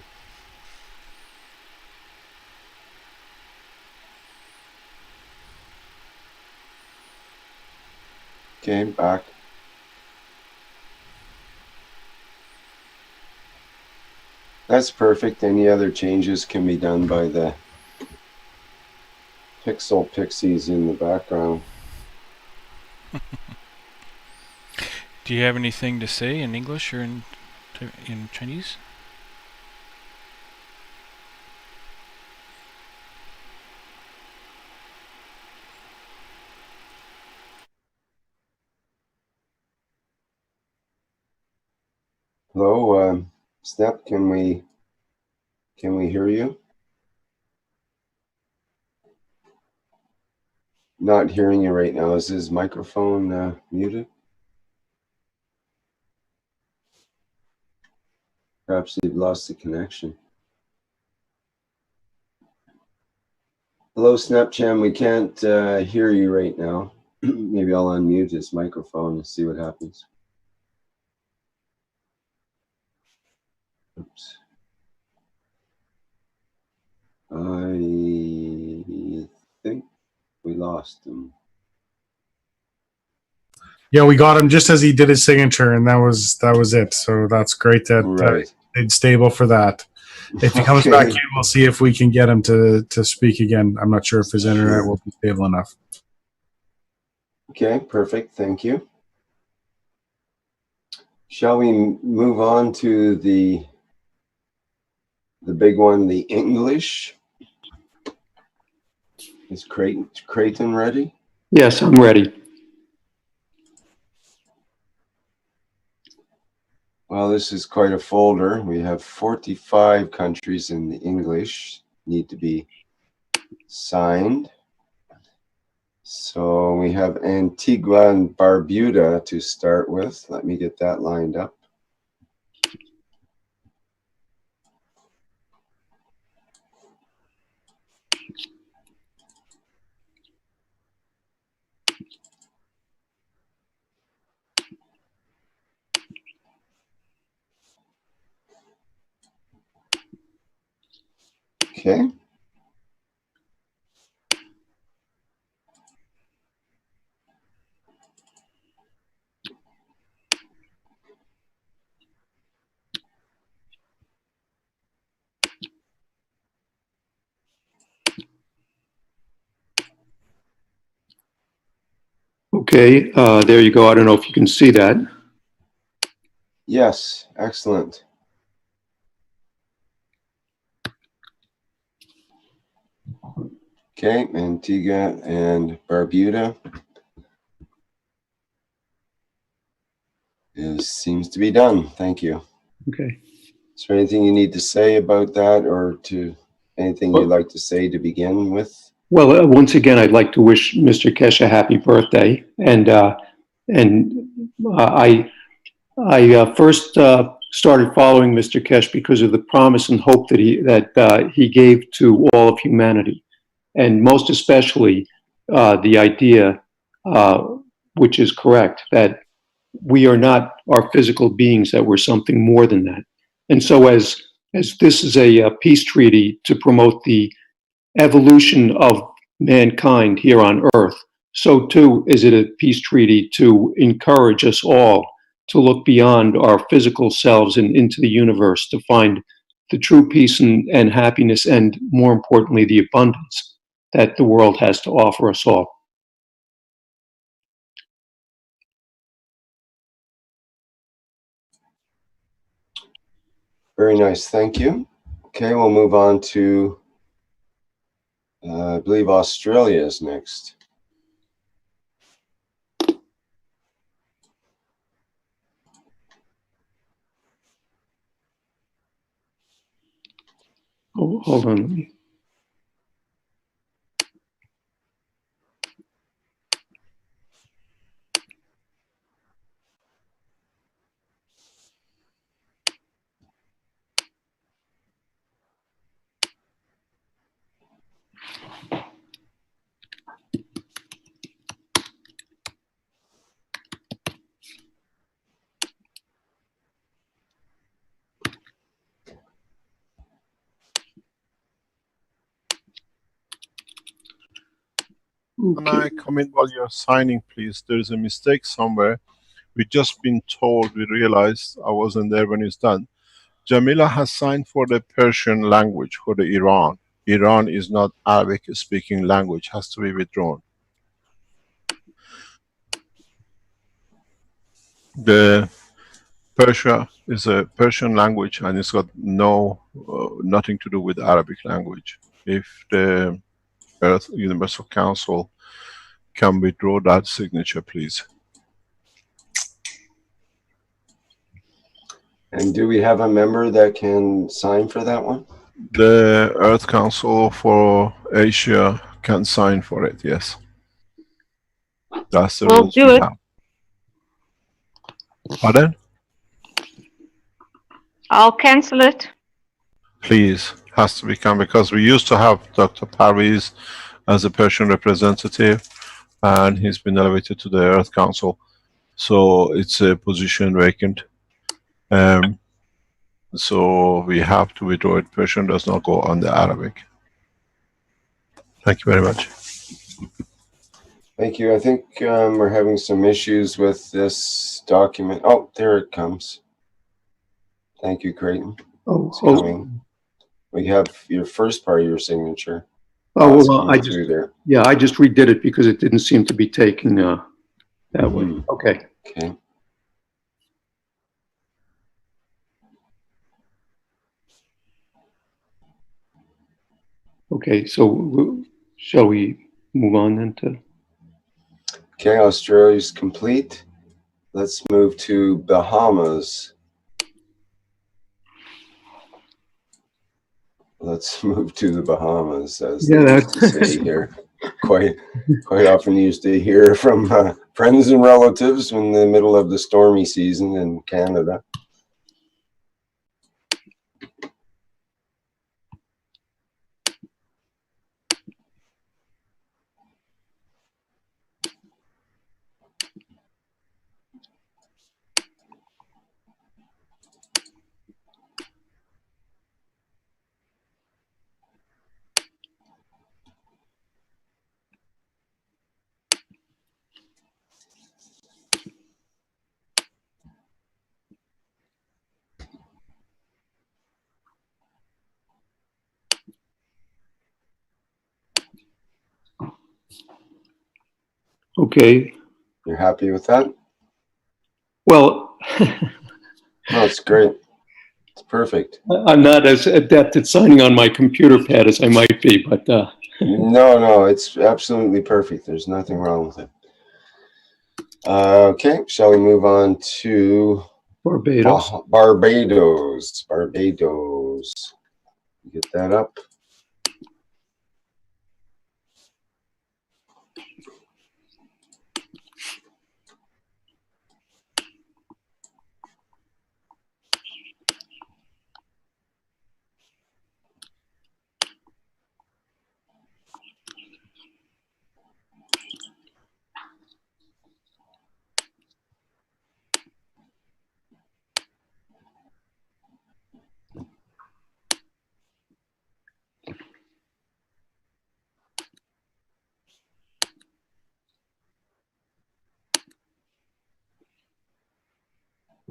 Okay, back. That's perfect. Any other changes can be done by the pixel pixies in the background. Do you have anything to say in English or in Chinese? Hello, Snap, can we hear you? Not hearing you right now. Is his microphone muted? Perhaps you've lost the connection. Hello, Snapchat. We can't hear you right now. Maybe I'll unmute his microphone and see what happens. Oops. I think we lost him. Yeah, we got him just as he did his signature, and that was it. So that's great that stayed stable for that. If he comes back in, we'll see if we can get him to speak again. I'm not sure if his internet will be stable enough. Okay, perfect. Thank you. Shall we move on to the big one, the English? Is Creighton ready? Yes, I'm ready. Well, this is quite a folder. We have 45 countries in the English need to be signed. So we have Antigua and Barbuda to start with. Let me get that lined up. Okay. Okay, there you go. I don't know if you can see that. Yes, excellent. Okay, Antigua and Barbuda seems to be done. Thank you. Okay. Is there anything you need to say about that, or anything you'd like to say to begin with? Well, once again, I'd like to wish Mr. Kesh a happy birthday, and I first started following Mr. Kesh because of the promise and hope that he gave to all of humanity, and most especially the idea, which is correct, that we are not our physical beings; that we're something more than that. And so, as this is a peace treaty to promote the evolution of mankind here on Earth, so too is it a peace treaty to encourage us all to look beyond our physical selves and into the universe to find the true peace and happiness, and more importantly, the abundance that the world has to offer us all. Very nice, thank you. Okay, we'll move on to, I believe Australia is next. Oh, hold on. Can I come in while you're signing, please? There is a mistake somewhere. We've just been told, we realized, I wasn't there when it's done. Jamila has signed for the Persian language for the Iran. Iran is not Arabic speaking language, has to be withdrawn. The Persia is a Persian language and it's got nothing to do with Arabic language. If the Earth Universal Council can withdraw that signature, please. And do we have a member that can sign for that one? The Earth Council for Asia can sign for it, yes. That's the rules we have. Pardon? I'll cancel it. Please, has to become, because we used to have Dr. Parviz as a Persian representative and he's been elevated to the Earth Council. So it's a position vacant. So we have to withdraw it. Persian does not go on the Arabic. Thank you very much. Thank you. I think we're having some issues with this document. Oh, there it comes. Thank you, Creighton. It's coming. We have your first part of your signature. Oh, well, I just redid it because it didn't seem to be taking that way. Okay. Okay. Okay, so shall we move on then to? Okay, Australia's complete. Let's move to Bahamas. Let's move to the Bahamas, as they used to say here. Quite often used to hear from friends and relatives in the middle of the stormy season in Canada. Okay. You're happy with that? Well, no, it's great. It's perfect. I'm not as adept at signing on my computer pad as I might be, but no, it's absolutely perfect. There's nothing wrong with it. Okay, shall we move on to Barbados? Barbados. Get that up.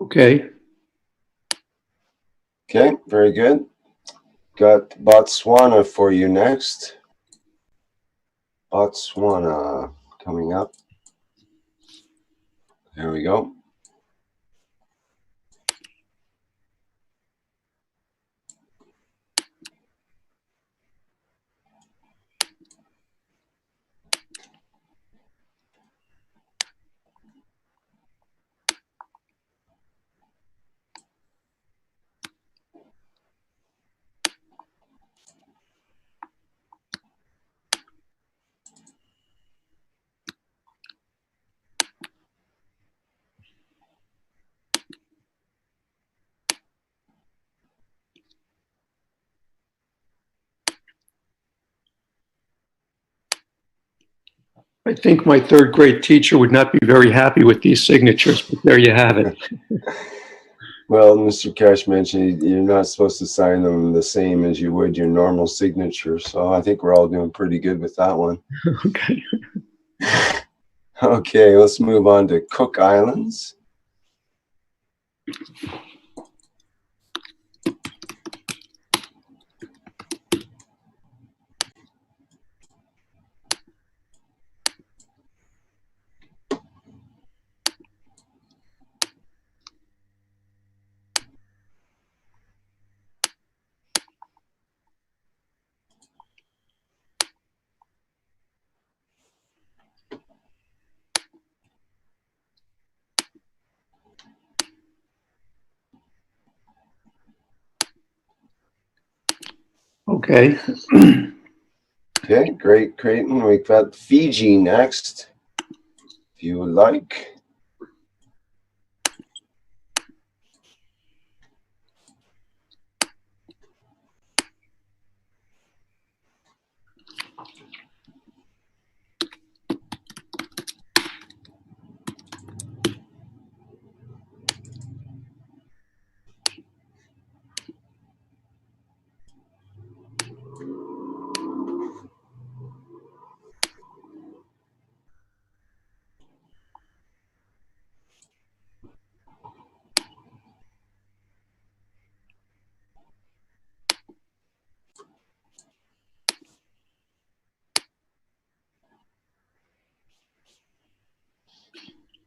Okay. Okay, very good. Got Botswana for you next. Botswana coming up. There we go. I think my third grade teacher would not be very happy with these signatures, but there you have it. Well, Mr. Cash mentioned you're not supposed to sign them the same as you would your normal signature, so I think we're all doing pretty good with that one. Okay. Okay, let's move on to Cook Islands. Okay. Okay, great, Creighton. We've got Fiji next, if you would like.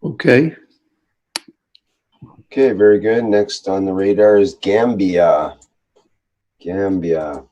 Okay. Okay, very good. Next on the radar is Gambia. Gambia.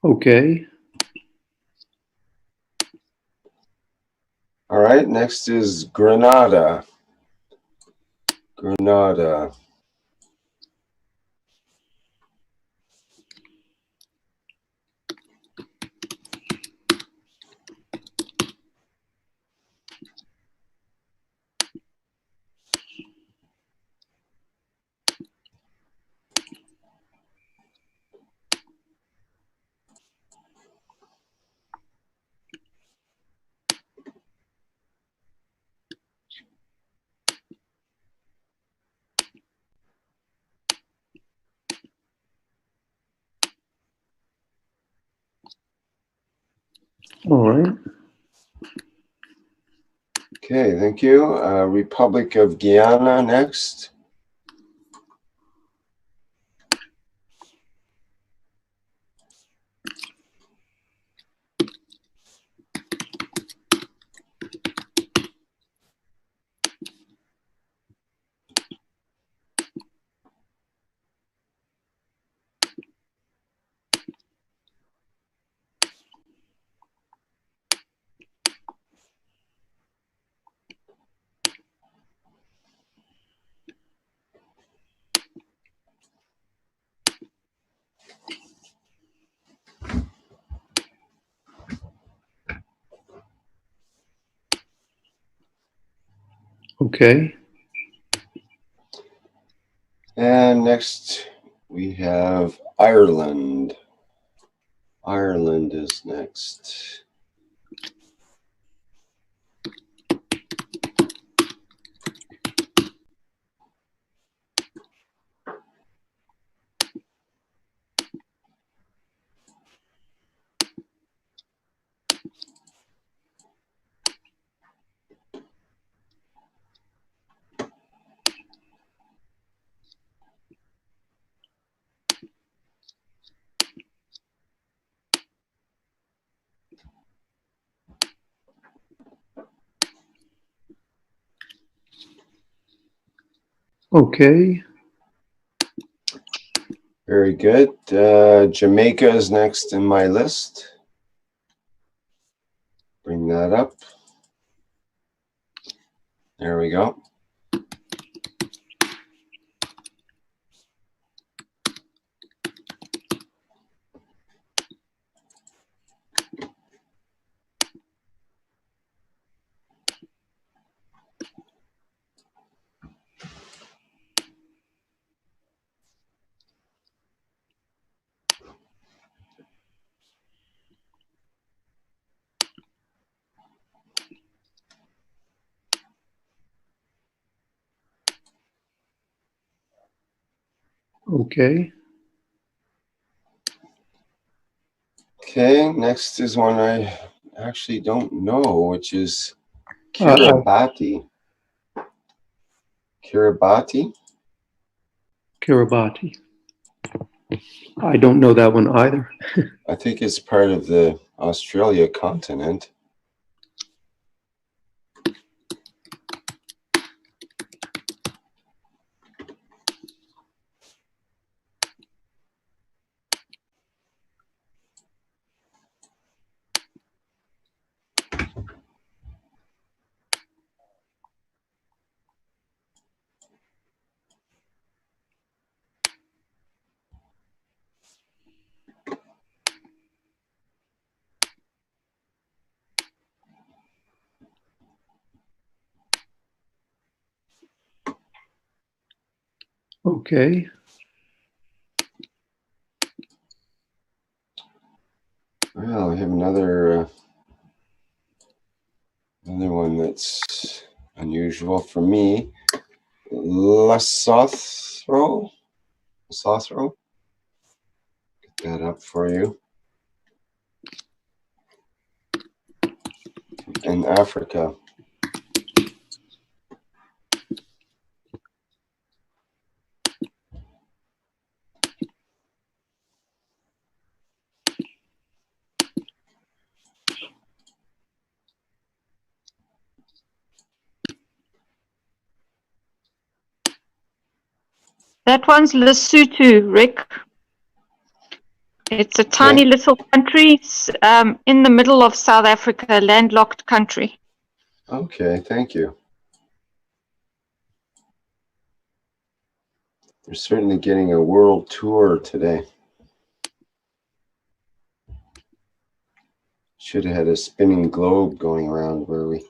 Okay. All right, next is Grenada. Grenada. All right. Okay, thank you. Republic of Guyana next. Okay. And next we have Ireland. Ireland is next. Okay. Very good. Jamaica is next in my list. Bring that up. There we go. Okay. Okay, next is one I actually don't know, which is Kiribati. Kiribati? Kiribati. I don't know that one either. I think it's part of the Australia continent. Okay. Well, we have another one that's unusual for me. Lesotho. Lesotho. Get that up for you. In Africa. That one's Lesotho, Rick. It's a tiny little country in the middle of South Africa, a landlocked country. Okay, thank you. We're certainly getting a world tour today. Should have had a spinning globe going around where we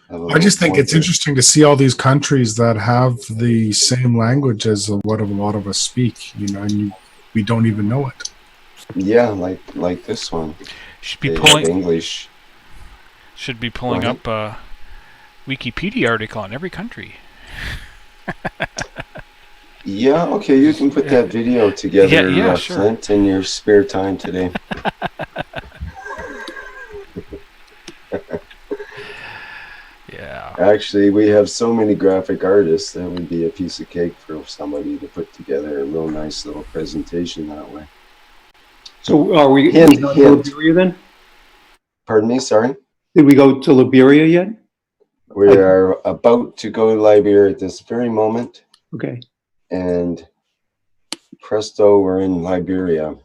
have a I just think it's pointer. interesting to see all these countries that have the same language as what a lot of us speak, you know, and we don't even know it. Yeah, like this one. Should be They pulling have English. Should be pulling up a Wikipedia article on every country. Yeah, okay, you can put that video together, Yeah, sure. Flint, in your spare time today. Yeah. Actually, we have so many graphic artists that would be a piece of cake for somebody to put together a real nice little presentation that way. So are we Hint. to Liberia then? Pardon me, sorry? Did we go to Liberia yet? We are about to go to Liberia at this very moment. Okay. And presto, we're in Liberia.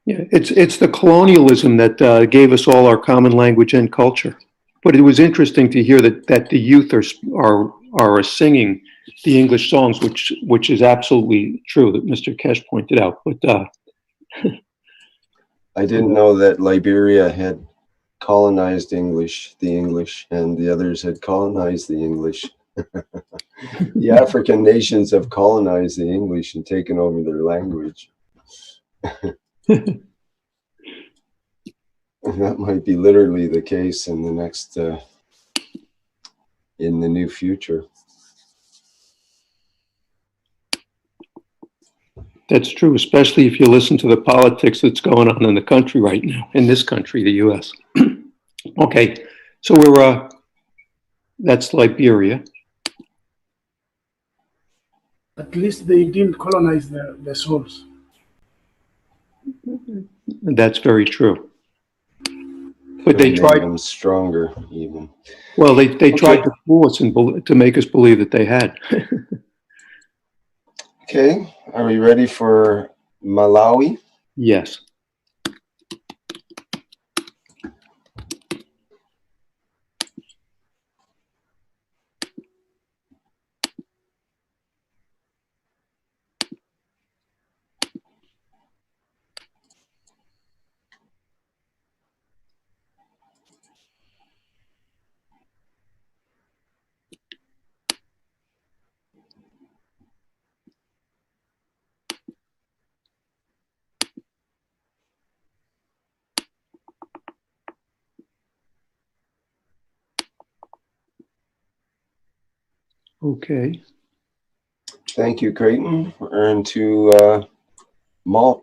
Yeah, it's the colonialism that gave us all our common language and culture. But it was interesting to hear that the youth are singing the English songs, which is absolutely true, that Mr. Kesh pointed out. But I didn't know that Liberia had colonized the English, and the others had colonized the English. The African nations have colonized the English and taken over their language. That might be literally the case in the next, in the new future. that's true, especially if you listen to the politics that's going on in the country right now, in this country, the U.S. Okay, so that's Liberia. At least they didn't colonize the souls. That's very true. But they tried them stronger, even. Well, they tried to fool us and to make us believe that they had. Okay, are we ready for Malawi? Yes. Okay. Thank you, Creighton. We're into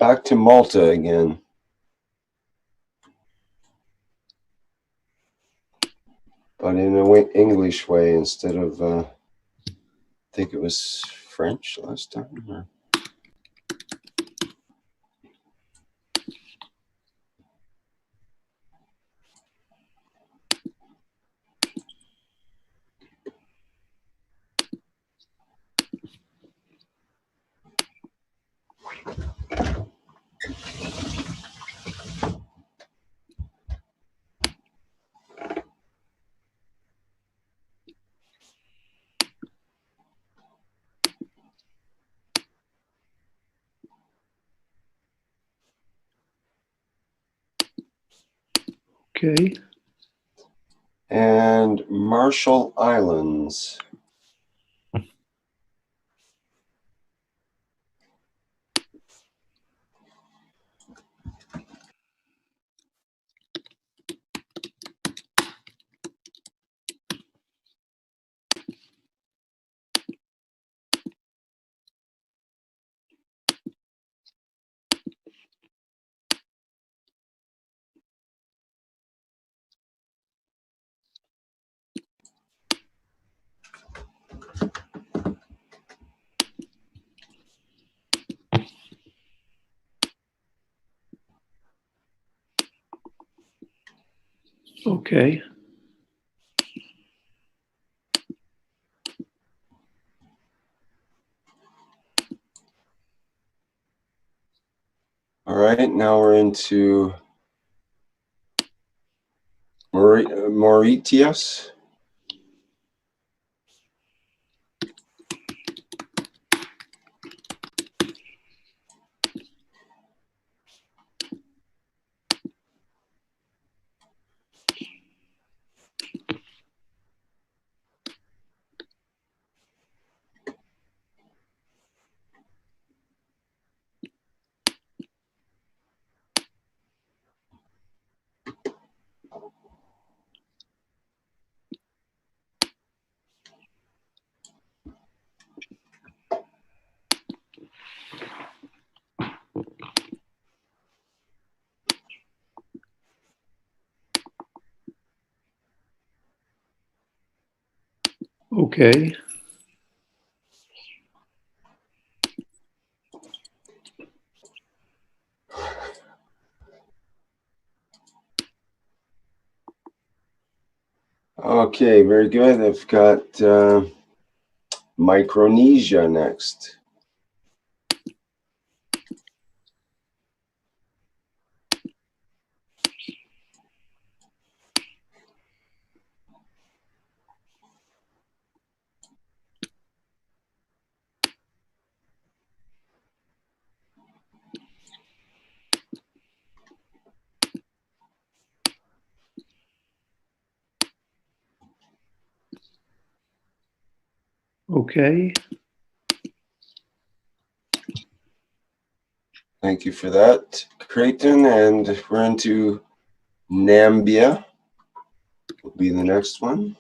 back to Malta again. But in an English way instead of, I think it was French last time. Or... Okay. And Marshall Islands. Okay. All right, now we're into Mauritius. Okay. Okay, very good. I've got Micronesia next. Okay. Thank you for that, Creighton. And we're into Nambia. Will be the next one.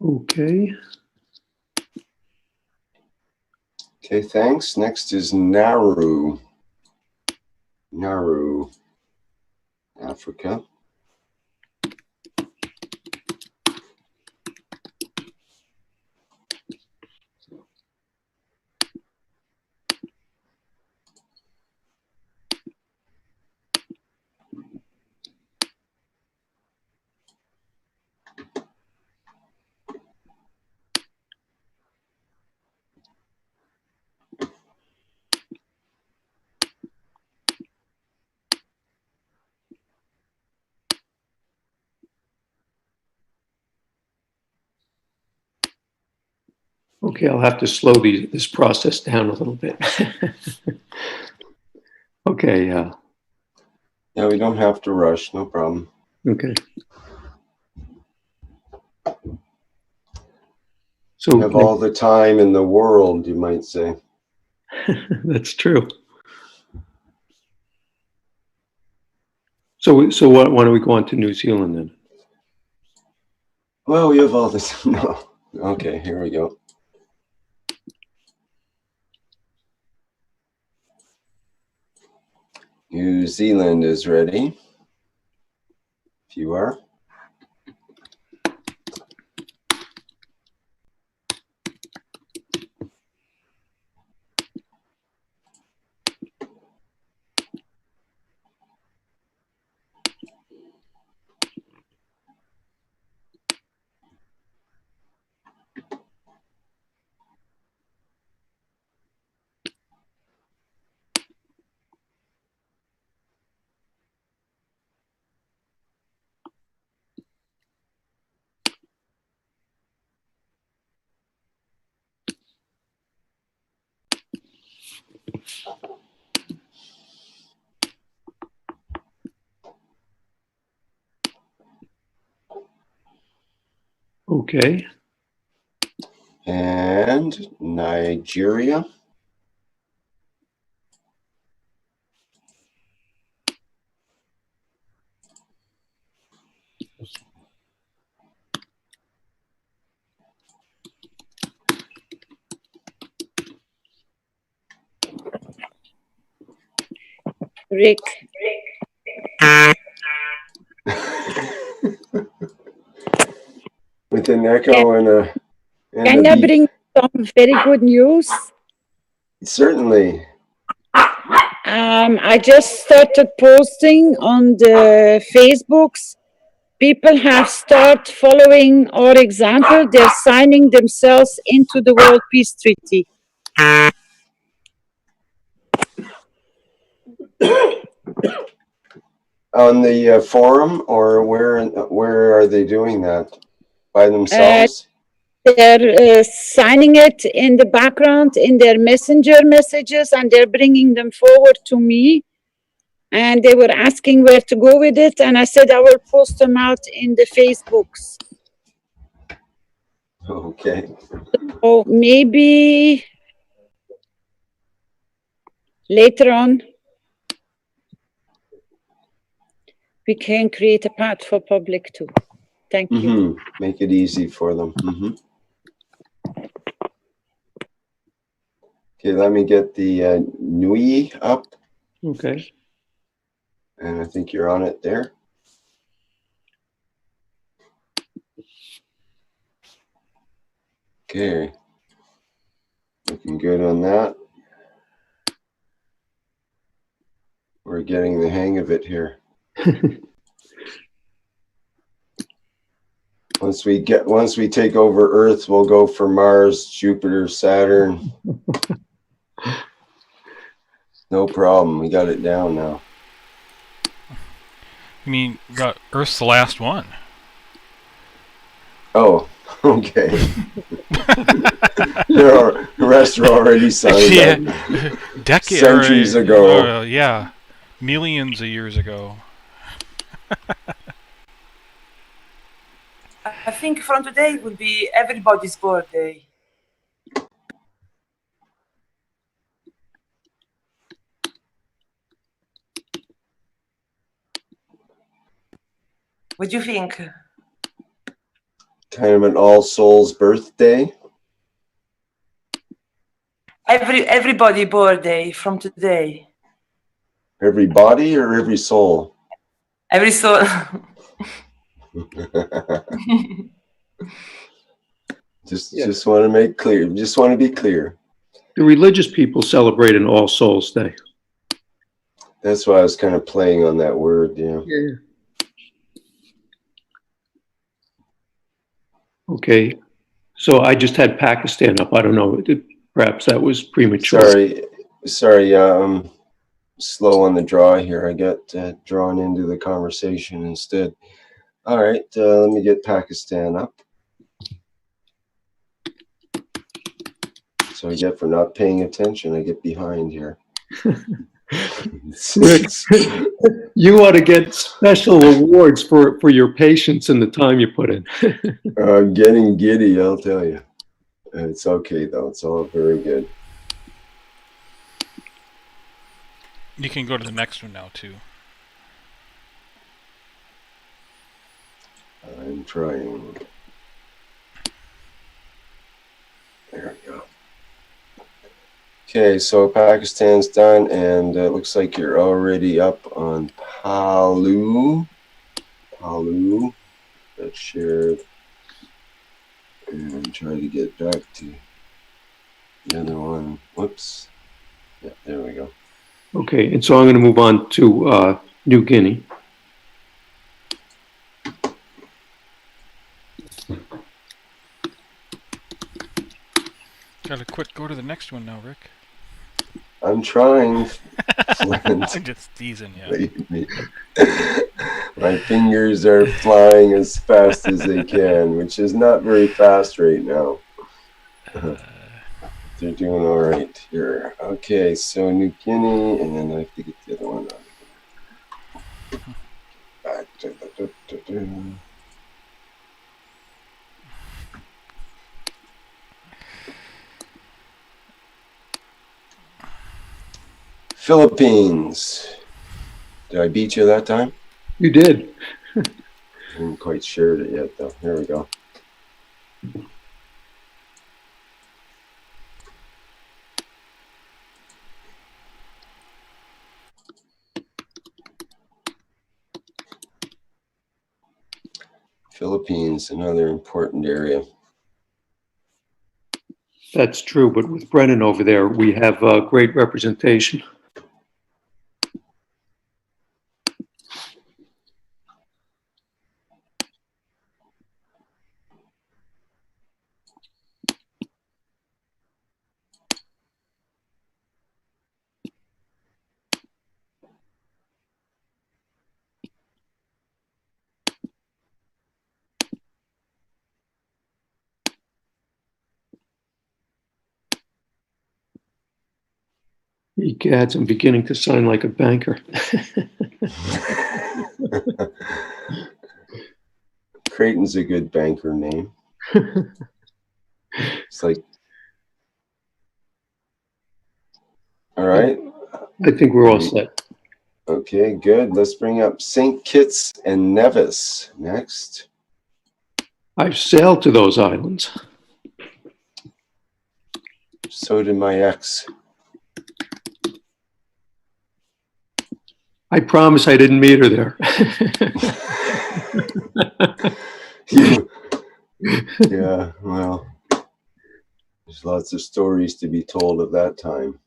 Okay. Okay, thanks. Next is Nauru. Nauru, Africa. Okay, I'll have to slow this process down a little bit. Okay, Yeah, we don't have to rush, no problem. okay. So we have all the time in the world, you might say. That's true. So why don't we go on to New Zealand then? Well, we have all this. No. Okay, here we go. New Zealand is ready. If you are. Okay. And Nigeria. Rick. With an echo and a Can I bring some very good news? Certainly. I just started posting on the Facebooks. People have started following our example. They're signing themselves into the World Peace Treaty. On the forum, or where are they doing that? By themselves? They're signing it in the background in their messenger messages, and they're bringing them forward to me. And they were asking where to go with it, and I said I will post them out in the Facebooks. Okay. So maybe later on we can create a path for public too. Thank you. Make it easy for them. Okay, let me get the Nui up. Okay. And I think you're on it there. Okay. Looking good on that. We're getting the hang of it here. Once we take over Earth, we'll go for Mars, Jupiter, Saturn. No problem. We got it down now. You mean Earth's the last one? Oh, okay. The rest are already signed up. Centuries ago. Yeah, millions of years ago. I think from today will be everybody's birthday. What do you think? Kind of an All Souls birthday. Everybody birthday from today. Every body or every soul? Every soul. Just want to make clear. Just want to be clear. The religious people celebrate an All Souls Day. That's why I was kind of playing on that word. Yeah. Okay. So I just had Pakistan up. I don't know. Perhaps that was premature. Sorry. I'm slow on the draw here. I got drawn into the conversation instead. All right. Let me get Pakistan up. So I get for not paying attention. I get behind here. Rick, you ought to get special awards for your patience and the time you put in. I'm getting giddy, I'll tell you. It's okay, though. It's all very good. You can go to the next one now, too. I'm trying. There we go. Okay, so Pakistan's done, and it looks like you're already up on Palu. That's shared. And try to get back to the other one. Whoops. Yeah, there we go. Okay, and so I'm going to move on to New Guinea. Gotta quit. Go to the next one now, Rick. I'm trying. I'm just teasing you. My fingers are flying as fast as they can, which is not very fast right now. They're doing all right here. Okay, so New Guinea, and then I have to get the other one on. Back to the. Philippines. Did I beat you that time? You did. I haven't quite shared it yet, though. Here we go. Philippines, another important area. That's true, but with Brennan over there, we have great representation. Egads, I'm beginning to sound like a banker. Creighton's a good banker name. It's like, all right. I think we're all set. Okay, good. Let's bring up St. Kitts and Nevis next. I've sailed to those islands. So did my ex. I promise I didn't meet her there. Yeah, well, there's lots of stories to be told of that time.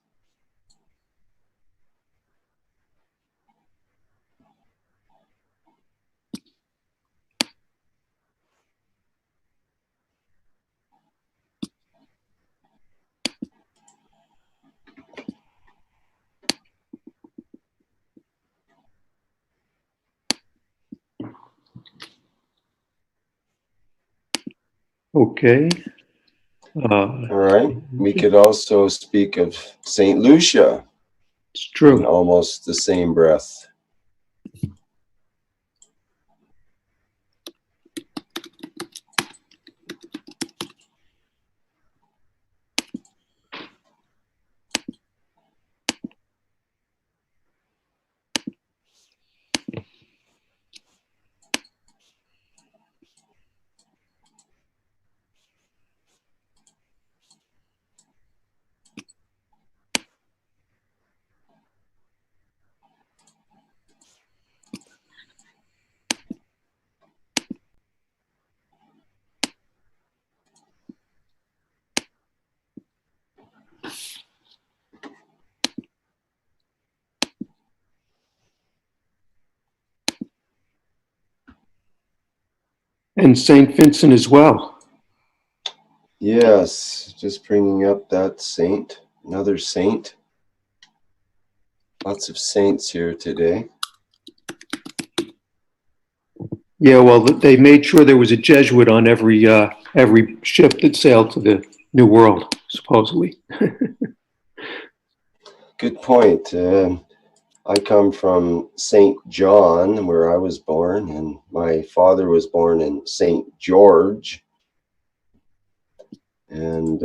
Okay. All right. We could also speak of St. Lucia. It's true. In almost the same breath. And St. Vincent as well. Yes, just bringing up that saint, another saint. Lots of saints here today. Yeah, well, they made sure there was a Jesuit on every ship that sailed to the New World, supposedly. Good point. I come from St. John, where I was born, and my father was born in St. George. And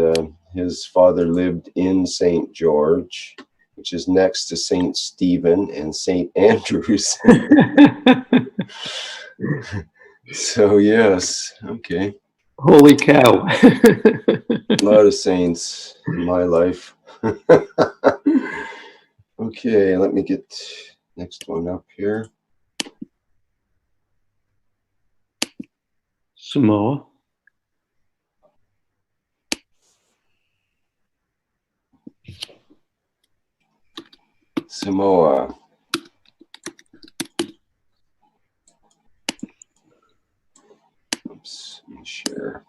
his father lived in St. George, which is next to St. Stephen and St. Andrews. So, yes, okay. Holy cow. A lot of saints in my life. Okay, let me get next one up here. Samoa. Samoa. Oops, let me share.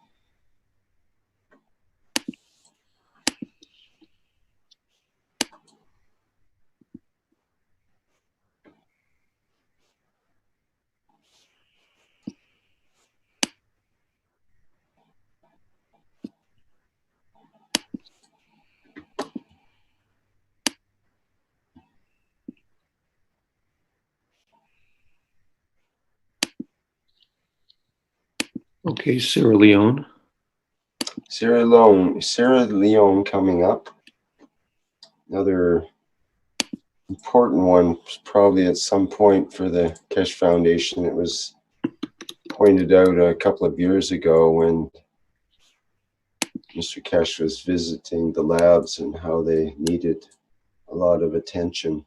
Okay, Sierra Leone. Sierra Leone coming up. Another important one, probably at some point for the Keshe Foundation. It was pointed out a couple of years ago when Mr. Keshe was visiting the labs and how they needed a lot of attention.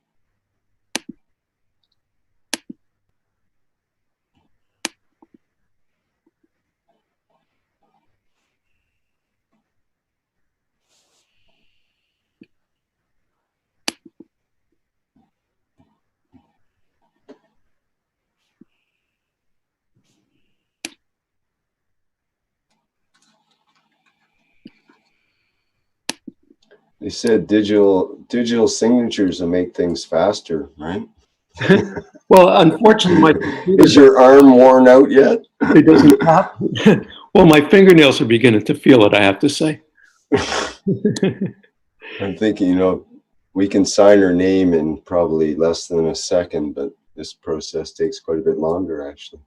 They said digital signatures will make things faster, right? Well, unfortunately, is your arm worn out yet? It doesn't pop. Well, my fingernails are beginning to feel it, I have to say. I'm thinking, we can sign our name in probably less than a second, but this process takes quite a bit longer, actually.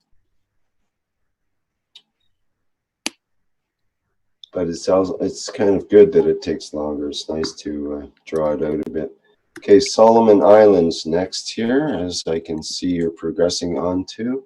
But it's kind of good that it takes longer. It's nice to draw it out a bit. Okay, Solomon Islands next here, as I can see you're progressing on to.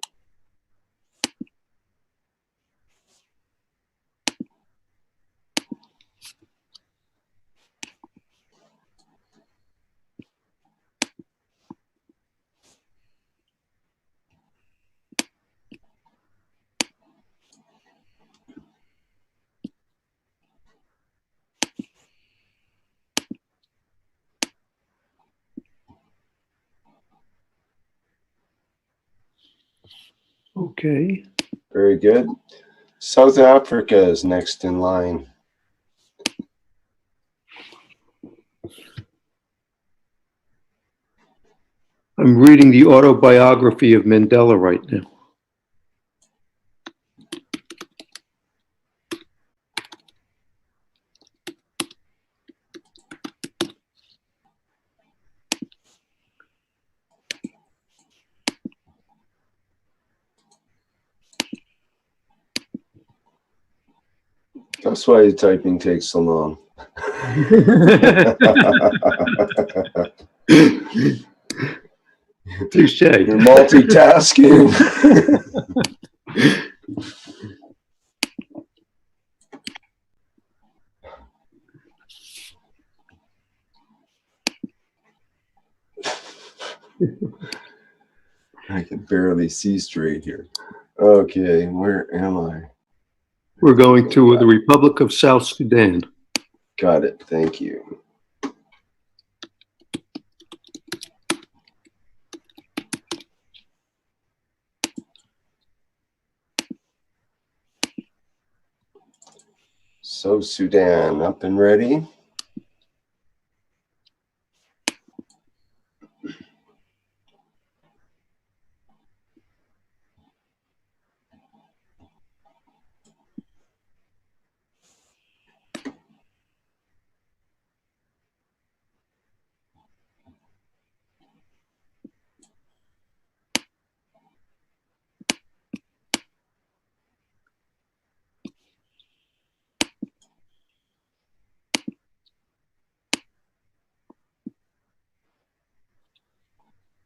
Okay. Very good. South Africa is next in line. I'm reading the autobiography of Mandela right now. That's why the typing takes so long. Touche. You're multitasking. I can barely see straight here. Okay, where am I? We're going to the Republic of South Sudan. Got it. Thank you. So Sudan, up and ready?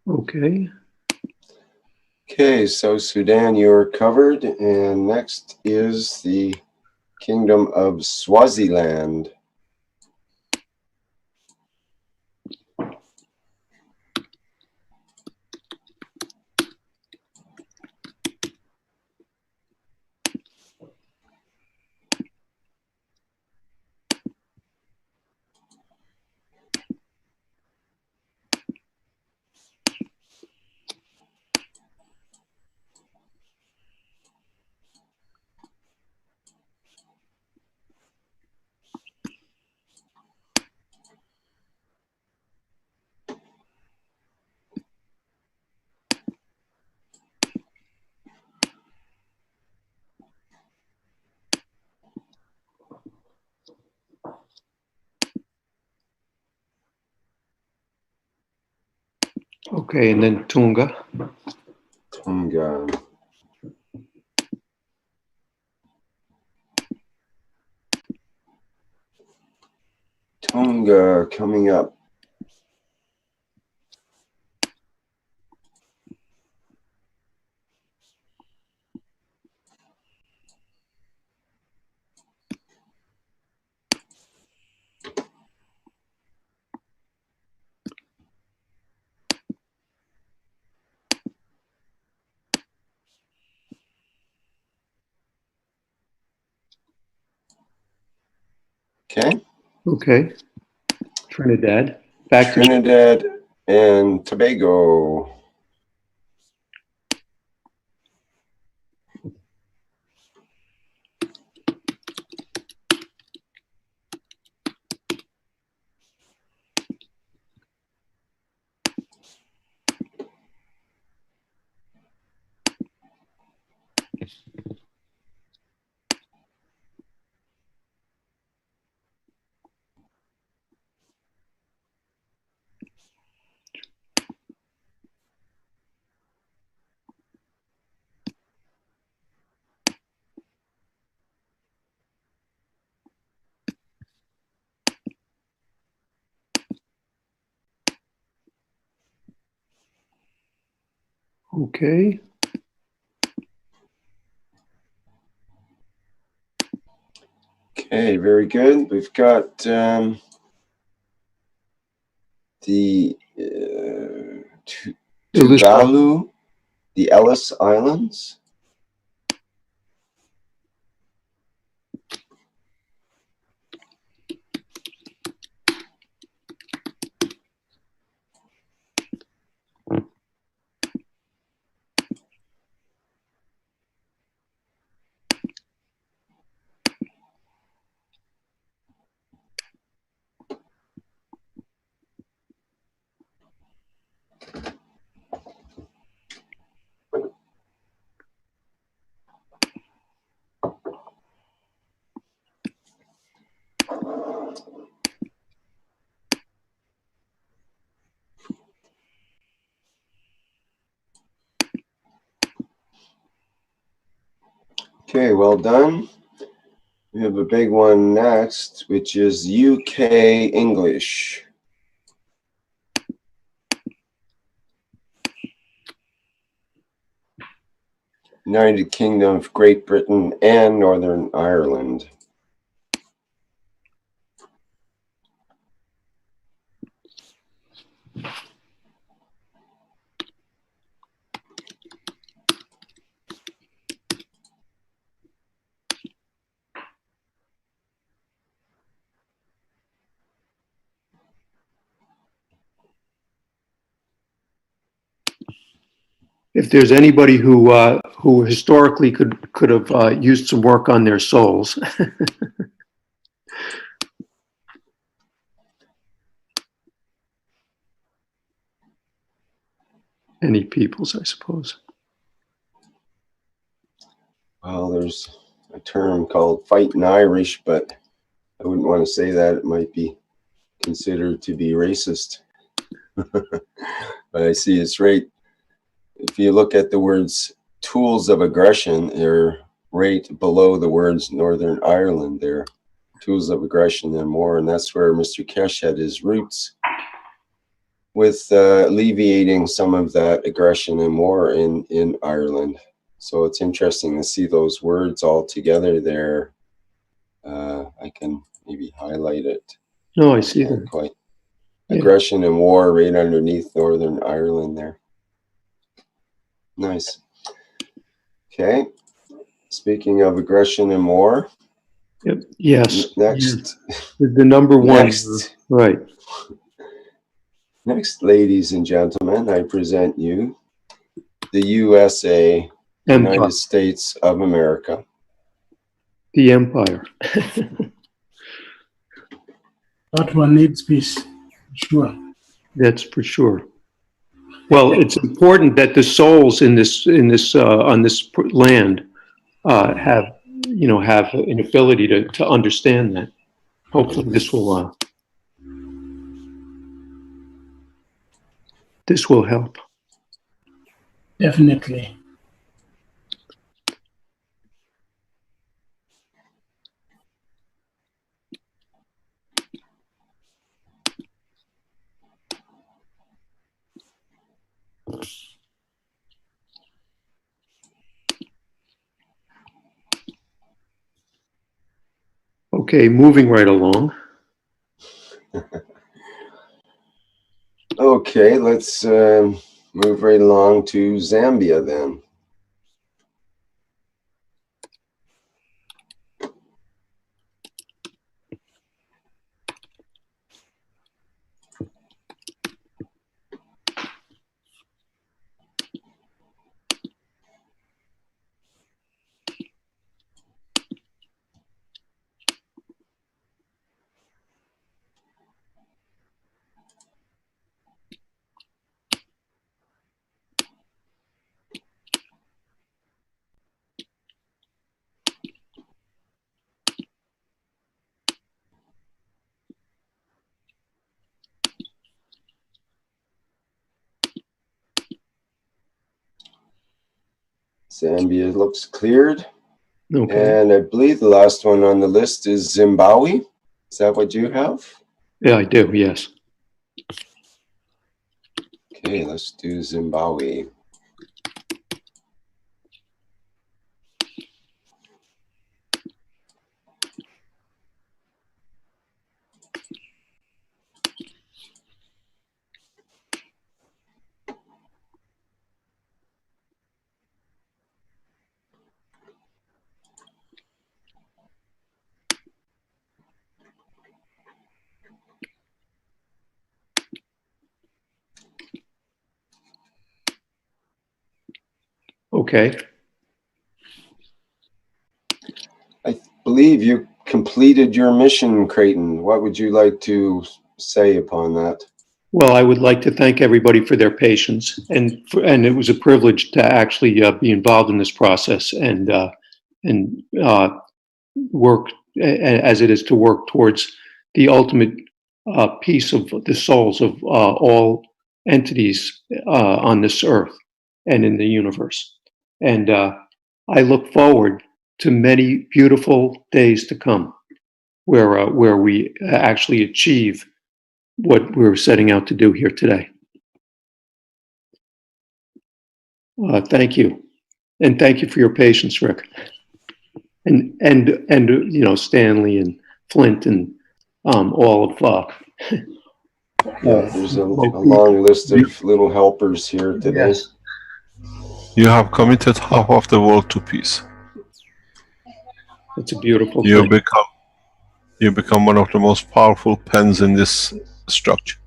Okay. Okay, so Sudan, you're covered, and next is the Kingdom of Swaziland. Okay, and then Tunga. Tunga. Tunga coming up. Okay. Okay. Trinidad. Back Trinidad and Tobago. Okay. Okay, very good. We've got the Tuvalu, the Ellis Islands. Okay, well done. We have a big one next, which is UK English. United Kingdom of Great Britain and Northern Ireland. If there's anybody who historically could have used some work on their souls. any peoples, I suppose. Well, there's a term called fighting Irish, but I wouldn't want to say that. It might be considered to be racist. But I see it's right. If you look at the words tools of aggression, they're right below the words Northern Ireland. They're tools of aggression and more. And that's where Mr. Kesh had his roots, with alleviating some of that aggression and war in Ireland. So it's interesting to see those words all together there. I can maybe highlight it. No, I see that. Quite. Aggression and war right underneath Northern Ireland there. Nice. Okay. Speaking of aggression and war. Yep. Yes. Next. The number one. Next. Right. Next, ladies and gentlemen, I present you the USA, Empire. United States of America. The empire. That one needs peace, sure. That's for sure. Well, it's important that the souls in this on this land have an ability to understand that. Hopefully, this will help. Definitely. Okay, moving right along. Okay, let's move right along to Zambia then. Zambia looks cleared. Okay. And I believe the last one on the list is Zimbabwe. Is that what you have? Yeah, I do, yes. Okay, let's do Zimbabwe. Okay. I believe you completed your mission, Creighton. What would you like to say upon that? Well, I would like to thank everybody for their patience, and it was a privilege to actually be involved in this process and work as it is to work towards the ultimate peace of the souls of all entities on this earth and in the universe. And I look forward to many beautiful days to come, where we actually achieve what we're setting out to do here today. Thank you, and thank you for your patience, Rick, and Stanley and Flint and all of. There's a long list of little helpers here today. Yes. You have committed half of the world to peace. It's a beautiful You thing. become one of the most powerful pens in this structure.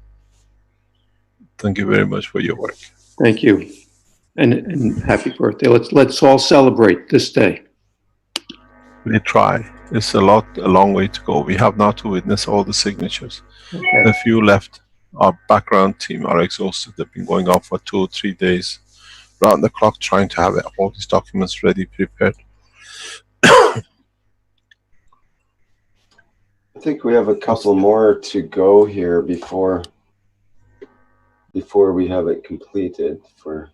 Thank you very much for your work. Thank you, and happy birthday. Let's all celebrate this day. We try. It's a long way to go. We have now to witness all the signatures. Okay. A few left our background team are exhausted. They've been going on for 2 or 3 days, round the clock, trying to have all these documents ready, prepared. I think we have a couple more to go here before we have it completed for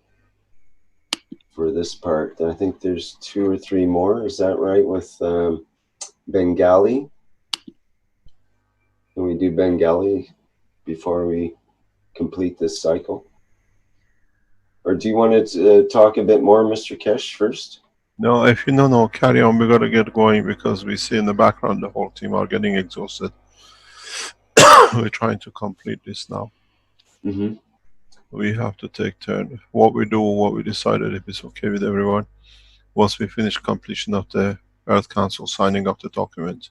this part. I think there's 2 or 3 more. Is that right? With Bengali. Can we do Bengali before we complete this cycle? Or do you want to talk a bit more, Mr. Kesh, first? No, if you no, carry on. We gotta get going because we see in the background the whole team are getting exhausted. We're trying to complete this now. Mm-hmm. We have to take turn. What we do, what we decided, if it's okay with everyone, once we finish completion of the Earth Council signing of the document,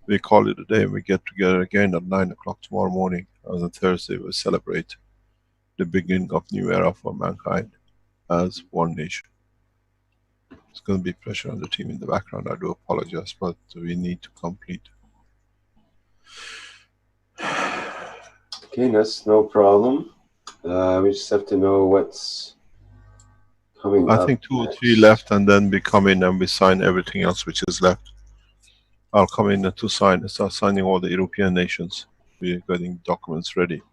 we call it a day and we get together again at 9 o'clock tomorrow morning. On Thursday, we'll celebrate the beginning of new era for mankind as one nation. It's going to be pressure on the team in the background. I do apologize, but we need to complete. Okay, that's no problem. We just have to know what's coming up. I think 2 or 3 left, and then we come in and we sign everything else which is left. I'll come in to start signing all the European nations. We're getting documents ready.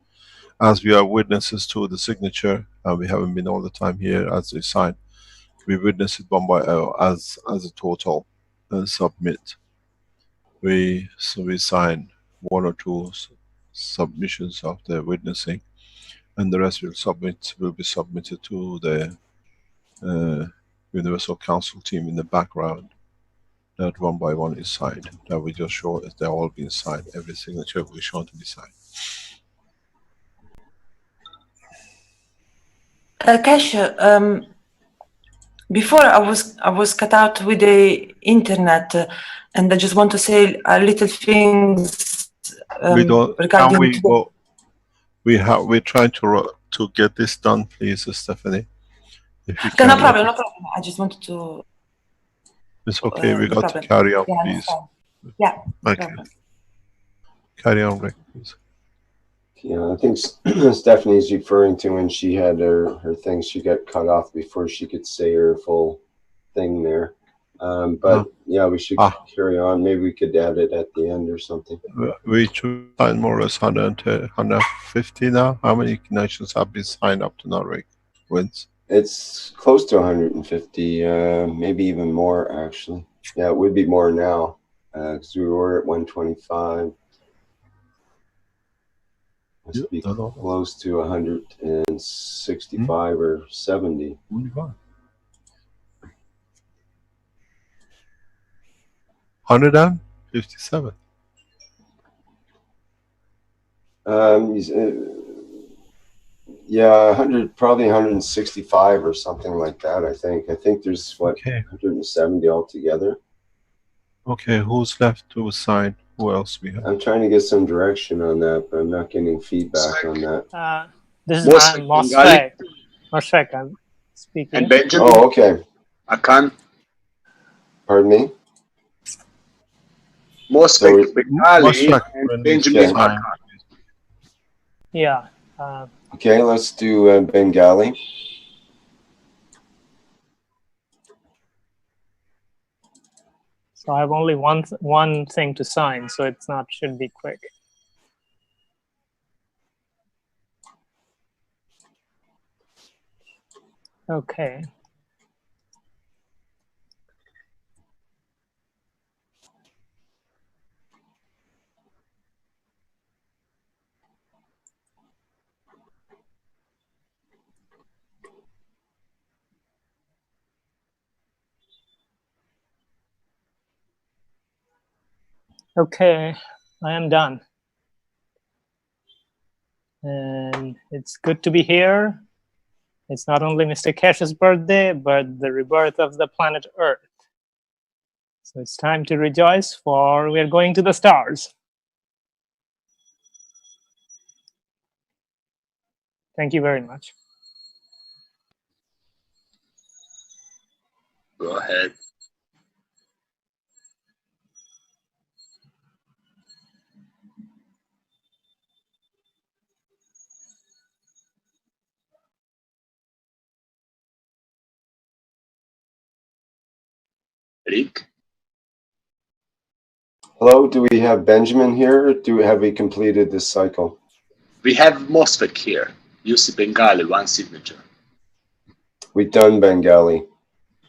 As we are witnesses to the signature, and we haven't been all the time here as they sign, we witness it one by as a total and submit. So we sign 1 or 2 submissions of the witnessing, and the rest will be submitted to the Universal Council team in the background. That one by one is signed. That we just show that they're all being signed. Every signature will be shown to be signed. Cash, before I was cut out with the internet, and I just want to say a little things We don't. regarding. Can we go? We're trying to get this done, please, Stephanie. If you can. No problem. No problem. I just wanted to. It's okay. We no got problem. to carry on, Yeah, please. Yeah. Okay. Carry on, Rick, please. Yeah, I think Stephanie's referring to when she had her thing. She got cut off before she could say her full thing there. But yeah, we should carry on. Maybe we could add it at the end or something. We should sign more or less 150 now. How many nations have been signed up to now, Rick? Wins? It's close to 150, maybe even more actually. Yeah, it would be more now because we were at 125. Must be close to 165 or 70. 157. Yeah, 100, probably 165 or something like that. I think there's 170 altogether. Okay, who's left to sign? Who else we have? I'm trying to get some direction on that, but I'm not getting feedback on that. This is Mosfeq. Mosfeq, I'm speaking. And Benjamin. Oh, okay. Akan. Pardon me? Mosfeq, Bengali, and Benjamin okay. Akan. Yeah. Okay, let's do Bengali. So I have only one thing to sign, so it's not should be quick. Okay. Okay, I am done. And it's good to be here. It's not only Mr. Kesh's birthday, but the rebirth of the planet Earth. So it's time to rejoice, for we're going to the stars. Thank you very much. Go ahead. Rick. Hello, do we have Benjamin here? Or have we completed this cycle? We have Mosfet here. UC Bengali, one signature. We've done Bengali.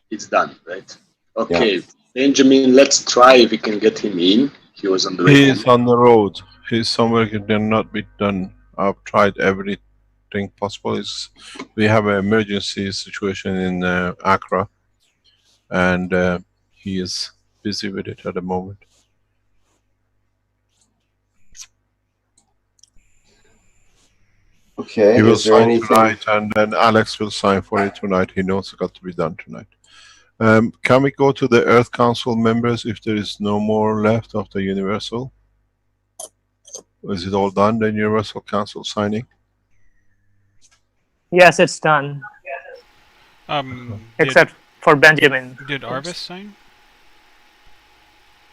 It's done, right? Okay, yeah. Benjamin, let's try if we can get him in. He was on the way. He's on the road. He's somewhere he cannot be done. I've tried everything possible. We have an emergency situation in Accra, and he is busy with it at the moment. Okay, he will is there sign anything tonight, and then Alex will sign for it tonight. He knows it's got to be done tonight. Can we go to the Earth Council members if there is no more left of the Universal? Is it all done, the Universal Council signing? Yes, it's done. Except for Benjamin. Did Arvis sign?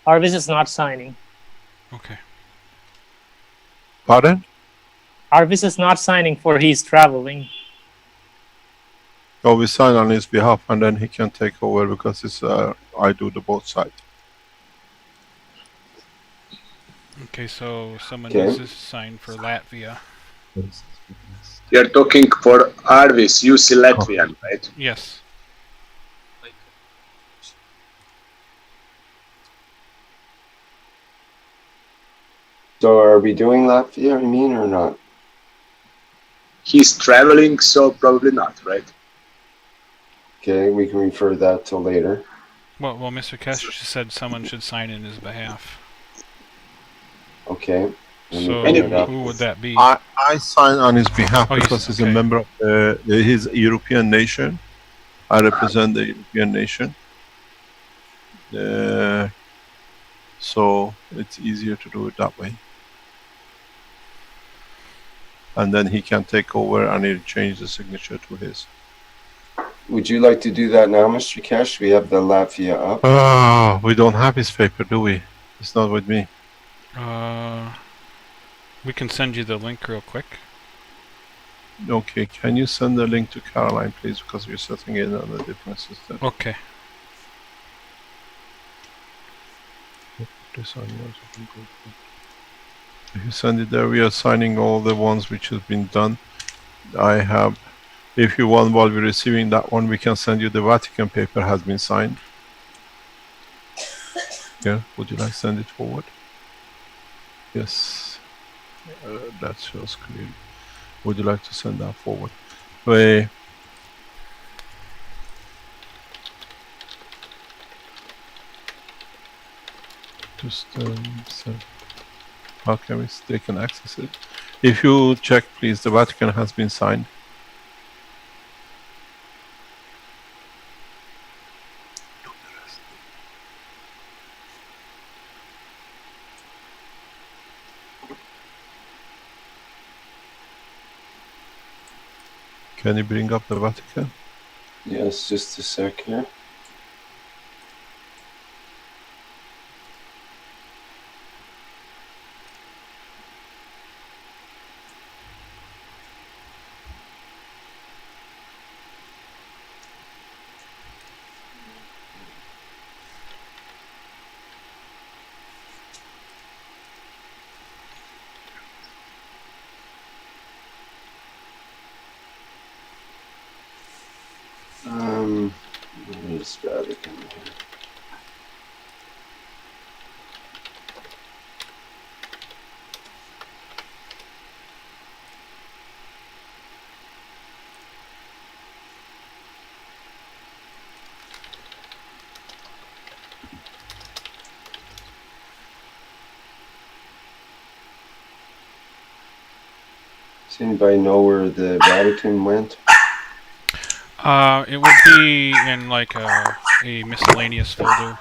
Arvis is not signing. Okay. Pardon? Arvis is not signing for he's traveling. Oh, we sign on his behalf, and then he can take over because it's I do the both sides. Okay, so someone needs to sign for Latvia. You're talking for Arvis, UC Latvian, right? Yes. So are we doing Latvia, you mean, or not? He's traveling, so probably not, right? Okay, we can refer that till later. Well, Mr. Kesh said someone should sign in his behalf. Okay. So who would that be? I sign on his behalf because he's a okay. member of his European nation. I represent the European nation. So it's easier to do it that way. And then he can take over and he'll change the signature to his. Would you like to do that now, Mr. Kesh? We have the Latvia up. Oh, we don't have his paper, do we? It's not with me. We can send you the link real quick. Okay, can you send the link to Caroline, please? Because we're setting it on a different system. Okay. This on yours. If you send it there, we are signing all the ones which have been done. I have, if you want, while we're receiving that one, we can send you the Vatican paper has been signed. Yeah, would you like to send it forward? Yes, that shows clearly. Would you like to send that forward? Just send. How can they can access it? If you check, please, the Vatican has been signed. Can you bring up the Vatican? Yes, just a sec here. Where's Vatican here? Does anybody know where the Vatican went? It would be in like a miscellaneous folder.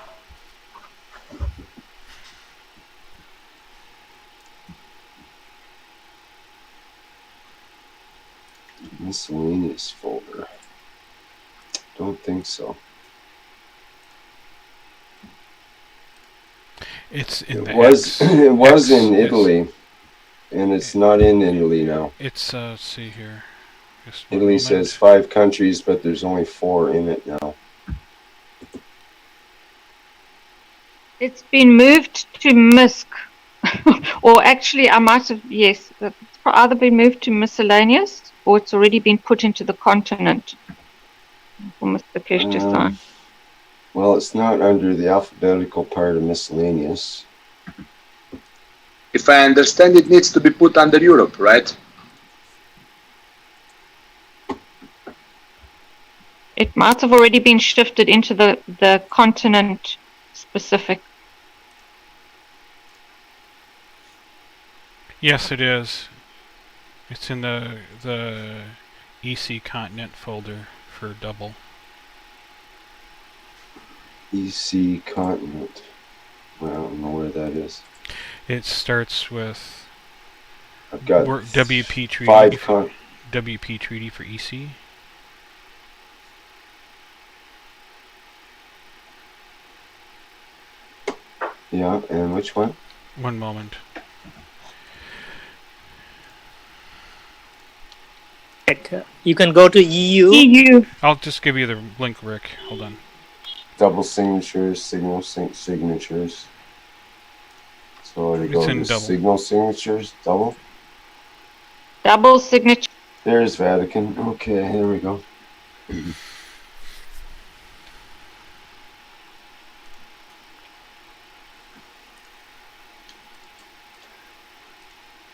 Miscellaneous folder. Don't think so. It's in it was in Italy, and it's not in Italy now. It's let's see here. Italy says 5 countries, but there's only 4 in it now. It's been moved to Minsk. Or actually, I might have, yes, it's either been moved to miscellaneous or it's already been put into the continent for Mr. Kesh to sign. Well, it's not under the alphabetical part of miscellaneous. If I understand, it needs to be put under Europe, right? It might have already been shifted into the continent specific. Yes, it is. It's in the EC continent folder for double. EC continent. Well, I don't know where that is. It starts with I've got WP treaty. WP treaty for EC. Yeah, and which one? One moment. You can go to EU. EU. I'll just give you the link, Rick. Hold on. Double signatures, signal signatures. So to go to signal signatures, double? Double signature. There's Vatican. Okay, here we go.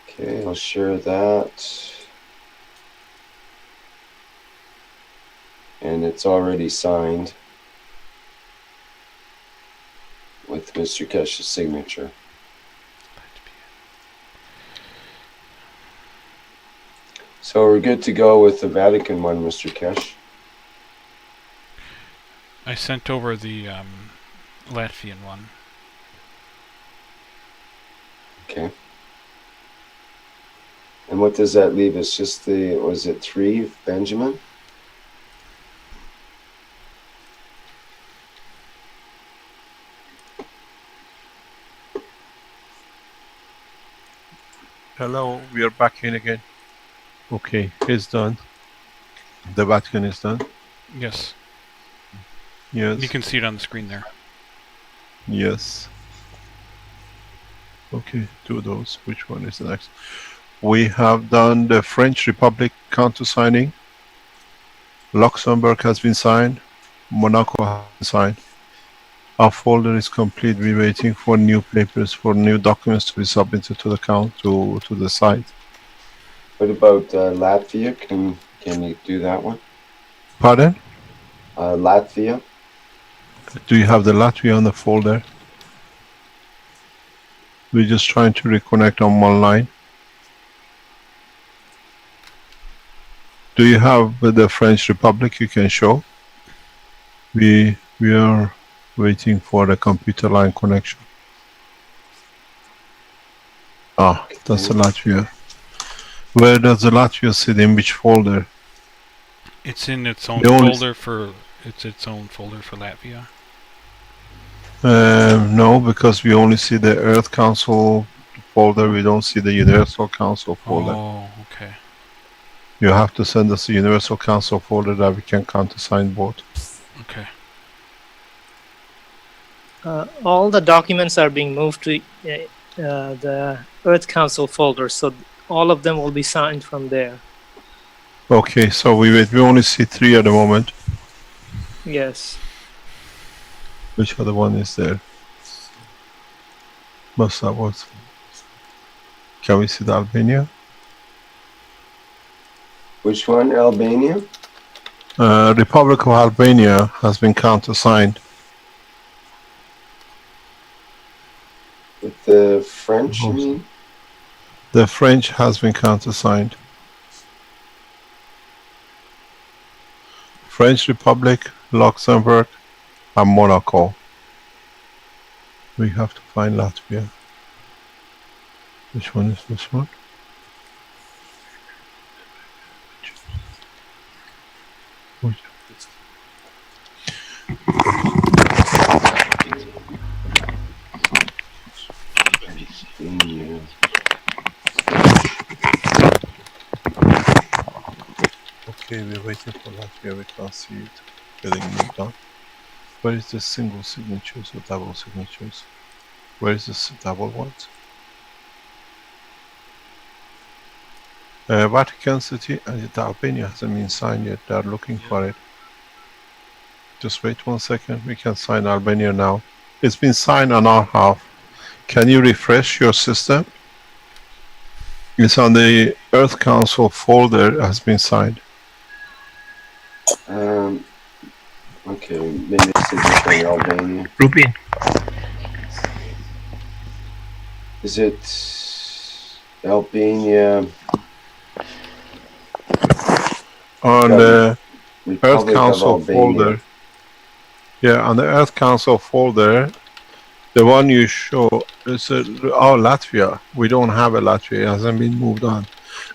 Okay, I'll share that. And it's already signed with Mr. Kesh's signature. So we're good to go with the Vatican one, Mr. Kesh. I sent over the Latvian one. Okay. And what does that leave us? Just the, was it 3, Benjamin? Hello, we are back in again. Okay, it's done. The Vatican is done. Yes. Yes. You can see it on the screen there. Yes. Okay, do those. Which one is the next? We have done the French Republic countersigning. Luxembourg has been signed. Monaco has been signed. Our folder is complete. We're waiting for new papers, for new documents to be submitted to the to the site. What about Latvia? Can you do that one? Pardon? Latvia. Do you have the Latvia on the folder? We're just trying to reconnect on one line. Do you have the French Republic you can show? We are waiting for the computer line connection. Ah, that's the Latvia. Where does the Latvia sit, in which folder? It's in its own folder for Latvia. No, because we only see the Earth Council folder. We don't see the Universal Council folder. Oh, okay. You have to send us the Universal Council folder that we can countersign both. Okay. All the documents are being moved to the Earth Council folder, so all of them will be signed from there. Okay, so we only see 3 at the moment. Yes. Which other one is there? Must that was. Can we see the Albania? Which one? Albania? Republic of Albania has been countersigned. With the French, you mean? The French has been countersigned. French Republic, Luxembourg, and Monaco. We have to find Latvia. Which one is this one? Okay, we're waiting for Latvia. We can't see it getting moved on. Where is the single signatures or double signatures? Where is this double ones? Vatican City, the Albania hasn't been signed yet. They're looking for it. Just wait 1 second. We can sign Albania now. It's been signed on our half. Can you refresh your system? It's on the Earth Council folder. It has been signed. Okay, maybe it's a different Albania. Rupin. Is it Albania? On the Earth Republic of Council Albania. folder. Yeah, on the Earth Council folder, the one you show is Latvia. We don't have a Latvia. It hasn't been moved on.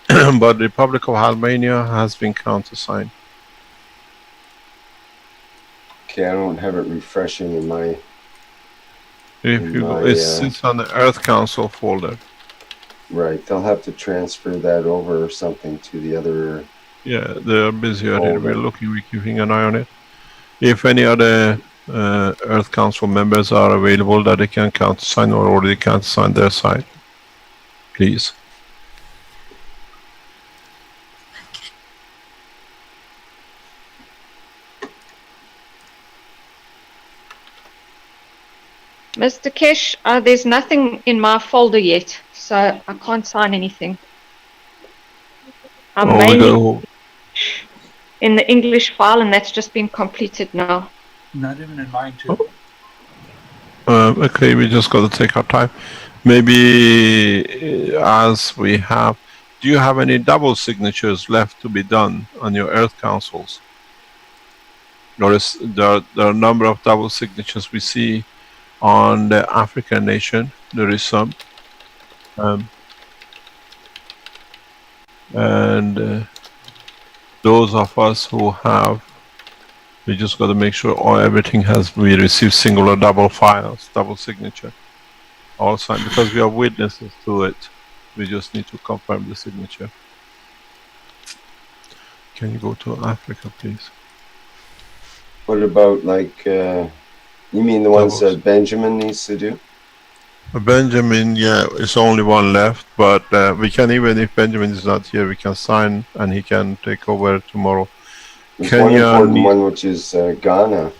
But the Republic of Albania has been countersigned. Okay, I don't have it refreshing in my. If you go, it's on the Earth Council folder. Right, they'll have to transfer that over or something to the other. Yeah, they're busy at it. We're keeping an eye on it. If any other Earth Council members are available that they can countersign or already countersign their side, please. Mr. Kesh, there's nothing in my folder yet, so I can't sign anything. I'm mainly in the English file, and that's just been completed now. Not even in mine too. Okay, we just got to take our time. Maybe as we have, do you have any double signatures left to be done on your Earth Councils? Notice there are a number of double signatures we see on the African nation. There is some. And those of us who have, we just got to make sure everything we receive single or double files, double signature, all signed, because we are witnesses to it. We just need to confirm the signature. Can you go to Africa, please? What about you mean the ones that Benjamin needs to do? Benjamin, yeah, it's only one left, but we can, even if Benjamin is not here, we can sign and he can take over tomorrow. There's one important one, which is Ghana.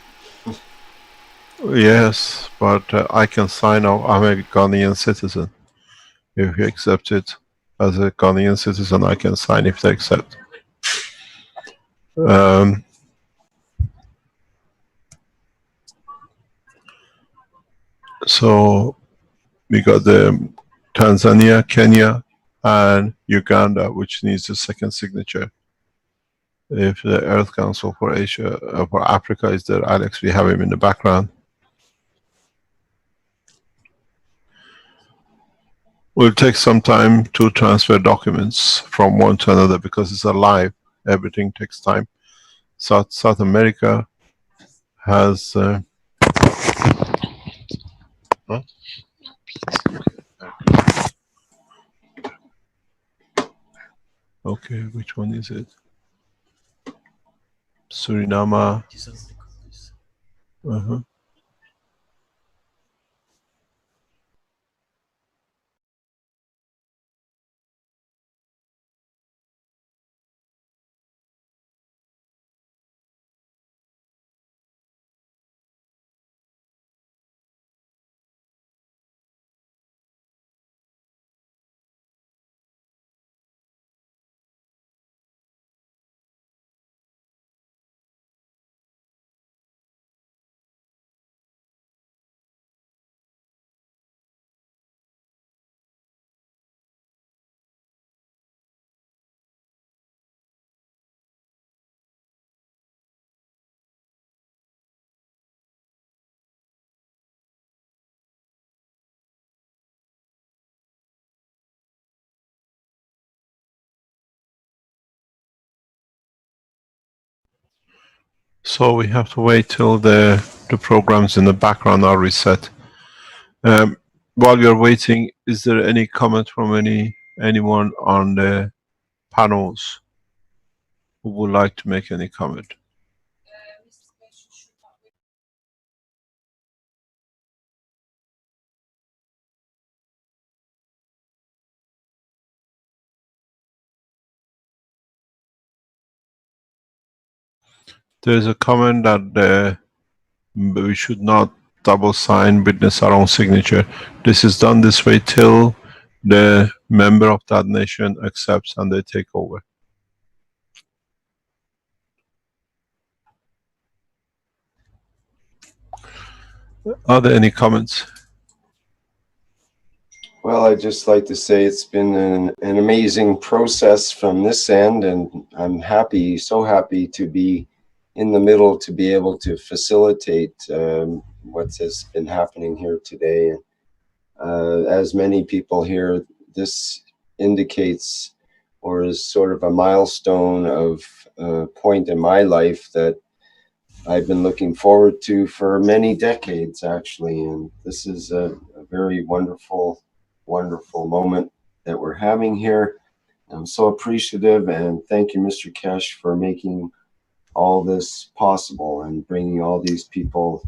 Yes, but I can sign off. I'm a Ghanaian citizen. If you accept it as a Ghanaian citizen, I can sign if they accept. So we got the Tanzania, Kenya, and Uganda, which needs a second signature. If the Earth Council for Asia, for Africa is there, Alex, we have him in the background. Will take some time to transfer documents from one to another because it's alive. Everything takes time. South America has. Okay, which one is it? Suriname. So we have to wait till the programs in the background are reset. While we are waiting, is there any comment from anyone on the panels who would like to make any comment? There's a comment that we should not double sign, witness our own signature. This is done this way till the member of that nation accepts and they take over. Are there any comments? Well, I'd just like to say it's been an amazing process from this end, and I'm happy, so happy to be in the middle to be able to facilitate what has been happening here today. As many people here, this indicates or is sort of a milestone of a point in my life that I've been looking forward to for many decades, actually. And this is a very wonderful moment that we're having here. I'm so appreciative, and thank you, Mr. Kesh, for making all this possible and bringing all these people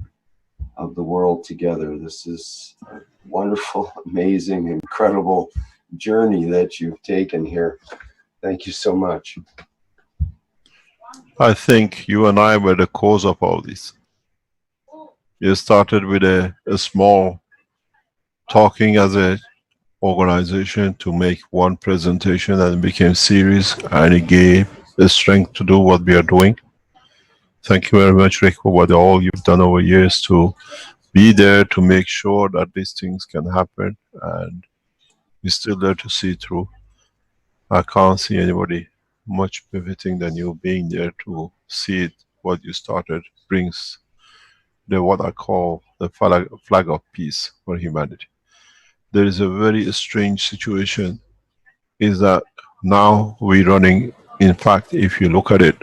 of the world together. This is a wonderful, amazing, incredible journey that you've taken here. Thank you so much. I think you and I were the cause of all this. You started with a small talking as a organization to make one presentation, and it became serious, and it gave the strength to do what we are doing. Thank you very much, Rick, for what all you've done over years to be there to make sure that these things can happen, and you're still there to see it through. I can't see anybody much pivoting than you being there to see it. What you started brings the what I call the flag of peace for humanity. There is a very strange situation, is that now we're running, in fact, if you look at it,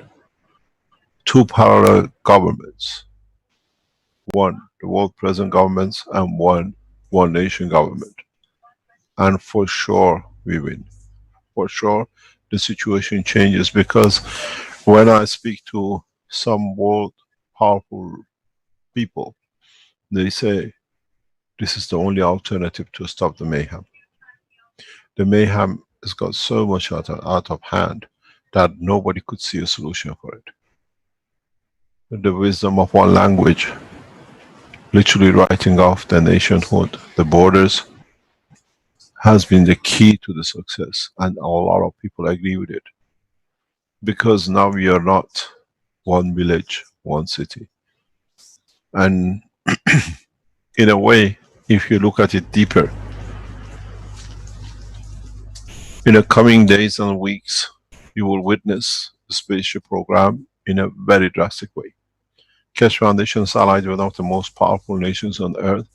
two parallel governments. One, the world present governments, and one nation government. And for sure we win. For sure the situation changes, because when I speak to some world powerful people, they say this is the only alternative to stop the mayhem. The mayhem has got so much out of hand that nobody could see a solution for it. The wisdom of one language, literally writing off the nationhood, the borders, has been the key to the success, and a lot of people agree with it. Because now we are not one village, one city. And in a way, if you look at it deeper, in the coming days and weeks, you will witness the spaceship program in a very drastic way. Keshe Foundation is allied with one of the most powerful nations on earth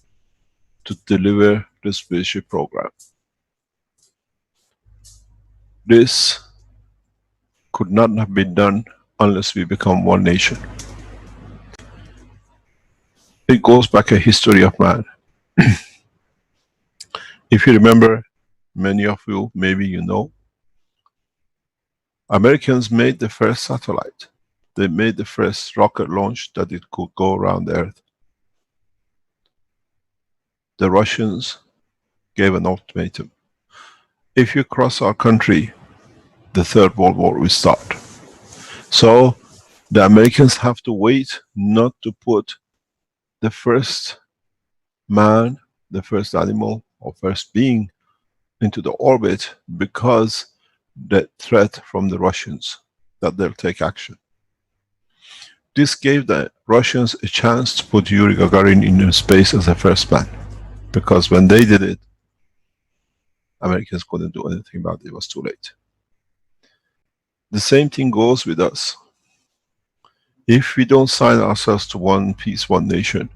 to deliver the spaceship program. This could not have been done unless we become one nation. It goes back a history of man. If you remember, many of you, maybe you know, Americans made the first satellite. They made the first rocket launch that it could go around the Earth. The Russians gave an ultimatum. If you cross our country, the Third World War will start. So the Americans have to wait not to put the first man, the first animal, or first being into the orbit, because the threat from the Russians that they'll take action. This gave the Russians a chance to put Yuri Gagarin in space as the first man, because when they did it, Americans couldn't do anything about it. It was too late. The same thing goes with us. If we don't sign ourselves to one peace, one nation,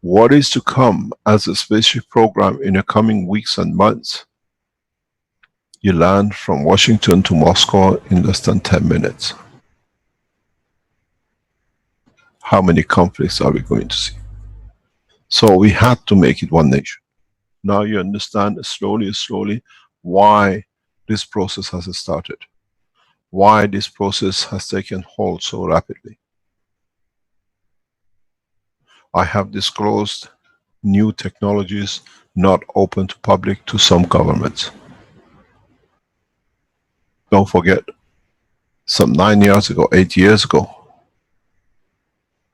what is to come as a spaceship program in the coming weeks and months? You land from Washington to Moscow in less than 10 minutes. How many conflicts are we going to see? So we had to make it one nation. Now you understand slowly why this process has started. Why this process has taken hold so rapidly. I have disclosed new technologies not open to public to some governments. Don't forget, some 9 years ago, 8 years ago,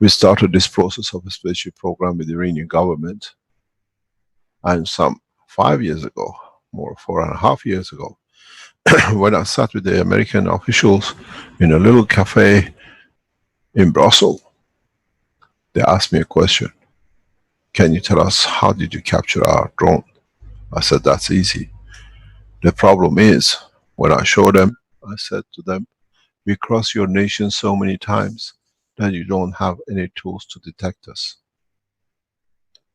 We started this process of a spaceship program with the Iranian government, and some 5 years ago, more 4.5 years ago, when I sat with the American officials in a little cafe in Brussels, they asked me a question. Can you tell us how did you capture our drone? I said, that's easy. The problem is, when I showed them, I said to them, we cross your nation so many times that you don't have any tools to detect us.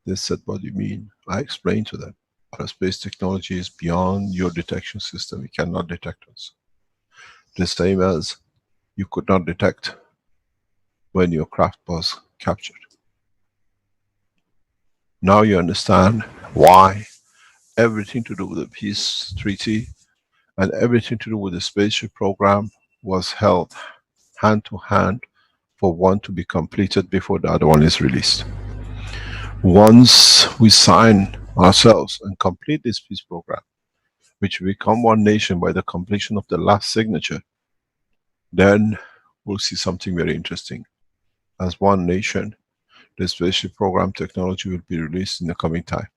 They said, what do you mean? I explained to them, our space technology is beyond your detection system. You cannot detect us. The same as you could not detect when your craft was captured. Now you understand why everything to do with the peace treaty and everything to do with the spaceship program was held hand to hand for one to be completed before the other one is released. Once we sign ourselves and complete this peace program, which will become one nation by the completion of the last signature, then we'll see something very interesting. As one nation, the spaceship program technology will be released in the coming time.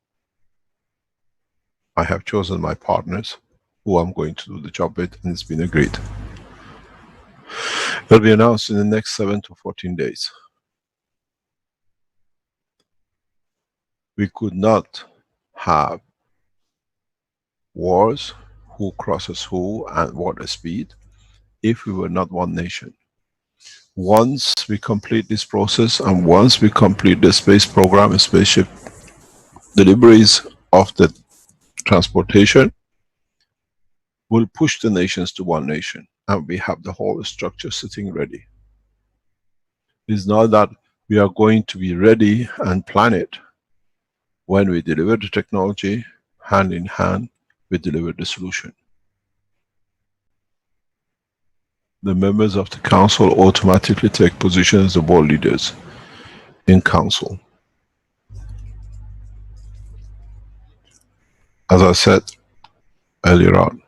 I have chosen my partners who I'm going to do the job with, and it's been agreed. It will be announced in the next 7 to 14 days. We could not have wars, who crosses who and what speed, if we were not one nation. Once we complete this process and once we complete the space program and spaceship deliveries of the transportation, we'll push the nations to one nation and we have the whole structure sitting ready. It's not that we are going to be ready and plan it. When we deliver the technology, hand in hand, we deliver the solution. The members of the council automatically take position as the world leaders in council. As I said earlier on,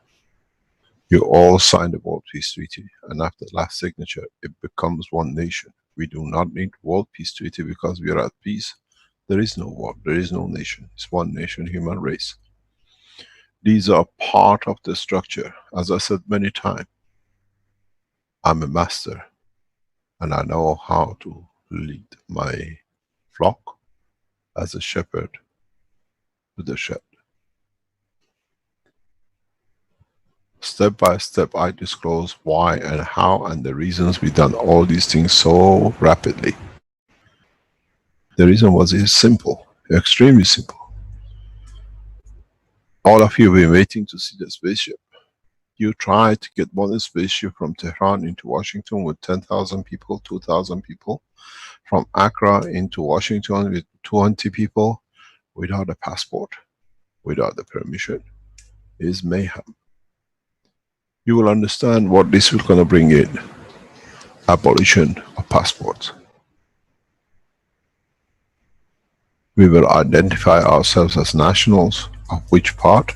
you all signed the World Peace Treaty, and after the last signature, it becomes one nation. We do not need World Peace Treaty because we are at peace. There is no war, there is no nation. It's one nation, human race. These are part of the structure. As I said many times, I'm a master and I know how to lead my flock as a shepherd to the shed. Step by step I disclose why and how and the reasons we've done all these things so rapidly. The reason was is simple, extremely simple. All of you have been waiting to see the spaceship. You tried to get one spaceship from Tehran into Washington with 10,000 people, 2,000 people. From Accra into Washington with 20 people without a passport, without the permission. Is mayhem. You will understand what this is going to bring in. Abolition of passports. We will identify ourselves as nationals, of which part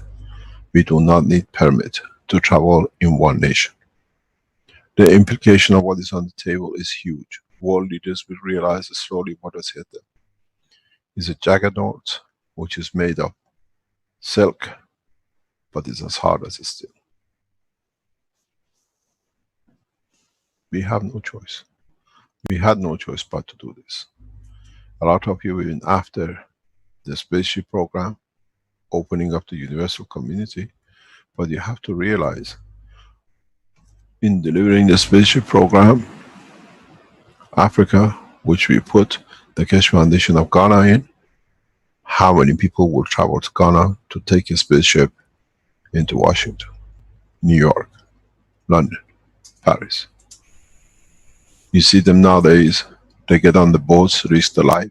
we do not need permit to travel in one nation. The implication of what is on the table is huge. World leaders will realize slowly what has hit them. It's a juggernaut which is made of silk, but it's as hard as steel. We have no choice. We had no choice but to do this. A lot of you have been after the spaceship program, opening up the universal community, but you have to realize, in delivering the spaceship program, Africa, which we put the Keshe Foundation of Ghana in, how many people will travel to Ghana to take a spaceship into Washington, New York, London, Paris? You see them nowadays, they get on the boats, risk their life.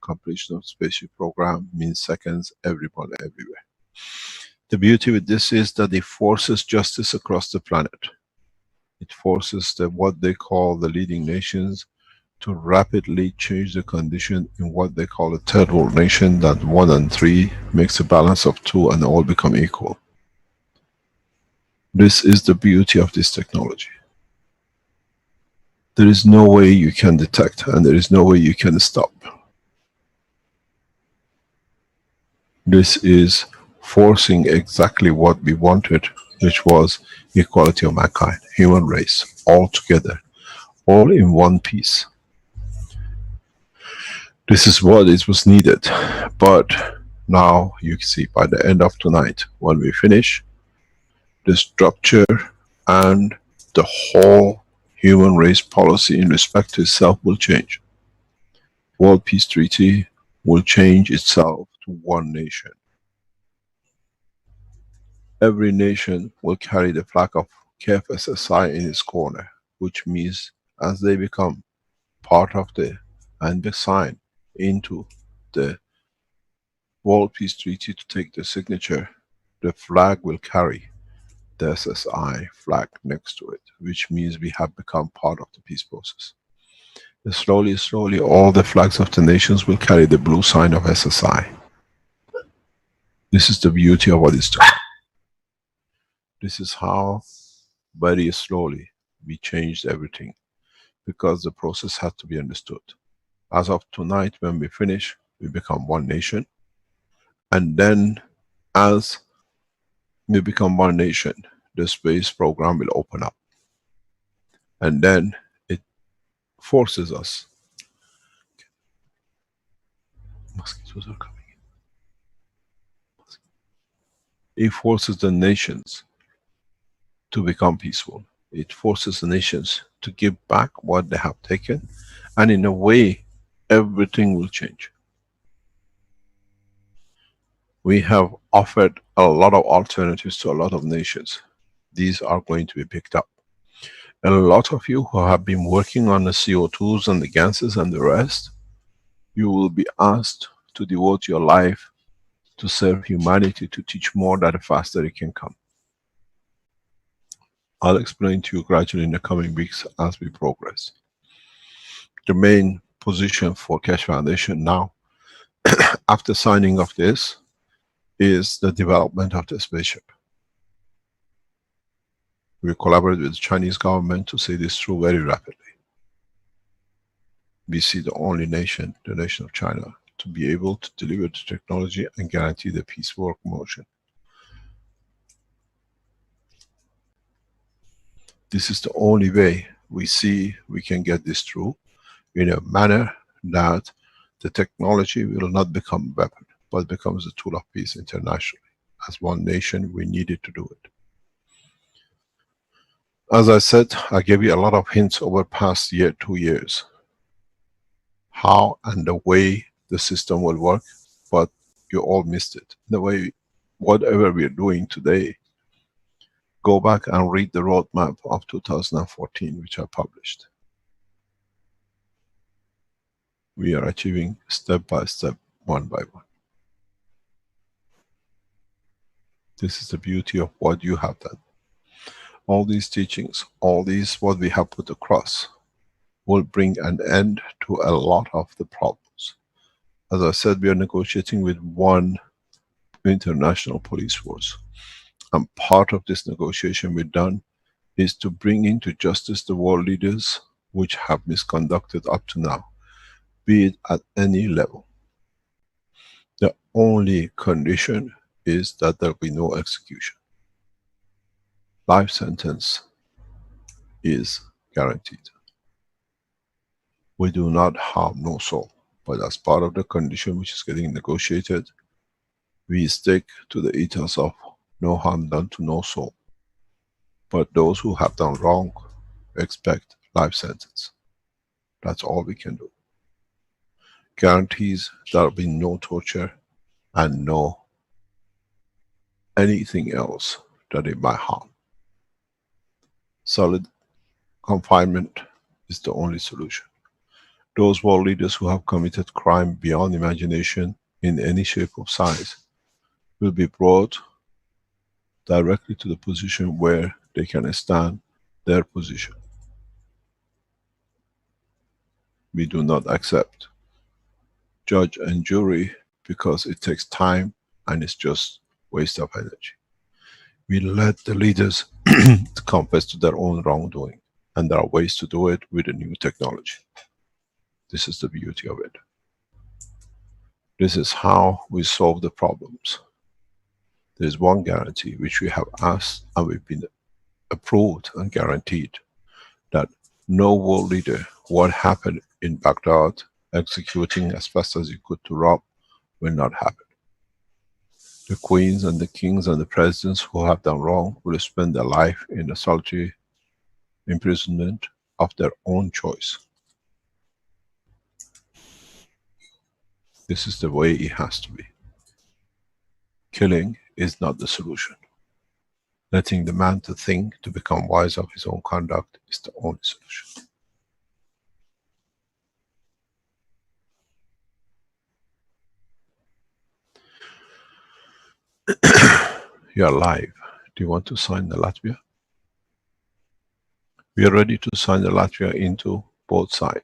Completion of spaceship program means seconds, everyone, everywhere. The beauty with this is that it forces justice across the planet. It forces what they call the leading nations to rapidly change the condition in what they call a third world nation, that 1 and 3 makes a balance of 2 and all become equal. This is the beauty of this technology. there is no way you can detect and there is no way you can stop. This is forcing exactly what we wanted, which was equality of mankind, human race, all together, all in one piece. This is what it was needed. But now you can see by the end of tonight, when we finish, the structure and the whole human race policy in respect to itself will change. World Peace Treaty will change itself to one nation. Every nation will carry the flag of KFSSI in its corner, which means as they become part of the and be signed into the World Peace Treaty to take the signature, the flag will carry the SSI flag next to it, which means we have become part of the peace process. And slowly, slowly, all the flags of the nations will carry the blue sign of SSI. This is the beauty of what is to come. This is how, very slowly, we changed everything, because the process had to be understood. As of tonight, when we finish, we become one nation. And then, as we become one nation, the space program will open up. And then it forces us. Mosquitoes are coming in. It forces the nations to become peaceful. It forces the nations to give back what they have taken. And in a way, everything will change. We have offered a lot of alternatives to a lot of nations. These are going to be picked up. And a lot of you who have been working on the CO2s and the gases and the rest, you will be asked to devote your life to serve humanity, to teach more that the faster it can come. I'll explain to you gradually in the coming weeks as we progress. The main position for Keshe Foundation now, after signing of this, is the development of the spaceship. We collaborate with the Chinese government to see this through very rapidly. We see the only nation, the nation of China, to be able to deliver the technology and guarantee the peace work motion. This is the only way we see we can get this through in a manner that the technology will not become a weapon, but becomes a tool of peace internationally. As one nation, we needed to do it. As I said, I gave you a lot of hints over past year, 2 years, how and the way the system will work, but you all missed it. The way, whatever we are doing today, go back and read the roadmap of 2014, which I published. We are achieving step by step, one by one. This is the beauty of what you have done. All these teachings, all these what we have put across, will bring an end to a lot of the problems. As I said, we are negotiating with one international police force. And part of this negotiation we've done is to bring into justice the world leaders which have misconducted up to now, be it at any level. The only condition is that there will be no execution. Life sentence is guaranteed. We do not harm no soul, but as part of the condition which is getting negotiated, we stick to the ethos of no harm done to no soul. But those who have done wrong expect life sentence. That's all we can do. Guarantees there will be no torture and no anything else that it might harm. Solid confinement is the only solution. Those world leaders who have committed crime beyond imagination in any shape or size will be brought directly to the position where they can stand their position. We do not accept judge and jury because it takes time and it's just waste of energy. We let the leaders confess to their own wrongdoing And there are ways to do it with a new technology. This is the beauty of it. This is how we solve the problems. There's one guarantee which we have asked and we've been approved and guaranteed, that no world leader, what happened in Baghdad, executing as fast as you could to rob, will not happen. The queens and the kings and the presidents who have done wrong will spend their life in a solitary imprisonment of their own choice. This is the way it has to be. Killing is not the solution. Letting the man to think, to become wise of his own conduct, is the only solution. You are live. Do you want to sign the Latvia? We are ready to sign the Latvia into both sides.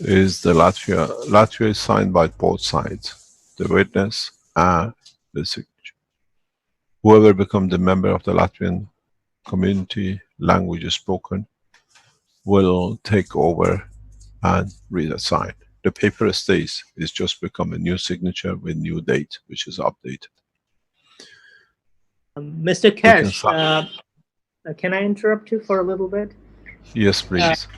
Is the Latvia is signed by both sides, the witness and the signature. Whoever becomes the member of the Latvian community, language is spoken, will take over and read a sign. The paper stays, it's just become a new signature with new date, which is updated. Mr. Cash, can I interrupt you for a little bit? Yes, please.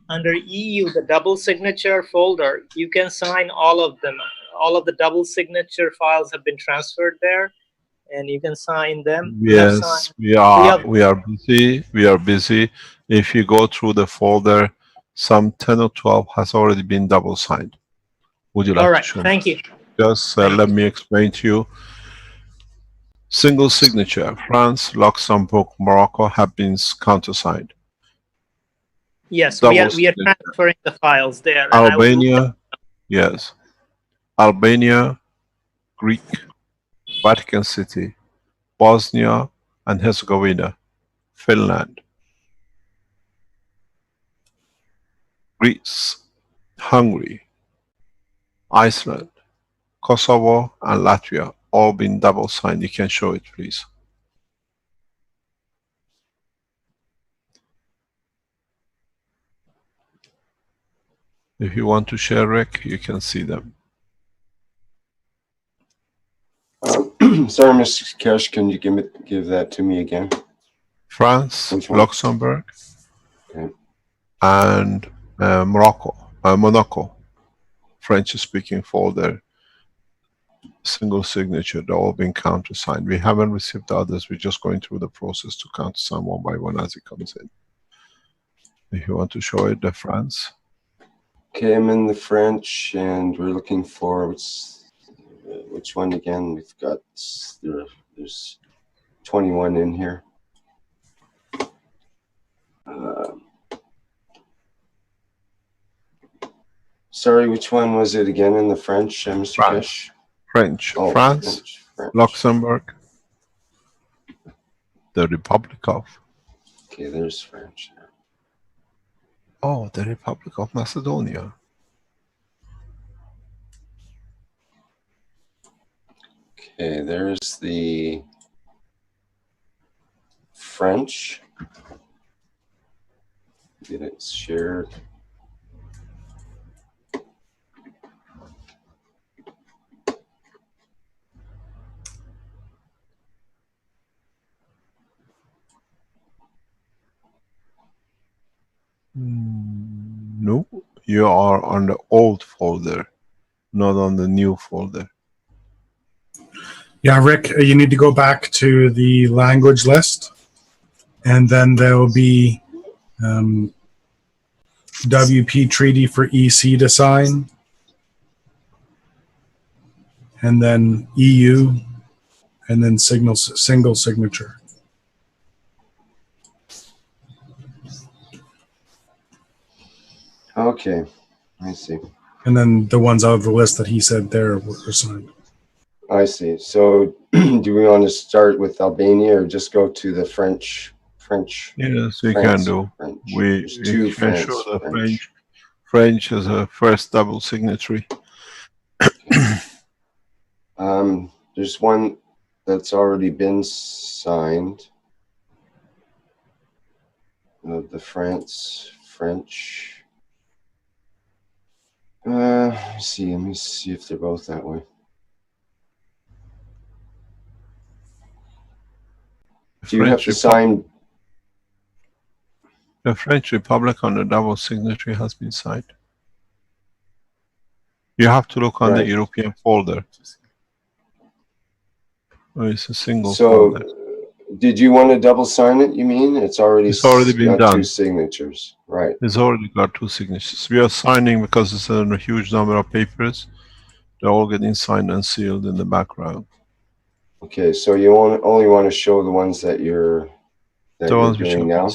Under EU, the double signature folder, you can sign all of them. All of the double signature files have been transferred there, and you can sign them. Yes, we are busy. We are busy. If you go through the folder, some 10 or 12 has already been double signed. Would you like to show me? Thank you. Just let me explain to you. Single signature, France, Luxembourg, Morocco have been countersigned. Yes, we are transferring the files there. Albania, yes. Albania, Greek, Vatican City, Bosnia and Herzegovina, Finland, Greece, Hungary, Iceland, Kosovo and Latvia, all been double signed. You can show it, please. If you want to share, Rick, you can see them. Sorry, Mr. Kesh, can you give that to me again? France, Luxembourg, and Monaco, French-speaking folder, single signature, they're all been countersigned. We haven't received the others, we're just going through the process to countersign one by one as it comes in. If you want to show it, the France. Okay, I'm in the French, and we're looking for which one again? We've got there's 21 in here. Sorry, which one was it again in the French, Mr. Kesh? French. Oh, France, French. Luxembourg, the Republic of. Okay, there's French. Oh, the Republic of Macedonia. Okay, there's the French. Get it shared. No, you are on the old folder, not on the new folder. Yeah, Rick, you need to go back to the language list, and then there will be WP Treaty for EC to sign, and then EU, and then single signature. Okay, I see. and then the ones out of the list that he said there were signed. I see. So do we want to start with Albania or just go to the French? Yes, we France, can do. French. We There's two can France, show the French as a first double signatory. There's one that's already been signed. The French. Let me see if they're both that way. Do you have to sign? The French Republic on the double signatory has been signed. You have to look on the European folder. Oh, it's a single folder. Did you want to double sign it, you mean? It's already been got done. 2 signatures. Right. It's already got 2 signatures. We are signing because it's a huge number of papers. They're all getting signed and sealed in the background. Okay, so you only want to show the ones that you're doing now?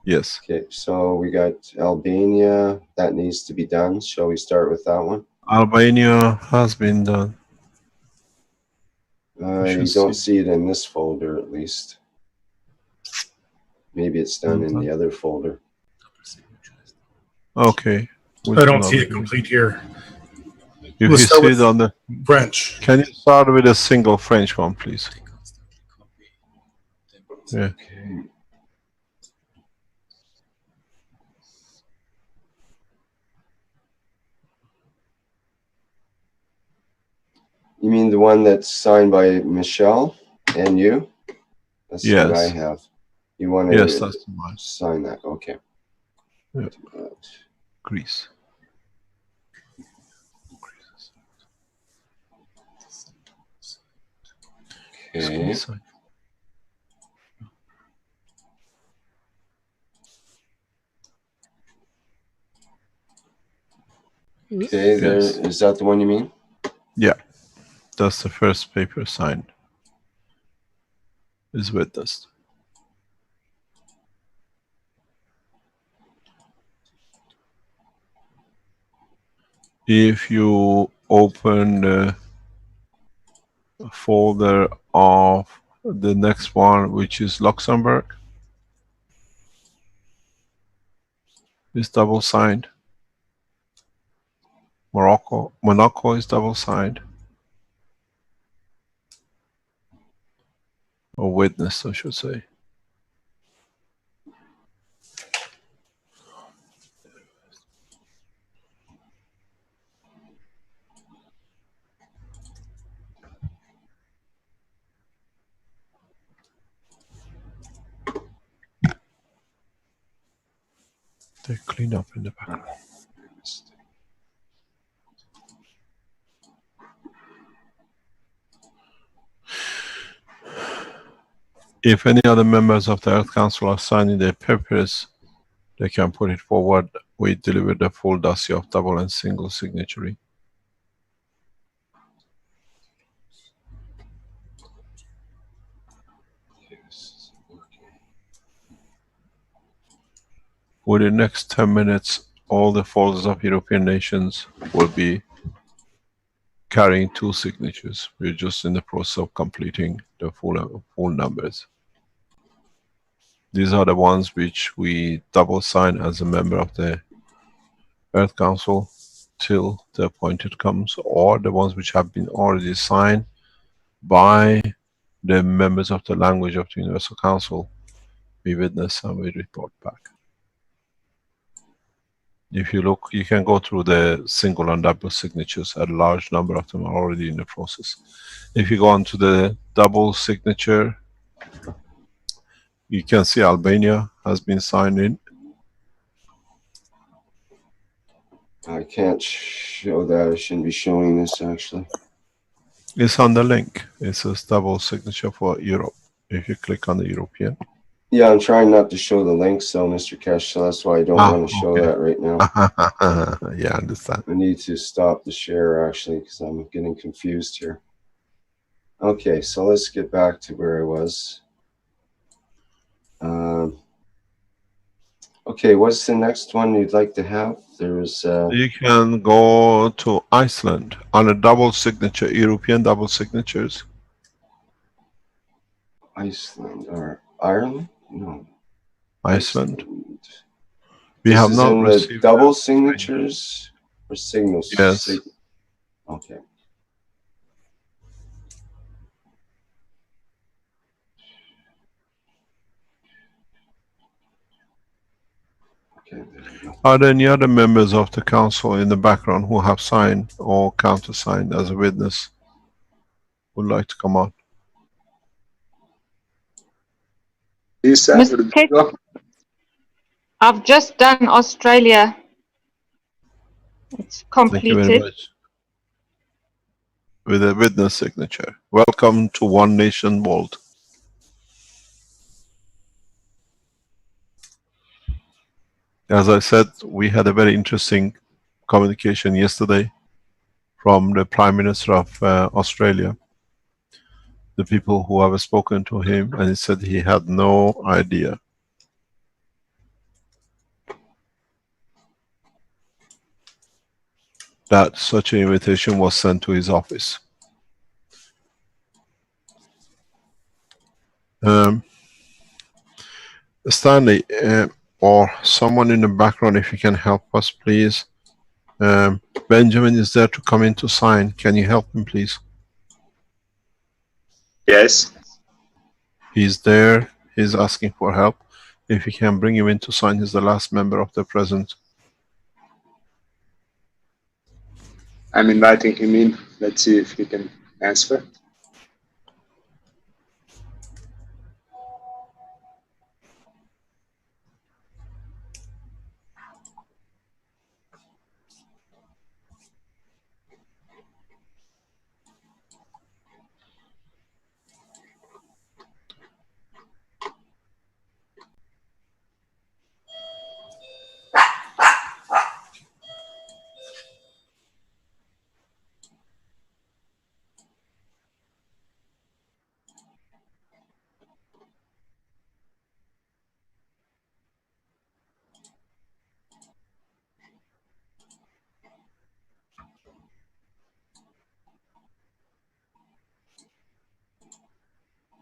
Yes. Okay, so we got Albania. That needs to be done. Shall we start with that one? Albania has been done. You don't see it in this folder, at least. Maybe it's done in the other folder. Okay. I don't see it complete here. If you see it on the French. Can you start with a single French one, please? Yeah. Okay. You mean the one that's signed by Michelle and you? That's what I have. You want to that's the one. Sign that? Okay. Yeah. Greece. Okay. Okay, there is that the one you mean? Yeah, that's the first paper signed. Is witnessed. If you open the folder of the next one, which is Luxembourg, is double signed. Monaco is double signed. Or witnessed, I should say. They clean up in the background. If any other members of the Earth Council are signing their papers, they can put it forward. We deliver the full dossier of double and single signatory. Within the next 10 minutes, all the folders of European nations will be carrying 2 signatures. We're just in the process of completing the full numbers. These are the ones which we double sign as a member of the Earth Council till the appointed comes, or the ones which have been already signed by the members of the language of the Universal Council. We witness and we report back. If you look, you can go through the single and double signatures. A large number of them are already in the process. If you go on to the double signature, you can see Albania has been signed in. I can't show that. I shouldn't be showing this, actually. It's on the link. It says double signature for Europe. If you click on the European. Yeah, I'm trying not to show the link, so Mr. Kesh, so that's why I don't want to show that right now. Yeah, I understand. I need to stop the share, actually, because I'm getting confused here. Okay, so let's get back to where I was. Okay, what's the next one you'd like to have? there's You can go to Iceland on a double signature, European double signatures. Iceland or Ireland? No. Iceland. We This have is not in the received double signatures or signals? Yes. Okay. Are there any other members of the council in the background who have signed or countersigned as a witness? Would like to come on? Mr. Keck, I've just done Australia. It's Thank you very completed. much. With a witness signature. Welcome to One Nation World. As I said, we had a very interesting communication yesterday from the Prime Minister of Australia. The people who have spoken to him, and he said he had no idea that such an invitation was sent to his office. Stanley, or someone in the background, if you can help us, please. Benjamin is there to come in to sign. Can you help him, please? Yes. He's there. He's asking for help. If you can bring him in to sign, he's the last member of the present. I'm inviting him in. Let's see if he can answer.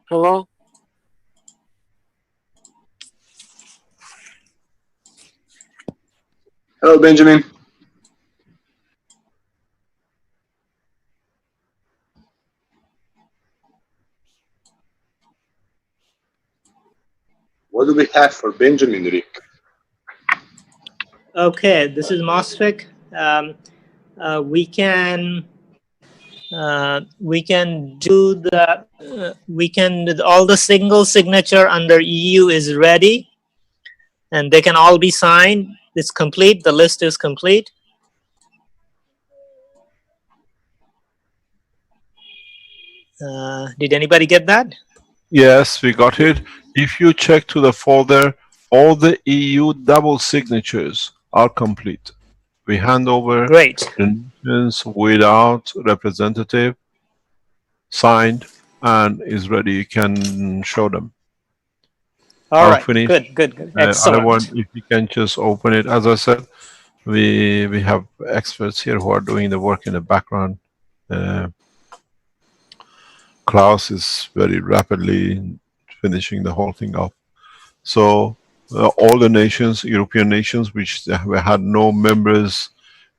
Hello? Hello, Benjamin. What do we have for Benjamin, Rick? Okay, this is Mosfik. We can do the all the single signature under EU is ready, and they can all be signed. It's complete. The list is complete. Did anybody get that? Yes, we got it. If you check to the folder, all the EU double signatures are complete. We hand over the nations without representative, signed, and is ready. You can show them. All I'll right. finish. Good. Other Excellent. one, if you can just open it. As I said, we have experts here who are doing the work in the background. Klaus is very rapidly finishing the whole thing up. So all the nations, European nations, which had no members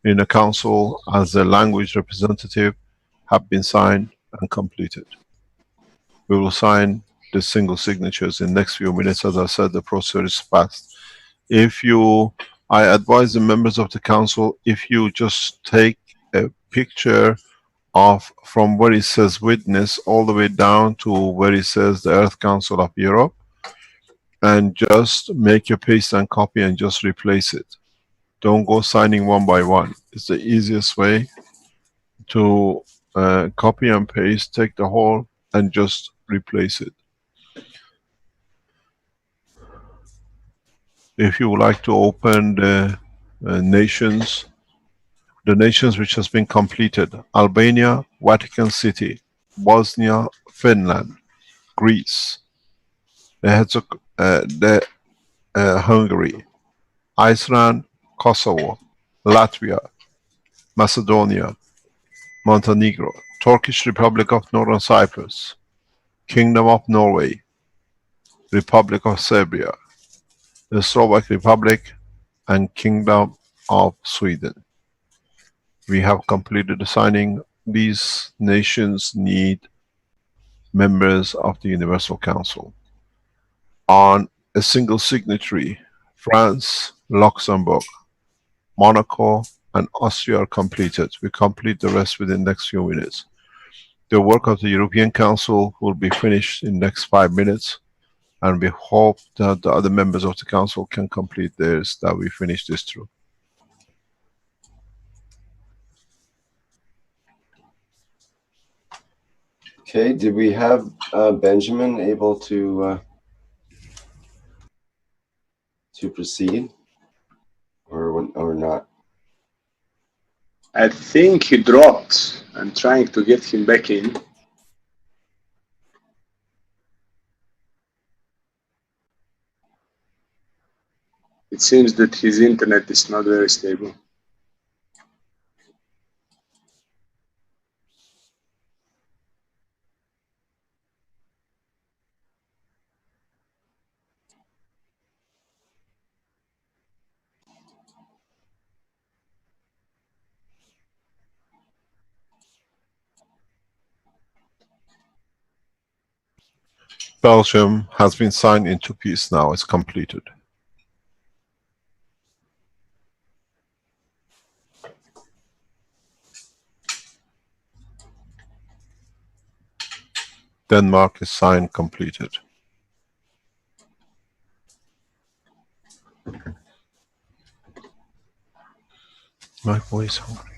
in the council as a language representative, have been signed and completed. We will sign the single signatures in the next few minutes. As I said, the process is fast. I advise the members of the council, if you just take a picture of from where it says witness all the way down to where it says the Earth Council of Europe, and just make a paste and copy and just replace it. Don't go signing one by one. It's the easiest way to copy and paste, take the whole and just replace it. If you would like to open the nations which has been completed: Albania, Vatican City, Bosnia, Finland, Greece, Hungary, Iceland, Kosovo, Latvia, Macedonia, Montenegro, Turkish Republic of Northern Cyprus, Kingdom of Norway, Republic of Serbia, the Slovak Republic, and Kingdom of Sweden. We have completed the signing. These nations need members of the Universal Council. On a single signatory, France, Luxembourg, Monaco, and Austria are completed. We complete the rest within the next few minutes. The work of the European Council will be finished in the next 5 minutes, and we hope that the other members of the Council can complete theirs, that we finish this through. Okay, did we have Benjamin able to proceed, or not? I think he dropped. I'm trying to get him back in. It seems that his internet is not very stable. Belgium has been signed into peace now, it's completed. Denmark is signed, completed. My voice hungry.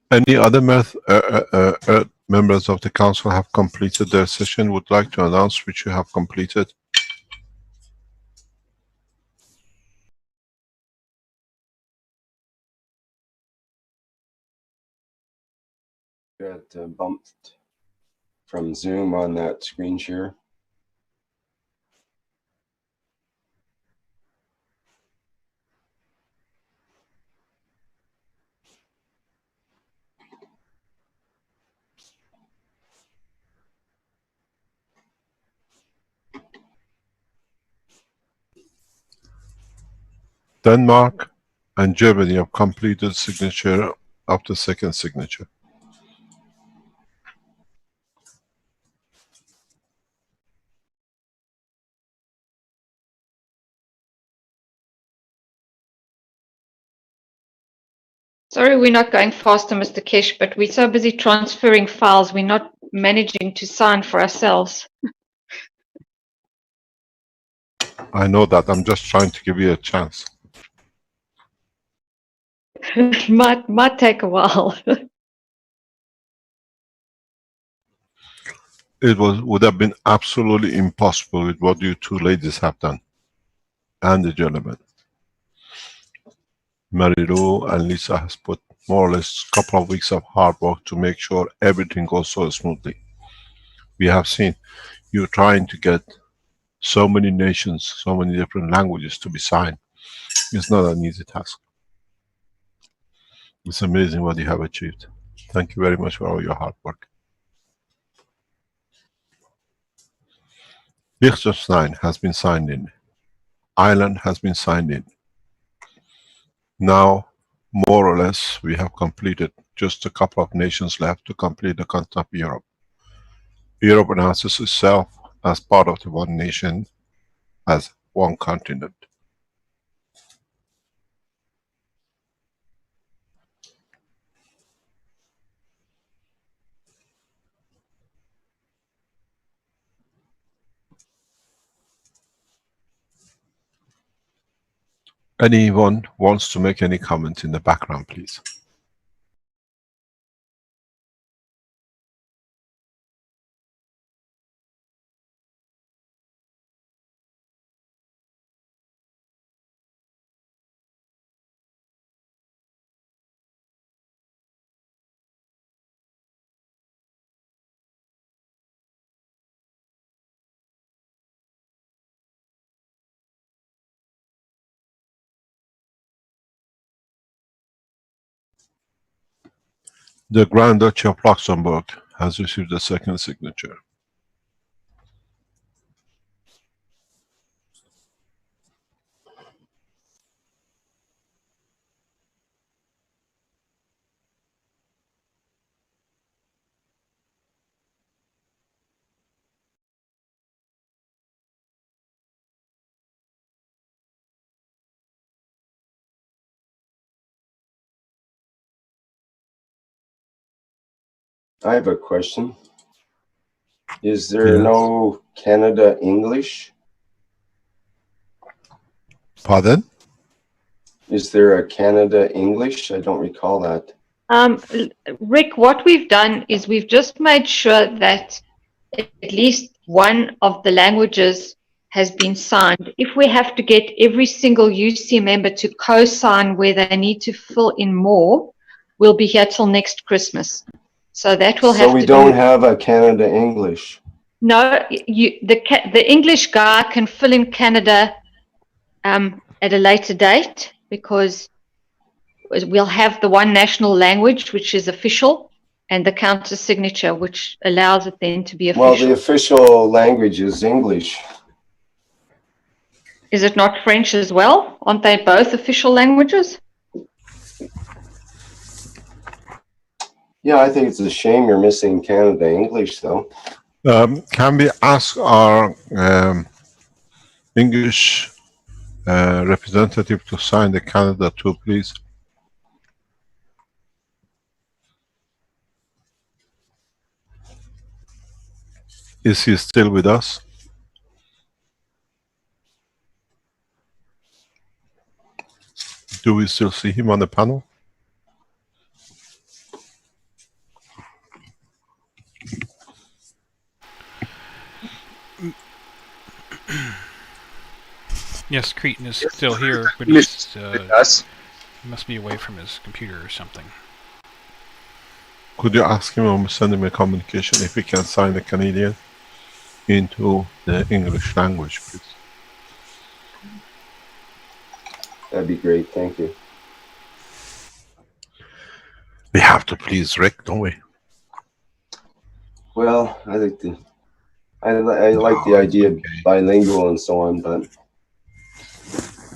Any other members of the Council have completed their session, would like to announce which you have completed? Got bumped from Zoom on that screen share. Denmark and Germany have completed signature of the second signature. Sorry, we're not going faster, Mr. Kesh, but we're so busy transferring files, we're not managing to sign for ourselves. I know that, I'm just trying to give you a chance. might take a while. It would have been absolutely impossible with what you two ladies have done, and the gentleman. Marilu and Lisa has put more or less a couple of weeks of hard work to make sure everything goes so smoothly. We have seen you trying to get so many nations, so many different languages to be signed. It's not an easy task. It's amazing what you have achieved. Thank you very much for all your hard work. Liechtenstein has been signed in. Ireland has been signed in. Now, more or less, we have completed just a couple of nations left to complete the continent of Europe. Europe announces itself as part of the one nation, as one continent. Anyone wants to make any comment in the background, please? The Grand Duchy of Luxembourg has received the second signature. I have a question. Is there no Canada English? Pardon? Is there a Canada English? I don't recall that. Rick, what we've done is we've just made sure that at least one of the languages has been signed. If we have to get every single UC member to co-sign where they need to fill in more, we'll be here till next Christmas. So that will have So we to don't do. have a Canada English. No, the English guy can fill in Canada at a later date, because we'll have the one national language which is official, and the counter signature which allows it then to be official. Well, the official language is English. Is it not French as well? Aren't they both official languages? Yeah, I think it's a shame you're missing Canada English, though. Can we ask our English representative to sign the Canada too, please? Is he still with us? Do we still see him on the panel? Yes, Cretan is still here, but he's, he must be away from his computer or something. Could you ask him or send him a communication if he can sign the Canadian into the English language, please? That'd be great, thank you. We have to please Rick, don't we? Well, I like the idea of bilingual and so on, but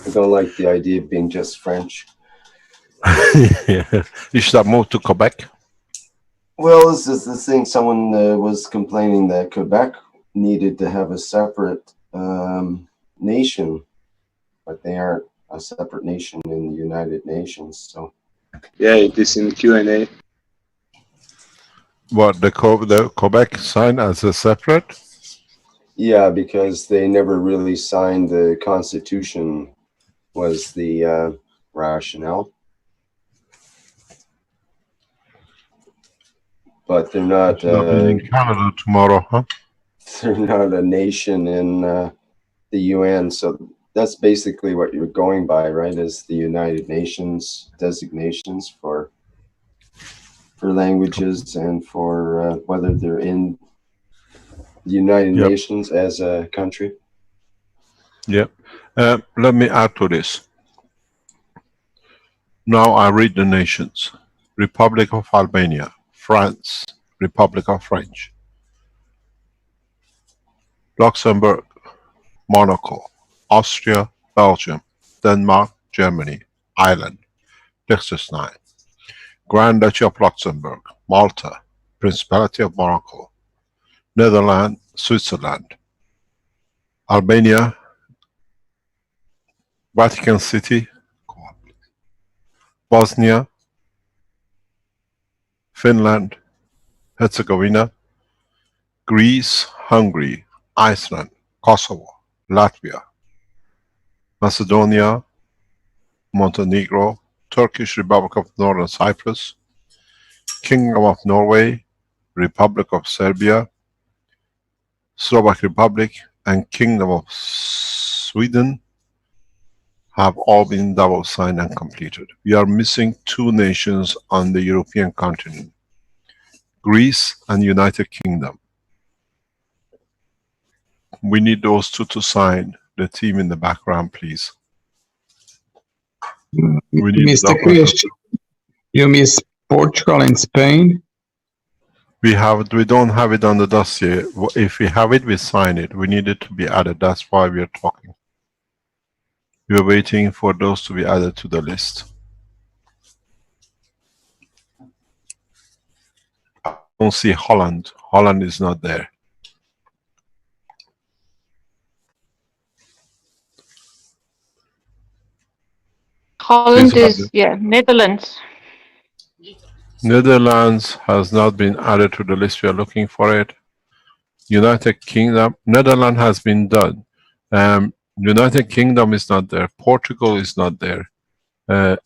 I don't like the idea of being just French. Yeah. You should have moved to Quebec. Well, this is the thing. Someone was complaining that Quebec needed to have a separate nation, but they aren't a separate nation in the United Nations. So yeah, it is in Q&A. What, the Quebec signed as a separate? yeah, because they never really signed the Constitution, was the rationale. But they're not. In Canada tomorrow, huh? They're not a nation in the UN, so that's basically what you're going by, right? Is the United Nations designations for languages and for whether they're in the United Nations as a country. Yeah. Let me add to this. Now I read the nations: Republic of Albania, France, Republic of French, Luxembourg, Monaco, Austria, Belgium, Denmark, Germany, Ireland, Liechtenstein, Grand Duchy of Luxembourg, Malta, Principality of Morocco, Netherlands, Switzerland, Albania, Vatican City, Bosnia, Finland, Herzegovina, Greece, Hungary, Iceland, Kosovo, Latvia, Macedonia, Montenegro, Turkish Republic of Northern Cyprus, Kingdom of Norway, Republic of Serbia, Slovak Republic, and Kingdom of Sweden have all been double signed and completed. We are missing two nations on the European continent: Greece and United Kingdom. We need those two to sign. The team in the background, please. Mr. Krish, you miss Portugal and Spain. We don't have it on the dossier. If we have it, we sign it. We need it to be added. That's why we are talking. We are waiting for those to be added to the list. I don't see Holland. Holland is not there. Holland is, yeah, Netherlands. Netherlands has not been added to the list. We are looking for it. United Kingdom, Netherlands has been done. United Kingdom is not there. Portugal is not there.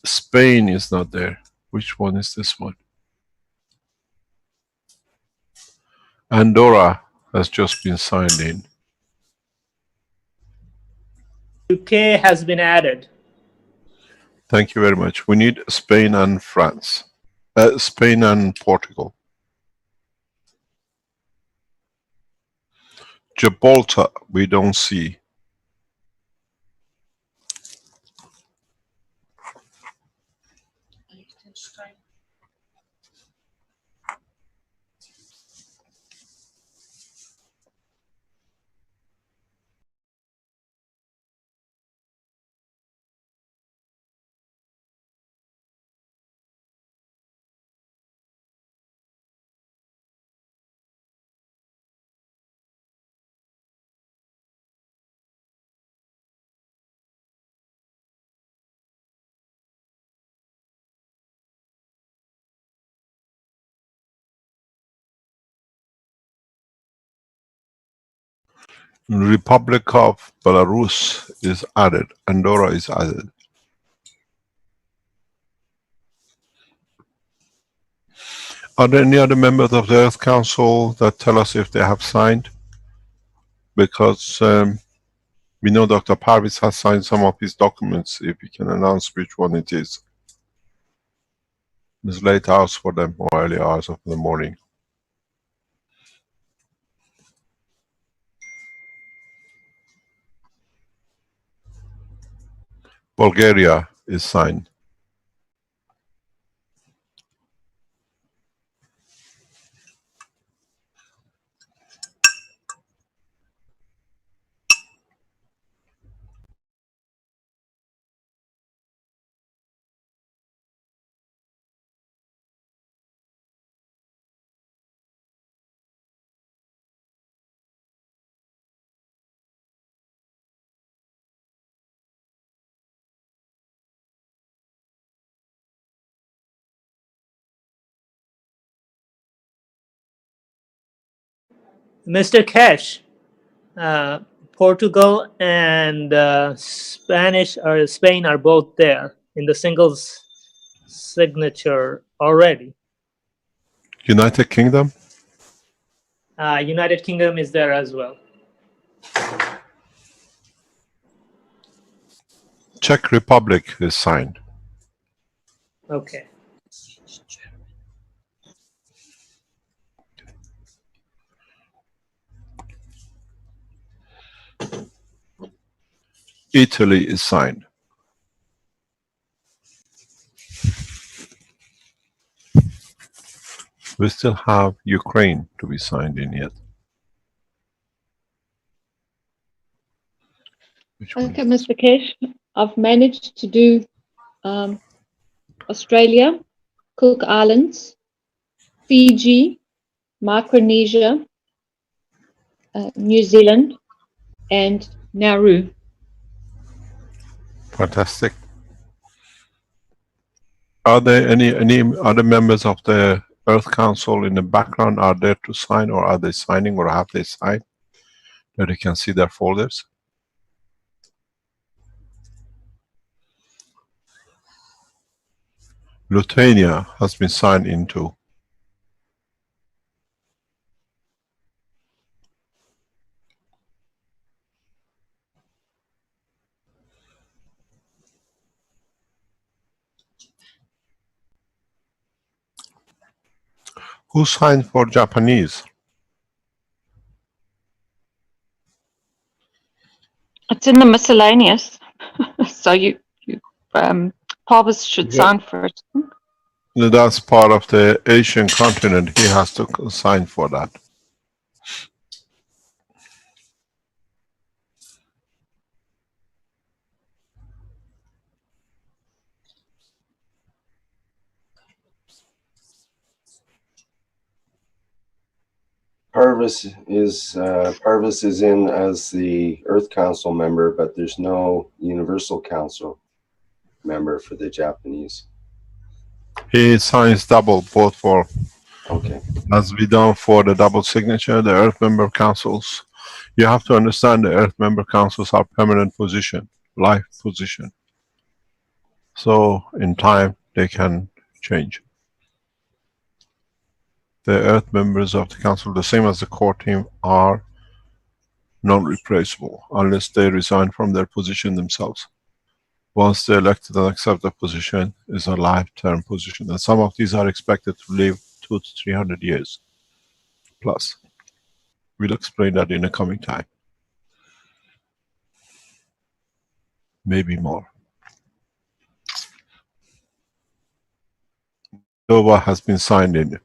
Spain is not there. Which one is this one? Andorra has just been signed in. UK has been added. Thank you very much. We need Spain and France. Spain and Portugal. Gibraltar, we don't see. Republic of Belarus is added. Andorra is added. Are there any other members of the Earth Council that tell us if they have signed? Because we know Dr. Parvis has signed some of his documents. If we can announce which one it is. It's late hours for them, or early hours of the morning. Bulgaria is signed. Mr. Cash, Portugal and Spanish or Spain are both there in the singles signature already. United Kingdom? United Kingdom is there as well. Czech Republic is signed. Okay. Italy is signed. We still have Ukraine to be signed in yet. Okay, Mr. Kesh, I've managed to do Australia, Cook Islands, Fiji, Micronesia, New Zealand, and Nauru. Fantastic. Are there any other members of the Earth Council in the background? Are there to sign, or are they signing, or have they signed? That you can see their folders. Lithuania has been signed into. Who signed for Japanese? It's in the miscellaneous, so you Parvis should sign for it. That's part of the Asian continent. He has to sign for that. Parvis is in as the Earth Council member, but there's no Universal Council member for the Japanese. He signs double, both for, okay, as we done for the double signature, the Earth member councils. You have to understand the Earth member councils are permanent position, life position. So in time they can change. The Earth members of the council, the same as the core team, are non-replaceable unless they resign from their position themselves. Once they're elected and accept the position, is a lifetime position. And some of these are expected to live 200 to 300 years plus. We'll explain that in the coming time. Maybe more. Nova has been signed in.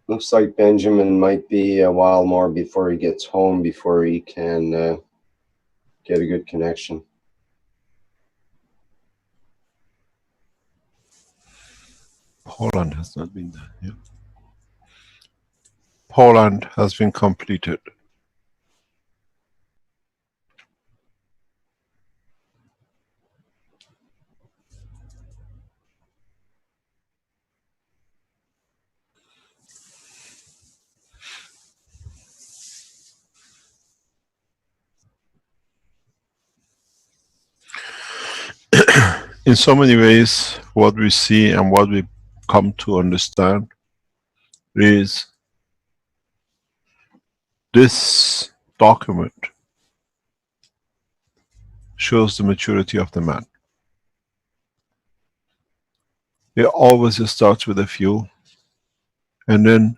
Looks like Benjamin might be a while more before he gets home, before he can get a good connection. Poland has not been done. Yeah. Poland has been completed. In so many ways, what we see and what we come to understand is this document shows the maturity of the man. It always starts with a few, and then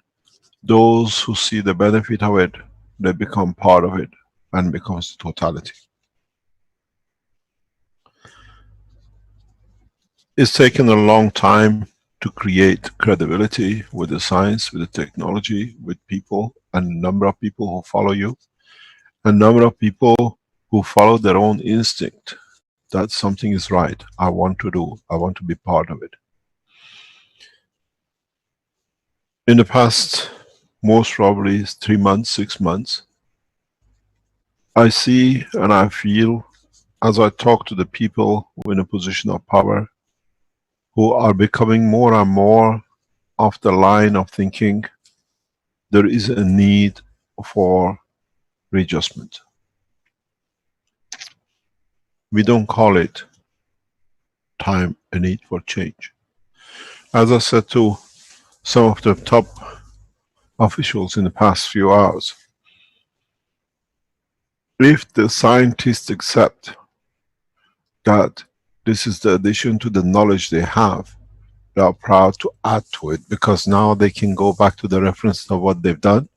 those who see the benefit of it, they become part of it and becomes the totality. It's taken a long time to create credibility with the science, with the technology, with people, and a number of people who follow you, a number of people who follow their own instinct that something is right, I want to do, I want to be part of it. In the past, most probably 3 months, 6 months, I see and I feel, as I talk to the people who are in a position of power, who are becoming more and more of the line of thinking, there is a need for readjustment. We don't call it time, a need for change. As I said to some of the top officials in the past few hours, if the scientists accept that this is the addition to the knowledge they have, they are proud to add to it, because now they can go back to the reference of what they've done,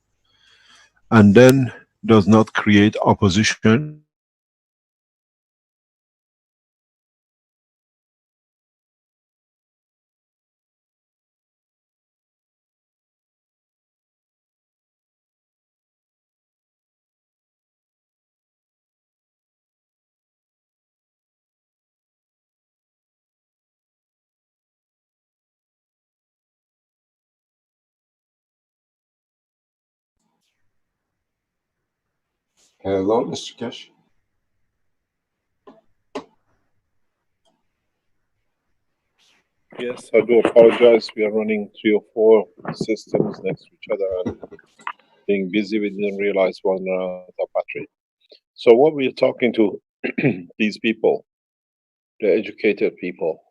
and then does not create opposition. Hello, Mr. Kesh. Yes, I do apologize. We are running 3 or 4 systems next to each other and being busy. We didn't realize one the battery. So what we are talking to these people, the educated people,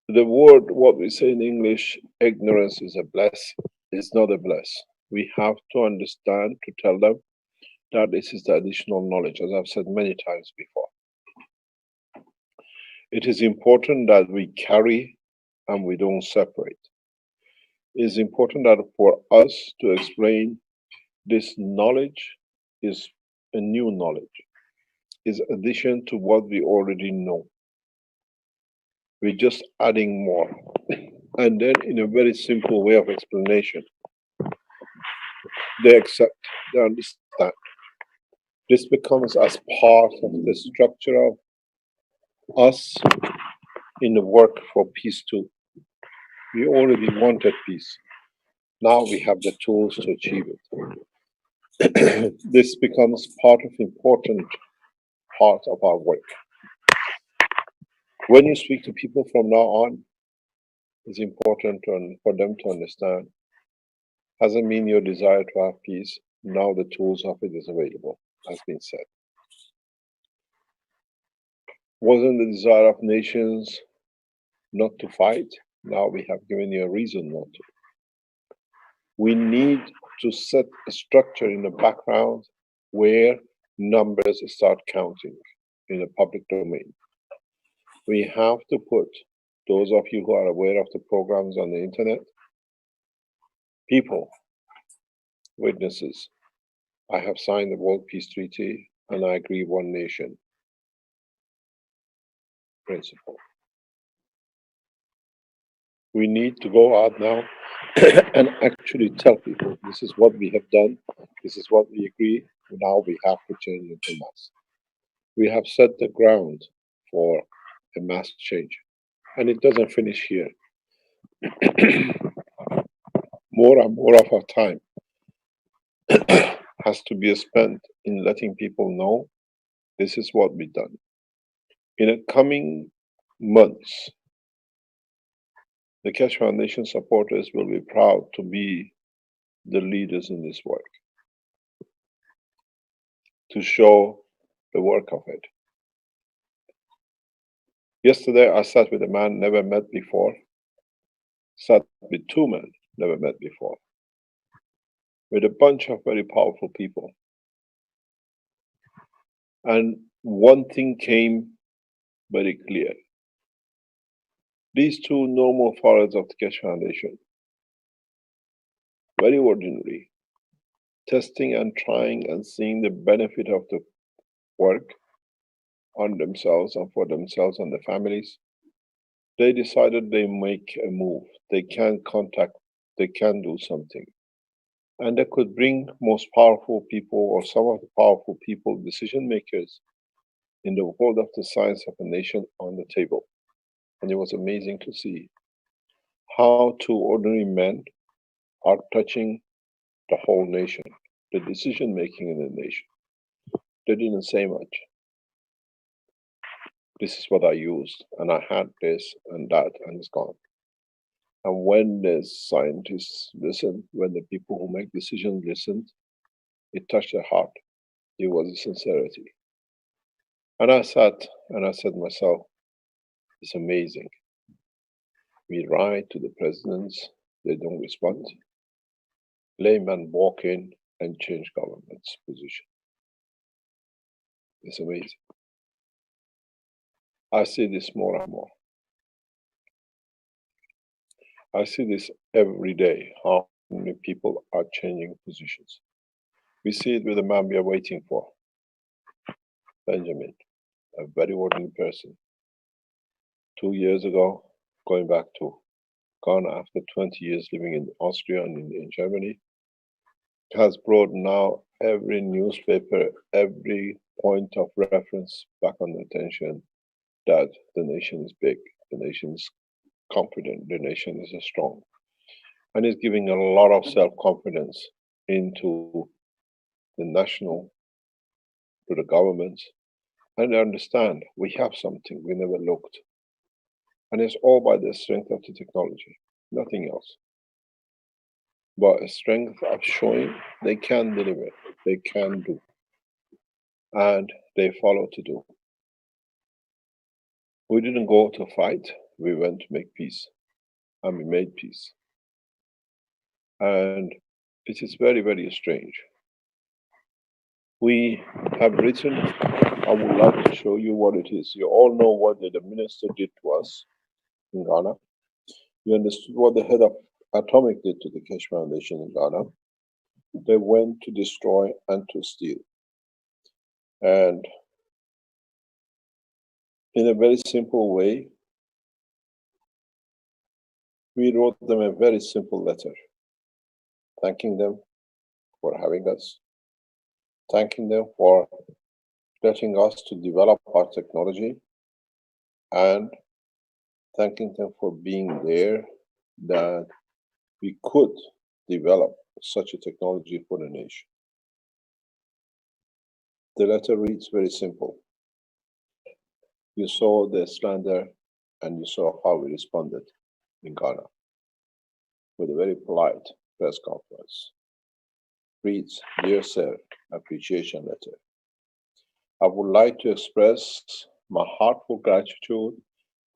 the word, what we say in English, ignorance is a bless, is not a bless. We have to understand, to tell them that this is the additional knowledge, as I've said many times before. It is important that we carry and we don't separate. It's important that for us to explain this knowledge is a new knowledge, is addition to what we already know. We're just adding more. And then in a very simple way of explanation, they accept, they understand. This becomes as part of the structure of us in the work for peace too. We already wanted peace. Now we have the tools to achieve it. This becomes part of important part of our work. When you speak to people from now on, it's important for them to understand. Hasn't mean your desire to have peace. Now the tools of it is available, has been said. Wasn't the desire of nations not to fight? Now we have given you a reason not to. We need to set a structure in the background where numbers start counting in the public domain. We have to put, those of you who are aware of the programs on the internet, people, witnesses. I have signed the World Peace Treaty and I agree one nation principle. We need to go out now and actually tell people this is what we have done, this is what we agree, now we have to change into mass. We have set the ground for a mass change, and it doesn't finish here. More and more of our time has to be spent in letting people know this is what we've done. In the coming months, the Keshe Foundation supporters will be proud to be the leaders in this work, to show the work of it. Yesterday, I sat with a man never met before, sat with two men never met before, with a bunch of very powerful people. And one thing came very clear. These two normal followers of the Keshe Foundation, very ordinary, testing and trying and seeing the benefit of the work on themselves and for themselves and their families, they decided they make a move. They can contact, they can do something. And they could bring most powerful people or some of the powerful people, decision makers in the world of the science of a nation on the table. And it was amazing to see how two ordinary men are touching the whole nation, the decision making in the nation. They didn't say much. This is what I used, and I had this and that, and it's gone. And when the scientists listened, when the people who make decisions listened, it touched their heart. It was a sincerity. And I sat and I said to myself, it's amazing. We write to the presidents, they don't respond. Laymen walk in and change government's position. It's amazing. I see this more and more. I see this every day, how many people are changing positions. We see it with the man we are waiting for, Benjamin, a very ordinary person. 2 years ago, going back to Ghana after 20 years living in Austria and in Germany, has brought now every newspaper, every point of reference back on the attention that the nation is big, the nation is confident, the nation is strong. And is giving a lot of self-confidence into the national, to the governments, and they understand we have something we never looked. And it's all by the strength of the technology, nothing else. But a strength of showing they can deliver, they can do, and they follow to do. We didn't go to fight, we went to make peace, and we made peace. And it is very, very strange. We have written, I would like to show you what it is. You all know what the minister did to us in Ghana. You understood what the head of Atomic did to the Keshe Foundation in Ghana. They went to destroy and to steal. And in a very simple way, we wrote them a very simple letter, thanking them for having us, thanking them for letting us to develop our technology, and thanking them for being there that we could develop such a technology for the nation. The letter reads very simple. You saw the slander and you saw how we responded in Ghana with a very polite press conference. Reads, Dear Sir, appreciation letter. I would like to express my heartfelt gratitude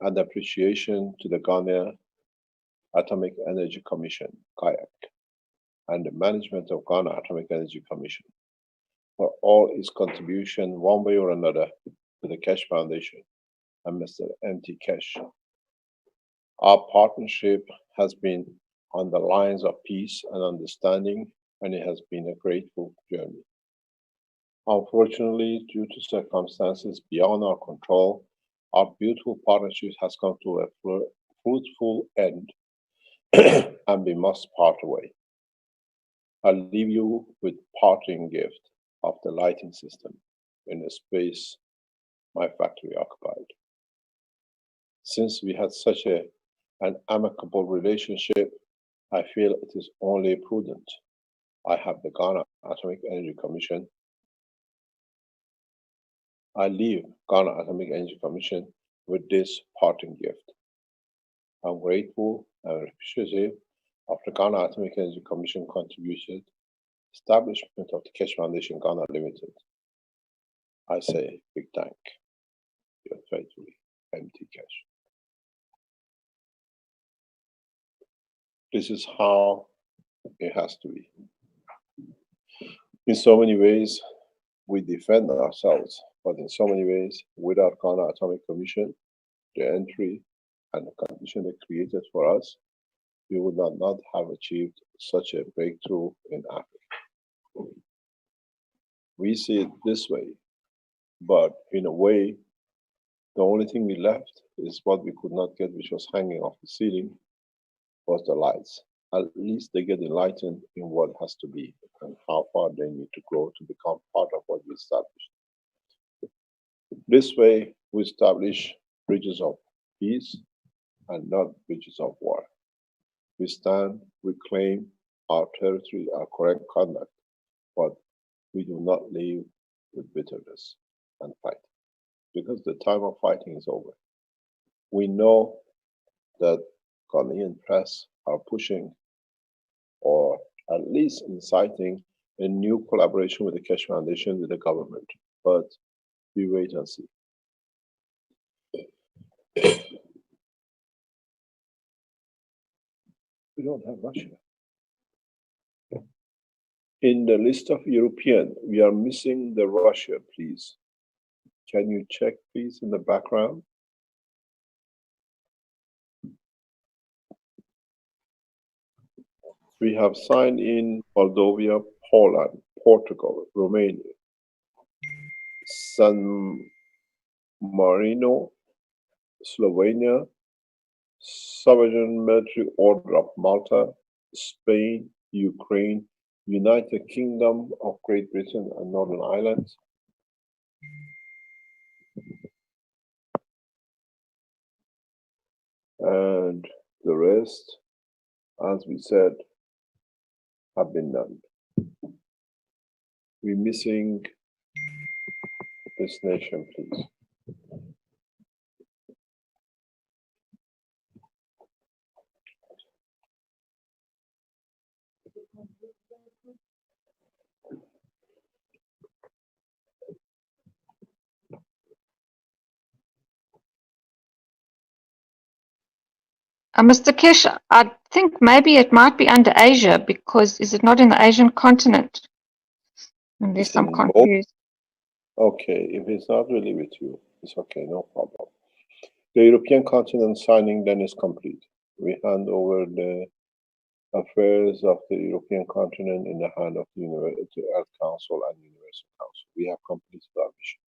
and appreciation to the Ghana Atomic Energy Commission, GAEC, and the management of Ghana Atomic Energy Commission for all its contribution one way or another to the Keshe Foundation and Mr. M.T. Keshe. Our partnership has been on the lines of peace and understanding, and it has been a grateful journey. Unfortunately, due to circumstances beyond our control, our beautiful partnership has come to a fruitful end, and we must part away. I'll leave you with parting gift of the lighting system in the space my factory occupied. Since we had such an amicable relationship, I feel it is only prudent I have the Ghana Atomic Energy Commission. I leave Ghana Atomic Energy Commission with this parting gift. I'm grateful and appreciative of the Ghana Atomic Energy Commission contributed establishment of the Keshe Foundation Ghana Limited. I say big thank you faithfully, M.T. Keshe. This is how it has to be. In so many ways, we defend ourselves, but in so many ways, without Ghana Atomic Commission, the entry and the condition they created for us, we would not have achieved such a breakthrough in Africa. We see it this way, but in a way, the only thing we left is what we could not get, which was hanging off the ceiling, was the lights. At least they get enlightened in what has to be and how far they need to grow to become part of what we established. This way, we establish bridges of peace and not bridges of war. We stand, we claim our territory, our correct conduct, but we do not live with bitterness and fight, because the time of fighting is over. We know that Ghanaian press are pushing, or at least inciting, a new collaboration with the Keshe Foundation with the government, but we wait and see. We don't have Russia. In the list of European, we are missing the Russia, please. Can you check, please, in the background? We have signed in Moldova, Poland, Portugal, Romania, San Marino, Slovenia, Sovereign Military Order of Malta, Spain, Ukraine, United Kingdom of Great Britain and Northern Ireland, and the rest, as we said, have been done. We're missing this nation, please. Mr. Keshe, I think maybe it might be under Asia, because is it not in the Asian continent? And there's some confusion. Okay, if it's not really with you, it's okay, no problem. The European continent signing then is complete. We hand over the affairs of the European continent in the hand of the Earth Council and Universal Council. We have completed our mission.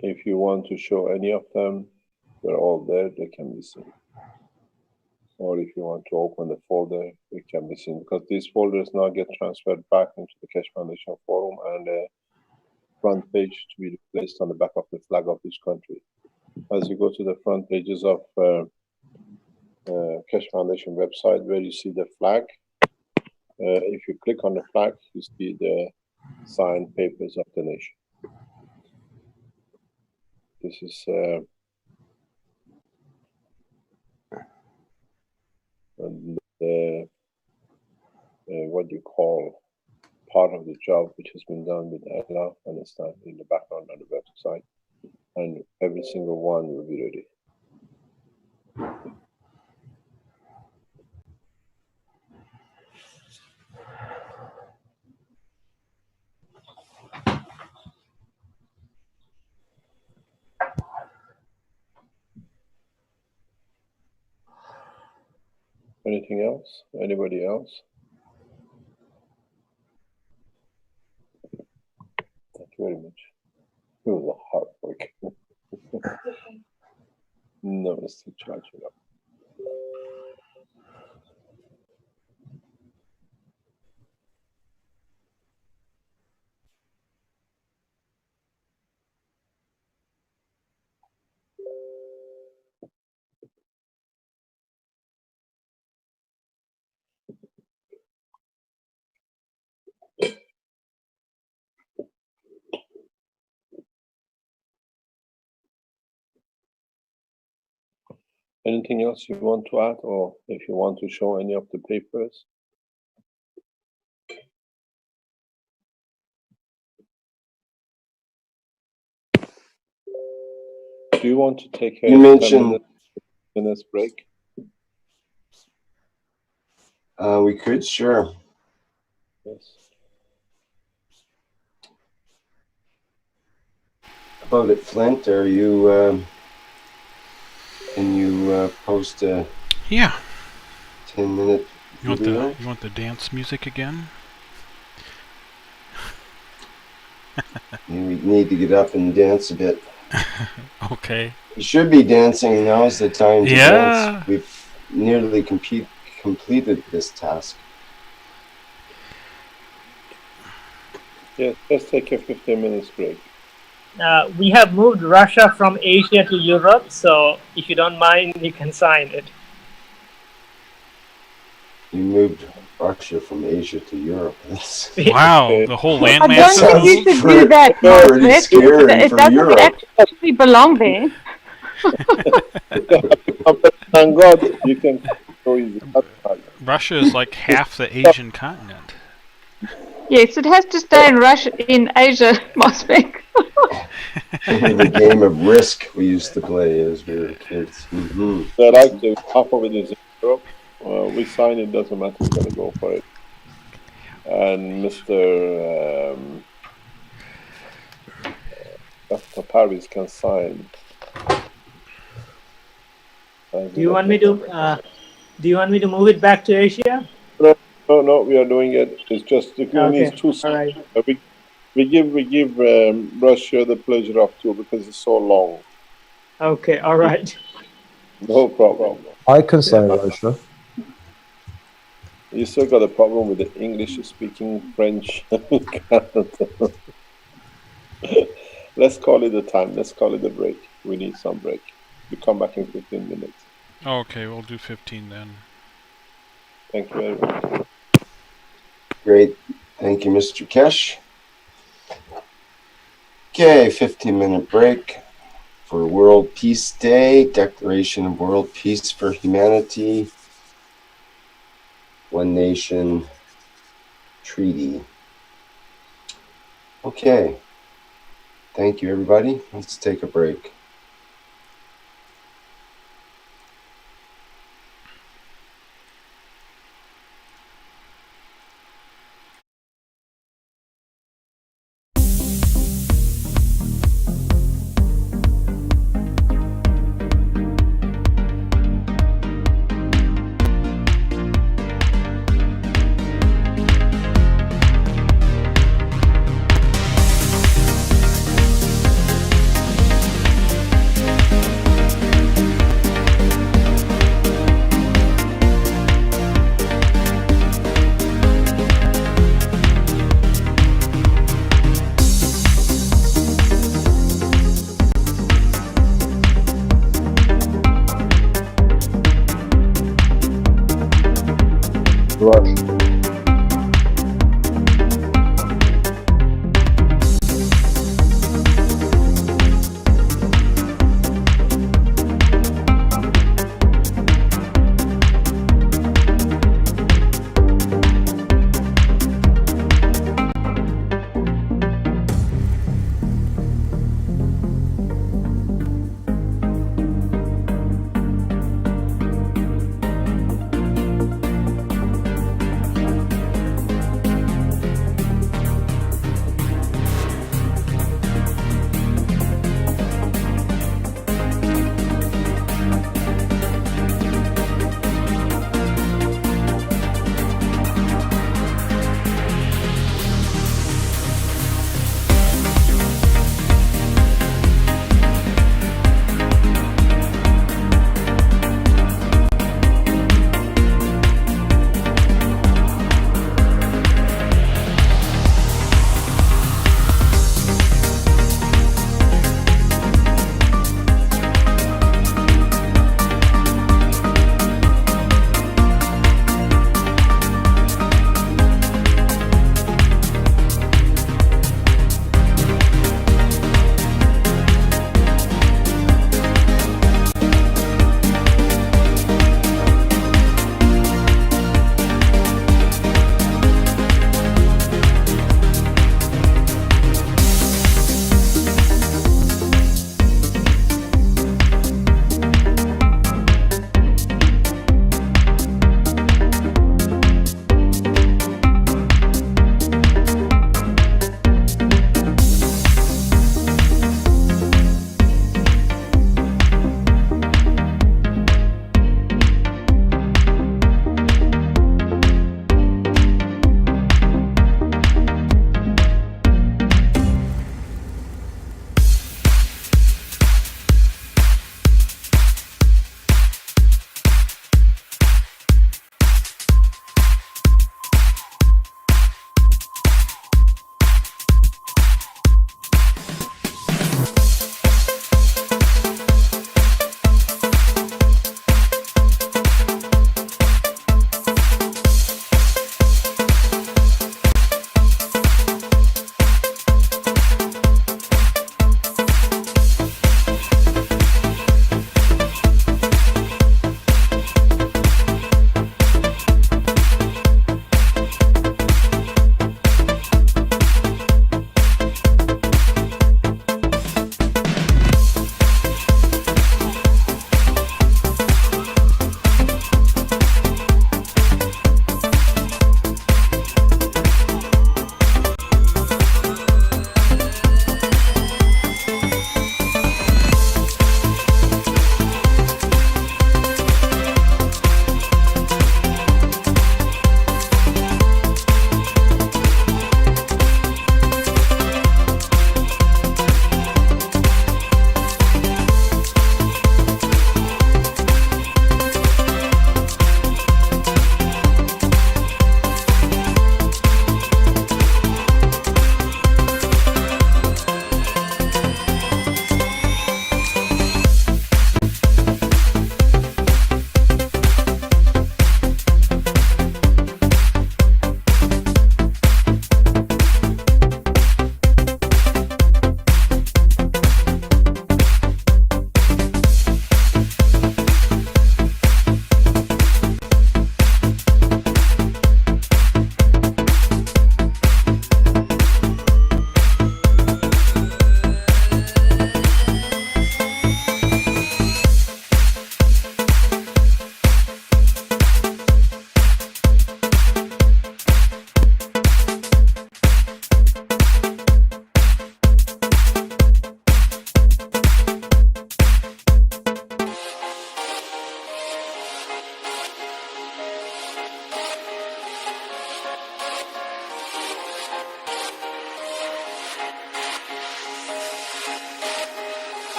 If you want to show any of them, they're all there, they can be seen. Or if you want to open the folder, it can be seen, because these folders now get transferred back into the Keshe Foundation forum and the front page to be placed on the back of the flag of each country. As you go to the front pages of Keshe Foundation website where you see the flag, if you click on the flag, you see the signed papers of the nation. This is what you call part of the job which has been done with Allah and Islam in the background on the website, and every single one will be ready. Anything else? Anybody else? Thank you very much. It was a hard work. No, it's still charging up. Anything else you want to add, or if you want to show any of the papers? Do you want to take a 10 minutes break? We could, sure. Yes. About it, Flint, are you, can you post a 10-minute video? You want the dance music again? We need to get up and dance a bit. Okay. You should be dancing. Now's the time to dance. We've nearly completed this task. Yes, let's take a 15 minutes break. We have moved Russia from Asia to Europe, so if you don't mind, you can sign it. You moved Russia from Asia to Europe. Wow, the whole landmass. I don't think you should do that, Margaret. It doesn't actually belong there. Thank God you can go easy. Russia is like half the Asian continent. Yes, it has to stay in Russia, in Asia, Mosbeck. The game of Risk we used to play as we were kids. But actually, half of it is in Europe. We sign it, doesn't matter, we're going to go for it. And Mr. Dr. Paris can sign. Do you want me to move it back to Asia? No, we are doing it. It's just it needs two. Right. We give Russia the pleasure of two because it's so long. Okay, all right. No problem. I can sign Russia. You still got a problem with the English-speaking French. Let's call it a time. Let's call it a break. We need some break. We come back in 15 minutes. Okay, we'll do 15 then. Thank you very much. Great. Thank you, Mr. Keshe. Okay, 15-minute break for World Peace Day, Declaration of World Peace for Humanity, One Nation Treaty. Okay. Thank you, everybody. Let's take a break.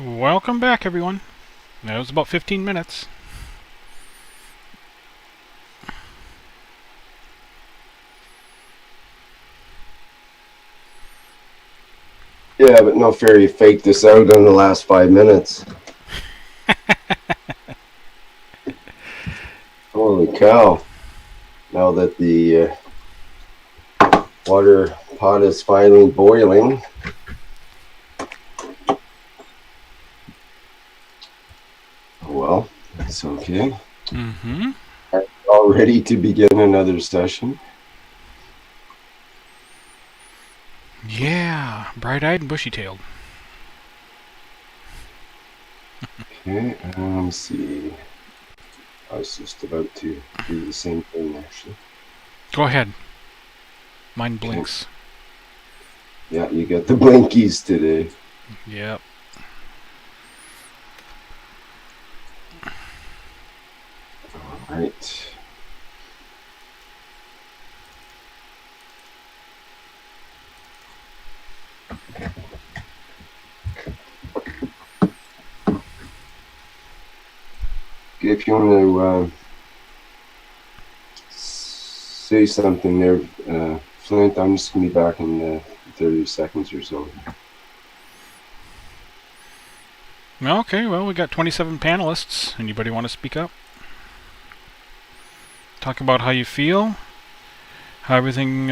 Welcome back, everyone. That was about 15 minutes. Yeah, but no fair, you faked this out in the last 5 minutes. Holy cow. Now that the water pot is finally boiling. Well, that's okay. Mm-hmm. All ready to begin another session. Yeah, bright-eyed and bushy-tailed. Okay, let's see. I was just about to do the same thing, actually. Go ahead. Mine blinks. Yeah, you got the blinkies today. Yep. All right. If you want to say something there, Flint, I'm just going to be back in 30 seconds or so. Okay, well, we got 27 panelists. Anybody want to speak up? Talk about how you feel, how everything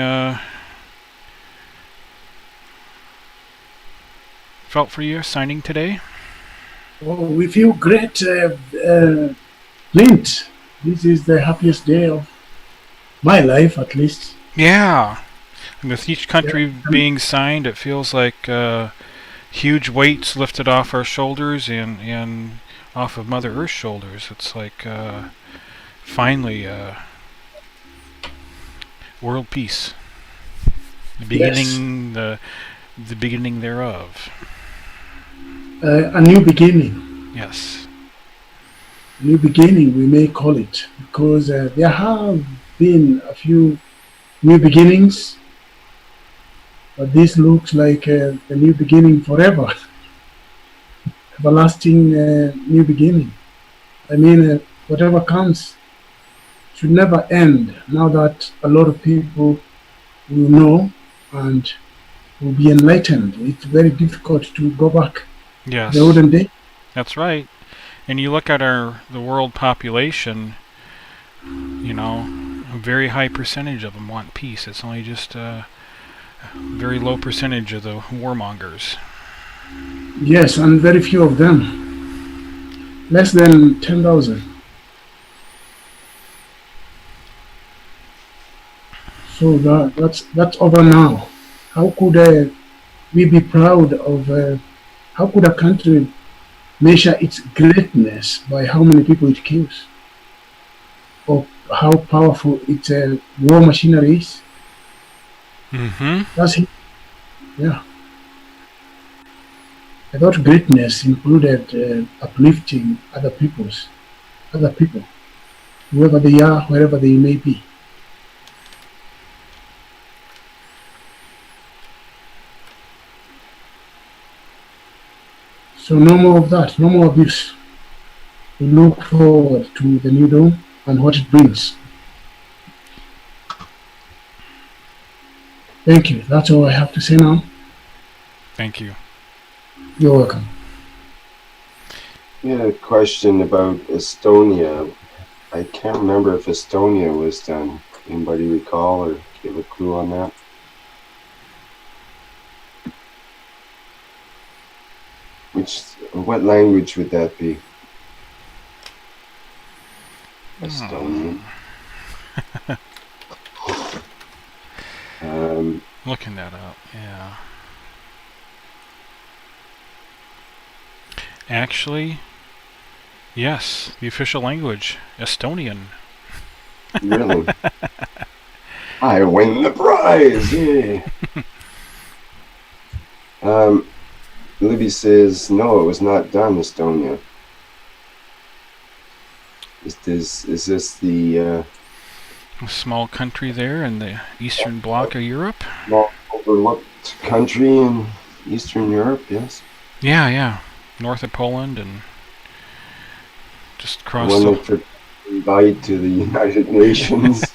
felt for you signing today. Oh, we feel great, Clint. This is the happiest day of my life, at least. Yeah. And with each country being signed, it feels like huge weights lifted off our shoulders and off of Mother Earth's shoulders. It's like finally world peace. The beginning, the beginning thereof. A new beginning. Yes. A new beginning, we may call it, because there have been a few new beginnings, but this looks like a new beginning forever. Everlasting new beginning. I mean, whatever comes should never end, now that a lot of people will know and will be enlightened. It's very difficult to go back Yes. to the olden day. That's right. And you look at the world population, you know, a very high percentage of them want peace. It's only just a very low percentage of the warmongers. Yes, and very few of them. Less than 10,000. So that's over now. How could we be proud of, how could a country measure its greatness by how many people it kills? Or how powerful its war machinery is? Mm-hmm. That's it. Yeah. I thought greatness included uplifting other people, whoever they are, wherever they may be. So no more of that, no more abuse. We look forward to the new dawn and what it brings. Thank you. That's all I have to say now. Thank you. You're welcome. We had a question about Estonia. I can't remember if Estonia was done. Anybody recall or give a clue on that? What language would that be? Estonian. Looking that up, yeah. Actually, yes, the official language, Estonian. Really? I win the prize! Yay! Libby says, no, it was not done, Estonia. Is this the... a small country there in the eastern bloc of Europe? Small overlooked country in Eastern Europe, yes. Yeah. north of Poland and just across One the... that could invite to the United Nations.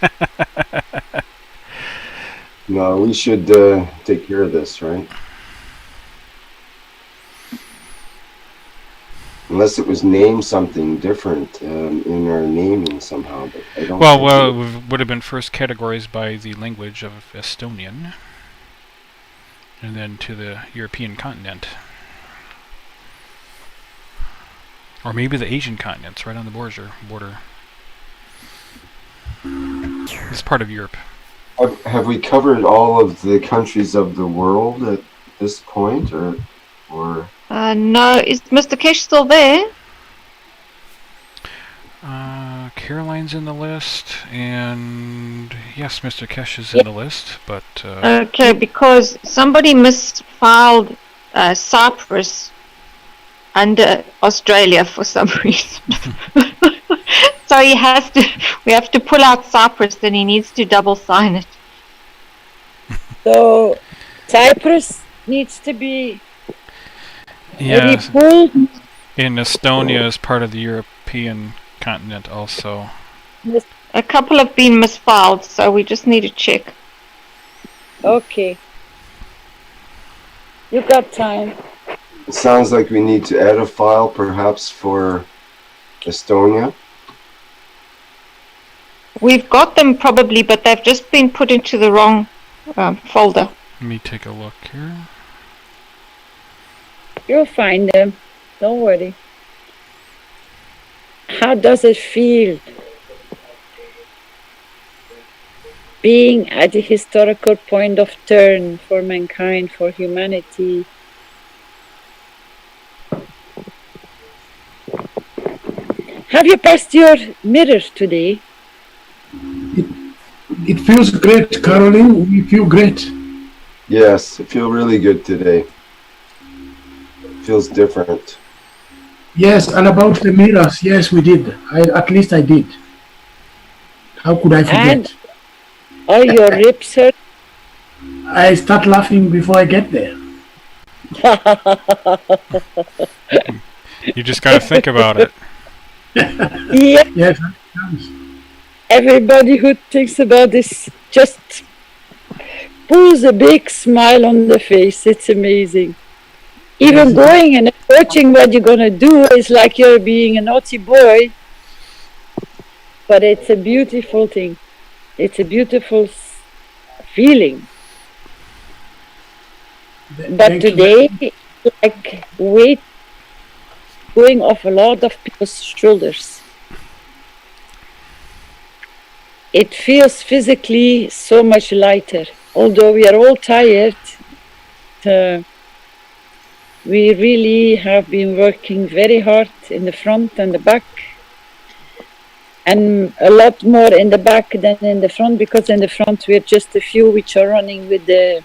No, we should take care of this, right? Unless it was named something different in our naming somehow, but I don't. Well, it would have been first categorized by the language of Estonian, and then to the European continent, or maybe the Asian continents, right on the border. It's part of Europe. Have we covered all of the countries of the world at this point, or? No, is Mr. Kesh still there? Caroline's in the list, and yes, Mr. Kesh is in the list, but... Okay, because somebody misfiled Cyprus under Australia for some reason. So we have to pull out Cyprus, and he needs to double sign it. So Cyprus needs to be yes, pulled. in Estonia as part of the European continent also. A couple have been misfiled, so we just need to check. Okay. You got time. It sounds like we need to add a file perhaps for Estonia. We've got them probably, but they've just been put into the wrong folder. Let me take a look here. You'll find them. Don't worry. How does it feel being at a historical point of turn for mankind, for humanity? Have you passed your mirror today? It feels great, Caroline. We feel great. Yes, I feel really good today. It feels different. Yes, and about the mirrors, yes, we did. At least I did. How could I forget? And all your ribs hurt? I start laughing before I get there. You just got to think about it. Yeah. Yes. Everybody who thinks about this just pulls a big smile on the face. It's amazing. Even going and approaching what you're going to do is like you're being a naughty boy. But it's a beautiful thing. It's a beautiful feeling. But today, it's like weight going off a lot of people's shoulders. It feels physically so much lighter. Although we are all tired, we really have been working very hard in the front and the back. And a lot more in the back than in the front, because in the front we're just a few which are running with the,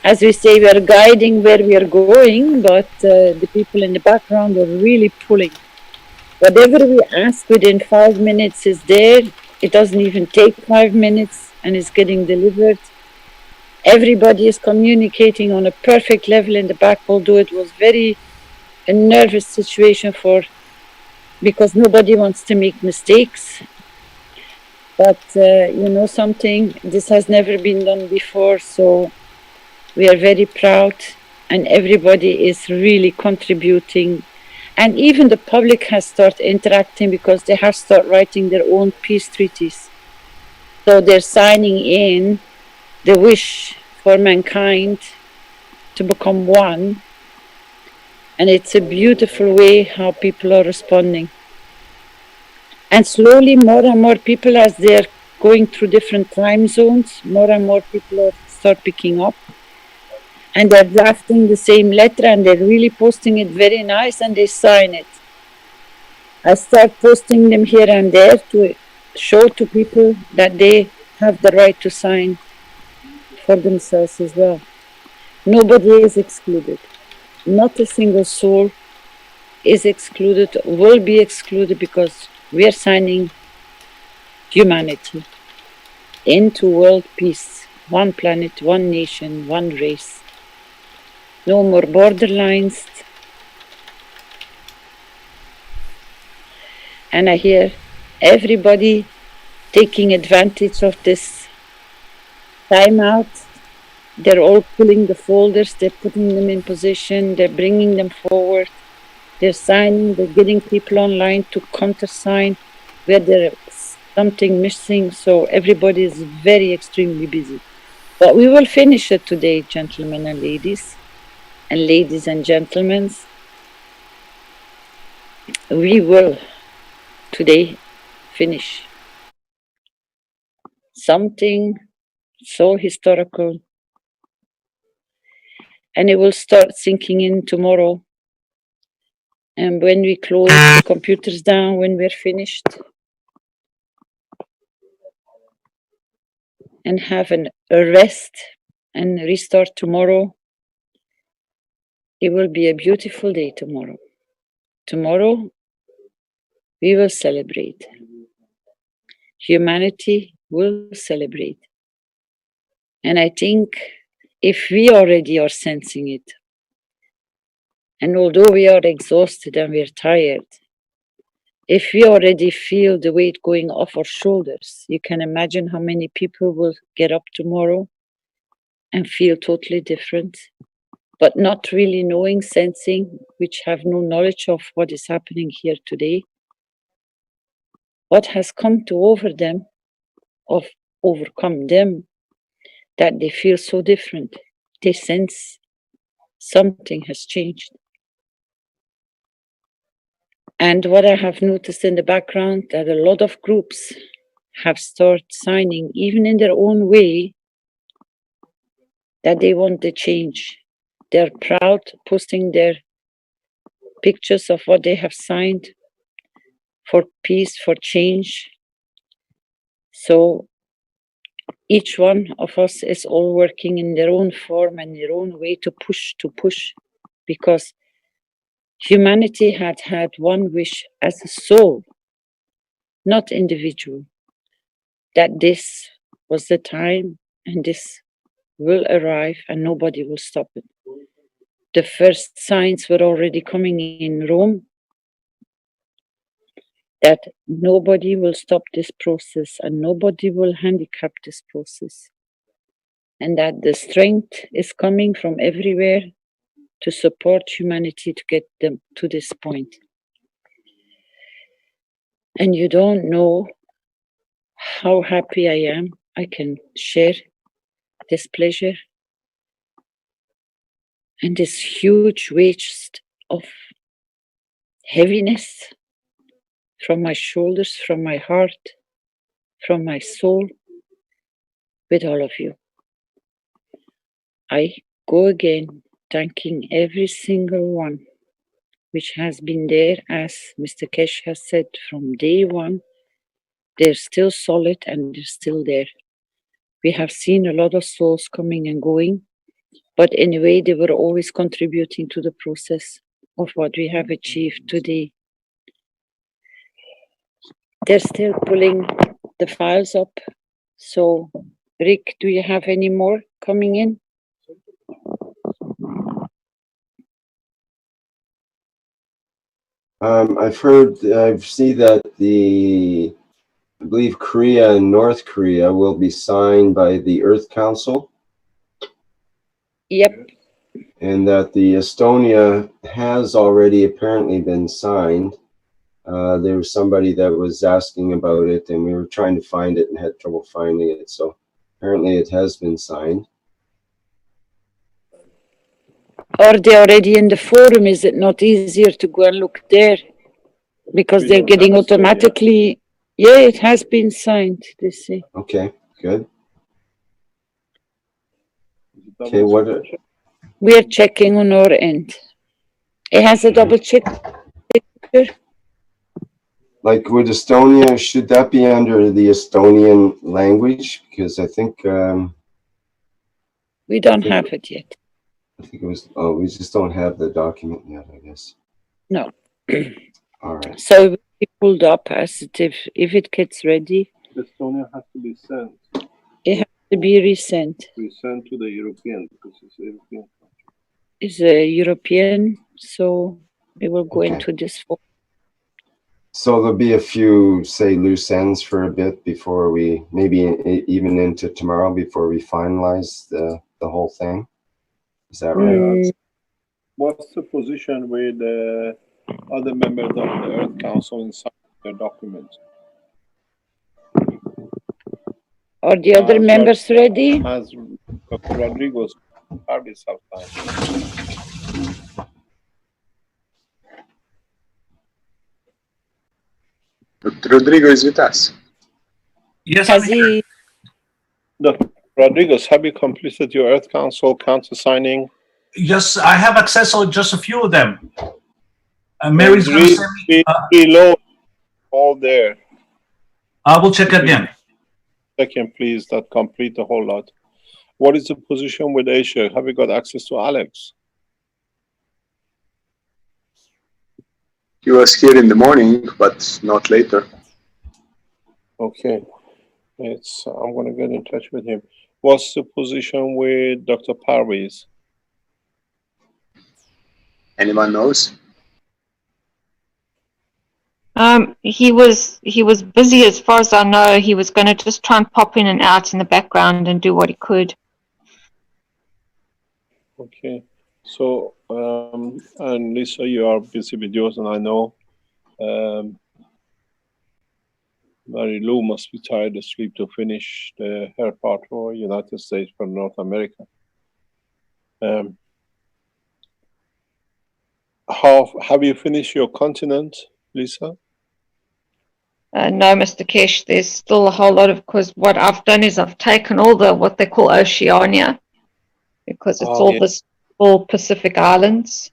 as we say, we are guiding where we are going, but the people in the background are really pulling. Whatever we ask within 5 minutes is there. It doesn't even take 5 minutes and it's getting delivered. Everybody is communicating on a perfect level in the back, although it was a nervous situation because nobody wants to make mistakes. But you know something, this has never been done before, so we are very proud and everybody is really contributing. And even the public has started interacting because they have started writing their own peace treaties. So they're signing in the wish for mankind to become one. And it's a beautiful way how people are responding. And slowly more and more people, as they're going through different time zones, more and more people start picking up. And they're drafting the same letter and they're really posting it very nice and they sign it. I start posting them here and there to show to people that they have the right to sign for themselves as well. Nobody is excluded. Not a single soul is excluded, will be excluded, because we are signing humanity into world peace. One planet, one nation, one race. No more borderlines. And I hear everybody taking advantage of this timeout. They're all pulling the folders, they're putting them in position, they're bringing them forward, they're signing, they're getting people online to countersign where there's something missing. So everybody is very extremely busy. But we will finish it today, gentlemen and ladies and gentlemen. We will today finish something so historical, and it will start sinking in tomorrow. And when we close the computers down, when we're finished, and have a rest and restart tomorrow, it will be a beautiful day tomorrow. Tomorrow, we will celebrate. Humanity will celebrate. And I think if we already are sensing it, and although we are exhausted and we're tired, if we already feel the weight going off our shoulders, you can imagine how many people will get up tomorrow and feel totally different, but not really knowing, sensing, which have no knowledge of what is happening here today. What has come to overcome them, that they feel so different. They sense something has changed. And what I have noticed in the background, that a lot of groups have started signing, even in their own way, that they want the change. They're proud, posting their pictures of what they have signed for peace, for change. So each one of us is all working in their own form and their own way to push, because humanity had one wish as a soul, not individual, that this was the time and this will arrive and nobody will stop it. The first signs were already coming in Rome, that nobody will stop this process and nobody will handicap this process. And that the strength is coming from everywhere to support humanity to get them to this point. And you don't know how happy I am I can share this pleasure and this huge waste of heaviness from my shoulders, from my heart, from my soul, with all of you. I go again thanking every single one which has been there, as Mr. Kesh has said, from day one. They're still solid and they're still there. We have seen a lot of souls coming and going, but anyway, they were always contributing to the process of what we have achieved today. They're still pulling the files up. So, Rick, do you have any more coming in? I've seen that I believe Korea and North Korea will be signed by the Earth Council. Yep. And that the Estonia has already apparently been signed. There was somebody that was asking about it and we were trying to find it and had trouble finding it. So apparently it has been signed. Are they already in the forum? Is it not easier to go and look there? Because they're getting automatically, yeah, it has been signed, they say. Okay, good. Okay, what? We are checking on our end. It has a double check. Like with Estonia, should that be under the Estonian language? Because I think we don't have it yet. I think it was. Oh, we just don't have the document yet, I guess. No. All right. So we pulled up as if it gets ready. Estonia has to be sent. It has to be resent. Resent to the European because it's a European country. It's a European, so we will go into this form. So there'll be a few, say, loose ends for a bit before we, maybe even into tomorrow, before we finalize the whole thing. Is that right? What's the position with the other members of the Earth Council in signing their documents? Are the other members ready? As Dr. Rodrigo's parties have signed. Dr. Rodrigo is with us. Yes, Has he? Dr. Rodriguez, have you completed your Earth Council counter-signing? Yes, I have access to just a few of them. Mary's going to send me. Below, all there. I will check again. Second, please, that complete the whole lot. What is the position with Asia? Have you got access to Alex? He was here in the morning, but not later. Okay. I'm going to get in touch with him. What's the position with Dr. Parviz? Anyone knows? He was busy as far as I know. He was going to just try and pop in and out in the background and do what he could. Okay. So, and Lisa, you are busy with yours, and I know Mary Lou must be tired asleep to finish her part for United States for North America. Have you finished your continent, Lisa? No, Mr. Kesh, there's still a whole lot of, because what I've done is I've taken all the, what they call Oceania, because it's all Pacific Islands.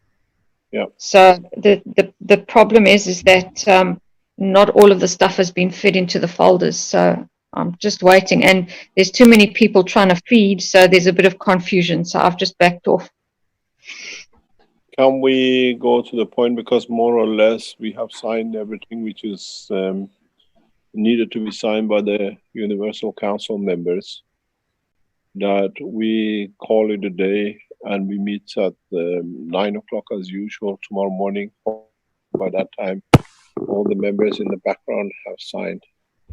Yeah. So the problem is that not all of the stuff has been fed into the folders. So I'm just waiting, and there's too many people trying to feed, so there's a bit of confusion. So I've just backed off. Can we go to the point, because more or less we have signed everything which is needed to be signed by the Universal Council members, that we call it a day and we meet at 9 o'clock as usual tomorrow morning. By that time, all the members in the background have signed.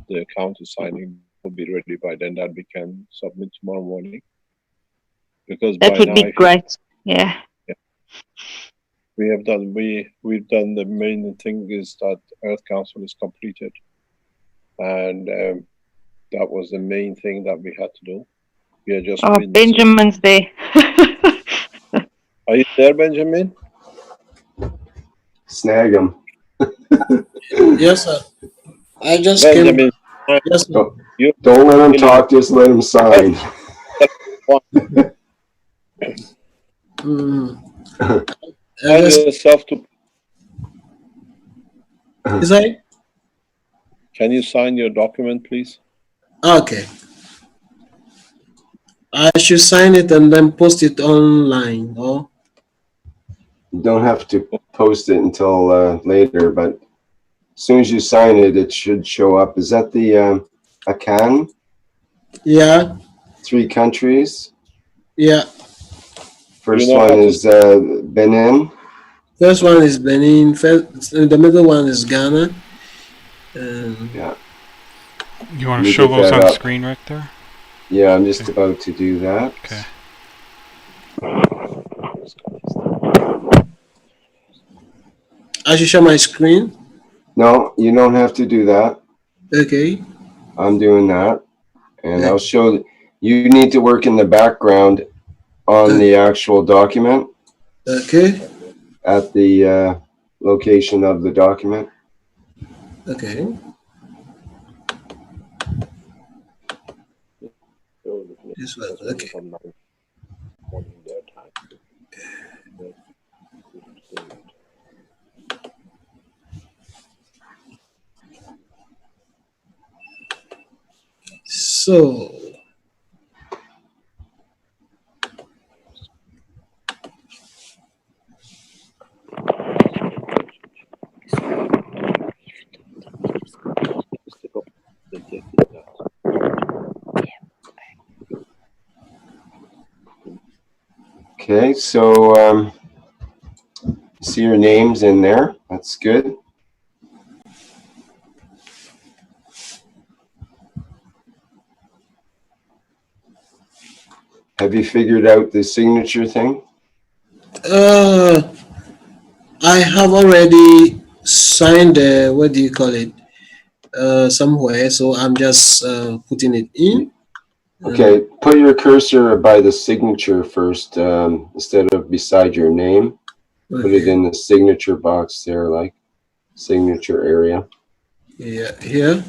The counter signing will be ready by then, that we can submit tomorrow morning. Because that by would now, be great. Yeah. We've done the main thing is that Earth Council is completed, and that was the main thing that we had to do. We are just. Oh, Benjamin's there. Are you there, Benjamin? Snag him. Yes, sir. I just Benjamin, came. Yes, sir. Don't let him talk. Just let him sign. Yourself to. Is that? Can you sign your document, please? Okay. I should sign it and then post it online, or? You don't have to post it until later, but as soon as you sign it, it should show up. Is that the ACAN? Yeah. 3 countries? Yeah. First one is Benin. First one is Benin. The middle one is Ghana. Yeah. You want to show those on the screen right there? Yeah, I'm just about to do that. Okay. I should show my screen? No, you don't have to do that. Okay. I'm doing that. And I'll show you need to work in the background on the actual document. Okay. At the location of the document. Okay. This one, okay. So, okay, so see your names in there. That's good. Have you figured out the signature thing? I have already signed, what do you call it, somewhere, so I'm just putting it in. Okay, put your cursor by the signature first, instead of beside your name. Put it in the signature box there, like signature area. Yeah, here.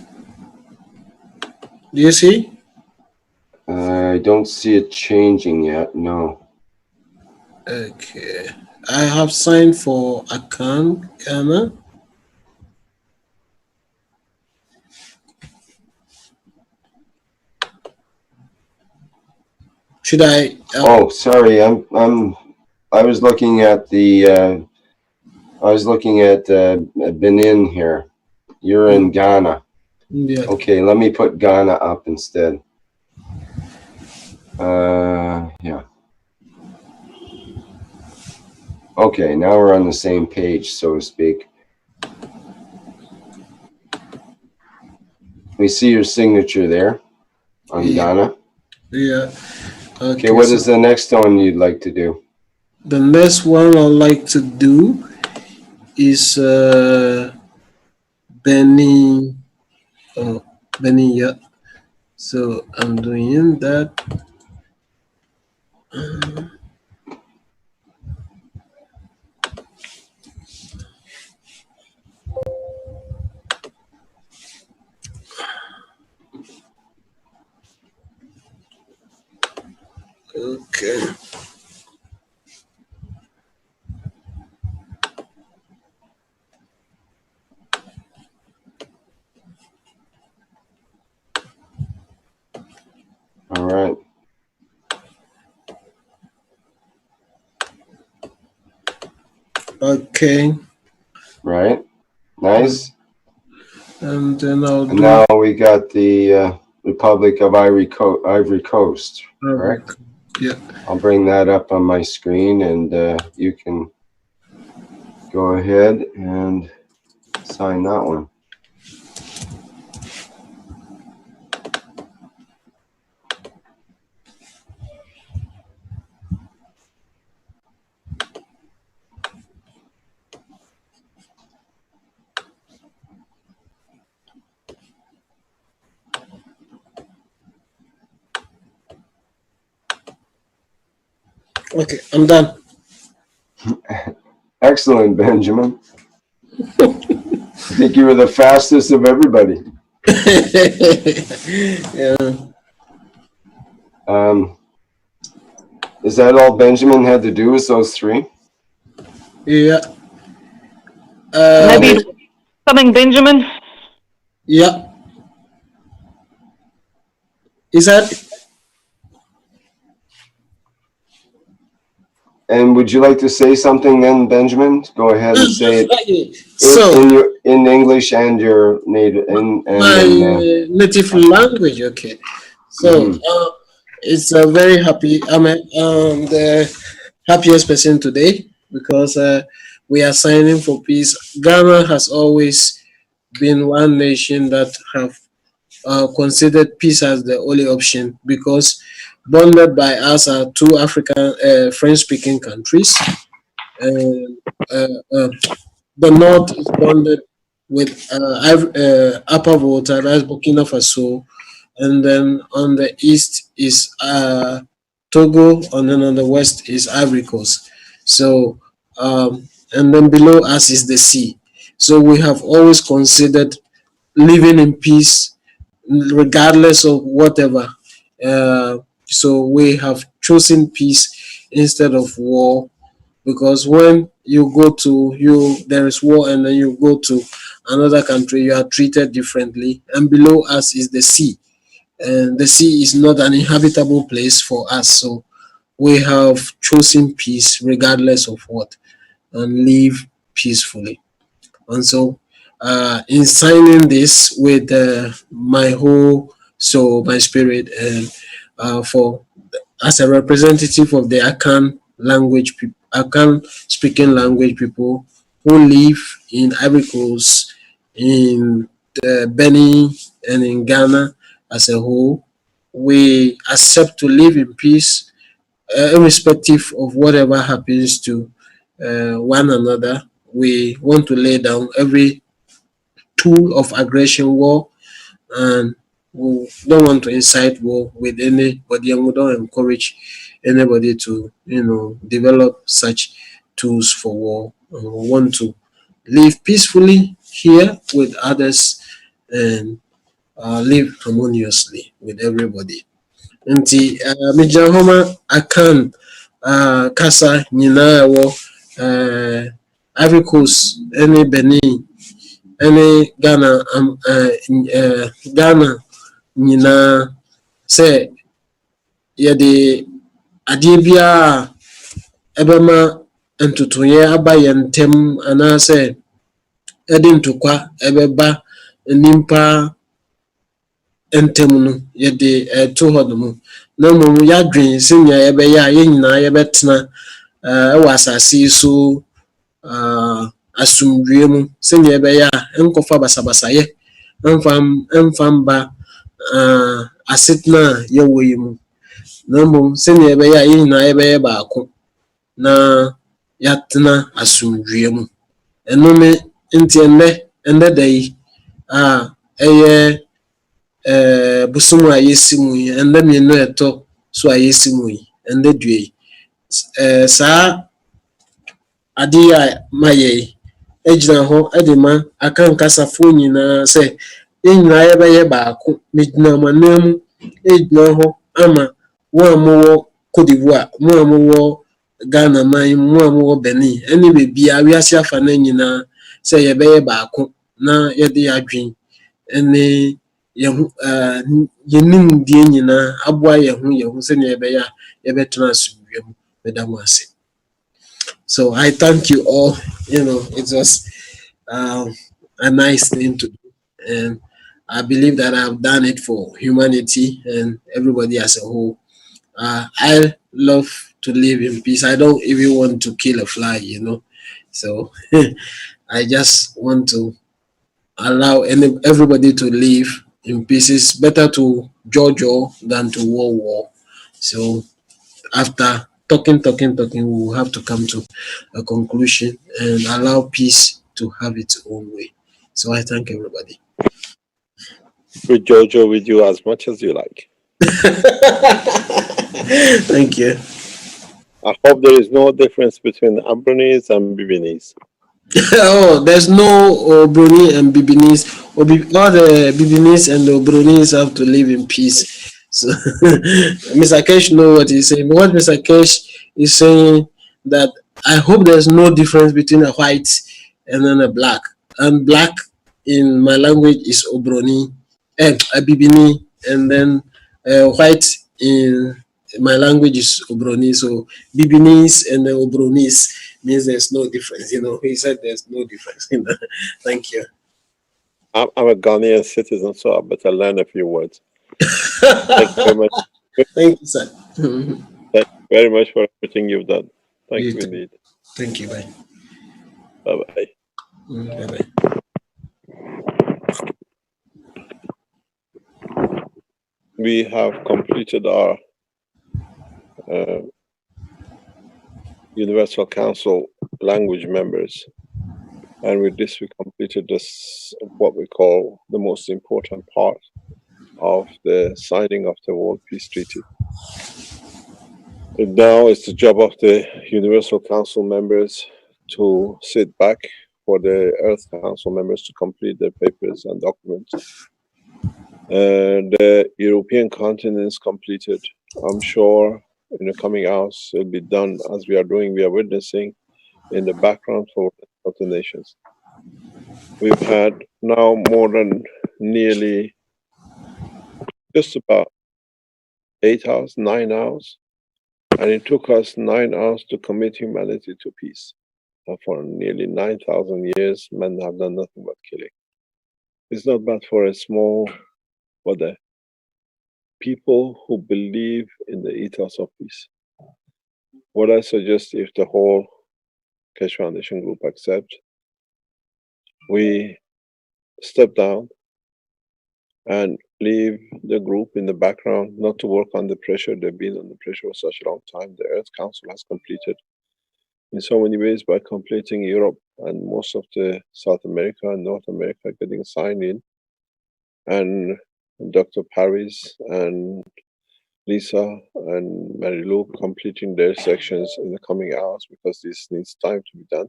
Do you see? I don't see it changing yet, no. Okay. I have signed for account, Ghana. Should I? Oh, sorry. I was looking at the. I was looking at Benin here. You're in Ghana. Yeah. Okay, let me put Ghana up instead. Yeah. Okay, now we're on the same page, so to speak. We see your signature there on Ghana. Yeah. Okay, what is the next one you'd like to do? The next one I'd like to do is Benin. Oh, Benin, yeah. So I'm doing that. Okay. All right. Okay. Right. Nice. And then I'll do. Now we got the Republic of Ivory Coast, correct? Yeah. I'll bring that up on my screen, and you can go ahead and sign that one. Okay, I'm done. Excellent, Benjamin. I think you were the fastest of everybody. Yeah. Is that all Benjamin had to do? Is those three? Yeah. Maybe something, Benjamin. Yeah. Is that? And would you like to say something then, Benjamin? Go ahead and say it in English and your native native language. Okay. So it's very happy. I'm the happiest person today because we are signing for peace. Ghana has always been one nation that have considered peace as the only option because bonded by us are two African French-speaking countries. The north is bonded with Upper Volta, that's Burkina Faso, and then on the east is Togo, and then on the west is Ivory Coast. So, and then below us is the sea. So we have always considered living in peace, regardless of whatever. So we have chosen peace instead of war, because when you go to there is war, and then you go to another country, you are treated differently. And below us is the sea, and the sea is not an inhabitable place for us. So we have chosen peace regardless of what, and live peacefully. And so in signing this with my whole soul, my spirit, and for as a representative of the Akan language, Akan speaking language people who live in Ivory Coast, in Benin, and in Ghana as a whole, we accept to live in peace irrespective of whatever happens to one another, we want to lay down every tool of aggression, war, and we don't want to incite war with anybody, and we don't encourage anybody to, develop such tools for war. And we want to live peacefully here with others and live harmoniously with everybody. Nti megyina hɔ ma akan kasa nyinaa ɛwɔ Ivory Coast ɛne Benin ɛne Ghana nyinaa sɛ yɛde adeɛ biara ɛbɛma ntotoeɛ aba yɛn ntam anaasɛ ɛde ntokwa ɛbɛba nipa ntam no yɛde ɛto hɔ nom na mmom yɛadwen sɛnea yɛbɛyɛ a yɛn nyinaa yɛbɛtena ɛwɔ asase yi so asomdwie mu sɛnea yɛbɛyɛ a ɛnkɔfa basabasayɛ ɛmfa mba asetena a yɛwɔ yi mu, na mmom sɛnea yɛbɛyɛ a yɛn nyinaa yɛbɛyɛ baako na yɛatena asomdwie mu. Ɛno ne nti ɛnnɛ da yi a ɛyɛ bosom a yɛsi mu yi, ɛnnɛ mmienu a ɛtɔ so a yɛsi mu yi, ɛnnɛ dua yi, saa adeɛ a mayɛ yi gyina hɔ de ma akankasafoɔ nyinaa sɛ yɛn nyinaa yɛbɛyɛ baako. Megyina mo anan mu gyina hɔ ama mo a mowɔ Cote d'Ivoire, mo a mowɔ Ghana man, mo a mowɔ Benin ɛne baabiara wiase afa no nyinaa sɛ yɛbɛyɛ baako na yɛde yɛadwen ɛne yɛnimdeɛ nyinaa aboa yɛn ho sɛnea yɛbɛyɛ a yɛbɛtena asomdwie mu. Meda mo ase. So I thank you all. It was a nice thing to do, and I believe that I've done it for humanity and everybody as a whole. I love to live in peace. I don't even want to kill a fly, So I just want to allow everybody to live in peace. It's better to judge than to war. So after talking, we will have to come to a conclusion and allow peace to have its own way. So I thank everybody. We Jojo with you as much as you like. Thank you. I hope there is no difference between Ambronese and Bibinese. Oh, there's no Obroni and Bibinese. All the Bibinese and the Obronis have to live in peace. So Mr. Kesh knows what he's saying. But what Mr. Kesh is saying that I hope there's no difference between a white and then a black. And black in my language is Obroni, a Bibini, and then white in my language is Obroni. So Bibinese and the Obronis means there's no difference. He said there's no difference. Thank you. I'm a Ghanaian citizen, so I better learn a few words. Thank you very much. Thank you, sir. Thank you very much for everything you've done. Thank you indeed. Thank you. Bye. Bye-bye. Bye-bye. We have completed our Universal Council language members, and with this we completed this, what we call the most important part of the signing of the World Peace Treaty. And now it's the job of the Universal Council members to sit back for the Earth Council members to complete their papers and documents. The European continent is completed. I'm sure in the coming hours it'll be done as we are doing. We are witnessing in the background for the nations. We've had now more than nearly just about 8 hours, 9 hours, and it took us 9 hours to commit humanity to peace. And for nearly 9,000 years, men have done nothing but killing. It's not bad for a small, but the people who believe in the ethos of peace. What I suggest, if the whole Keshe Foundation group accept, we step down and leave the group in the background, not to work under pressure. They've been under pressure for such a long time. The Earth Council has completed in so many ways by completing Europe and most of the South America and North America getting signed in, and Dr. Paris and Lisa and Mary Lou completing their sections in the coming hours, because this needs time to be done.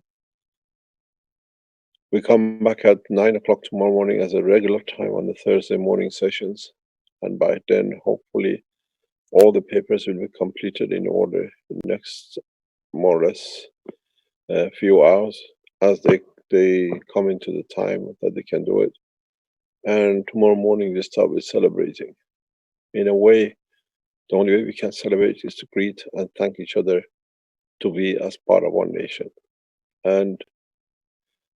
We come back at 9 o'clock tomorrow morning as a regular time on the Thursday morning sessions. And by then, hopefully, all the papers will be completed in order in the next more or less few hours as they come into the time that they can do it. And tomorrow morning, they start with celebrating. In a way, the only way we can celebrate is to greet and thank each other to be as part of one nation. And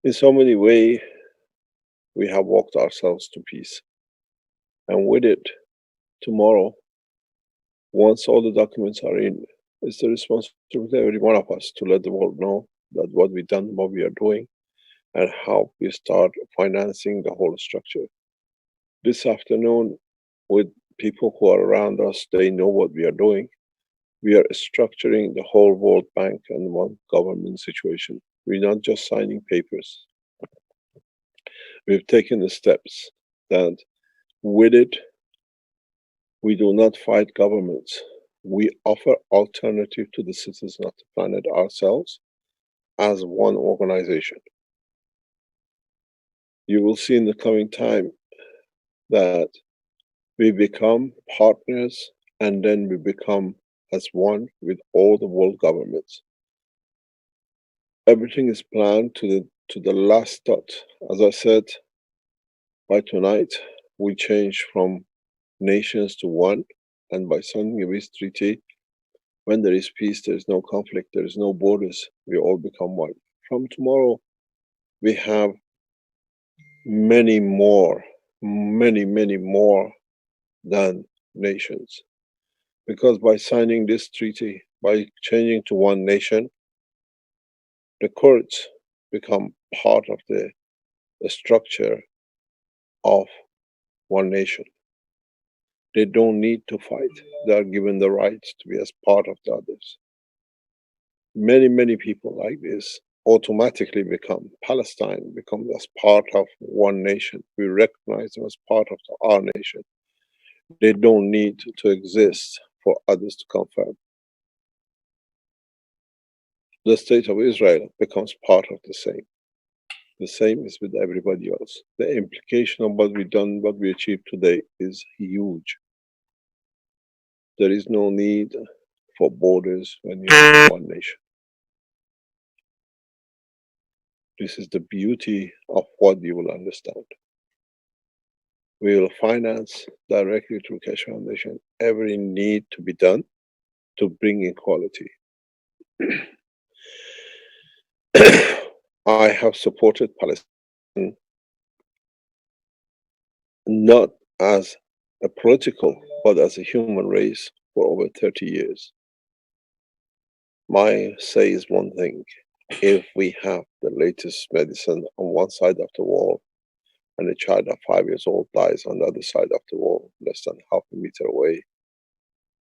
in so many ways, we have walked ourselves to peace. And with it, tomorrow, once all the documents are in, it's the responsibility of every one of us to let the world know that what we've done, what we are doing, and how we start financing the whole structure. This afternoon, with people who are around us, they know what we are doing. We are structuring the whole World Bank and one government situation. We're not just signing papers. We've taken the steps that with it, we do not fight governments. We offer alternative to the citizens of the planet ourselves as one organization. You will see in the coming time that we become partners, and then we become as one with all the world governments. Everything is planned to the last dot. As I said, by tonight, we change from nations to one, and by signing a peace treaty, when there is peace, there is no conflict, there is no borders, we all become one. From tomorrow, we have many more than nations. Because by signing this treaty, by changing to one nation, the Kurds become part of the structure of one nation. They don't need to fight. They are given the rights to be as part of the others. Many people like this automatically become Palestine, becomes as part of one nation. We recognize them as part of our nation. They don't need to exist for others to confirm. The state of Israel becomes part of the same. The same is with everybody else. The implication of what we've done, what we achieved today is huge. There is no need for borders when you have one nation. This is the beauty of what you will understand. We will finance directly through Keshe Foundation every need to be done to bring equality. I have supported Palestine not as a political, but as a human race for over 30 years. My say is one thing. If we have the latest medicine on one side of the wall and a child of 5 years old dies on the other side of the wall, less than half a meter away,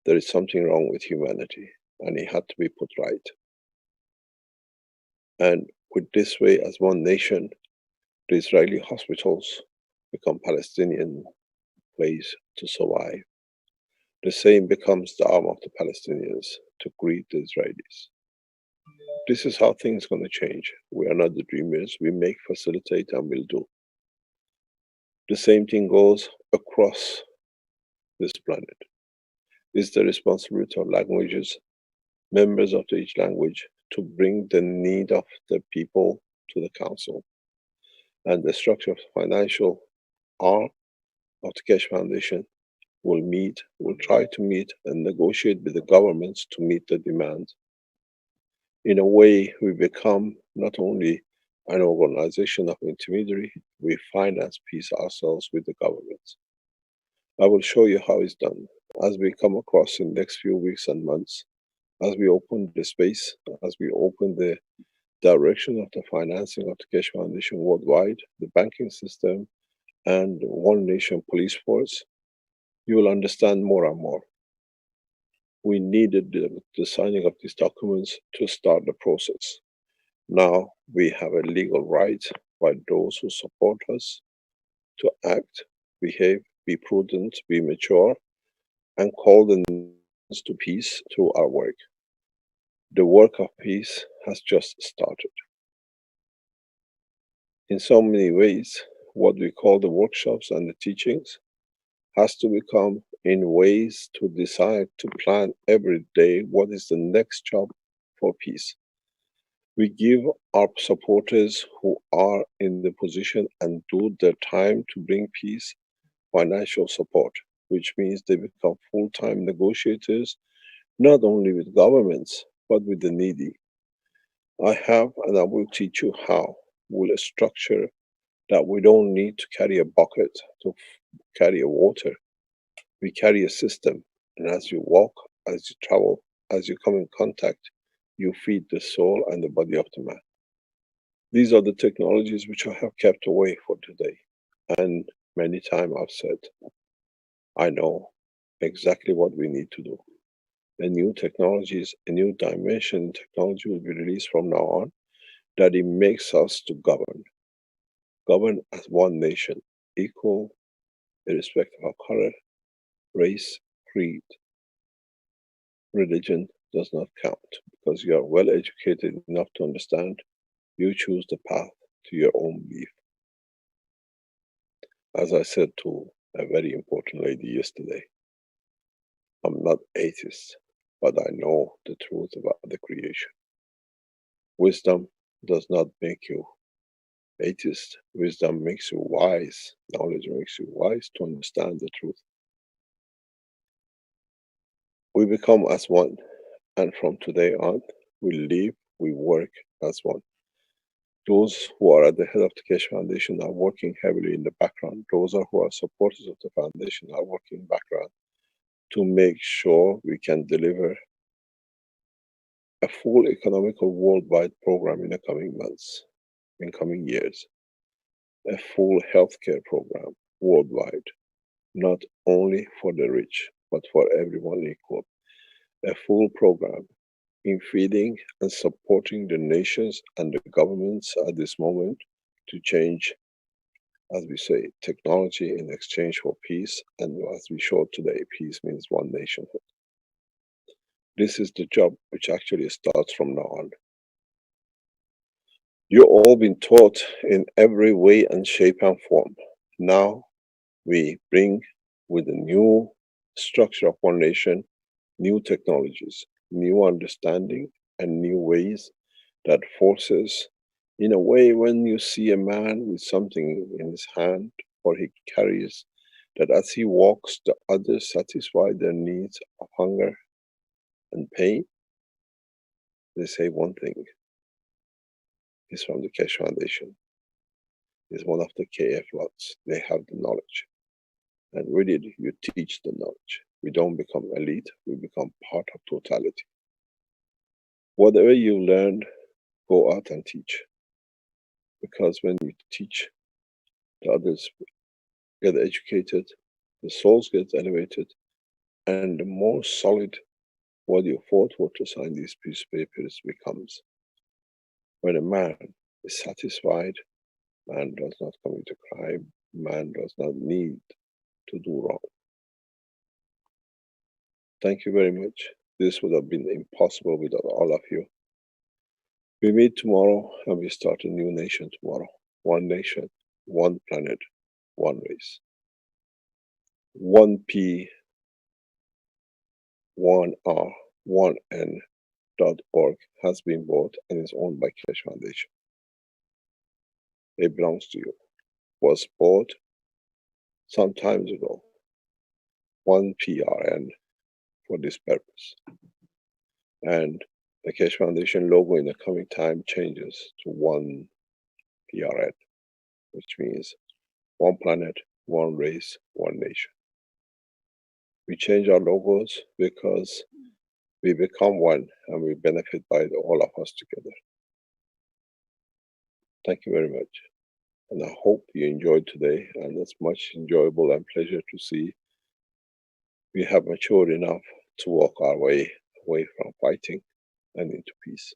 there is something wrong with humanity, and it had to be put right. And with this way, as one nation, the Israeli hospitals become Palestinian place to survive. The same becomes the arm of the Palestinians to greet the Israelis. This is how things are going to change. We are not the dreamers. We make, facilitate, and will do. The same thing goes across this planet. It's the responsibility of languages, members of each language, to bring the need of the people to the council. And the structure of the financial arm of the Keshe Foundation will try to meet and negotiate with the governments to meet the demand. In a way, we become not only an organization of intermediary, we finance peace ourselves with the governments. I will show you how it's done as we come across in the next few weeks and months, as we open the space, as we open the direction of the financing of the Keshe Foundation worldwide, the banking system, and One Nation police force, you will understand more and more. We needed the signing of these documents to start the process. Now we have a legal right by those who support us to act, behave, be prudent, be mature, and call the nations to peace through our work. The work of peace has just started. In so many ways, what we call the workshops and the teachings has to become in ways to decide to plan every day what is the next job for peace. We give our supporters who are in the position and do their time to bring peace financial support, which means they become full-time negotiators, not only with governments, but with the needy. I have and I will teach you how with a structure that we don't need to carry a bucket to carry a water. We carry a system, and as you walk, as you travel, as you come in contact, you feed the soul and the body of the man. These are the technologies which I have kept away for today. And many times I've said, I know exactly what we need to do. A new technologies, a new dimension in technology will be released from now on, that it makes us to govern as one nation, equal, irrespective of color, race, creed, religion does not count, because you are well educated enough to understand you choose the path to your own belief. As I said to a very important lady yesterday, I'm not atheist, but I know the truth about the creation. Wisdom does not make you atheist. Wisdom makes you wise. Knowledge makes you wise to understand the truth. We become as one, and from today on, we live, we work as one. Those who are at the head of the Keshe Foundation are working heavily in the background. Those who are supporters of the foundation are working background to make sure we can deliver a full economical worldwide program in the coming months, in coming years. A full healthcare program worldwide, not only for the rich, but for everyone equal. A full program in feeding and supporting the nations and the governments at this moment to change, as we say, technology in exchange for peace. And as we showed today, peace means one nationhood. This is the job which actually starts from now on. You've all been taught in every way and shape and form. Now we bring with the new structure of one nation, new technologies, new understanding, and new ways that forces, in a way, when you see a man with something in his hand or he carries, that as he walks, the others satisfy their needs of hunger and pain. They say one thing, is from the Keshe Foundation, is one of the KF lots. They have the knowledge. And really, you teach the knowledge. We don't become elite, we become part of totality. Whatever you learn, go out and teach. Because when you teach, the others get educated, the souls get elevated, and the more solid what you fought for to sign these peace papers becomes. When a man is satisfied, man does not commit a crime, man does not need to do wrong. Thank you very much. This would have been impossible without all of you. We meet tomorrow and we start a new nation tomorrow. One nation, one planet, one race. 1P, 1R, 1N.org has been bought and is owned by Keshe Foundation. It belongs to you. Was bought some time ago. 1PRN for this purpose. And the Keshe Foundation logo in the coming time changes to 1PRN, which means one planet, one race, one nation. We change our logos because we become one and we benefit by all of us together. Thank you very much. And I hope you enjoyed today, and it's much enjoyable and pleasure to see we have matured enough to walk our way away from fighting and into peace.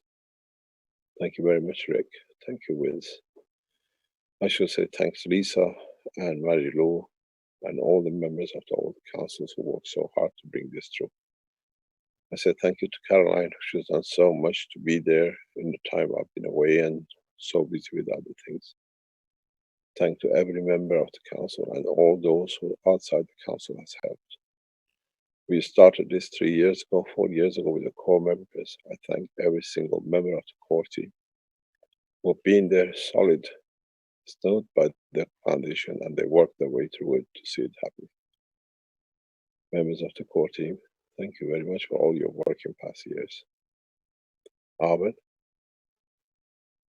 Thank you very much, Rick. Thank you, Vince. I should say thanks, Lisa and Mary Lou, and all the members of the old councils who worked so hard to bring this through. I said thank you to Caroline, who's done so much to be there in the time I've been away and so busy with other things. Thank to every member of the council and all those who outside the council has helped. We started this 3 years ago, 4 years ago with the core members. I thank every single member of the core team who have been there solid, stood by the foundation, and they worked their way through it to see it happen. Members of the core team, thank you very much for all your work in past years. Ahmed,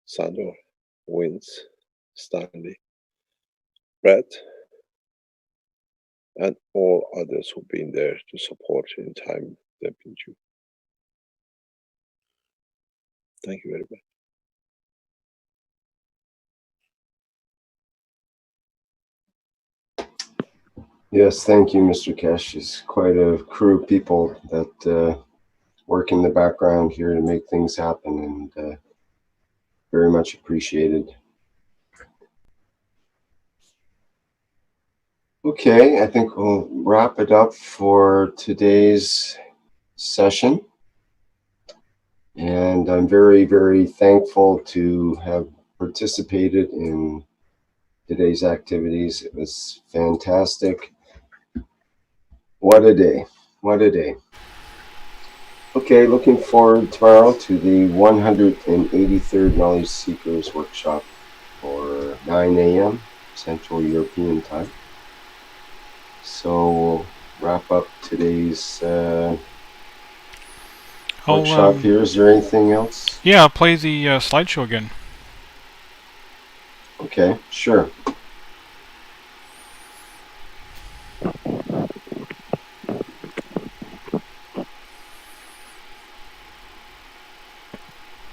Sandor, Vince, Stanley, Brett, and all others who've been there to support in time they've been due. Thank you very much. Yes, thank you, Mr. Kesh. It's quite a crew of people that work in the background here to make things happen, and very much appreciated. Okay, I think we'll wrap it up for today's session. And I'm very, very thankful to have participated in today's activities. It was fantastic. What a day. What a day. Okay, looking forward tomorrow to the 183rd Knowledge Seekers Workshop for 9 a.m. Central European Time. So we'll wrap up today's workshop here. Is there anything else? Yeah, I'll play the slideshow again. Okay, sure.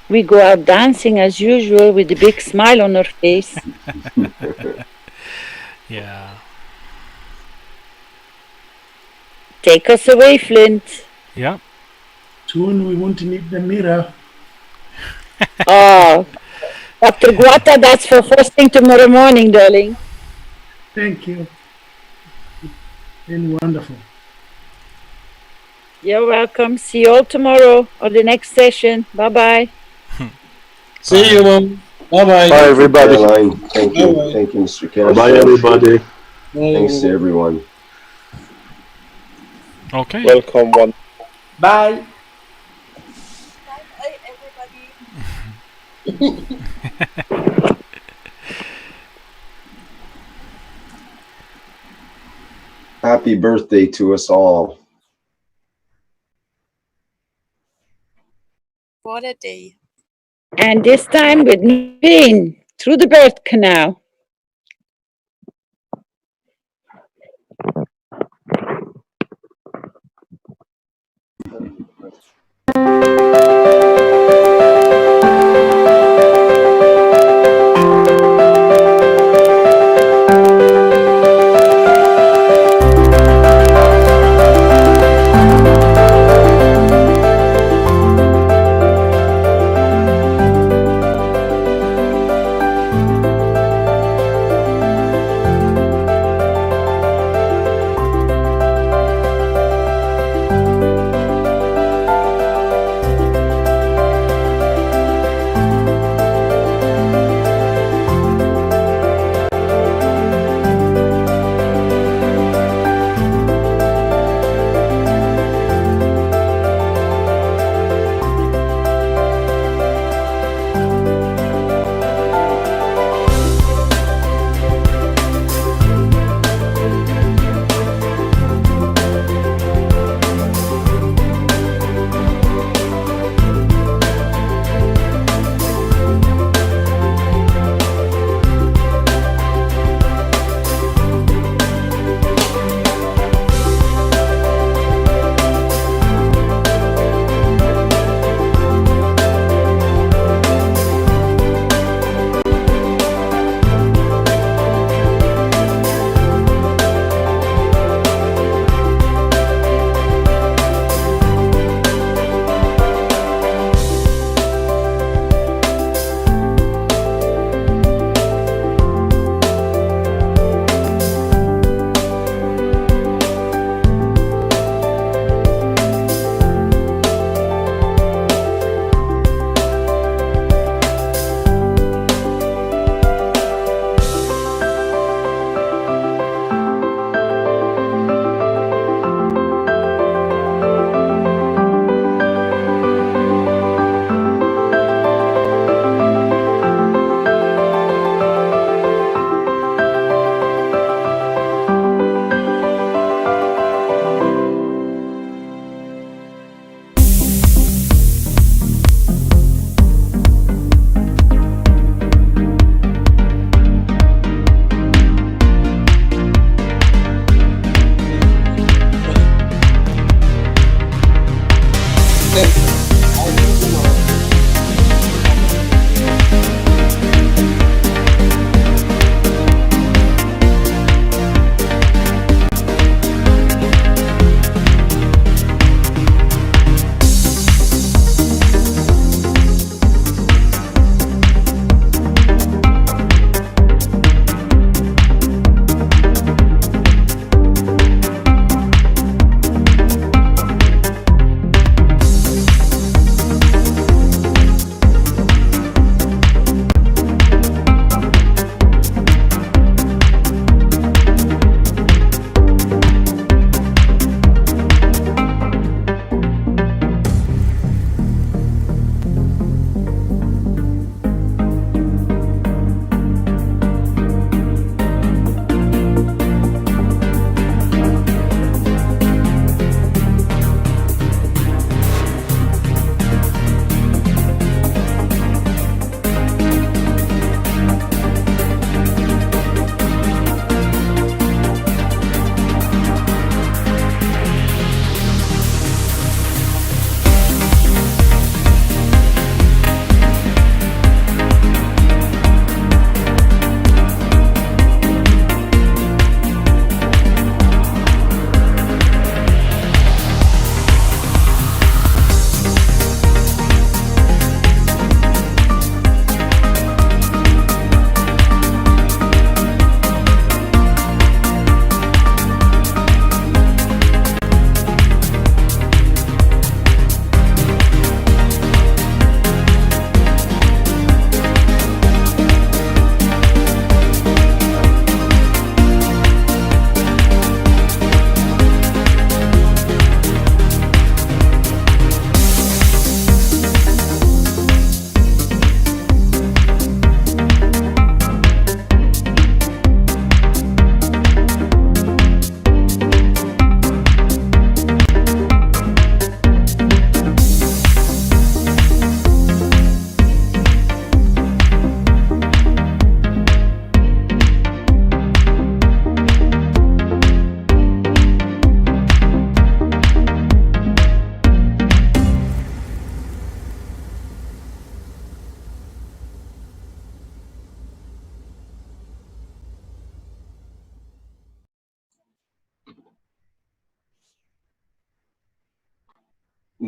We go out dancing as usual with a big smile on our face. Yeah. Take us away, Flint. Yep. Soon we won't need the mirror. Oh, Dr. Guata, that's for first thing tomorrow morning, darling. Thank you. Been wonderful. You're welcome. See you all tomorrow or the next session. Bye-bye. See you, Mom. Bye-bye. Bye, everybody. Thank you. Bye-bye. Thank you, Mr. Cash. Bye, everybody. Thanks to everyone. Okay. Welcome one. Bye. Happy birthday to us all. What a day. And this time with pain through the birth canal.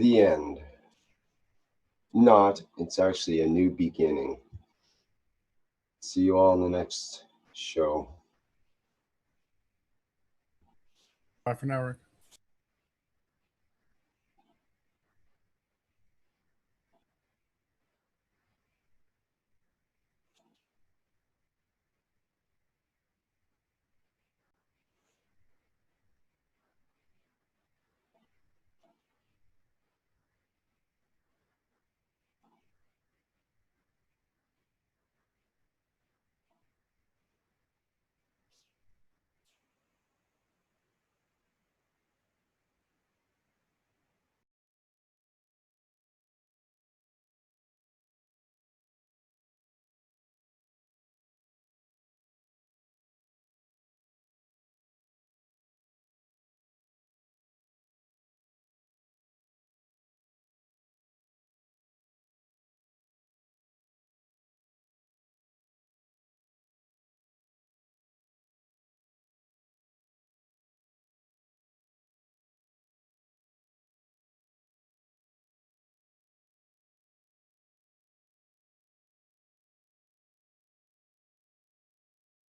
the end. Not, it's actually a new beginning. See you all in the next show. Bye for now, Rick.